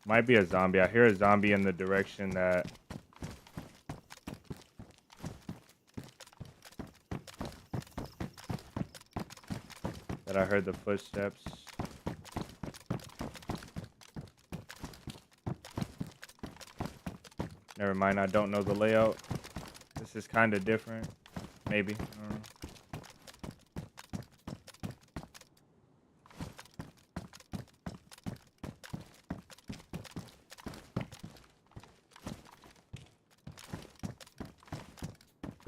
Might be a zombie. I hear a zombie in the direction that I heard the footsteps. Never mind, I don't know the layout. This is kind of different. Maybe. I don't know.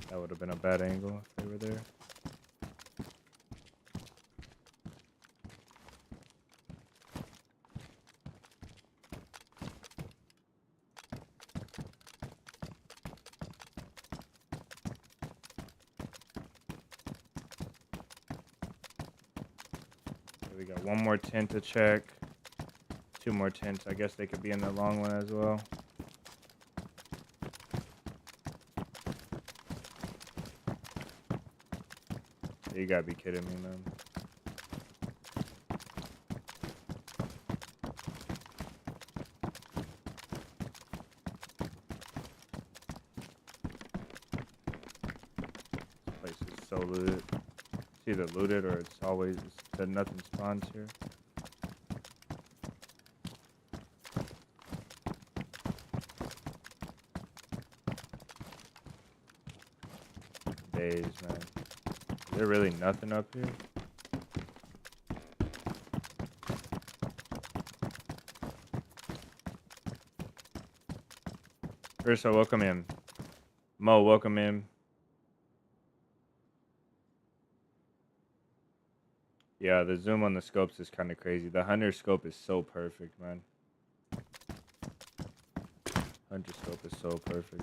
That would have been a bad angle if they were there. We got one more tent to check. Two more tents. I guess they could be in the long one as well. You gotta be kidding me, man. so looted. It's either looted or it's always that nothing spawns here. DayZ, man. Is there really nothing up here? Ursa, welcome in. Mo, welcome in. Yeah, the zoom on the scopes is kind of crazy. The hunter scope is so perfect, man. Hunter scope is so perfect.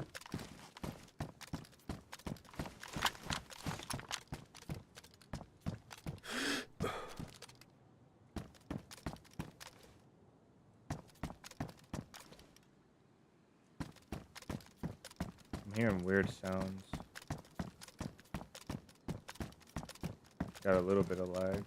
I'm hearing weird sounds. Got a little bit of lag.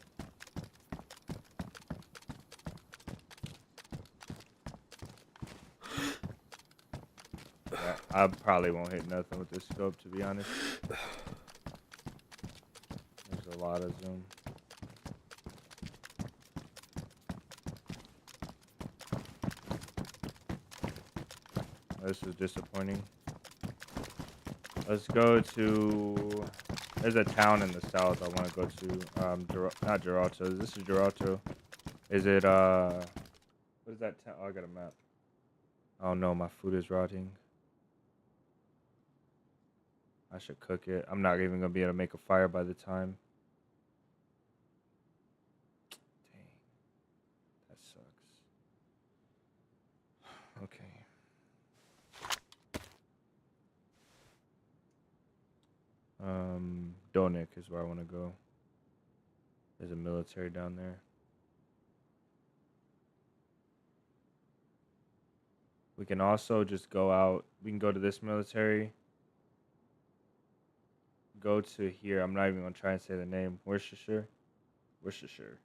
Yeah, I probably won't hit nothing with this scope, to be honest. There's a lot of zoom. This is disappointing. Let's go to... There's a town in the south I want to go to. Not Geralto. This is Geralto. Is it, what is that town? Oh, I got a map. Oh no, my food is rotting. I should cook it. I'm not even going to be able to make a fire by the time. Dang. That sucks. Okay. Donik is where I want to go. There's a military down there. We can also just go out. We can go to this military. Go to here. I'm not even going to try and say the name. Worcestershire. Worcestershire.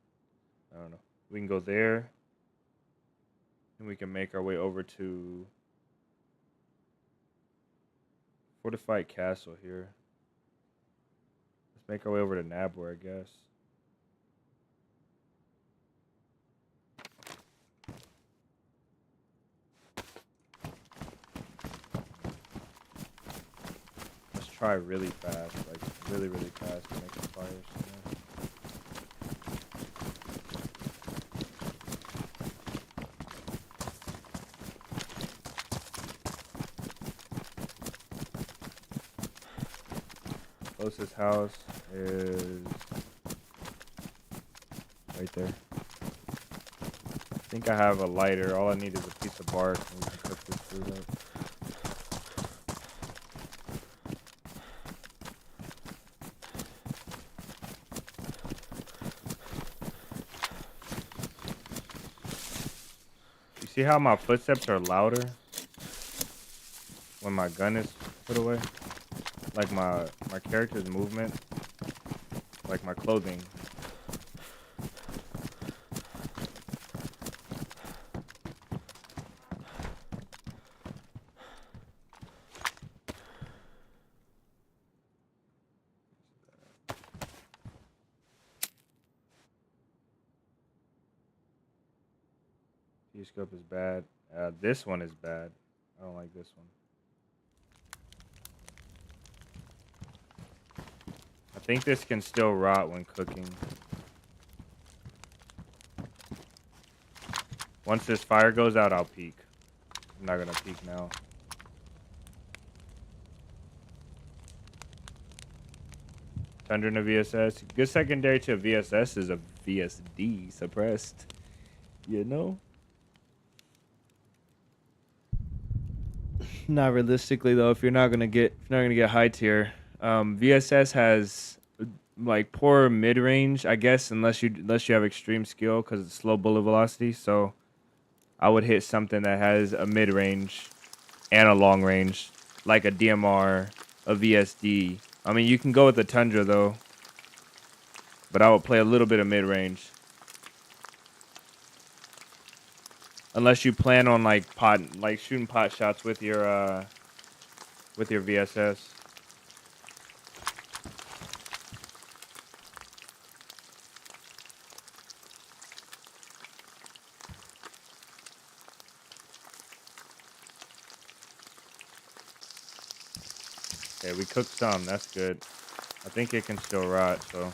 I don't know. We can go there. And we can make our way over to Fortified Castle here. Let's make our way over to Nabware, I guess. Let's try really fast, like really, really fast to make a fire somewhere. Closest house is right there. I think I have a lighter. All I need is a piece of bark and we can cook this food up. You see how my footsteps are louder when my gun is put away? Like my character's movement, like my clothing. Scope is bad. This one is bad. I don't like this one. I think this can still rot when cooking. Once this fire goes out, I'll peek. I'm not gonna peek now. Thunder in a VSS. Good secondary to a VSS is a VSD suppressed. You know? Not realistically though, if you're not gonna get high tier. VSS has like poor mid range, I guess, unless you have extreme skill because it's slow bullet velocity. So I would hit something that has a mid range and a long range, like a DMR, a VSD. I mean, you can go with the Tundra though, but I would play a little bit of mid range. Unless you plan on like shooting pot shots with your VSS. Okay, we cooked some. That's good. I think it can still rot, so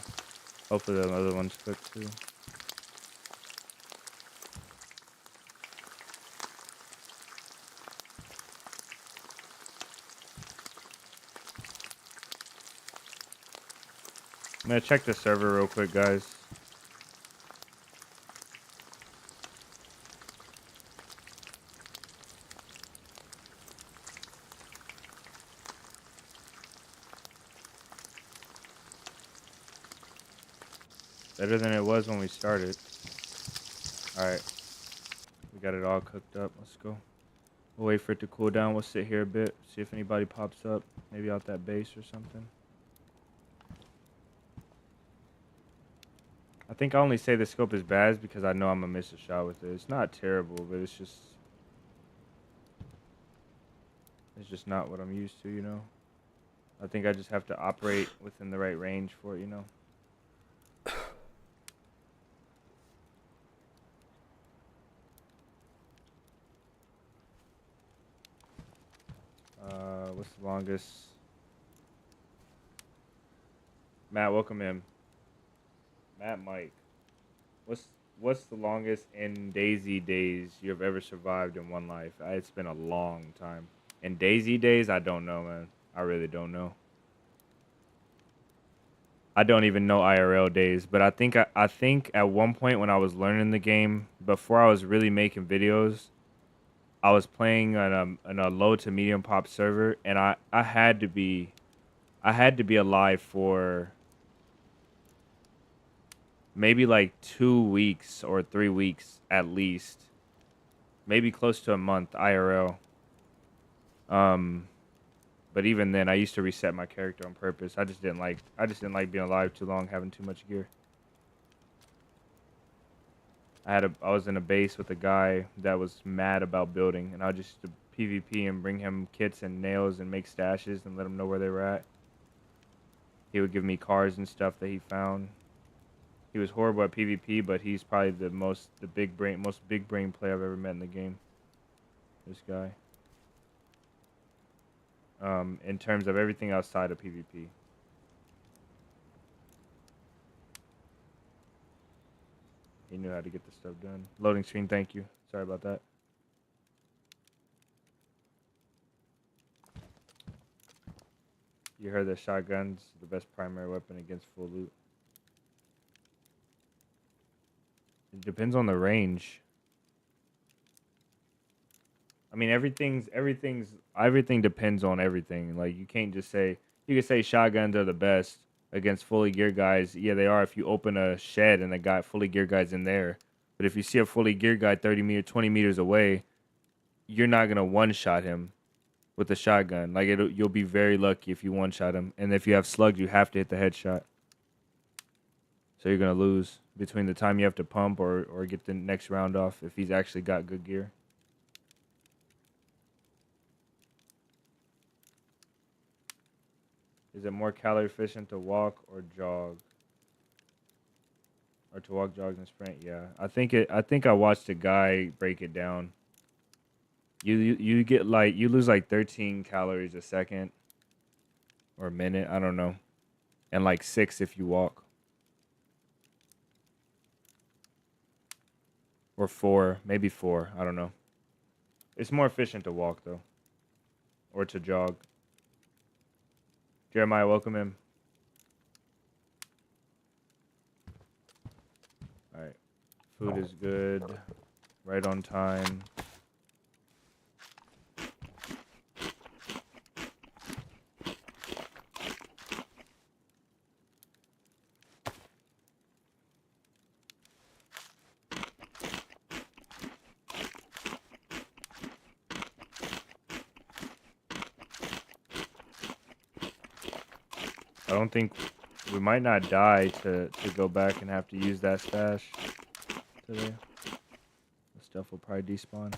hopefully the other one's cooked too. I'm gonna check the server real quick, guys. Better than it was when we started. Alright. We got it all cooked up. Let's go. We'll wait for it to cool down. We'll sit here a bit. See if anybody pops up. Maybe out that base or something. I think I only say the scope is bad because I know I'm gonna miss a shot with it. It's not terrible, but it's just not what I'm used to, you know? I think I just have to operate within the right range for it, you know? What's the longest? Matt, welcome in. Matt Mike. What's the longest in DayZ days you have ever survived in one life? It's been a long time. In DayZ days, I don't know, man. I really don't know. I don't even know IRL days, but I think at one point when I was learning the game, before I was really making videos, I was playing on a low to medium pop server, and I had to be alive for maybe like 2 weeks or 3 weeks at least, maybe close to a month IRL. But even then, I used to reset my character on purpose. I just didn't like being alive too long, having too much gear. I was in a base with a guy that was mad about building, and I just PvP and bring him kits and nails and make stashes and let him know where they were at. He would give me cars and stuff that he found. He was horrible at PvP, but he's probably the most big brain player I've ever met in the game. This guy. In terms of everything outside of PvP. He knew how to get the stuff done. Loading screen, thank you. Sorry about that. You heard that shotgun's the best primary weapon against full loot. It depends on the range. I mean, everything depends on everything. Like, you can't just say, you can say shotguns are the best against fully geared guys. Yeah, they are if you open a shed and the guy fully geared guy's in there. But if you see a fully geared guy 20 meters away, you're not gonna one shot him with a shotgun. Like, you'll be very lucky if you one shot him. And if you have slugs, you have to hit the headshot. So you're gonna lose between the time you have to pump or get the next round off if he's actually got good gear. Is it more calorie efficient to walk or jog? Or to walk, jog, and sprint? Yeah, I think I watched a guy break it down. You get like, you lose like 13 calories a second or a minute, I don't know, and like 6 if you walk, or 4, maybe 4. I don't know. It's more efficient to walk though, or to jog. Jeremiah, welcome in. All right, food is good, right on time. I don't think we might not die to go back and have to use that stash today. The stuff will probably despawn.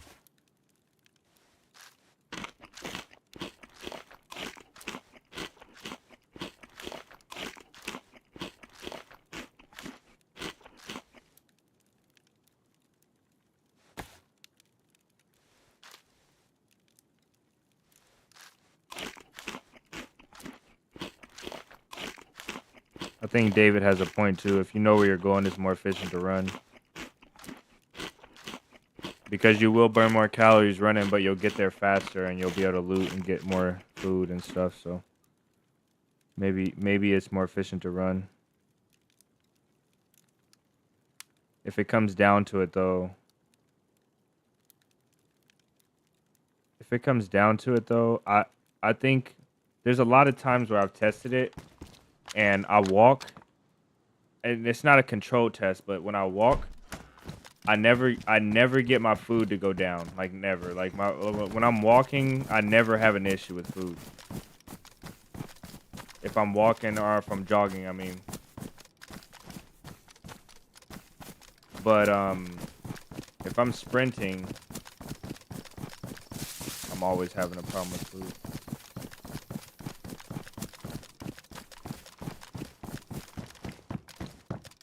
think David has a point too. If you know where you're going, it's more efficient to run. Because you will burn more calories running, but you'll get there faster and you'll be able to loot and get more food and stuff. So maybe it's more efficient to run. If it comes down to it though, I think there's a lot of times where I've tested it and I walk, and it's not a controlled test, but when I walk, I never get my food to go down. Like never. Like when I'm walking, I never have an issue with food. If I'm walking or if I'm jogging, I mean. But if I'm sprinting, I'm always having a problem with food.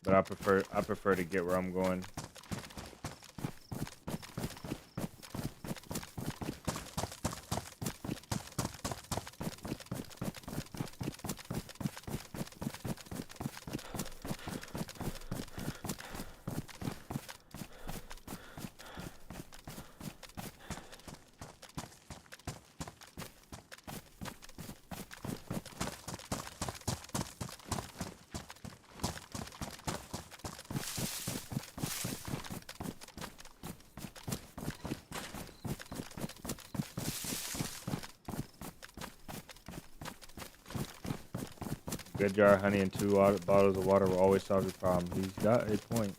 But I prefer to get where I'm going. Good jar of honey and 2 bottles of water will always solve your problem. He's got a point.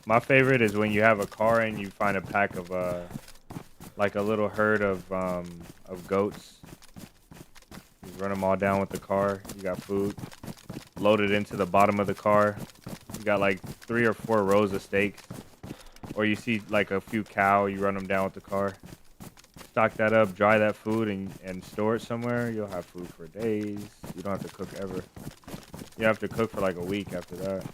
My favorite is when you have a car and you find a pack of like a little herd of goats. You run them all down with the car. You got food loaded into the bottom of the car. You got like 3 or 4 rows of steaks. Or you see like a few cow, you run them down with the car. Stock that up, dry that food, and store it somewhere. You'll have food for days. You don't have to cook ever. You have to cook for like a week after that.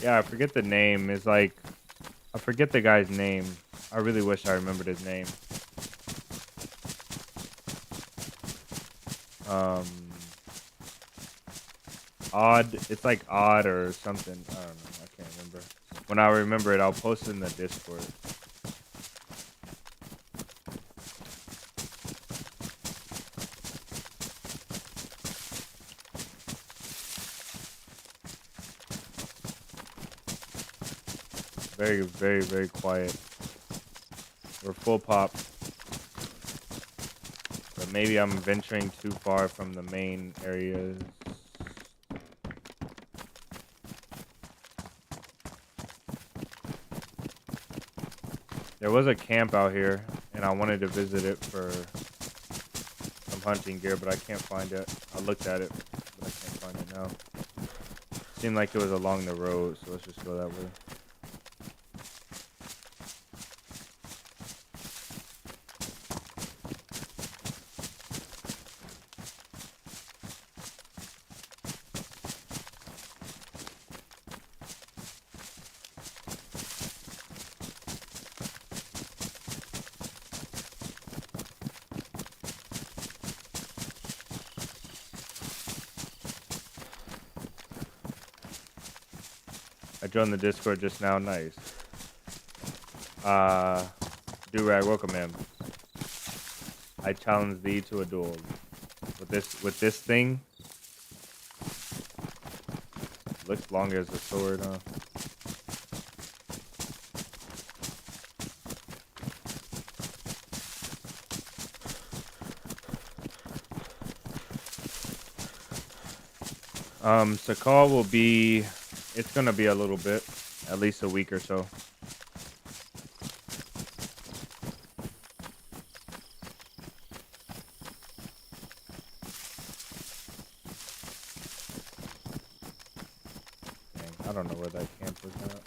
Yeah, I forget the name. It's like, I forget the guy's name. I really wish I remembered his name. Odd. It's like Odd or something. I don't know. I can't remember. When I remember it, I'll post it in the Discord. Very, very, very quiet. We're full pop. But maybe I'm venturing too far from the main areas. There was a camp out here, and I wanted to visit it for some hunting gear, but I can't find it. I looked at it, but I can't find it now. Seemed like it was along the road, so let's just go that way. I joined the Discord just now. Nice. Durag, welcome in. I challenge thee to a duel. With this thing. Looks longer as a sword, huh? Sakal will be, it's gonna be a little bit, at least a week or so. Dang, I don't know where that camp was at.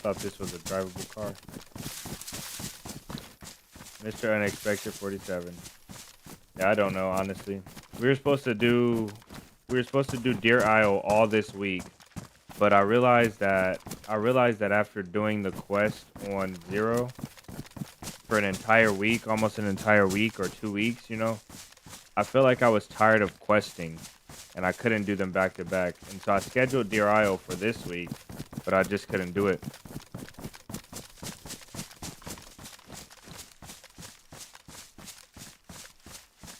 thought this was a drivable car. Mr. Unexpected 47. Yeah, I don't know, honestly. We were supposed to do Deer Isle all this week, but I realized that after doing the quest on Zero for an entire week, almost an entire week or 2 weeks, you know, I feel like I was tired of questing and I couldn't do them back to back. And so I scheduled Deer Isle for this week, but I just couldn't do it.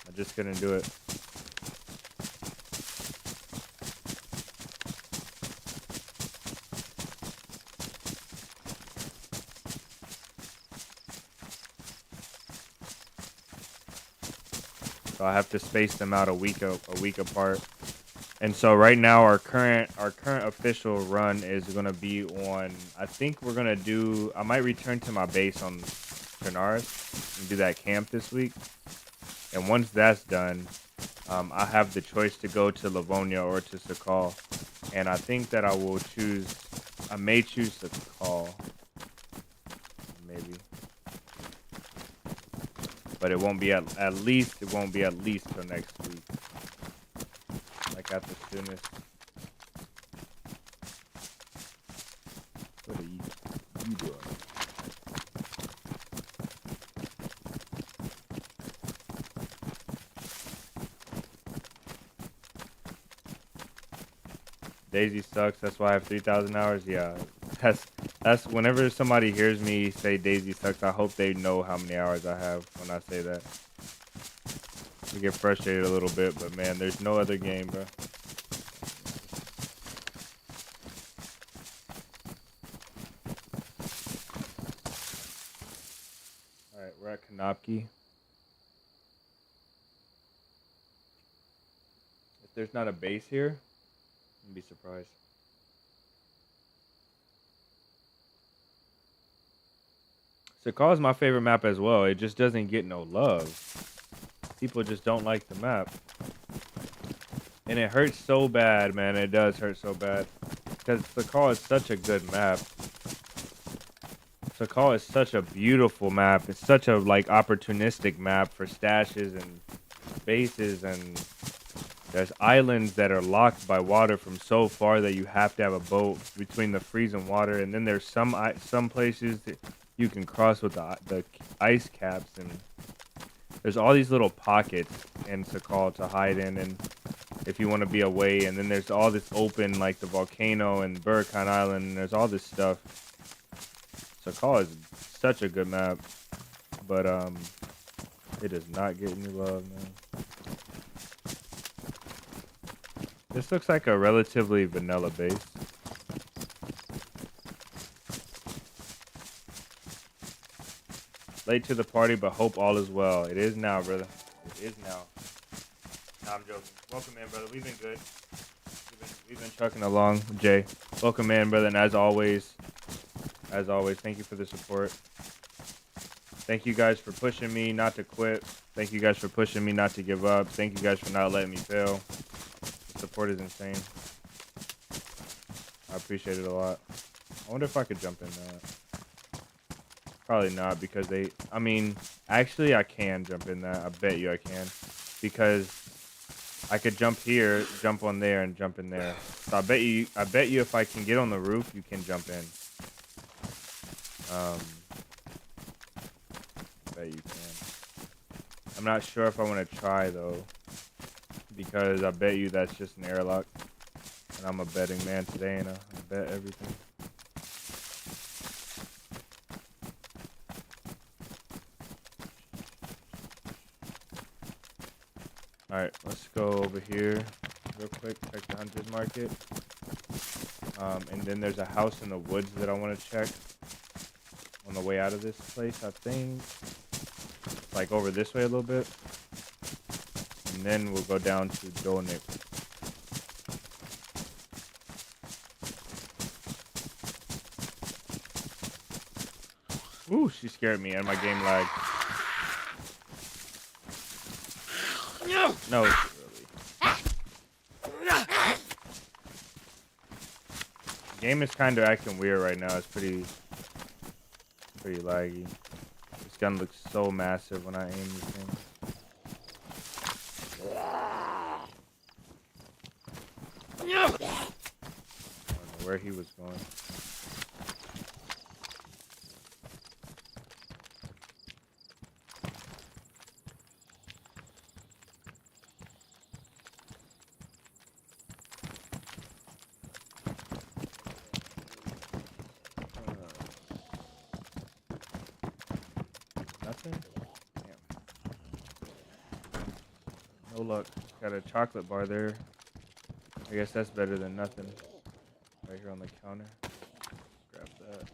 I just couldn't do it. So I have to space them out a week apart. And so right now our current official run is gonna be on. I think we're gonna do. I might return to my base on Trenaris and do that camp this week. And once that's done, I have the choice to go to Livonia or to Sakal. And I think that I will choose. I may choose Sakal. Maybe. But it won't be at least till next week. Like at the soonest. What are you doing? DayZ sucks. That's why I have 3,000 hours. Yeah, that's whenever somebody hears me say DayZ sucks, I hope they know how many hours I have when I say that. I get frustrated a little bit, but man, there's no other game, bro. All right, we're at Kanopki. If there's not a base here, I'd be surprised. Sakal is my favorite map as well. It just doesn't get no love. People just don't like the map. And it hurts so bad, man. It does hurt so bad. Because Sakal is such a good map. Sakal is such a beautiful map. It's such a like opportunistic map for stashes and bases, and there's islands that are locked by water from so far that you have to have a boat between the freezing water, and then there's some places that you can cross with the ice caps, and there's all these little pockets in Sakal to hide in, and if you want to be away, and then there's all this open like the volcano and Burkhan Island, and there's all this stuff. Sakal is such a good map, but it does not get any love, man. This looks like a relatively vanilla base. Late to the party, but hope all is well. It is now, brother. It is now. Nah, I'm joking. Welcome in, brother. We've been good. We've been trucking along, Jay. Welcome in, brother. And as always, thank you for the support. Thank you guys for pushing me not to quit. Thank you guys for pushing me not to give up. Thank you guys for not letting me fail. The support is insane. I appreciate it a lot. I wonder if I could jump in that. Probably not, because actually I can jump in that. I bet you I can, because I could jump here, jump on there, and jump in there. So I bet you if I can get on the roof, you can jump in. I bet you can. I'm not sure if I want to try though, because I bet you that's just an airlock, and I'm a betting man today, and I bet everything. Alright, let's go over here real quick, check the hunter's market. And then there's a house in the woods that I want to check on the way out of this place, I think. Like over this way a little bit. And then we'll go down to Dolnik. Ooh, she scared me and my game lagged. No, really. Game is kind of acting weird right now. It's pretty laggy. This gun looks so massive when I aim this thing. I don't know where he was going. Nothing? Damn. No luck. Got a chocolate bar there. I guess that's better than nothing. Right here on the counter. Grab that.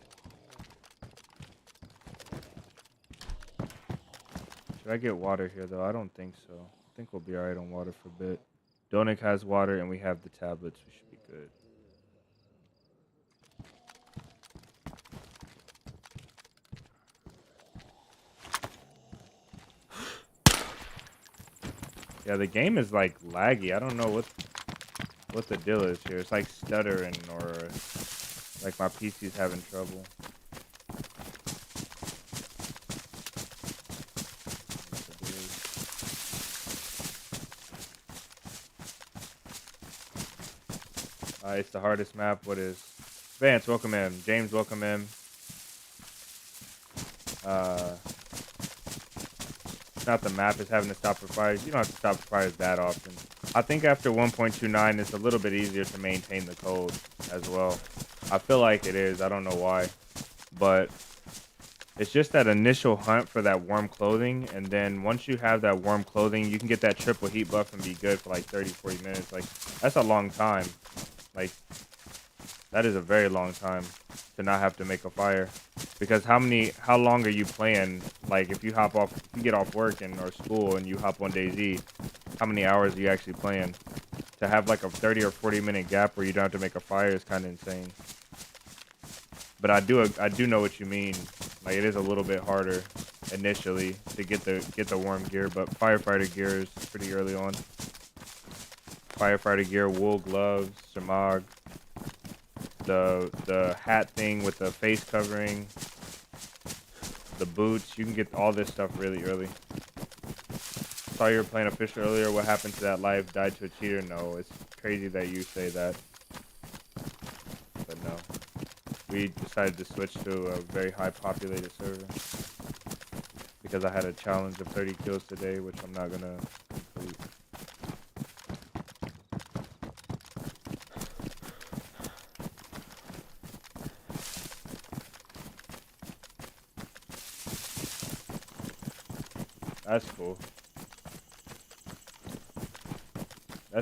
Should I get water here though? I don't think so. I think we'll be alright on water for a bit. Donik has water and we have the tablets. We should be good. Yeah, the game is like laggy. I don't know what the deal is here. It's like stuttering or like my PC's having trouble. It's the hardest map. What is? Vance, welcome in. James, welcome in. It's not the map. It's having to stop for fires. You don't have to stop for fires that often. I think after 1.29, it's a little bit easier to maintain the code as well. I feel like it is. I don't know why. But it's just that initial hunt for that warm clothing. And then once you have that warm clothing, you can get that triple heat buff and be good for like 30, 40 minutes. Like, that's a long time. Like, that is a very long time to not have to make a fire. Because how long are you playing? Like, if you get off work or school and you hop on DayZ, how many hours are you actually playing? To have like a 30 or 40 minute gap where you don't have to make a fire is kind of insane. But I do know what you mean. Like, it is a little bit harder initially to get the warm gear, but firefighter gear is pretty early on. Firefighter gear, wool gloves, samag, the hat thing with the face covering, the boots. You can get all this stuff really early. Saw you were playing official earlier. What happened to that life? Died to a cheater? No, it's crazy that you say that. But no. We decided to switch to a very high populated server. Because I had a challenge of 30 kills today, which I'm not gonna complete. That's cool.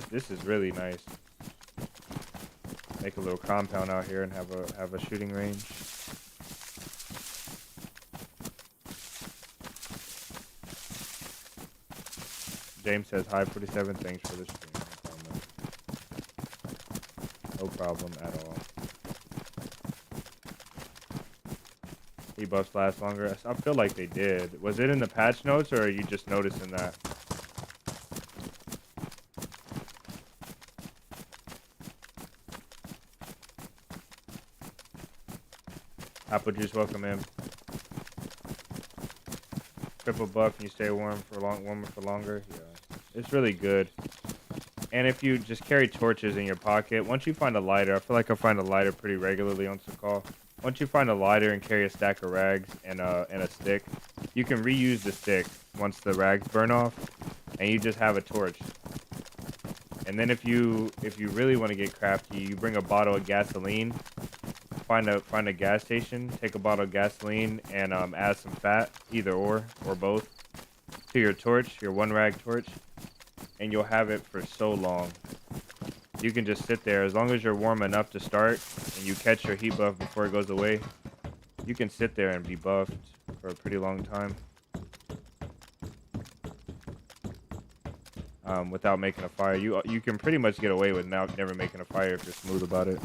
This is really nice. Make a little compound out here and have a shooting range. James says hi 47. Thanks for the stream. No problem at all. Debuffs last longer. I feel like they did. Was it in the patch notes or are you just noticing that? Apple juice, welcome in. Triple buff and you stay warmer for longer. Yeah, it's really good. And if you just carry torches in your pocket, once you find a lighter, I feel like I find a lighter pretty regularly on Sakal. Once you find a lighter and carry a stack of rags and a stick, you can reuse the stick once the rags burn off, and you just have a torch. And then if you really want to get crafty, you bring a bottle of gasoline. Find a gas station, take a bottle of gasoline, and add some fat, either or both, to your torch, your one rag torch, and you'll have it for so long. You can just sit there as long as you're warm enough to start, and you catch your heat buff before it goes away. You can sit there and be buffed for a pretty long time, without making a fire. You can pretty much get away with never making a fire if you're smooth about it.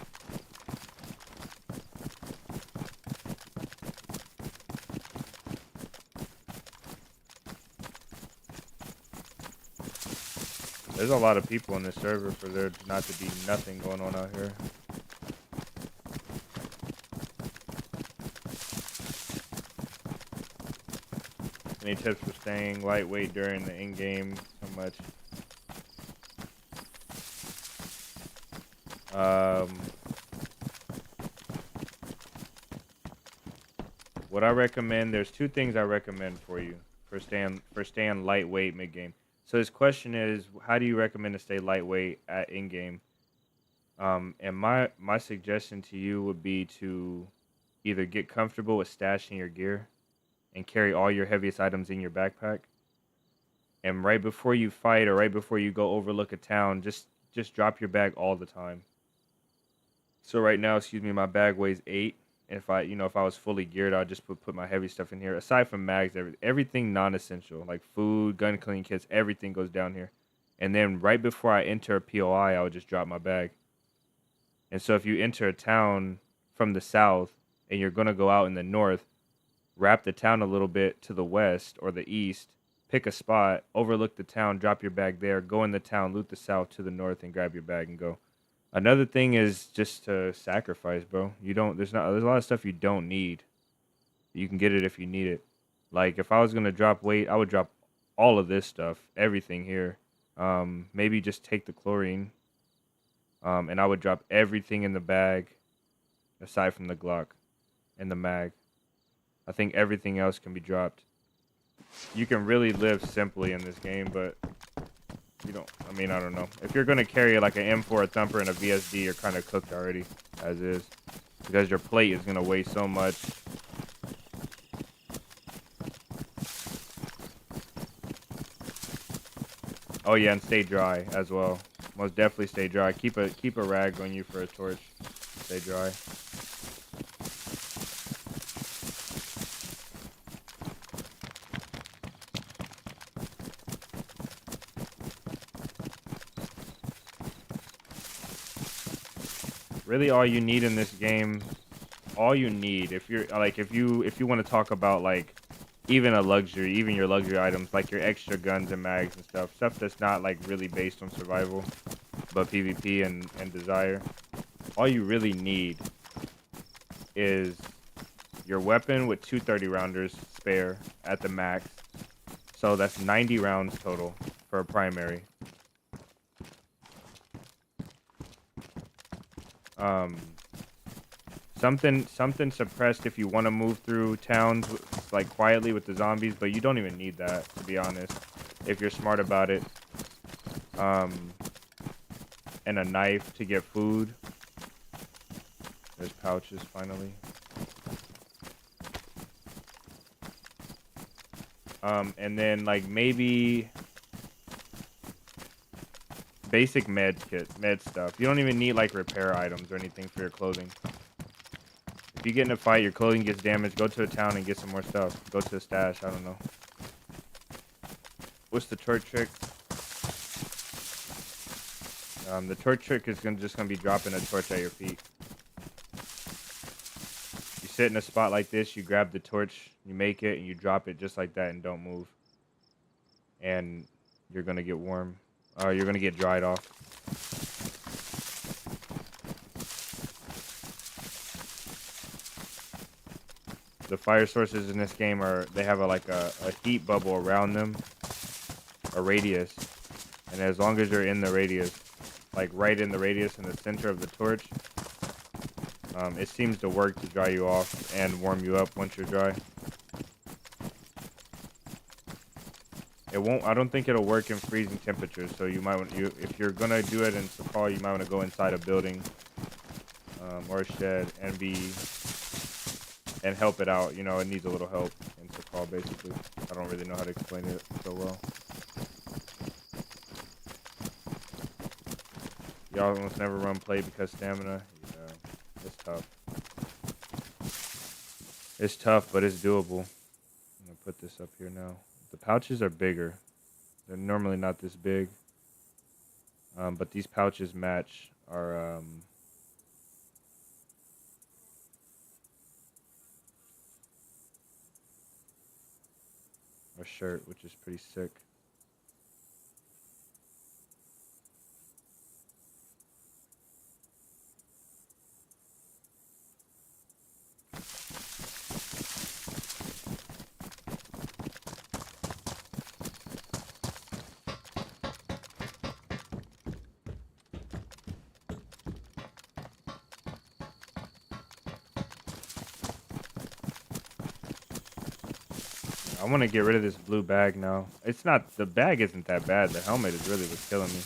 There's a lot of people in this server for there not to be nothing going on out here. Any tips for staying lightweight during the in-game? So much. What I recommend, there's two things I recommend for you for staying lightweight mid-game. So his question is, how do you recommend to stay lightweight at in-game? And my suggestion to you would be to either get comfortable with stashing your gear and carry all your heaviest items in your backpack. And right before you fight or right before you go overlook a town, just drop your bag all the time. So right now, excuse me, my bag weighs 8. If I was fully geared, I'd just put my heavy stuff in here. Aside from mags, everything non-essential, like food, gun cleaning kits, everything goes down here. And then right before I enter a POI, I would just drop my bag. And so if you enter a town from the south and you're going to go out in the north, wrap the town a little bit to the west or the east, pick a spot, overlook the town, drop your bag there, go in the town, loot the south to the north, and grab your bag and go. Another thing is just to sacrifice, bro. There's a lot of stuff you don't need. You can get it if you need it. Like if I was gonna drop weight, I would drop all of this stuff, everything here. Maybe just take the chlorine. And I would drop everything in the bag, aside from the Glock and the mag. I think everything else can be dropped. You can really live simply in this game, but I don't know. If you're going to carry like an M4, a Thumper, and a VSD, you're kind of cooked already, as is. Because your plate is going to weigh so much. Oh yeah, and stay dry as well. Most definitely stay dry. Keep a rag on you for a torch. Stay dry. Really all you need in this game, if you want to talk about like even your luxury items, like your extra guns and mags and stuff that's not like really based on survival, but PvP and desire, all you really need is your weapon with 2 30-rounders spare at the max. So that's 90 rounds total for a primary. Something suppressed if you want to move through towns like quietly with the zombies, but you don't even need that, to be honest, if you're smart about it. And a knife to get food. There's pouches finally. And then like maybe basic med stuff. You don't even need like repair items or anything for your clothing. If you get in a fight, your clothing gets damaged, go to a town and get some more stuff. Go to a stash, I don't know. What's the torch trick? The torch trick is just gonna be dropping a torch at your feet. You sit in a spot like this, you grab the torch, you make it, and you drop it just like that and don't move. And you're gonna get warm. You're gonna get dried off. The fire sources in this game they have a heat bubble around them, a radius, and as long as you're in the radius, like right in the radius in the center of the torch, it seems to work to dry you off and warm you up once you're dry. It won't. I don't think it'll work in freezing temperatures. So you might if you're gonna do it in Sakal, you might want to go inside a building or a shed and help it out. It needs a little help in Sakal, basically. I don't really know how to explain it so well. Y'all almost never run play because stamina. Yeah, it's tough. It's tough, but it's doable. I'm gonna put this up here now. The pouches are bigger. They're normally not this big. But these pouches match our shirt, which is pretty sick. I want to get rid of this blue bag now. It's not, the bag isn't that bad. The helmet is really what's killing me.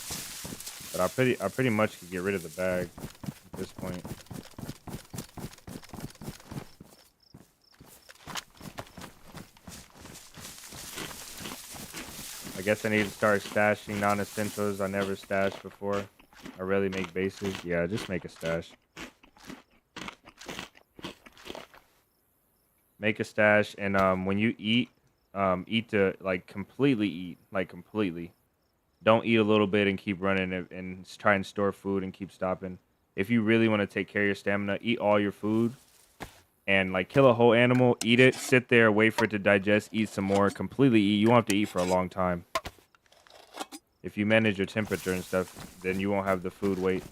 But I pretty much could get rid of the bag at this point. I guess I need to start stashing non-essentials I never stashed before. I rarely make bases. Yeah, just make a stash. Make a stash, and when you eat, eat to like completely eat, like completely. Don't eat a little bit and keep running and try and store food and keep stopping. If you really want to take care of your stamina, eat all your food and like kill a whole animal, eat it, sit there, wait for it to digest, eat some more, completely eat. You won't have to eat for a long time. If you manage your temperature and stuff, then you won't have the food weight.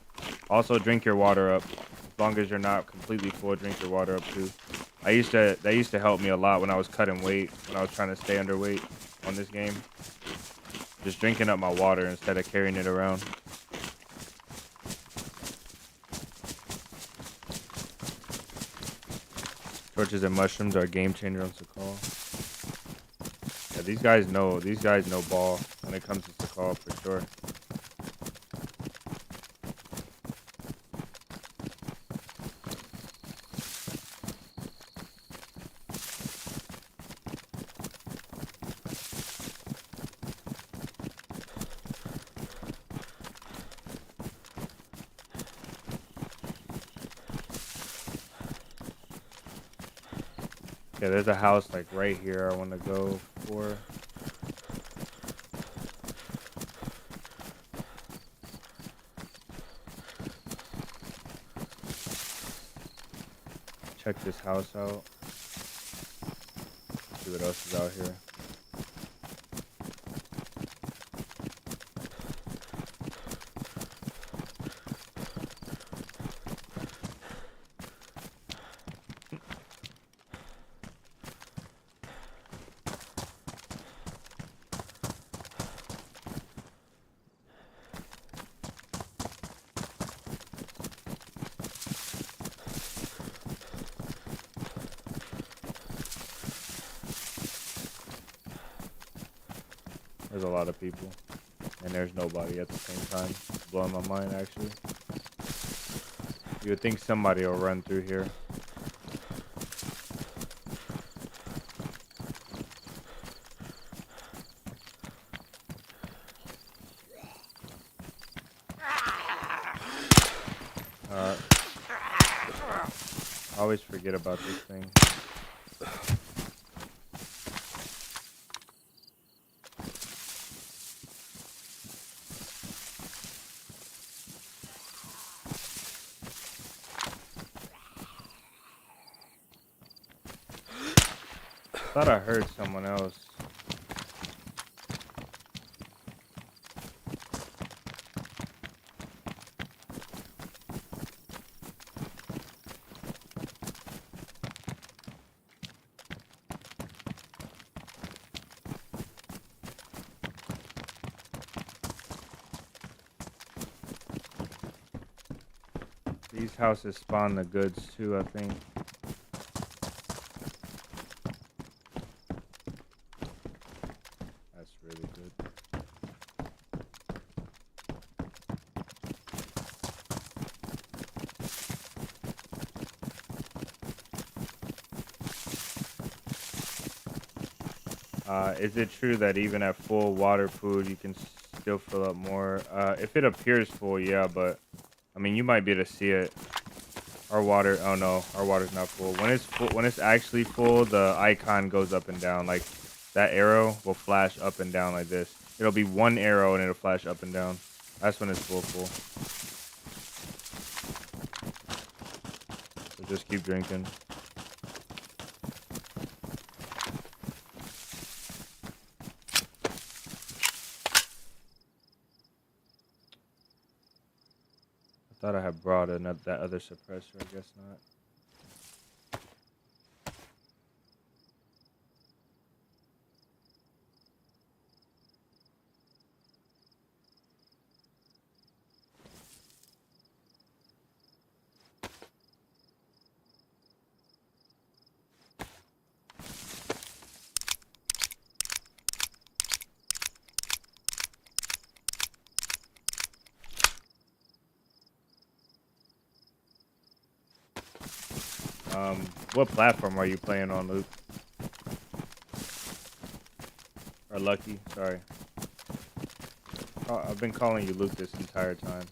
Also, drink your water up. As long as you're not completely full, drink your water up too. That used to help me a lot when I was cutting weight, when I was trying to stay underweight on this game. Just drinking up my water instead of carrying it around. Torches and mushrooms are a game changer on Sakal. Yeah, these guys know ball when it comes to Sakal for sure. Yeah, there's a house like right here I want to go for. Check this house out. See what else is out here. There's a lot of people, and there's nobody at the same time. It's blowing my mind, actually. You would think somebody will run through here. I always forget about this thing. Thought I heard someone else. These houses spawn the goods too, I think. That's really good. Is it true that even at full water food, you can still fill up more? If it appears full, yeah, but I mean, you might be able to see it. Our water, oh no, our water's not full. When it's actually full, the icon goes up and down. Like that arrow will flash up and down like this. It'll be one arrow and it'll flash up and down. That's when it's full. So just keep drinking. Thought I had brought that other suppressor. I guess not. What platform are you playing on, Luke? Or Lucky? Sorry. I've been calling you Luke this entire time.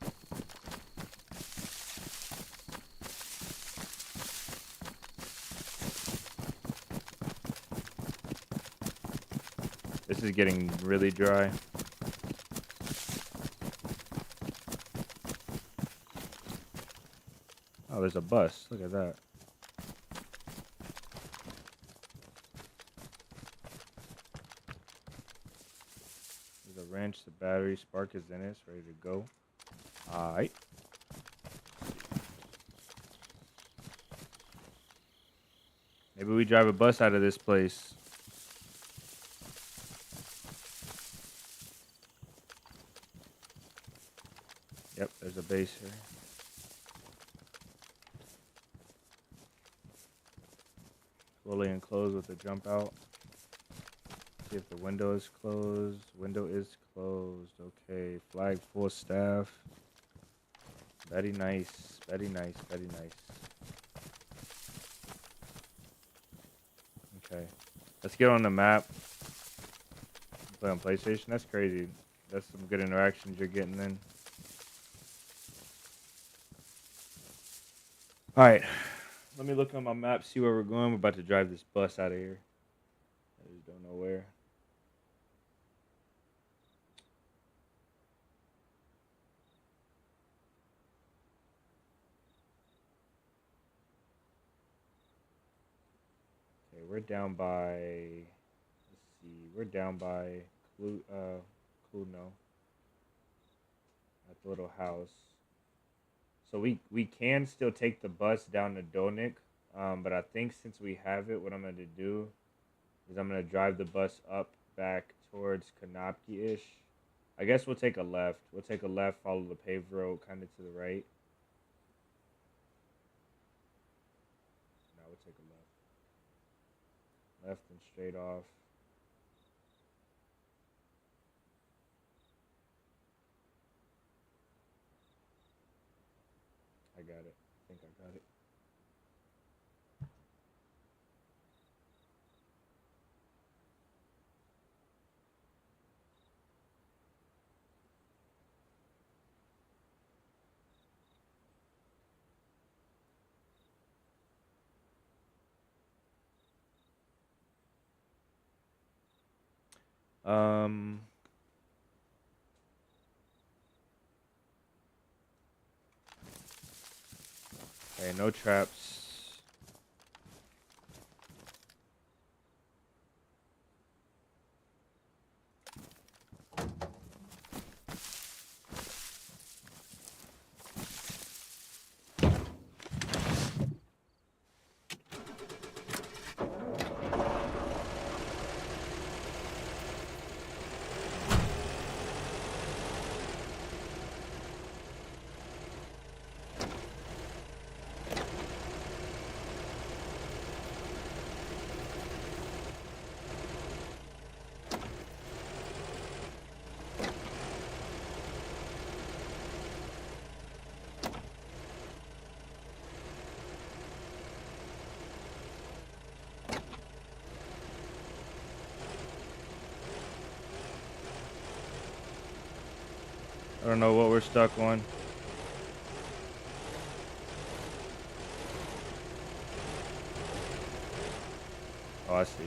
This is getting really dry. Oh, there's a bus. Look at that. There's a wrench, the battery, spark is in it. It's ready to go. Alright. Maybe we drive a bus out of this place. Yep, there's a base here. Fully enclosed with the jump out. See if the window is closed. Window is closed. Okay, flag full staff. Very nice. Very nice. Very nice. Okay, let's get on the map. Play on PlayStation. That's crazy. That's some good interactions you're getting in. Alright, let me look on my map, see where we're going. We're about to drive this bus out of here. I just don't know where. Okay, we're down by, let's see, we're down by Cluno. At the little house. So we can still take the bus down to Donik, but I think since we have it, what I'm going to do is I'm going to drive the bus up back towards Konopki-ish. I guess we'll take a left. We'll take a left, follow the paved road kind of to the right. Now we'll take a left. Left and straight off. I got it. I think I got it. Okay, no traps. I don't know what we're stuck on. Oh, I see.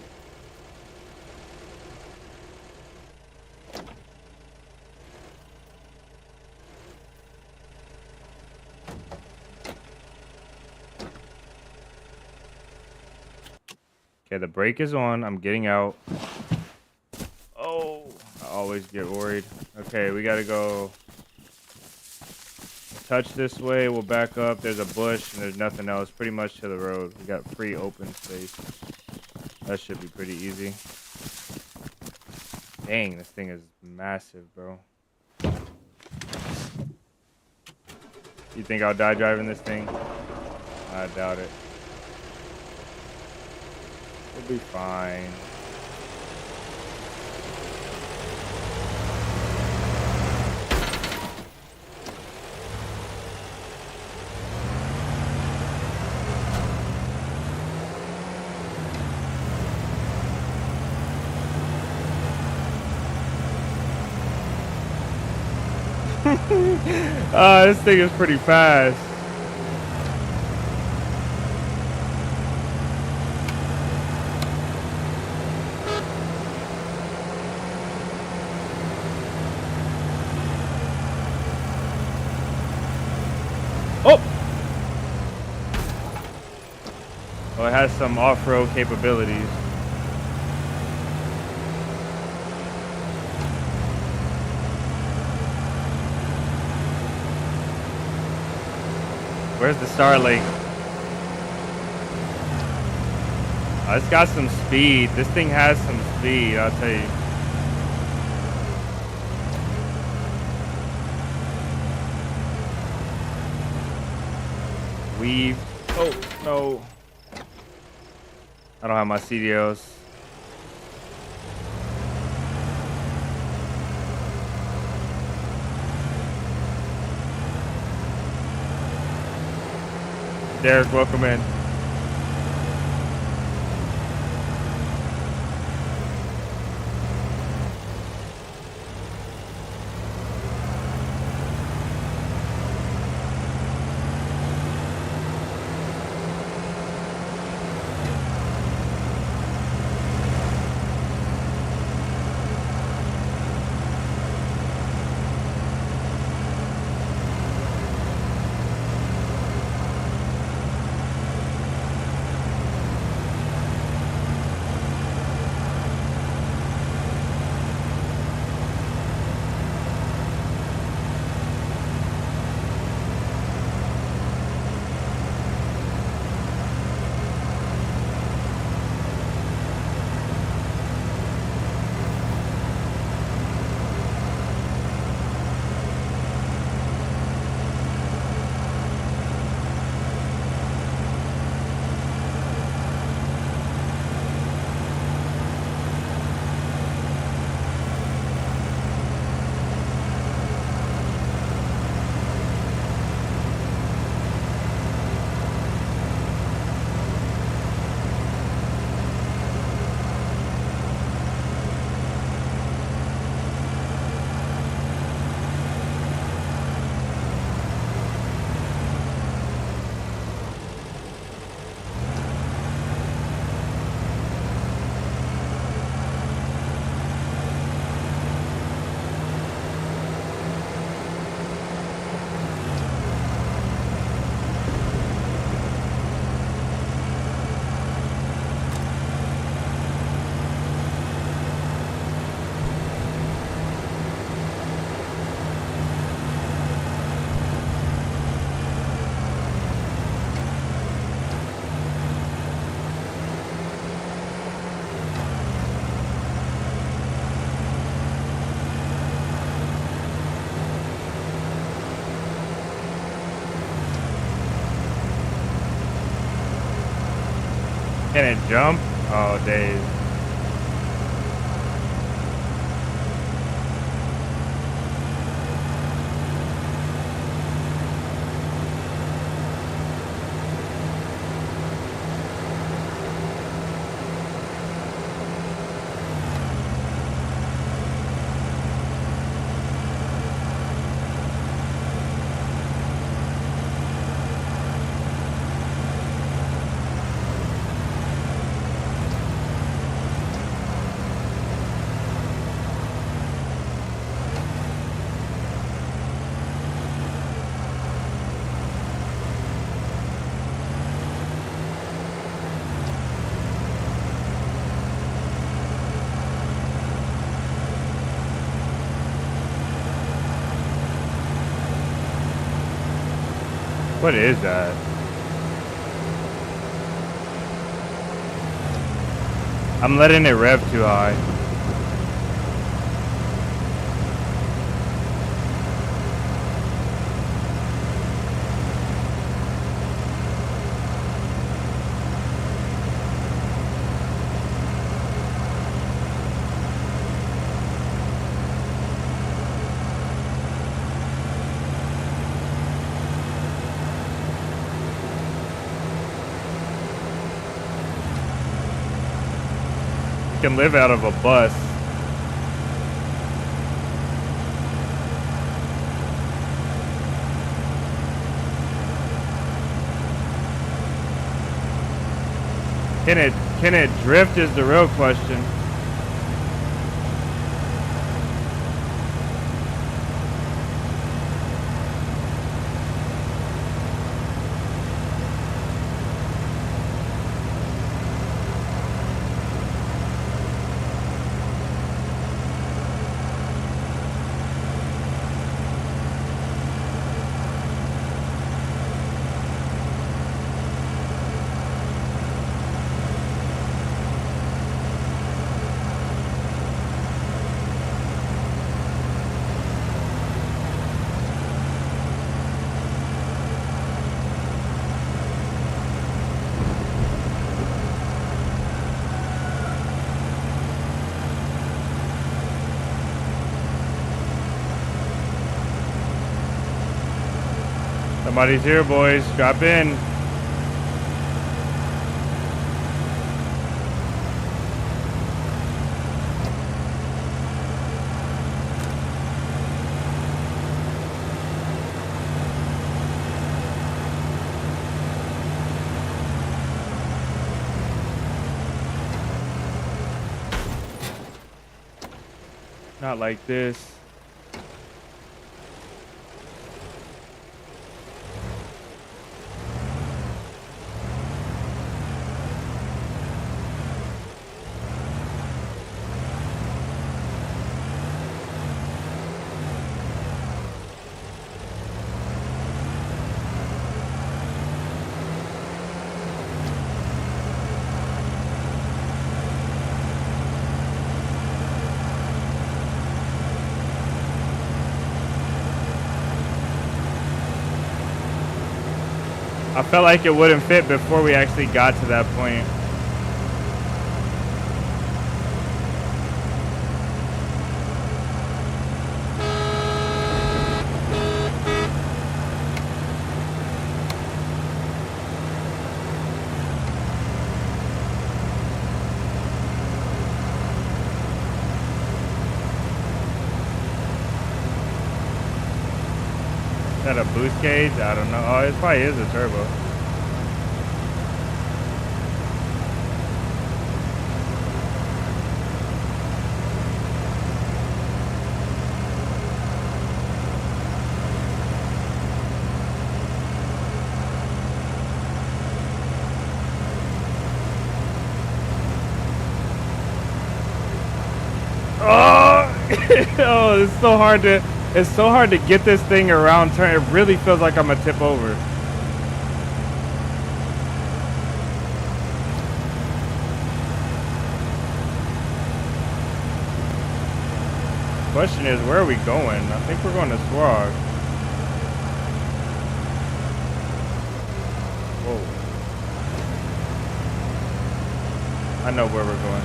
Okay, the brake is on. I'm getting out. Oh, I always get worried. Okay, we gotta go touch this way. We'll back up. There's a bush and there's nothing else. Pretty much to the road. We got free open space. That should be pretty easy. Dang, this thing is massive, bro. You think I'll die driving this thing? I doubt it. We'll be fine. This thing is pretty fast. Oh! Oh, it has some off-road capabilities. Where's the Starlink? Oh, it's got some speed. This thing has some speed, I'll tell you. Weave. Oh, no. I don't have my CDOs. Derek, welcome in. Can it jump? Oh, days. What is that? I'm letting it rev too high. Can live out of a bus. Can it drift is the real question. Somebody's here, boys. Drop in. Not like this. I felt like it wouldn't fit before we actually got to that point. Is that a boost gauge? I don't know. Oh, it probably is a turbo. Oh, it's so hard to get this thing around turn. It really feels like I'm gonna tip over. Question is, where are we going? I think we're going to Swag. Whoa. I know where we're going.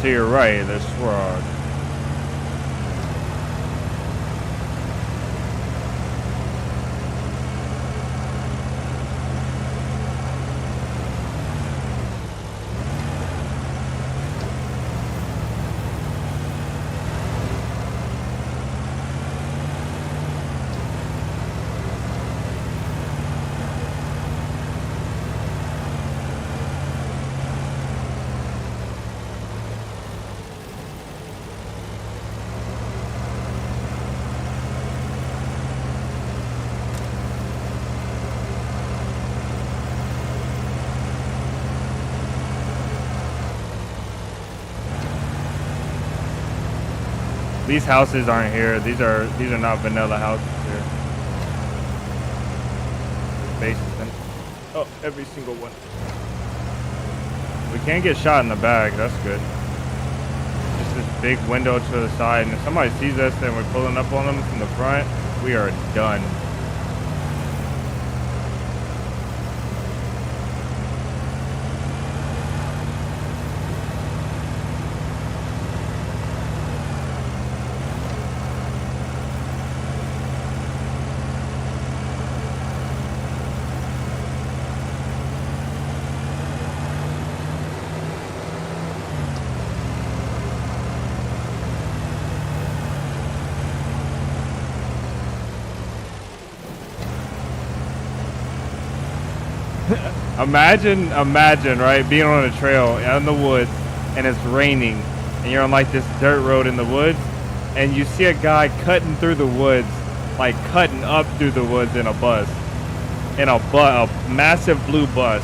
To your right, there's Swag. These houses aren't here. These are not vanilla houses here. Basement. Oh, every single one. We can't get shot in the back. That's good. Just this big window to the side, and if somebody sees us and we're pulling up on them from the front, we are done. Imagine, right, being on a trail out in the woods, and it's raining, and you're on like this dirt road in the woods, and you see a guy cutting through the woods, like cutting up through the woods in a bus, a massive blue bus.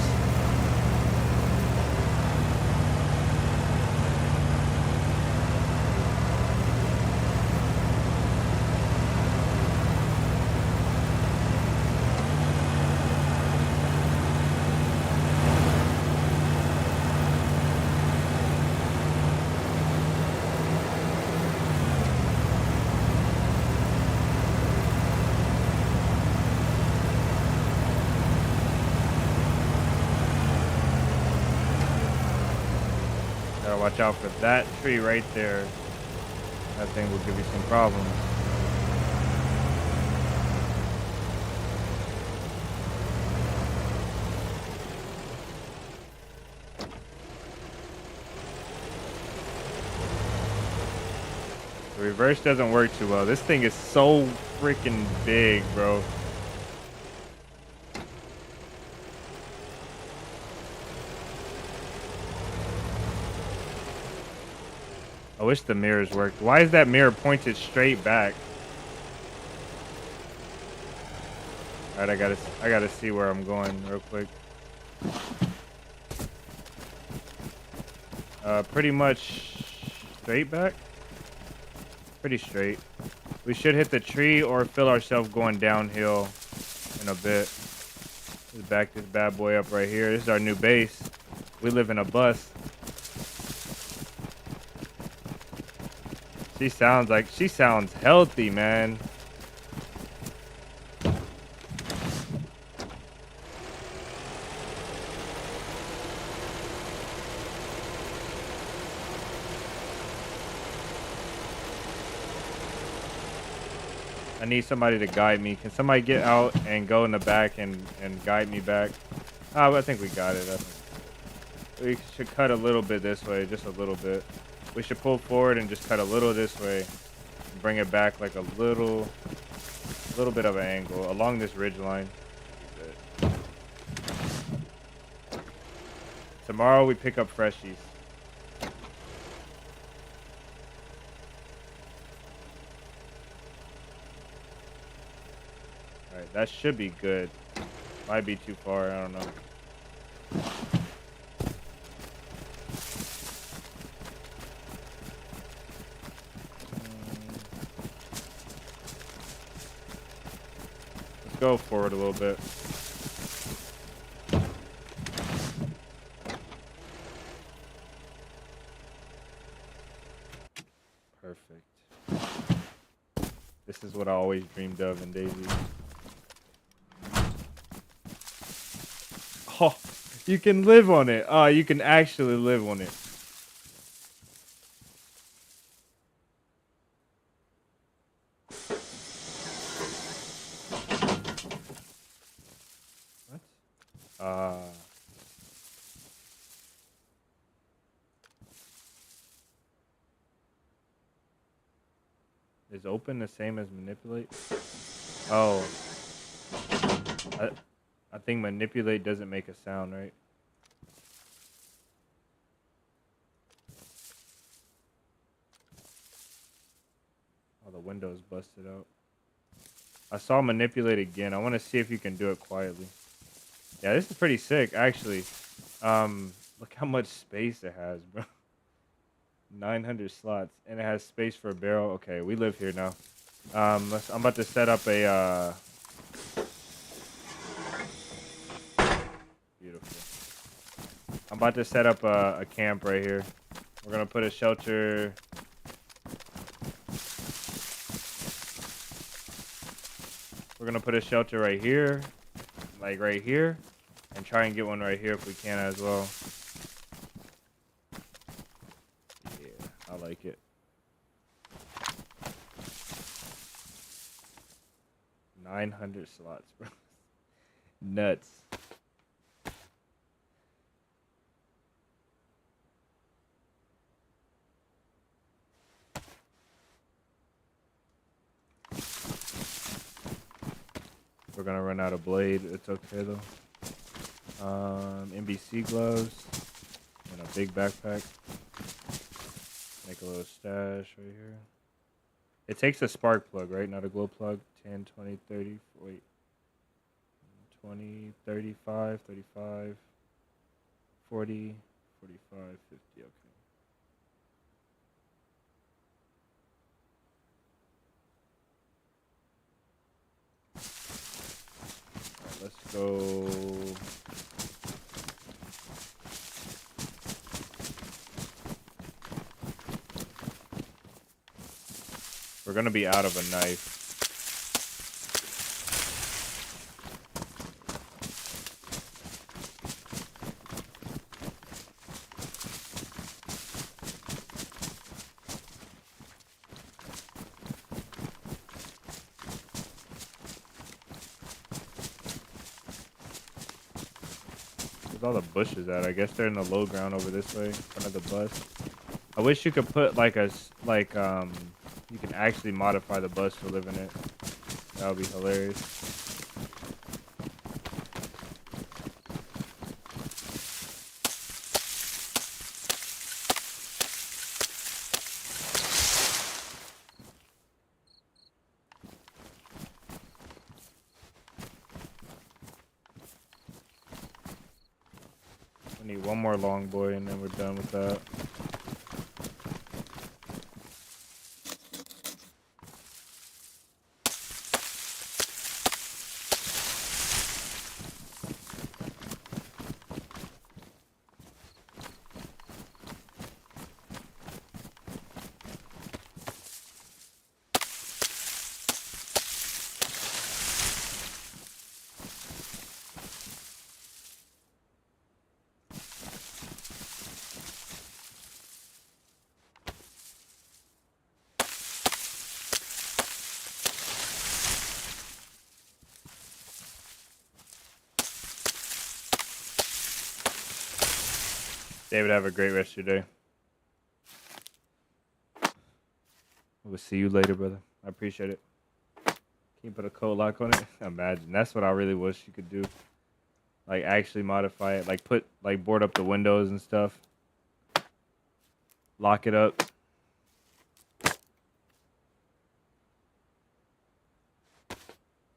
Gotta watch out for that tree right there. That thing will give you some problems. The reverse doesn't work too well. This thing is so freaking big, bro. I wish the mirrors worked. Why is that mirror pointed straight back? All right, I gotta see where I'm going real quick. Pretty much straight back. Pretty straight. We should hit the tree or feel ourselves going downhill in a bit. Let's back this bad boy up right here. This is our new base. We live in a bus. She sounds healthy, man. I need somebody to guide me. Can somebody get out and go in the back and guide me back? Oh, I think we got it. We should cut a little bit this way, just a little bit. We should pull forward and just cut a little this way. And bring it back like a little bit of an angle along this ridge line. Tomorrow we pick up freshies. Alright, that should be good. Might be too far, I don't know. Go forward a little bit. Perfect. This is what I always dreamed of in DayZ. Oh, you can live on it. Oh, you can actually live on it. Is open the same as manipulate? Oh. I think manipulate doesn't make a sound, right? Oh, the window's busted out. I saw manipulate again. I want to see if you can do it quietly. Yeah, this is pretty sick, actually. Look how much space it has, bro. 900 slots, and it has space for a barrel. Okay, we live here now. I'm about to set up a beautiful. I'm about to set up a camp right here. We're gonna put a shelter. We're gonna put a shelter right here, like right here, and try and get one right here if we can as well. I like it. 900 slots, bro. Nuts. We're gonna run out of blade. It's okay though. NBC gloves and a big backpack. Make a little stash right here. It takes a spark plug, right? Not a glow plug. 10, 20, 30, wait. 20, 35, 35, 40, 45, 50, okay. Alright, let's go. We're gonna be out of a knife. Where's all the bushes at? I guess they're in the low ground over this way, in front of the bus. I wish you could put like you can actually modify the bus to live in it. That would be hilarious. We need one more long boy and then we're done with that. David, have a great rest of your day. We'll see you later, brother. I appreciate it. Can you put a code lock on it? Imagine. That's what I really wish you could do. Like, actually modify it. Like, board up the windows and stuff. Lock it up.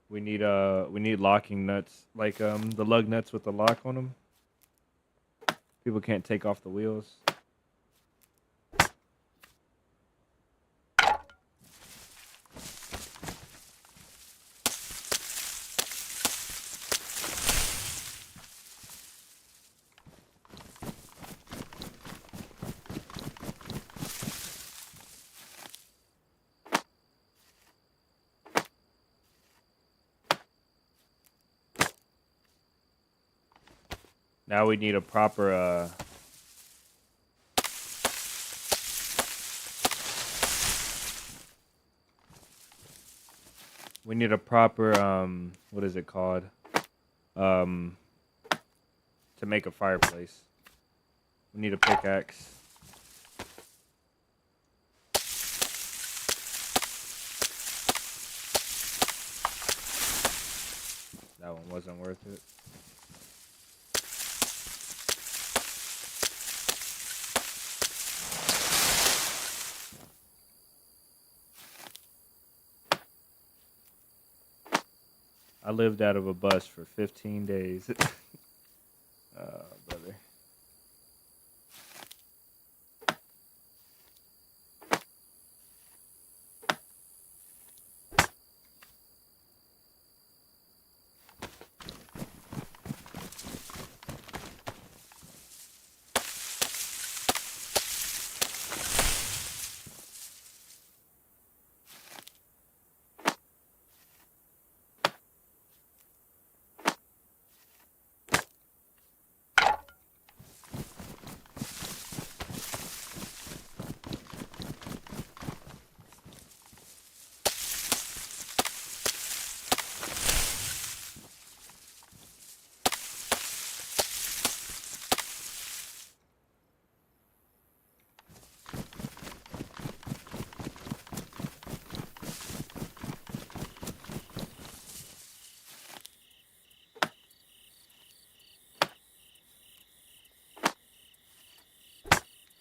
We need locking nuts. Like, the lug nuts with the lock on them. People can't take off the wheels. Now we need a proper what is it called? To make a fireplace. We need a pickaxe. That one wasn't worth it. I lived out of a bus for 15 days. Brother.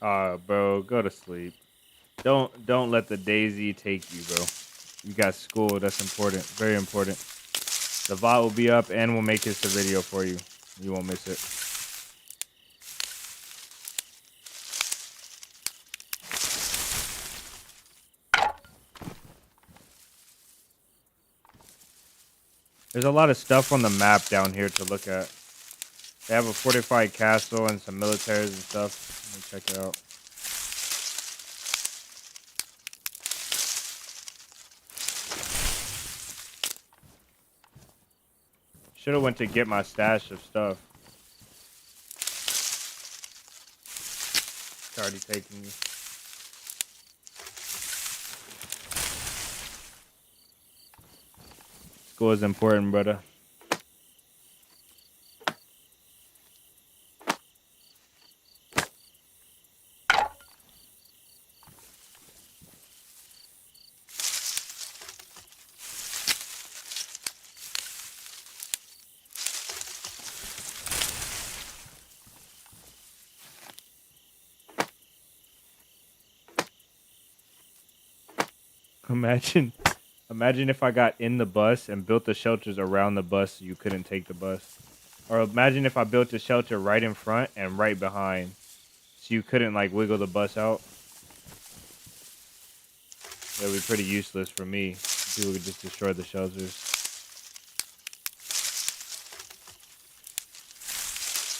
Bro, go to sleep. Don't let the DayZ take you, bro. You got school. That's important. Very important. The VOD will be up and we'll make this a video for you. You won't miss it. There's a lot of stuff on the map down here to look at. They have a fortified castle and some militaries and stuff. Let me check it out. Should have went to get my stash of stuff. It's already taking me. School is important, brother. Imagine if I got in the bus and built the shelters around the bus so you couldn't take the bus. Or imagine if I built a shelter right in front and right behind so you couldn't like wiggle the bus out. That would be pretty useless for me. People could just destroy the shelters.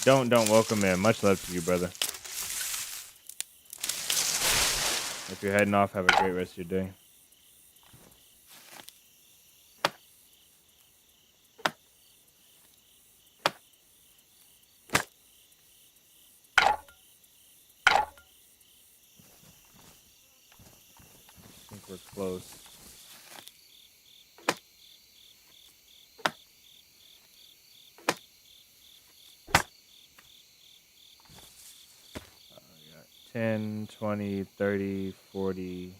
Don't welcome in. Much love to you, brother. If you're heading off, have a great rest of your day. I think we're close. We got 10, 20, 30, 40.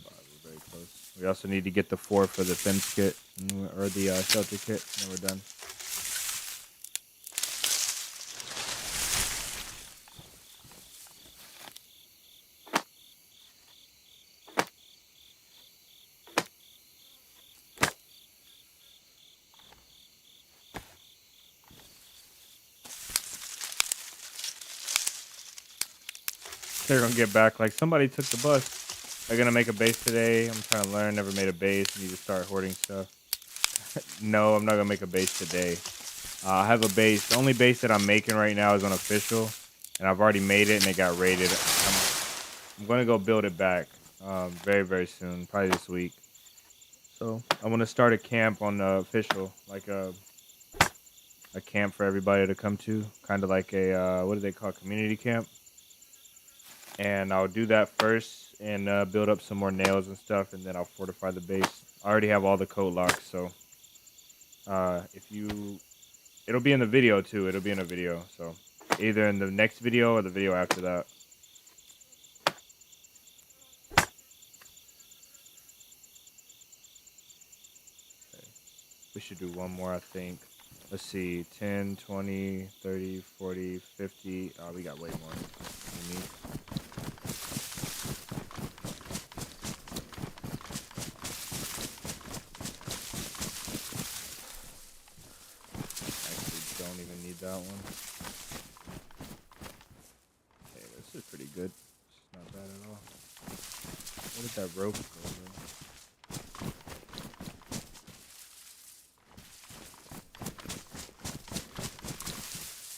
We're very close. We also need to get the 4 for the fence kit, or the shelter kit, and we're done. They're gonna get back like somebody took the bus. They're gonna make a base today. I'm trying to learn. Never made a base. Need to start hoarding stuff. No, I'm not gonna make a base today. I have a base. The only base that I'm making right now is on official, and I've already made it and it got raided. I'm gonna go build it back very soon, probably this week. So I want to start a camp on official, like a camp for everybody to come to, kind of like a what do they call it? Community camp. And I'll do that first and build up some more nails and stuff, and then I'll fortify the base. I already have all the code locks, so it'll be in the video too. It'll be in a video, so either in the next video or the video after that. Okay. We should do one more, I think. Let's see, 10, 20, 30, 40, 50. Oh, we got way more than me. That one. Okay, this is pretty good. It's not bad at all. Where did that rope go, man?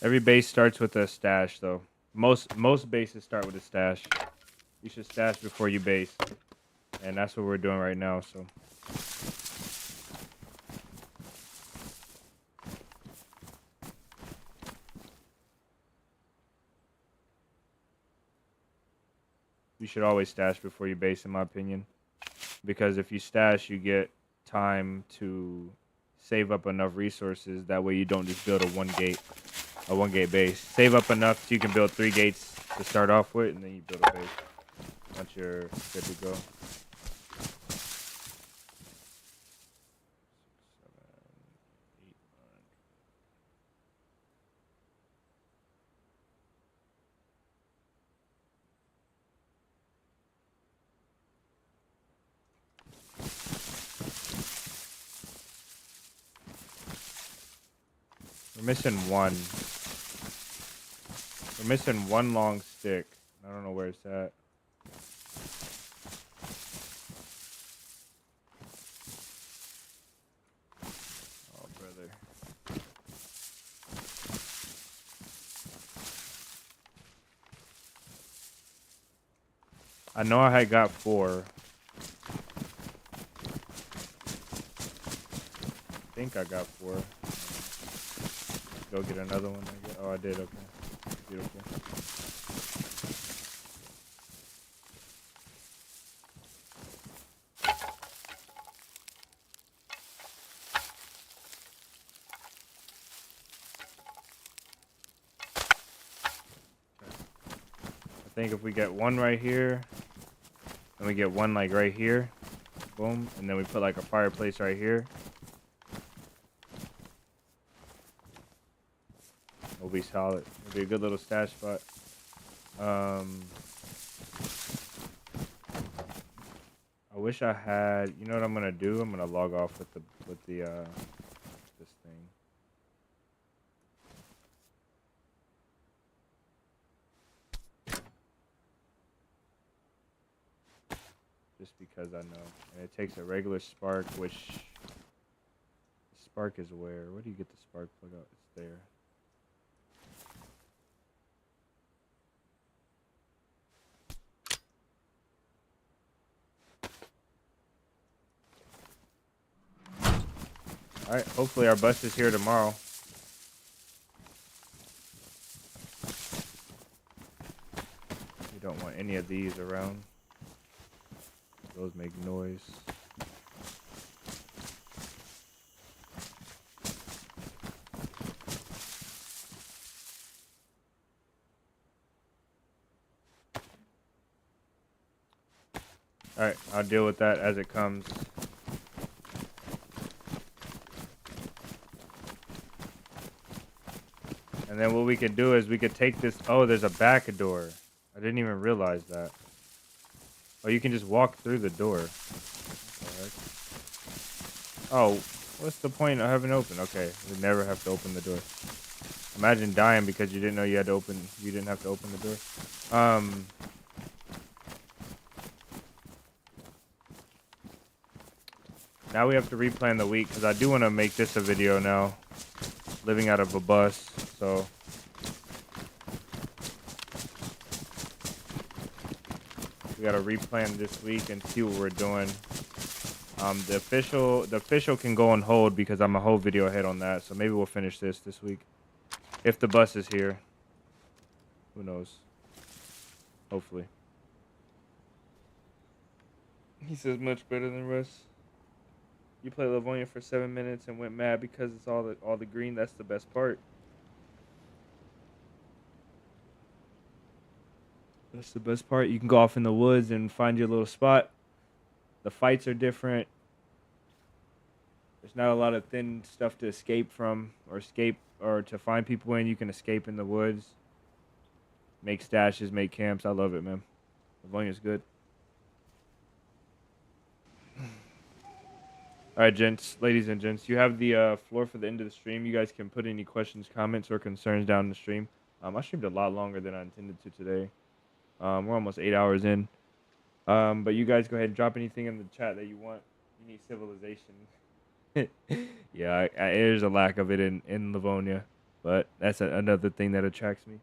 Every base starts with a stash, though. Most bases start with a stash. You should stash before you base, and that's what we're doing right now. So. You should always stash before you base, in my opinion. Because if you stash, you get time to save up enough resources. That way you don't just build a one gate base. Save up enough so you can build 3 gates to start off with, and then you build a base once you're good to go. 6, 7, 8, 9. We're missing one. We're missing one long stick. I don't know where it's at. Oh, brother. I know I had got 4. I think I got 4. Go get another one, I guess. Oh, I did. Okay. Beautiful. I think if we get one right here, and we get one like right here, boom, and then we put like a fireplace right here, we'll be solid. It'll be a good little stash spot. I wish I had. You know what I'm gonna do? I'm gonna log off with the this thing. Just because I know. And it takes a regular spark, which spark is where? Where do you get the spark plug out? It's there. Alright, hopefully our bus is here tomorrow. We don't want any of these around. Those make noise. Alright, I'll deal with that as it comes. And then what we could do is we could take this. Oh, there's a back door. I didn't even realize that. Oh, you can just walk through the door. Oh, what's the point of having it open? Okay, we never have to open the door. Imagine dying because you didn't know you had to open. You didn't have to open the door. Now we have to replan the week because I do want to make this a video now. Living out of a bus, so. We gotta replan this week and see what we're doing. The official can go on hold because I'm a whole video ahead on that. So maybe we'll finish this week. If the bus is here. Who knows? Hopefully. He says much better than Russ. You played Livonia for 7 minutes and went mad because it's all the green. That's the best part. That's the best part. You can go off in the woods and find your little spot. The fights are different. There's not a lot of thin stuff to escape from or to find people in. You can escape in the woods. Make stashes, make camps. I love it, man. Livonia's good. All right, gents, ladies and gents, you have the floor for the end of the stream. You guys can put any questions, comments, or concerns down in the stream. I streamed a lot longer than I intended to today. We're almost 8 hours in. But you guys go ahead and drop anything in the chat that you want. You need civilization. Yeah, there's a lack of it in Livonia, but that's another thing that attracts me.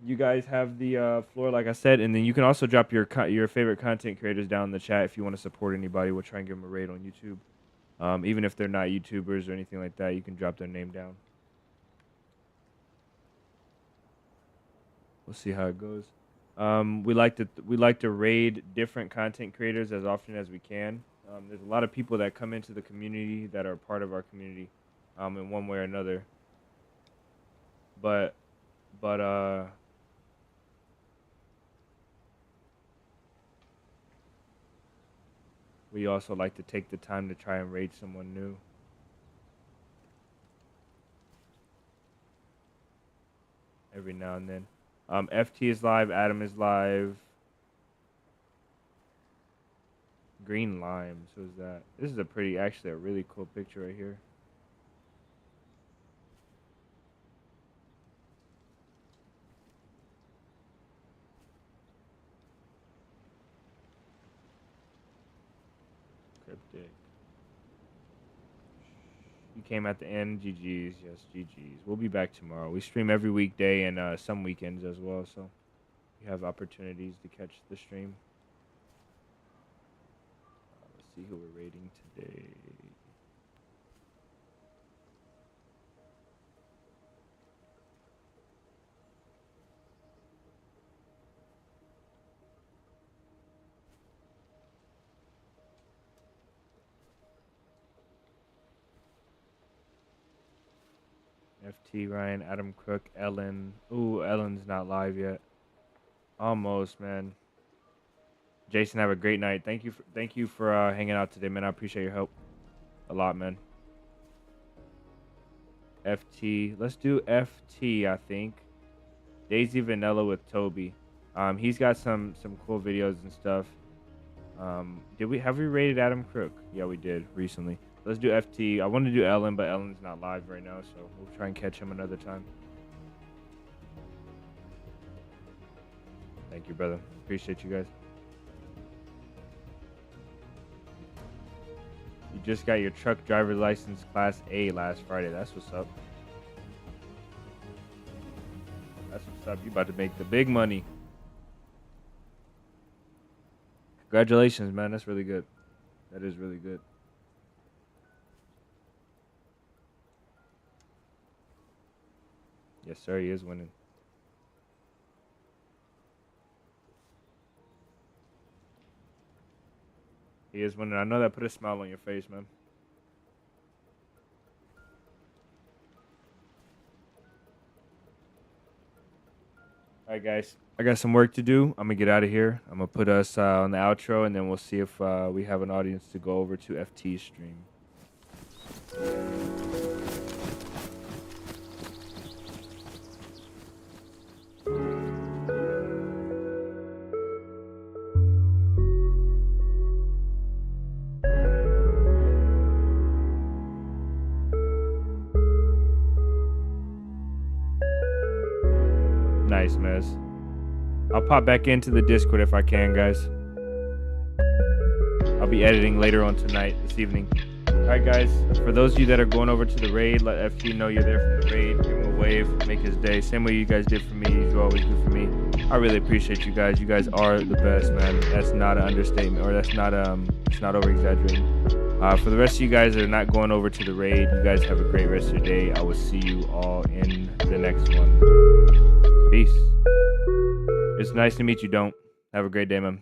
You guys have the floor, like I said, and then you can also drop your favorite content creators down in the chat if you want to support anybody. We'll try and give them a raid on YouTube. Even if they're not YouTubers or anything like that, you can drop their name down. We'll see how it goes. We like to raid different content creators as often as we can. There's a lot of people that come into the community that are part of our community, in one way or another. But we also like to take the time to try and raid someone new. Every now and then. FT is live, Adam is live. Green limes, who's that? This is actually a really cool picture right here. Cryptic. You came at the end. GG's. Yes, GG's. We'll be back tomorrow. We stream every weekday and some weekends as well, so you have opportunities to catch the stream. Let's see who we're rating today. FT, Ryan, Adam Crook, Ellen. Ooh, Ellen's not live yet. Almost, man. Jason, have a great night. Thank you for hanging out today, man. I appreciate your help a lot, man. FT, let's do FT. I think DayZ Vanilla with Toby. He's got some cool videos and stuff. Have we rated Adam Crook? Yeah, we did recently. Let's do FT. I want to do Ellen, but Ellen's not live right now, so we'll try and catch him another time. Thank you, brother. Appreciate you guys. You just got your truck driver license Class A last Friday. That's what's up. That's what's up. You about to make the big money. Congratulations, man. That's really good. That is really good. Yes, sir. He is winning. He is winning. I know that put a smile on your face, man. All right, guys. I got some work to do. I'm going to get out of here. I'm going to put us on the outro, and then we'll see if we have an audience to go over to FT's stream. Nice, Mez. I'll pop back into the Discord if I can, guys. I'll be editing later on tonight, this evening. Alright, guys. For those of you that are going over to the raid, let FT know you're there from the raid. Give him a wave. Make his day. Same way you guys did for me. You always do for me. I really appreciate you guys. You guys are the best, man. That's not an understatement, or that's not it's not over exaggerating. For the rest of you guys that are not going over to the raid, you guys have a great rest of your day. I will see you all in the next one. Peace. It's nice to meet you. Don't. Have a great day, man.